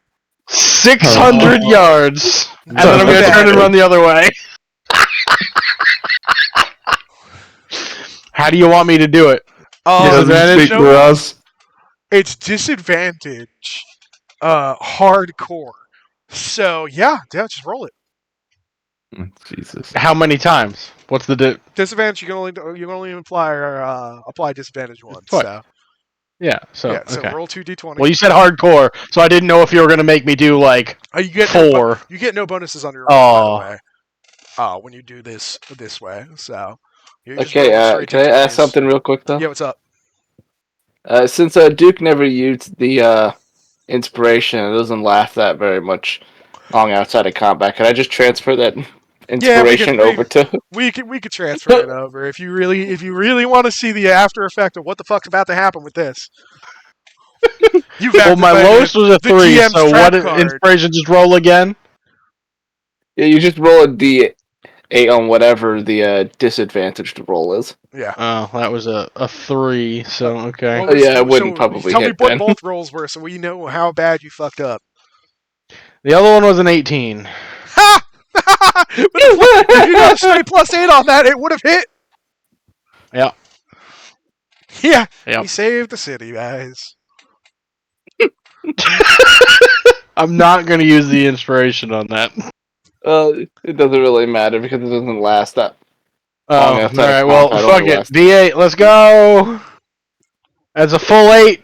600 Oh. yards! And then I'm Do gonna that. turn and run the other way. How do you want me to do it? Doesn't Disadvantage? speak for us. It's disadvantage, hardcore. So yeah, just roll it. Jesus. How many times? What's the Disadvantage you can only apply disadvantage once. What? So Yeah, so yeah, so okay. roll 2d20. Well, you said hardcore, so I didn't know if you were gonna make me do like You get 4. you get no bonuses on your roll, by Oh. the way. When you do this way, so you're just okay, rolling straight can I ask d20s. something real quick though? Yeah, what's up? Since Duke never used the inspiration, it doesn't laugh that very much long outside of combat. Can I just transfer that inspiration over to? We could transfer it over if you really want to see the after effect of what the fuck's about to happen with this. You've Well, my activated lowest was a the 3, GM's so trap what card. inspiration? Just roll again. Yeah, you just roll a d8 on whatever the disadvantaged roll is. Yeah. Oh, that was a 3. So okay. What was- yeah, I wouldn't probably tell me hit what then. both rolls were, so we know how bad you fucked up. The other one was an 18. Ha! But if you got a straight +8 on that, it would have hit. Yeah. Yeah. Yep. We saved the city, guys. I'm not gonna use the inspiration on that. It doesn't really matter because it doesn't last that. Oh, Long all outside of right. Well, combat fuck only it. lasts- D8. Let's go. That's a full 8.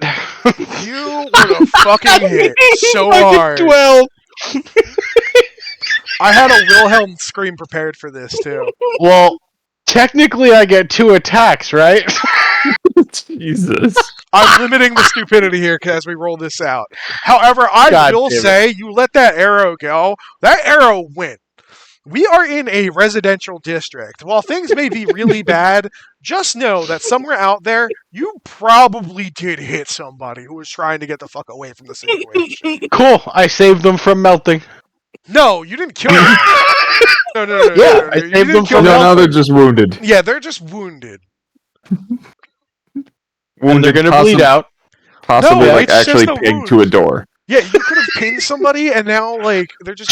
You would have fucking hit so I get hard. 12. I had a Wilhelm scream prepared for this too. Well, technically I get 2 attacks, right? Jesus. I'm limiting the stupidity here as we roll this out. However, I God will damn it. say, you let that arrow go. That arrow went. We are in a residential district. While things may be really bad, just know that somewhere out there, you probably did hit somebody who was trying to get the fuck away from the situation. Cool. I saved them from melting. No, you didn't kill them. No. Yeah, I You saved didn't them kill from No, them. now they're melting. just wounded. Yeah, they're just wounded. And they're gonna bleed out. Possibly, No, like, it's actually just a pegged to a wound. door. Yeah, you could have pinned somebody, and now, like, they're just...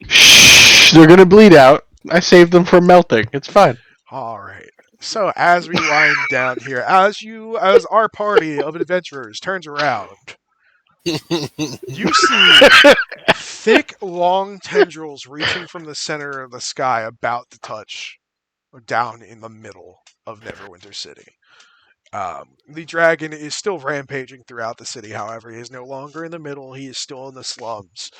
Shh, they're gonna bleed out. I saved them from melting. It's fine. All right. So as we wind down here, as our party of adventurers turns around, you see thick, long tendrils reaching from the center of the sky, about to touch down in the middle of Neverwinter City. The dragon is still rampaging throughout the city. However, he is no longer in the middle. He is still in the slums.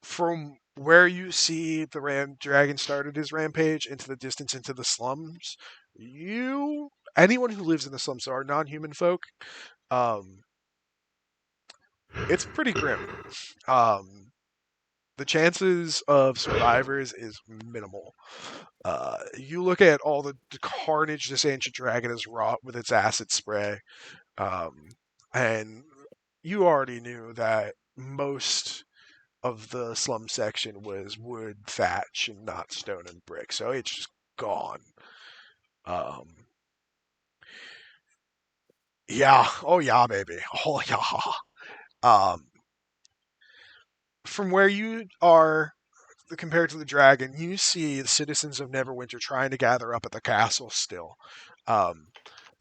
From where you see the dragon started his rampage into the distance into the slums, anyone who lives in the slums, so our non-human folk, it's pretty grim. The chances of survivors is minimal. You look at all the carnage this ancient dragon has wrought with its acid spray, and you already knew that most of the slum section was wood, thatch, and not stone and brick, so it's just gone. Yeah, oh yeah, baby, oh yeah. From where you are, compared to the dragon, you see the citizens of Neverwinter trying to gather up at the castle still.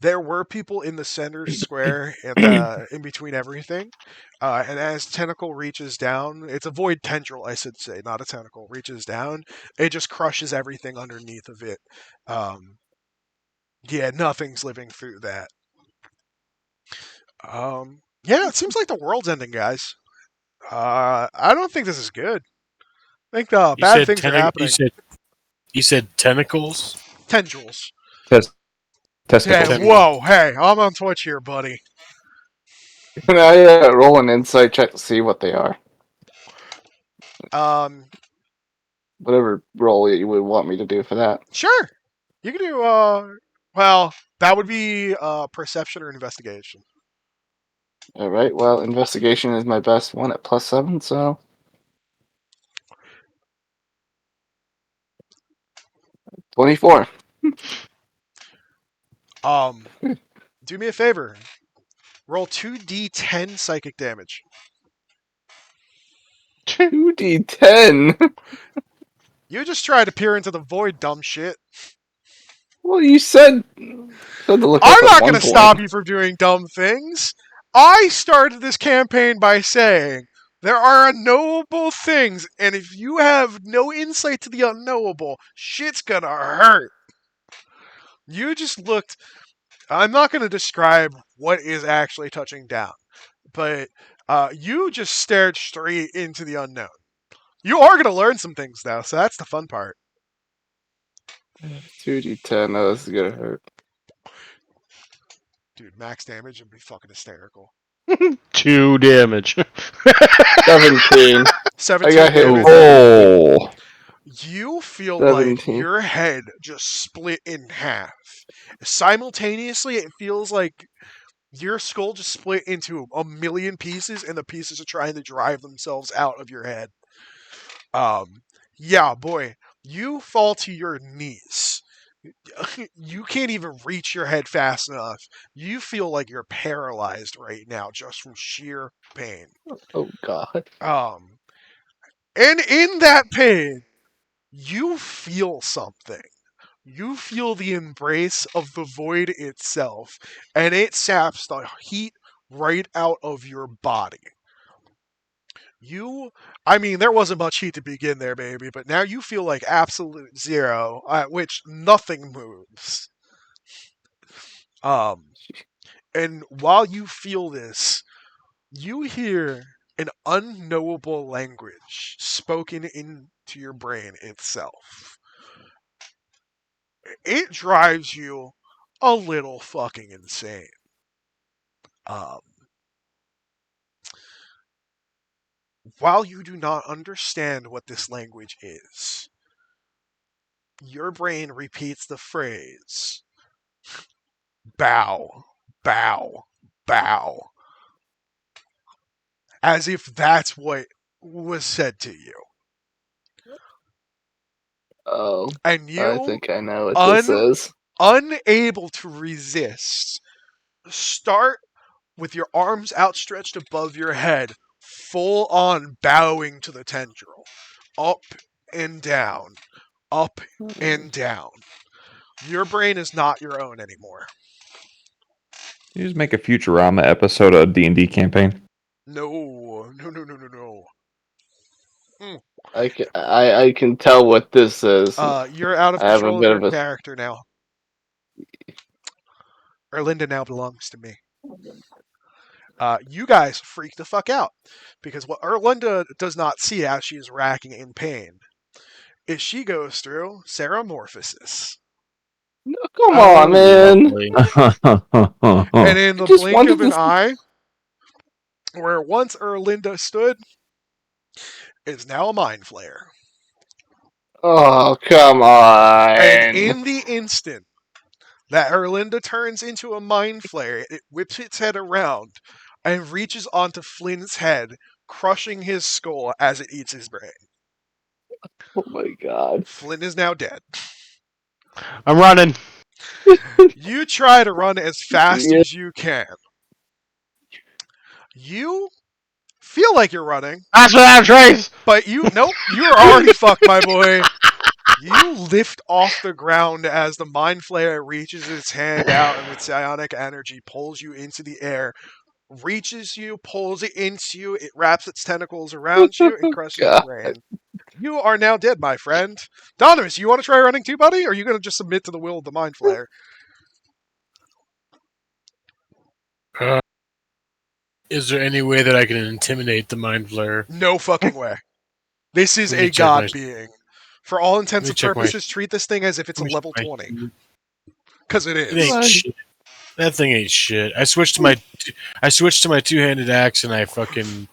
There were people in the center square in between everything, and as tentacle reaches down, it's a void tendril, I should say, not a tentacle, reaches down, it just crushes everything underneath of it. Yeah, nothing's living through that. Yeah, it seems like the world's ending, guys. I don't think this is good. I think bad things are happening. You said tentacles? Tendrils. Testicles. Hey, whoa, hey, I'm on Twitch here, buddy. Can I roll an insight check to see what they are? Whatever roll you would want me to do for that. Sure. You can do, well, that would be perception or investigation. Alright, well, investigation is my best one at +7, so... 24. Do me a favor. Roll 2d10 psychic damage. 2d10? You just tried to peer into the void, dumb shit. Well, you said to look up I'm at not one going to point. stop you from doing dumb things. I started this campaign by saying there are unknowable things, and if you have no insight to the unknowable, shit's gonna hurt. You just looked. I'm not going to describe what is actually touching down, but you just stared straight into the unknown. You are going to learn some things, though, so that's the fun part. 2d10, oh, this is gonna hurt. Dude, max damage would be fucking hysterical. 2 damage. 17. 17 I got hit damage. with Oh. You feel 17. like your head just split in half. Simultaneously, it feels like your skull just split into a million pieces, and the pieces are trying to drive themselves out of your head. Yeah, boy, you fall to your knees. You can't even reach your head fast enough. You feel like you're paralyzed right now just from sheer pain. Oh, God. And in that pain, you feel something. You feel the embrace of the void itself, and it saps the heat right out of your body. There wasn't much heat to begin there, baby, but now you feel like absolute zero, at which nothing moves. And while you feel this, you hear an unknowable language spoken into your brain itself. It drives you a little fucking insane. Um, while you do not understand what this language is, your brain repeats the phrase, bow, bow, bow, as if that's what was said to you. Oh, And I you, think I know what this is. unable to resist, start with your arms outstretched above your head, full on bowing to the tendril. Up and down, up and down. Your brain is not your own anymore. You just make a Futurama episode of D&D campaign. No. I can tell what this is. You're out of I have a control of bit your of a. character now. Erlinda now belongs to me. You guys freak the fuck out. Because what Erlinda does not see as she is racking in pain is she goes through Ceramorphosis. No, come Oh, on, man. lovely. And in the Just blink wanted of an to- eye, where once Erlinda stood, is now a mind flare. Oh, come on. And in the instant that Erlinda turns into a mind flare, it whips its head around and reaches onto Flynn's head, crushing his skull as it eats his brain. Oh my god. Flynn is now dead. I'm running. You try to run as fast Yeah. as you can. You feel like you're running, That's what I'm Trace. but you're already fucked, my boy. You lift off the ground as the mind flare reaches its hand out and with psionic energy pulls you into the air, reaches you, pulls it into you, it wraps its tentacles around you and crushes your God. brain. You are now dead, my friend. Donovan, you want to try running too, buddy? Or are you going to just submit to the will of the mind flare? Is there any way that I can intimidate the mind flare? No fucking way. This is Let me a check god my- being. For all intents Let me and check my- purposes, treat this thing as if it's a Let me check level my- 20. Because it It is. ain't shit. That thing ain't shit. I switched to my two-handed axe and I fucking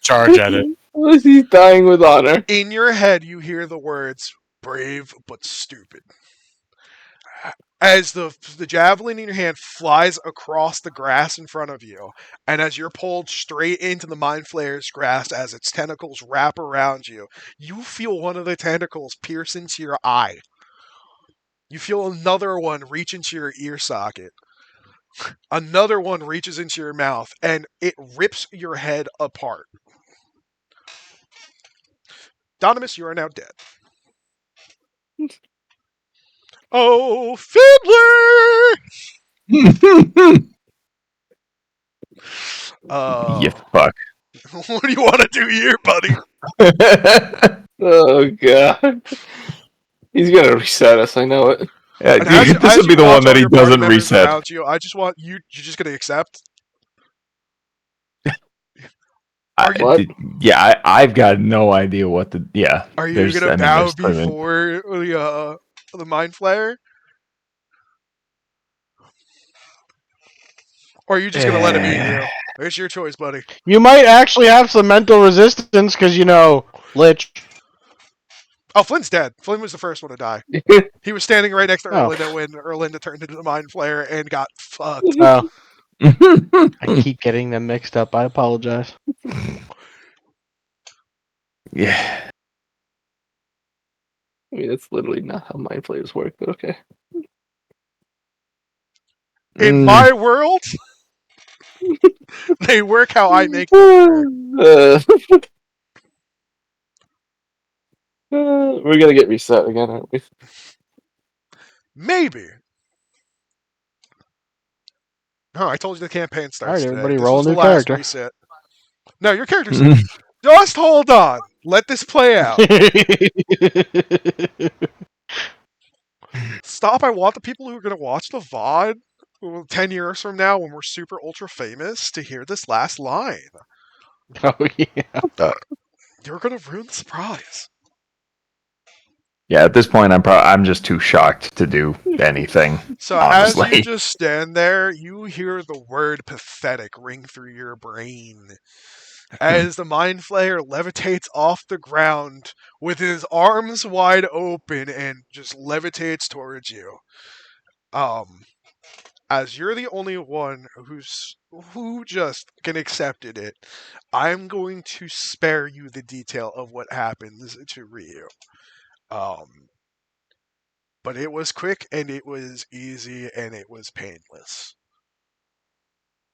charge at it. He's dying with honor. In your head, you hear the words, brave but stupid. As the javelin in your hand flies across the grass in front of you, and as you're pulled straight into the mind flayer's grasp as its tentacles wrap around you, you feel one of the tentacles pierce into your eye. You feel another one reach into your ear socket. Another one reaches into your mouth, and it rips your head apart. Donimus, you are now dead. Oh, Fiddler! You fuck. What do you want to do here, buddy? Oh god. He's gonna reset us, I know it. Yeah, And as this you would be the watch one that all he your party doesn't members reset. around you, I just want you. You're just gonna accept. Are you? What? I've got no idea what the. Yeah. Are you there's- gonna I mean, bow there's timing. before the mind flare? Or are you just gonna let him eat you? It's your choice, buddy. You might actually have some mental resistance because Lich. Oh, Flynn's dead. Flynn was the first one to die. He was standing right next to Oh. Erlinda when Erlinda turned into the mind flare and got fucked. Oh, I keep getting them mixed up. I apologize. Yeah. I mean, that's literally not how mind flayers work, but okay. In my world, they work how I make them work. We're gonna get reset again, aren't we? Maybe. No, I told you the campaign starts Alright, today. everybody This roll was a the new last character. reset. No, your character's... Just hold on. Let this play out. Stop! I want the people who are going to watch the VOD 10 years from now when we're super ultra famous to hear this last line. Oh yeah. You're going to ruin the surprise. Yeah, at this point, I'm just too shocked to do anything. So Honestly. as you just stand there, you hear the word pathetic ring through your brain. As the Mind Flayer levitates off the ground with his arms wide open and just levitates towards you. As you're the only one who just can accepted it, I'm going to spare you the detail of what happens to Ryu. But it was quick and it was easy and it was painless.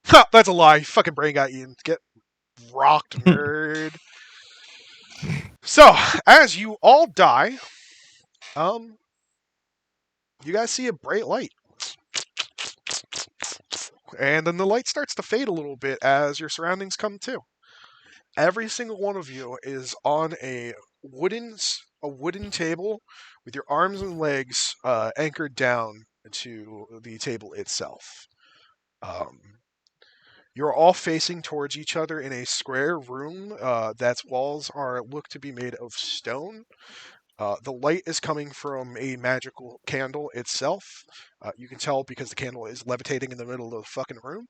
Ha! That's a lie. Fucking brain got eaten. Get rocked, nerd. So, as you all die, you guys see a bright light. And then the light starts to fade a little bit as your surroundings come to. Every single one of you is on a wooden table with your arms and legs anchored down to the table itself. You're all facing towards each other in a square room that's walls look to be made of stone. The light is coming from a magical candle itself. You can tell because the candle is levitating in the middle of the fucking room.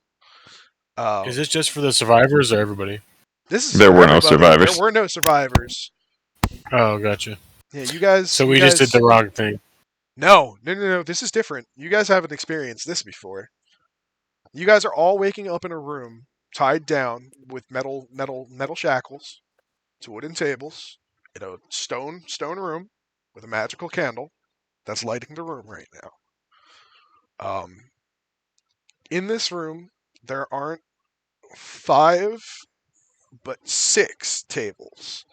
Is this just for the survivors or everybody? This is There for were no everybody. survivors. There were no survivors. Oh, gotcha. Yeah, you guys. So you we just guys- did the wrong thing. No. This is different. You guys haven't experienced this before. You guys are all waking up in a room tied down with metal shackles to wooden tables in a stone room with a magical candle that's lighting the room right now. In this room, there aren't 5, but 6 tables.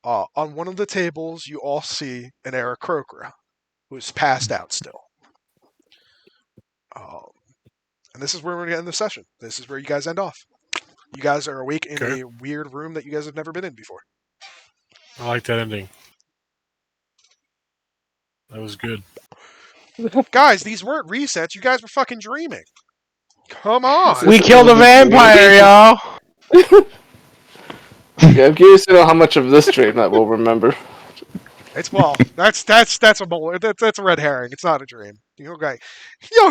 On one of the tables, you all see an Aarakocra who's passed out still. And this is where we're going to end the session. This is where you guys end off. You guys are awake in Okay. a weird room that you guys have never been in before. I like that ending. That was good. Guys, these weren't resets. You guys were fucking dreaming. Come on. We killed a vampire, y'all. Yeah, I'm curious to know how much of this dream that we'll remember. That's a red herring. It's not a dream. You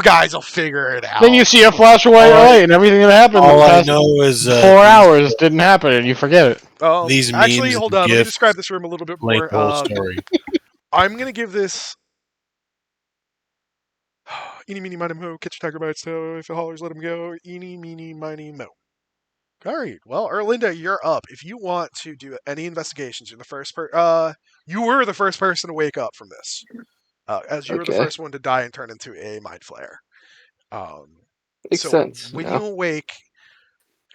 guys will figure it out. Then you see a flash of white light, and everything that happened in All the I past know is 4 hours didn't happen, and you forget it. These actually, memes hold and on. Let me gifs describe this room a little bit like more. the whole story. I'm gonna give this. Eeny, meeny, miny, mo. Catch a tiger by its toe. If it hollers, let him go. Eeny, meeny, miny, mo. All right. Well, Erlinda, you're up. If you want to do any investigations, you're the first you were the first person to wake up from this, as you were the Okay. first one to die and turn into a mind flayer. Makes So sense. when Yeah. you awake,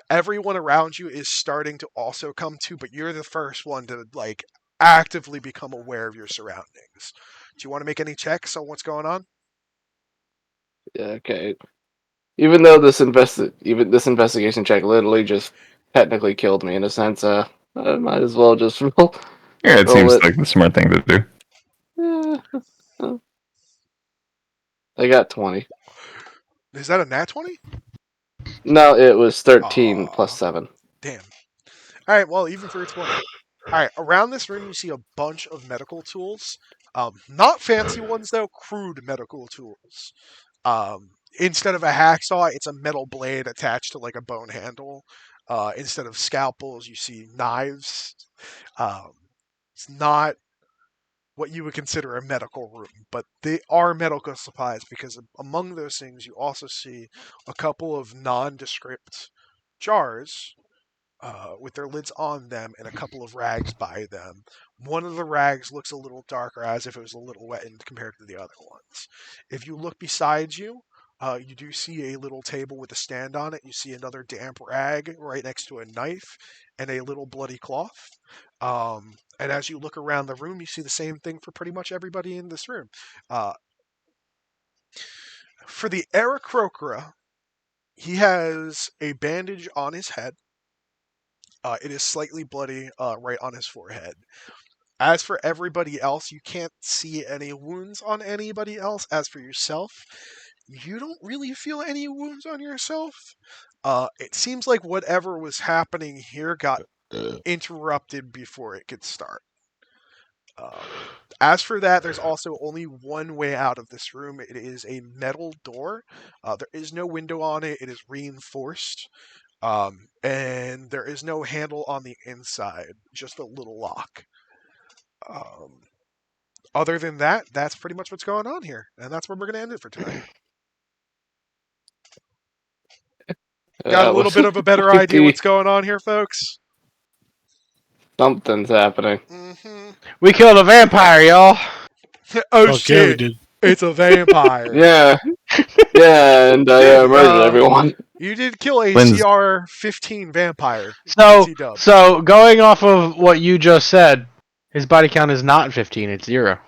everyone around you is starting to also come to, but you're the first one to actively become aware of your surroundings. Do you want to make any checks on what's going on? Yeah, okay. Even though this investigation check literally just technically killed me in a sense, I might as well just roll. Yeah, it Roll seems it. like the smart thing to do. Yeah. I got 20. Is that a nat 20? No, it was 13 Aw. plus 7. Damn. All right, well, even for a 20. All right, around this room you see a bunch of medical tools. Not fancy ones, though, crude medical tools. Instead of a hacksaw, it's a metal blade attached to a bone handle. Instead of scalpels, you see knives. It's not what you would consider a medical room, but they are medical supplies because among those things you also see a couple of nondescript jars with their lids on them and a couple of rags by them. One of the rags looks a little darker, as if it was a little wetted compared to the other ones. If you look beside you, you do see a little table with a stand on it. You see another damp rag right next to a knife and a little bloody cloth. And as you look around the room, you see the same thing for pretty much everybody in this room. For the Aarakocra, he has a bandage on his head. It is slightly bloody right on his forehead. As for everybody else, you can't see any wounds on anybody else. As for yourself, you don't really feel any wounds on yourself. It seems like whatever was happening here got interrupted before it could start. As for that, there's also only one way out of this room. It is a metal door. There is no window on it. It is reinforced. And there is no handle on the inside, just a little lock. Other than that, that's pretty much what's going on here. And that's where we're going to end it for tonight. Got a little bit of a better idea what's going on here, folks? Something's happening. Mm-hmm. We killed a vampire, y'all. Oh, Fuck yeah, we shit. did. It's a vampire. Yeah. Yeah, and I murdered everyone. You did kill a Lynn's- CR-15 vampire. So, PC dub. so going off of what you just said, his body count is not 15; it's 0.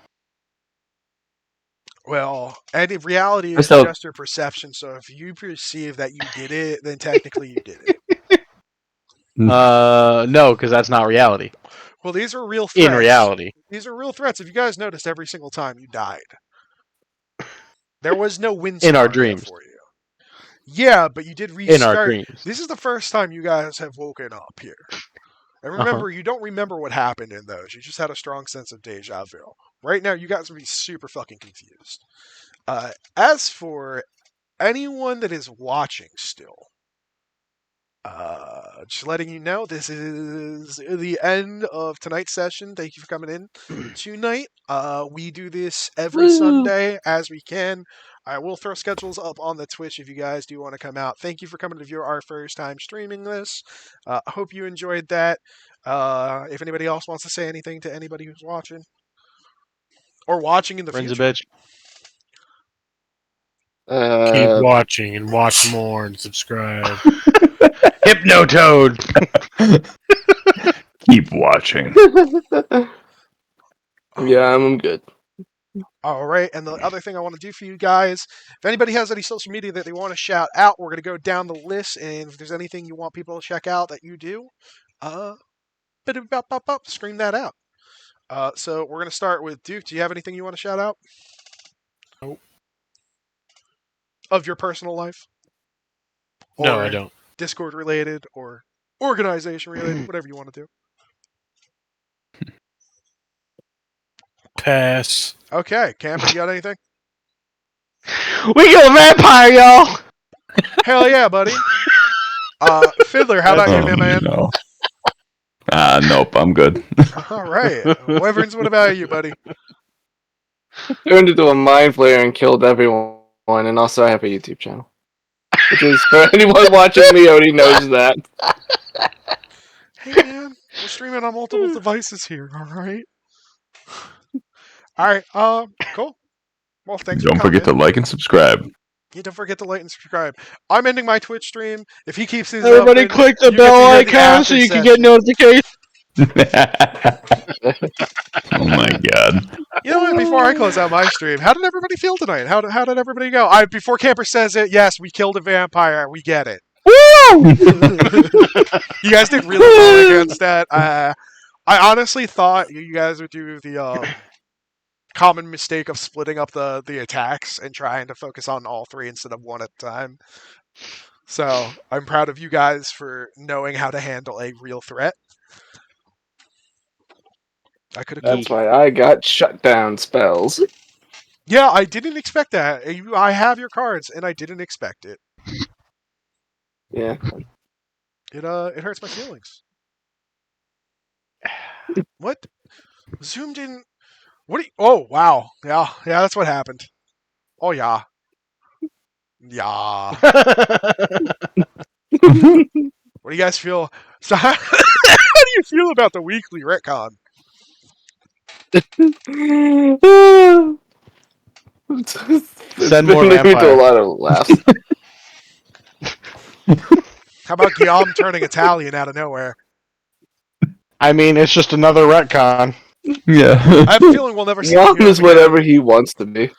Well, and in reality, it's So- just your perception. So if you perceive that you did it, then technically you did it. No, because that's not reality. Well, these are real threats. In reality, These are real threats. If you guys noticed, every single time you died, there was no win In our scenario dreams. for you. Yeah, but you did restart. in our dreams. This is the first time you guys have woken up here. And remember, you don't remember what happened in those. You just had a strong sense of deja vu. Right now, you guys will be super fucking confused. As for anyone that is watching still, just letting you know, this is the end of tonight's session. Thank you for coming in tonight. We do this every Sunday as we can. I will throw schedules up on the Twitch if you guys do want to come out. Thank you for coming to view our first time streaming this. I hope you enjoyed that. If anybody else wants to say anything to anybody who's watching or watching in the Friends a future. bitch. Keep watching and watch more and subscribe. Hypnotoad. Keep watching. Yeah, I'm good. All right, and the other thing I want to do for you guys, if anybody has any social media that they want to shout out, we're going to go down the list, and if there's anything you want people to check out that you do, scream that out. So we're going to start with Duke. Do you have anything you want to shout out? Nope. Of your personal life? No, Or I don't. Discord related or organization related, whatever you want to do. Pass. Okay, Camper, you got anything? We killed a vampire, y'all. Hell yeah, buddy. Fiddler, how about you, man? No. Nope, I'm good. All right. Wyverns, what about you, buddy? Turned into a mind flayer and killed everyone, and also I have a YouTube channel. Which is, for anyone watching me already knows that. Hey, man. We're streaming on multiple devices here, all right? All right, cool. Well, thanks Don't for coming forget to like and subscribe. Yeah, don't forget to like and subscribe. I'm ending my Twitch stream. If he keeps his Everybody up, then click the you get to bell hear the icon so after you can session. get notifications. Oh my god. You know what? Before I close out my stream, how did everybody feel tonight? How did everybody go? Before Camper says it, yes, we killed a vampire. We get it. You guys did really well against that. I honestly thought you guys would do the common mistake of splitting up the attacks and trying to focus on all three instead of one at a time. So I'm proud of you guys for knowing how to handle a real threat. I could have. That's why I got shutdown spells. Yeah, I didn't expect that. I have your cards, and I didn't expect it. Yeah. It hurts my feelings. What? Zoom didn't. What? Oh, wow. Yeah, that's what happened. Oh, yeah. Yeah. What do you guys feel? So, how do you feel about the weekly retcon? Send more Make me do a vampire. lot of laughs. How about Guillaume turning Italian out of nowhere? I mean, it's just another retcon. Yeah. I have a feeling we'll never see Guillaume Guillaume is again. whatever he wants to be.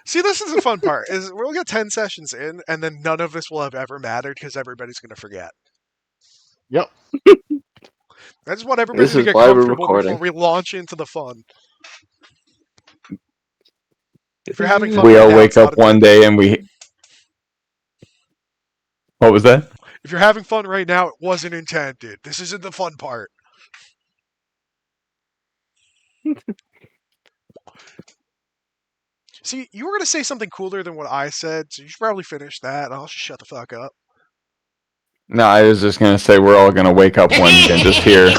See, this is the fun part. Is we'll get 10 sessions in, and then none of this will have ever mattered because everybody's going to forget. Yep. I just want everybody This to is get why we're comfortable recording. before we launch into the fun. If you're having fun We right all now, wake it's not up one intended. day and we. What was that? If you're having fun right now, it wasn't intended. This isn't the fun part. See, you were going to say something cooler than what I said, so you should probably finish that, and I'll just shut the fuck up. No, I was just gonna say we're all gonna wake up one day and just hear.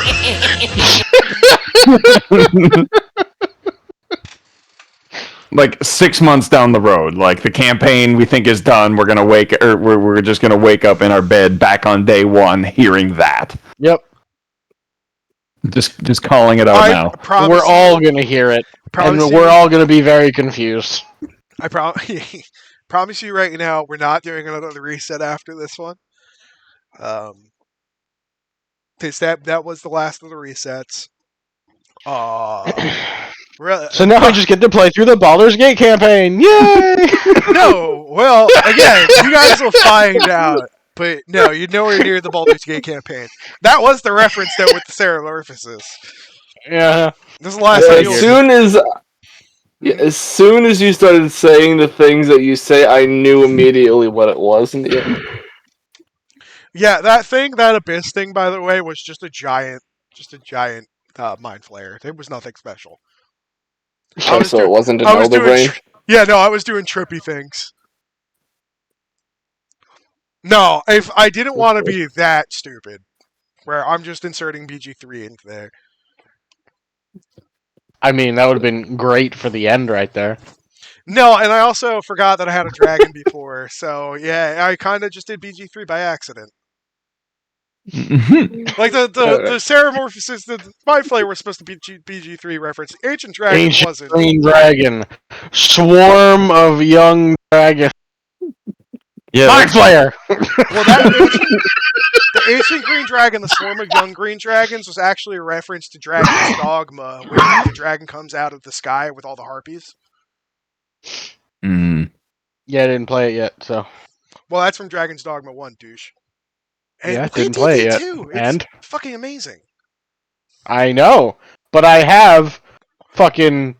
Like 6 months down the road, like the campaign we think is done, we're gonna we're just gonna wake up in our bed back on day one, hearing that. Yep. Just calling it out now. Promise We're all gonna hear it, and promise we're you- all gonna be very confused. I promise you right now, we're not doing another reset after this one. Because that was the last of the resets. So now we just get to play through the Baldur's Gate campaign. Yay! No, well, again, you guys will find out. But no, you're nowhere near the Baldur's Gate campaign. That was the reference though with the Ceramorphosis. Yeah. This is the last time As soon as you started saying the things that you say, I knew immediately what it was in the end. Yeah, that abyss thing, by the way, was just a giant mind flare. It was nothing special. So it wasn't an I was elder doing brain? Yeah, no, I was doing trippy things. No, if I didn't want to be that stupid, where I'm just inserting BG3 into there. I mean, that would have been great for the end right there. No, and I also forgot that I had a dragon before, so yeah, I kind of just did BG3 by accident. Like the Ceramorphosis, the Mind Flayer was supposed to be BG3 reference. Ancient Dragon Ancient wasn't. Green Dragon, swarm of young dragons. Yeah, Mind Flayer. Well, the Ancient Green Dragon, the swarm of young green dragons, was actually a reference to Dragon's Dogma, where the dragon comes out of the sky with all the harpies. Mm. Yeah, I didn't play it yet, so. Well, that's from Dragon's Dogma 1, douche. And Yeah, didn't play it yet. too. It's And? fucking amazing. I know, but I have fucking.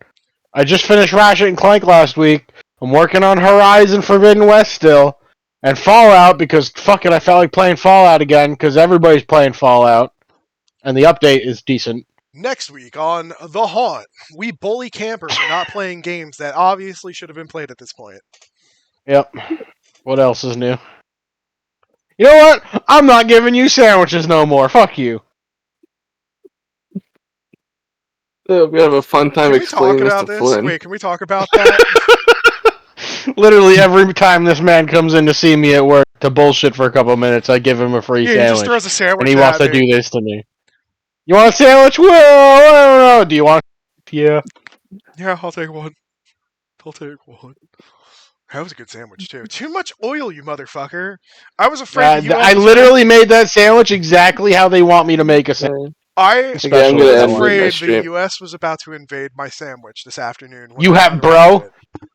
I just finished Ratchet and Clank last week. I'm working on Horizon Forbidden West still, and Fallout because fuck it, I felt like playing Fallout again because everybody's playing Fallout, and the update is decent. Next week on The Haunt, we bully campers for not playing games that obviously should have been played at this point. Yep. What else is new? You know what? I'm not giving you sandwiches no more. Fuck you. We have a fun time Can we talk explaining this about to this? Flynn. Wait, can we talk about that? Literally every time this man comes in to see me at work to bullshit for a couple minutes, I give him a free Yeah, he sandwich. just throws a sandwich and he at wants to me. do this to me. You want a sandwich? Well, I don't know. Do you want? Yeah. Yeah, I'll take one. That was a good sandwich too. Too much oil, you motherfucker. I was afraid that you I literally made that sandwich exactly how they want me to make a sandwich. I Special I'm gonna was end my afraid the stream. U.S. was about to invade my sandwich this afternoon. when You I have, got it.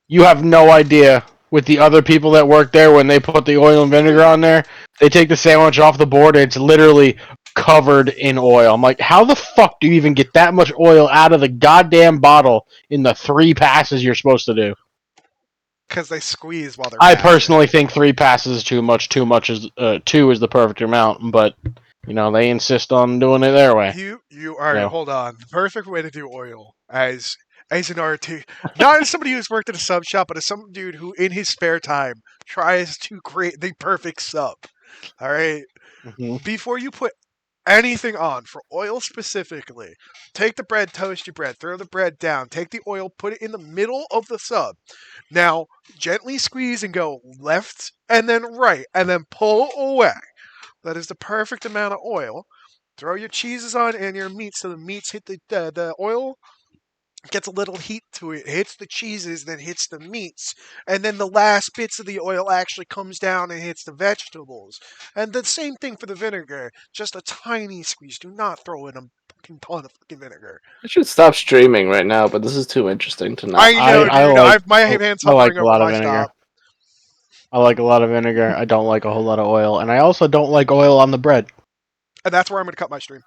you have no idea. With the other people that work there, when they put the oil and vinegar on there, they take the sandwich off the board and it's literally covered in oil. I'm like, how the fuck do you even get that much oil out of the goddamn bottle in the 3 passes you're supposed to do? Because they squeeze while they're I passing. personally think 3 passes is too much. 2 is the perfect amount, but you know they insist on doing it their way. You all right? Yeah. Hold on. The perfect way to do oil as an RT, not as somebody who's worked at a sub shop, but as some dude who, in his spare time, tries to create the perfect sub. All right. Mm-hmm. Before you put anything on for oil specifically, take the bread, toast your bread, throw the bread down, take the oil, put it in the middle of the sub. Now gently squeeze and go left and then right and then pull away. That is the perfect amount of oil. Throw your cheeses on and your meats so the meats hit the oil. Gets a little heat to it, hits the cheeses, then hits the meats, and then the last bits of the oil actually comes down and hits the vegetables. And the same thing for the vinegar, just a tiny squeeze. Do not throw in a fucking ton of fucking vinegar. I should stop streaming right now, but this is too interesting to not. I know, dude. My hand's I like hovering a over lot of my vinegar. stop. I like a lot of vinegar. I don't like a whole lot of oil, and I also don't like oil on the bread. And that's where I'm going to cut my stream.